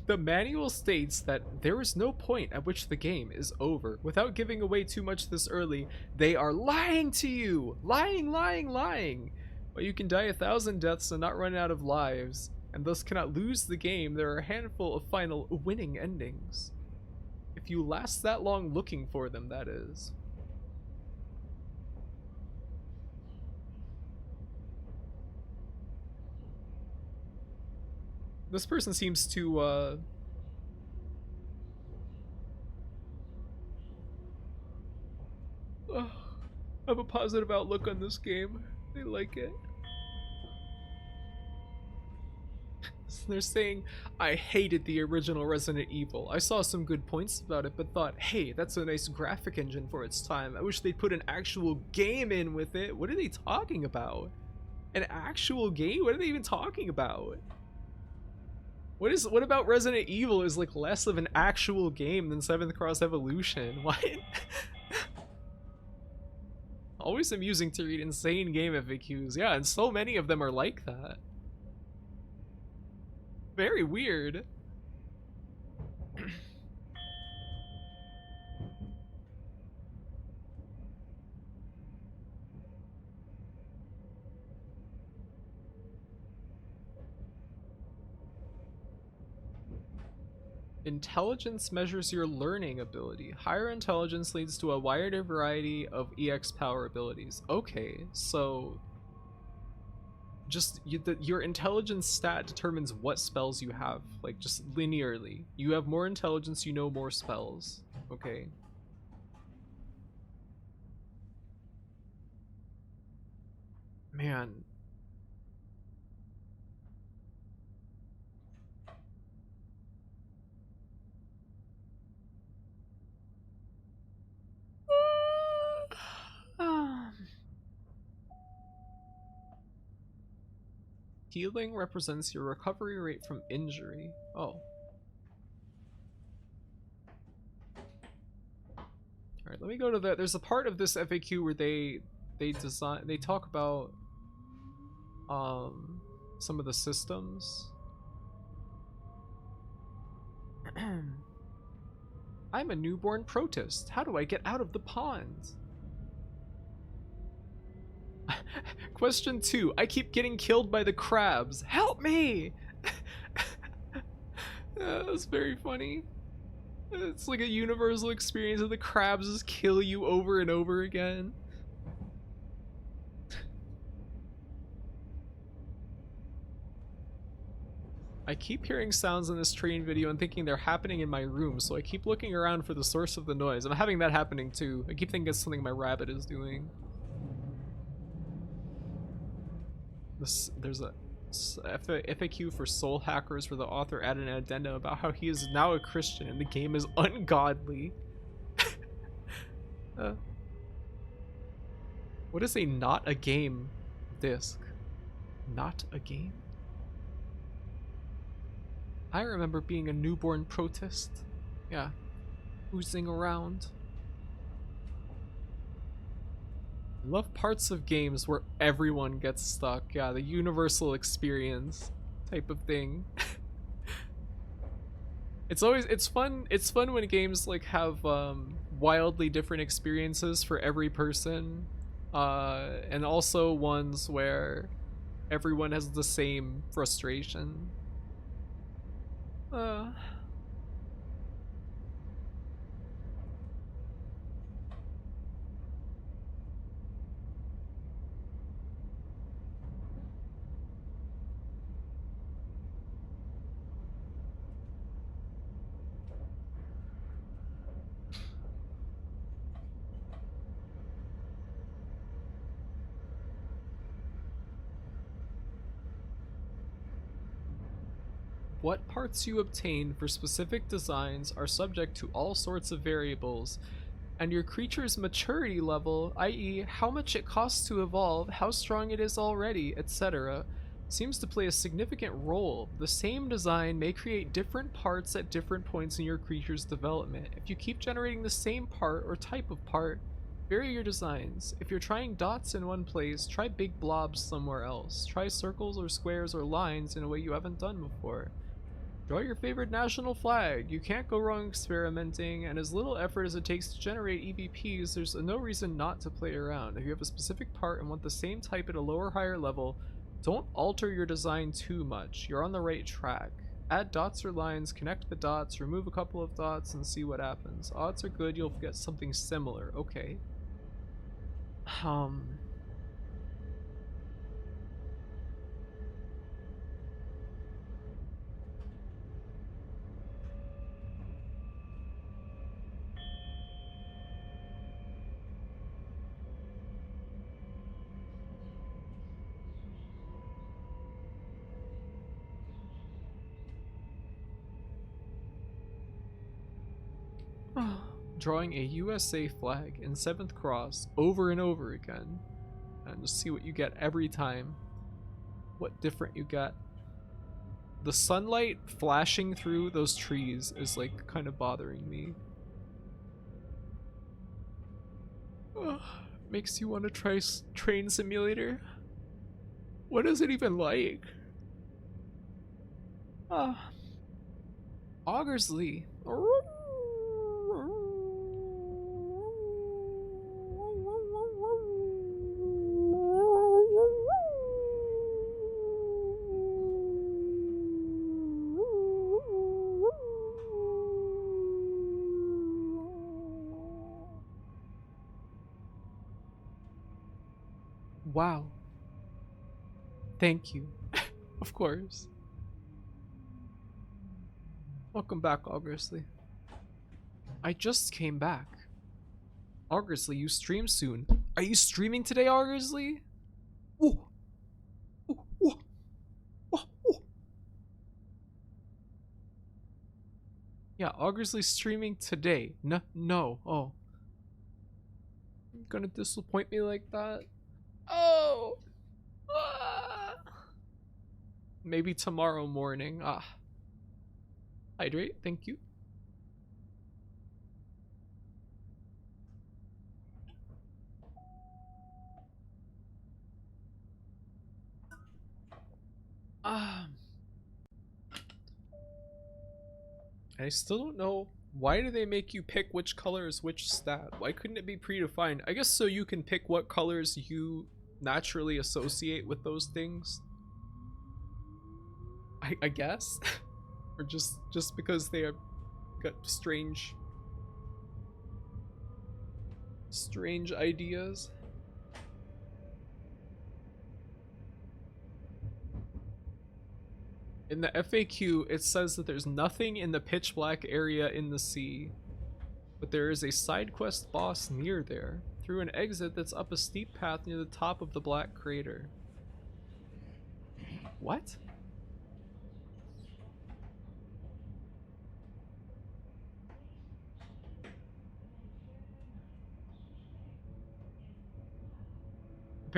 A: The manual states that there is no point at which the game is over. Without giving away too much this early, they are lying to you! Lying, lying, lying! While you can die 1,000 deaths and not run out of lives, and thus cannot lose the game, there are a handful of final winning endings. If you last that long looking for them, that is. This person seems to, have a positive outlook on this game. They like it. So they're saying, I hated the original Resident Evil. I saw some good points about it, but thought, hey, that's a nice graphic engine for its time. I wish they'd put an actual game in with it. What are they talking about? An actual game? What are they even talking about? What about Resident Evil is like less of an actual game than 7th Cross Evolution? What? Always amusing to read insane game FAQs. Yeah, and so many of them are like that. Very weird. Intelligence measures your learning ability. Higher intelligence leads to a wider variety of EX power abilities. Okay, so just your intelligence stat determines what spells you have, like just linearly. You have more intelligence, you know more spells. Okay. Man. Healing represents your recovery rate from injury. Oh. Alright, let me go to the... There's a part of this FAQ where they talk about some of the systems. I'm a newborn protist. How do I get out of the pond? Question 2. I keep getting killed by the crabs. Help me! That's very funny. It's like a universal experience of the crabs just kill you over and over again. I keep hearing sounds in this train video and thinking they're happening in my room, so I keep looking around for the source of the noise. I'm having that happening too. I keep thinking it's something my rabbit is doing. There's a FAQ for soul hackers where the author added an addendum about how he is now a Christian and the game is ungodly. What is a not a game disc? Not a game? I remember being a newborn protist. Yeah. Oozing around. I love parts of games where everyone gets stuck. Yeah, the universal experience type of thing. It's fun when games like have wildly different experiences for every person. And also ones where everyone has the same frustration. What parts you obtain for specific designs are subject to all sorts of variables, and your creature's maturity level, i.e., how much it costs to evolve, how strong it is already, etc., seems to play a significant role. The same design may create different parts at different points in your creature's development. If you keep generating the same part or type of part, vary your designs. If you're trying dots in one place, try big blobs somewhere else. Try circles or squares or lines in a way you haven't done before. Draw your favorite national flag. You can't go wrong experimenting, and as little effort as it takes to generate EVPs, there's no reason not to play around. If you have a specific part and want the same type at a lower, higher level, don't alter your design too much. You're on the right track. Add dots or lines, connect the dots, remove a couple of dots, and see what happens. Odds are good you'll get something similar. Okay. Drawing a USA flag in 7th Cross over and over again, and just see what you get every time. What different you get. The sunlight flashing through those trees is like kind of bothering me. Makes you want to try Train Simulator. What is it even like? Augursley. Wow. Thank you. Of course. Welcome back, Augursley. I just came back. Augursley, you stream soon. Are you streaming today, Augursley? Ooh. Ooh, ooh. Ooh, ooh. Yeah, Augursley streaming today. No. Oh. You're gonna disappoint me like that? Oh. Ah. Maybe tomorrow morning. Hydrate, thank you. I still don't know, why do they make you pick which color is which stat? Why couldn't it be predefined? I guess so you can pick what colors you naturally associate with those things. I guess? Or just because they have got strange ideas. In the FAQ, it says that there's nothing in the pitch black area in the sea, but there is a side quest boss near there, through an exit that's up a steep path near the top of the black crater. What?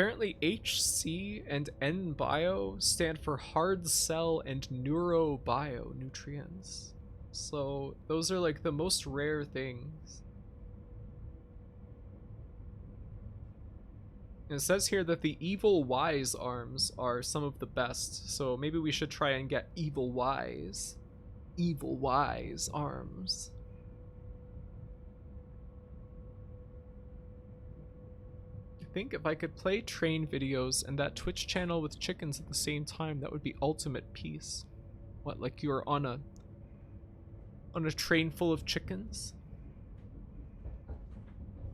A: Apparently HC and NBio stand for hard cell and neurobio nutrients. So those are like the most rare things. And it says here that the Evil Wise arms are some of the best, so maybe we should try and get Evil Wise arms. I think if I could play train videos and that Twitch channel with chickens at the same time, that would be ultimate peace. What, like you're on a train full of chickens?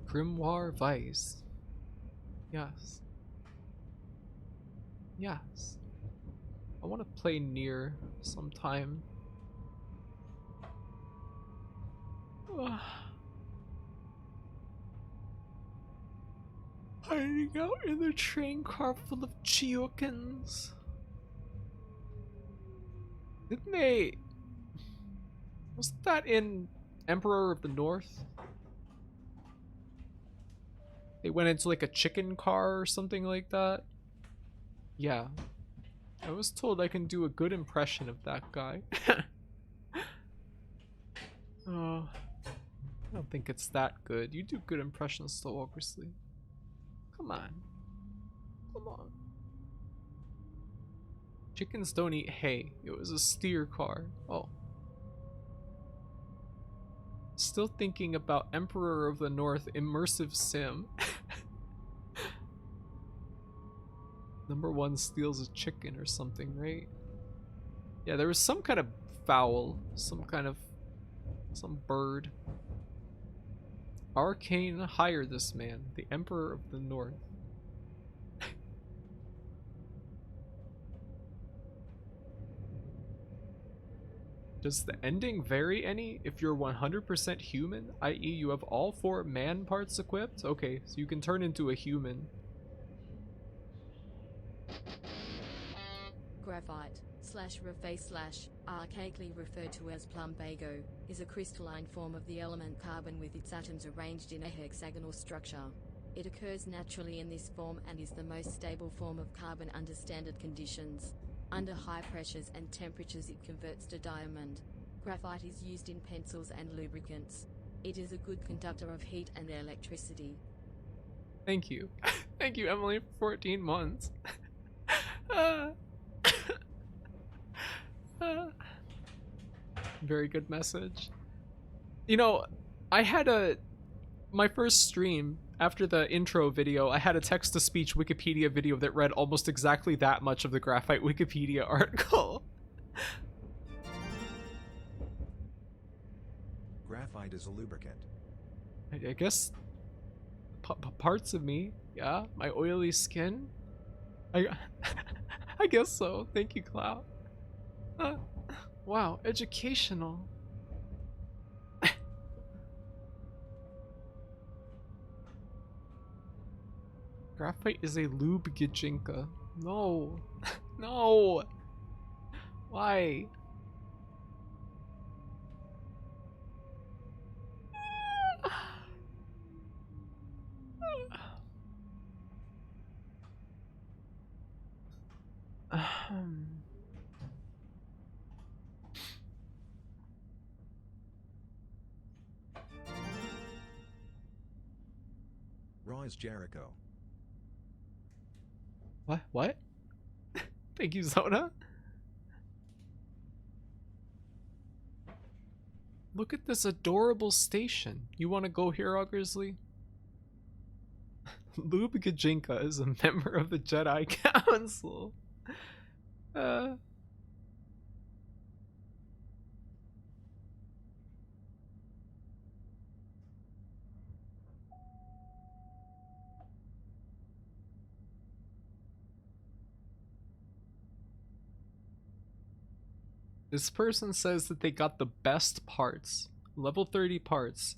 A: Grimoire Vice. Yes. Yes. I want to play Nier sometime. Ugh. Hiding out in the train car full of chiokins. Didn't they... Wasn't that in Emperor of the North? They went into like a chicken car or something like that. Yeah. I was told I can do a good impression of that guy. Oh, I don't think it's that good. You do good impressions though, obviously. Come on. Come on. Chickens don't eat hay. It was a steer car. Oh. Still thinking about Emperor of the North immersive sim. Number one steals a chicken or something, right? Yeah, there was some kind of fowl, some bird. Arcane hire this man, the Emperor of the North. Does the ending vary any if you're 100% human, i.e. you have all 4 man parts equipped? Okay, so you can turn into a human.
E: Graphite / Raphae / archaically referred to as plumbago, is a crystalline form of the element carbon with its atoms arranged in a hexagonal structure. It occurs naturally in this form and is the most stable form of carbon under standard conditions. Under high pressures and temperatures it converts to diamond. Graphite is used in pencils and lubricants. It is a good conductor of heat and electricity.
A: Thank you. Thank you, Emily, for 14 months. Very good message. You know, I had my first stream after the intro video, I had a text-to-speech Wikipedia video that read almost exactly that much of the Graphite Wikipedia article.
F: Graphite is a lubricant.
A: I guess parts of me, yeah, my oily skin. I guess so. Thank you, Cloud. Wow, educational. Graphite is a lube gijinka. No. No. Why?
F: Rise Jericho.
A: What? Thank you, Zona. Look at this adorable station. You want to go here, Augersley? Lube Gajinka is a member of the Jedi Council. This person says that they got the best parts, level 30 parts,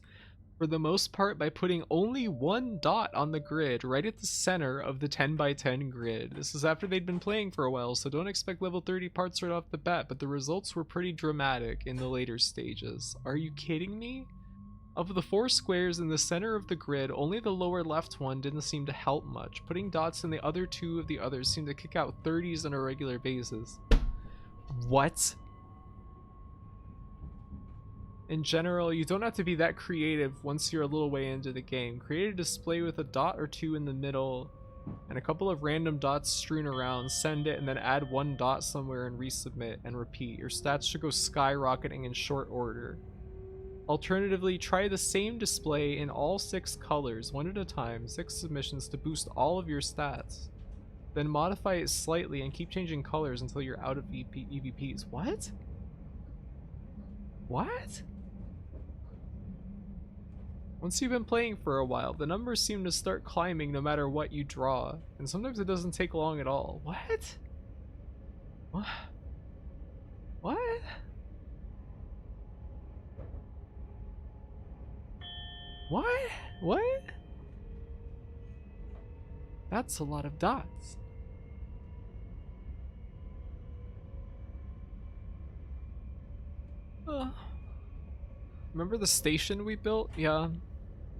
A: for the most part by putting only one dot on the grid right at the center of the 10x10 grid. This is after they'd been playing for a while, so don't expect level 30 parts right off the bat, but the results were pretty dramatic in the later stages. Are you kidding me? Of the 4 squares in the center of the grid, only the lower left one didn't seem to help much. Putting dots in the other 2 of the others seemed to kick out 30s on a regular basis. What? In general, you don't have to be that creative once you're a little way into the game. Create a display with a dot or 2 in the middle and a couple of random dots strewn around. Send it and then add 1 dot somewhere and resubmit and repeat. Your stats should go skyrocketing in short order. Alternatively, try the same display in all 6 colors, 1 at a time, 6 submissions to boost all of your stats. Then modify it slightly and keep changing colors until you're out of EVPs. What? What? Once you've been playing for a while, the numbers seem to start climbing no matter what you draw, and sometimes it doesn't take long at all. What? What? What? What? What? That's a lot of dots. Remember the station we built? Yeah.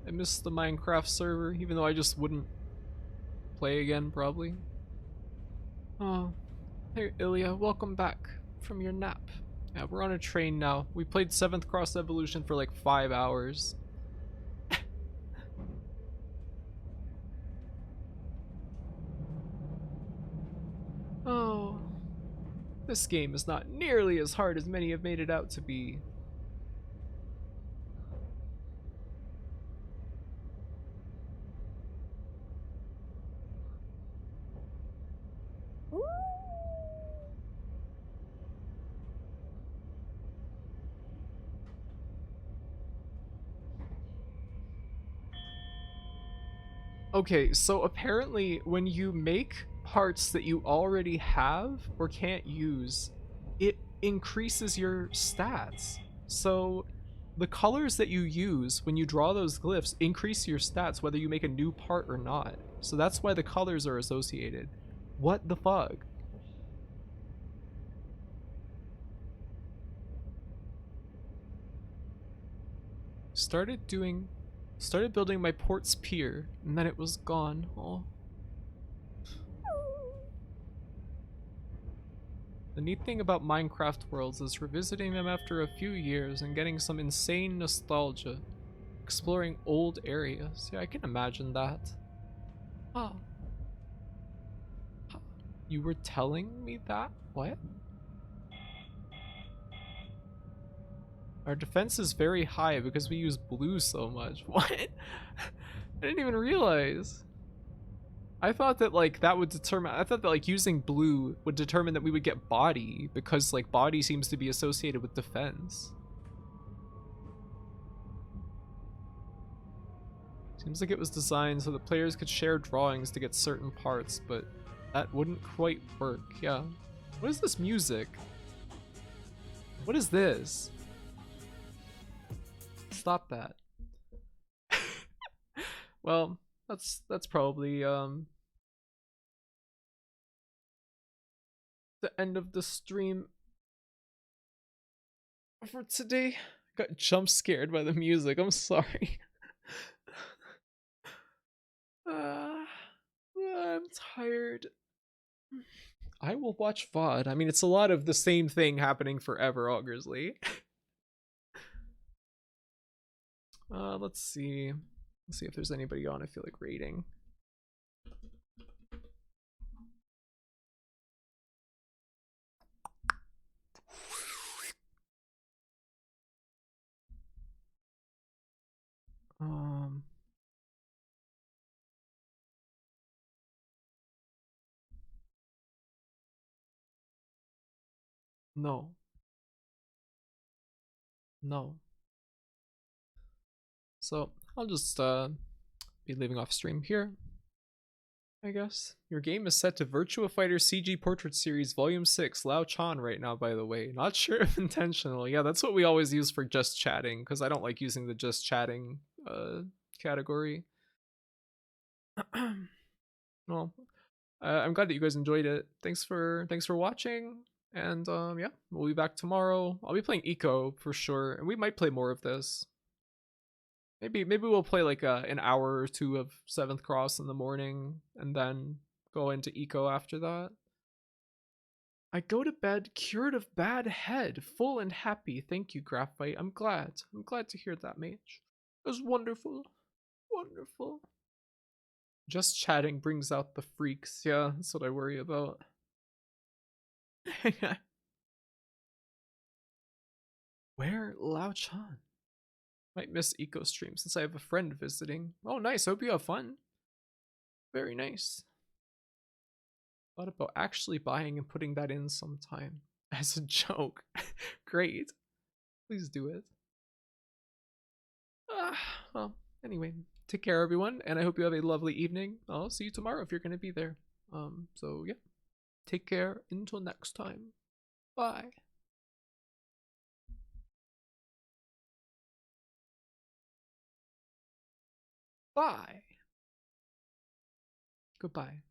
A: I missed the Minecraft server, even though I just wouldn't play again, probably. Oh. Hey, Ilya, welcome back from your nap. Yeah, we're on a train now. We played 7th Cross Evolution for like 5 hours. Oh. This game is not nearly as hard as many have made it out to be. Okay, so apparently when you make parts that you already have or can't use, it increases your stats. So the colors that you use when you draw those glyphs increase your stats whether you make a new part or not. So that's why the colors are associated. What the fuck? Started building my port's pier, and then it was gone. Oh. The neat thing about Minecraft worlds is revisiting them after a few years and getting some insane nostalgia. Exploring old areas. Yeah, I can imagine that. Oh. You were telling me that? What? Our defense is very high because we use blue so much. What? I didn't even realize. I thought that like that would determine, I thought that like using blue would determine that we would get body because like body seems to be associated with defense. Seems like it was designed so that players could share drawings to get certain parts, but that wouldn't quite work. Yeah. What is this music? What is this? Stop that. Well, that's probably the end of the stream for today. Got jump scared by the music. I'm sorry. I'm tired. I will watch VOD. I mean, it's a lot of the same thing happening forever, Augersley. Let's see. Let's see if there's anybody on I feel like raiding. No. No. So I'll just be leaving off stream here, I guess. Your game is set to Virtua Fighter CG Portrait Series Volume 6 Lao Chan right now, by the way. Not sure if intentional. Yeah, that's what we always use for just chatting, because I don't like using the just chatting category. Well, I'm glad that you guys enjoyed it. Thanks for watching, and yeah, we'll be back tomorrow. I'll be playing Eco for sure, and we might play more of this. Maybe we'll play like an hour or two of Seventh Cross in the morning, and then go into Eco after that. I go to bed cured of bad head, full and happy. Thank you, Graphite. I'm glad. I'm glad to hear that, mage. It was wonderful. Wonderful. Just chatting brings out the freaks. Yeah, that's what I worry about. Where Lao Chan? Might miss Eco stream since I have a friend visiting. Oh, nice. Hope you have fun. Very nice. Thought about actually buying and putting that in sometime as a joke. Great. Please do it. Well, anyway, take care, everyone, and I hope you have a lovely evening. I'll see you tomorrow if you're going to be there. So yeah, take care until next time. Bye. Bye. Goodbye.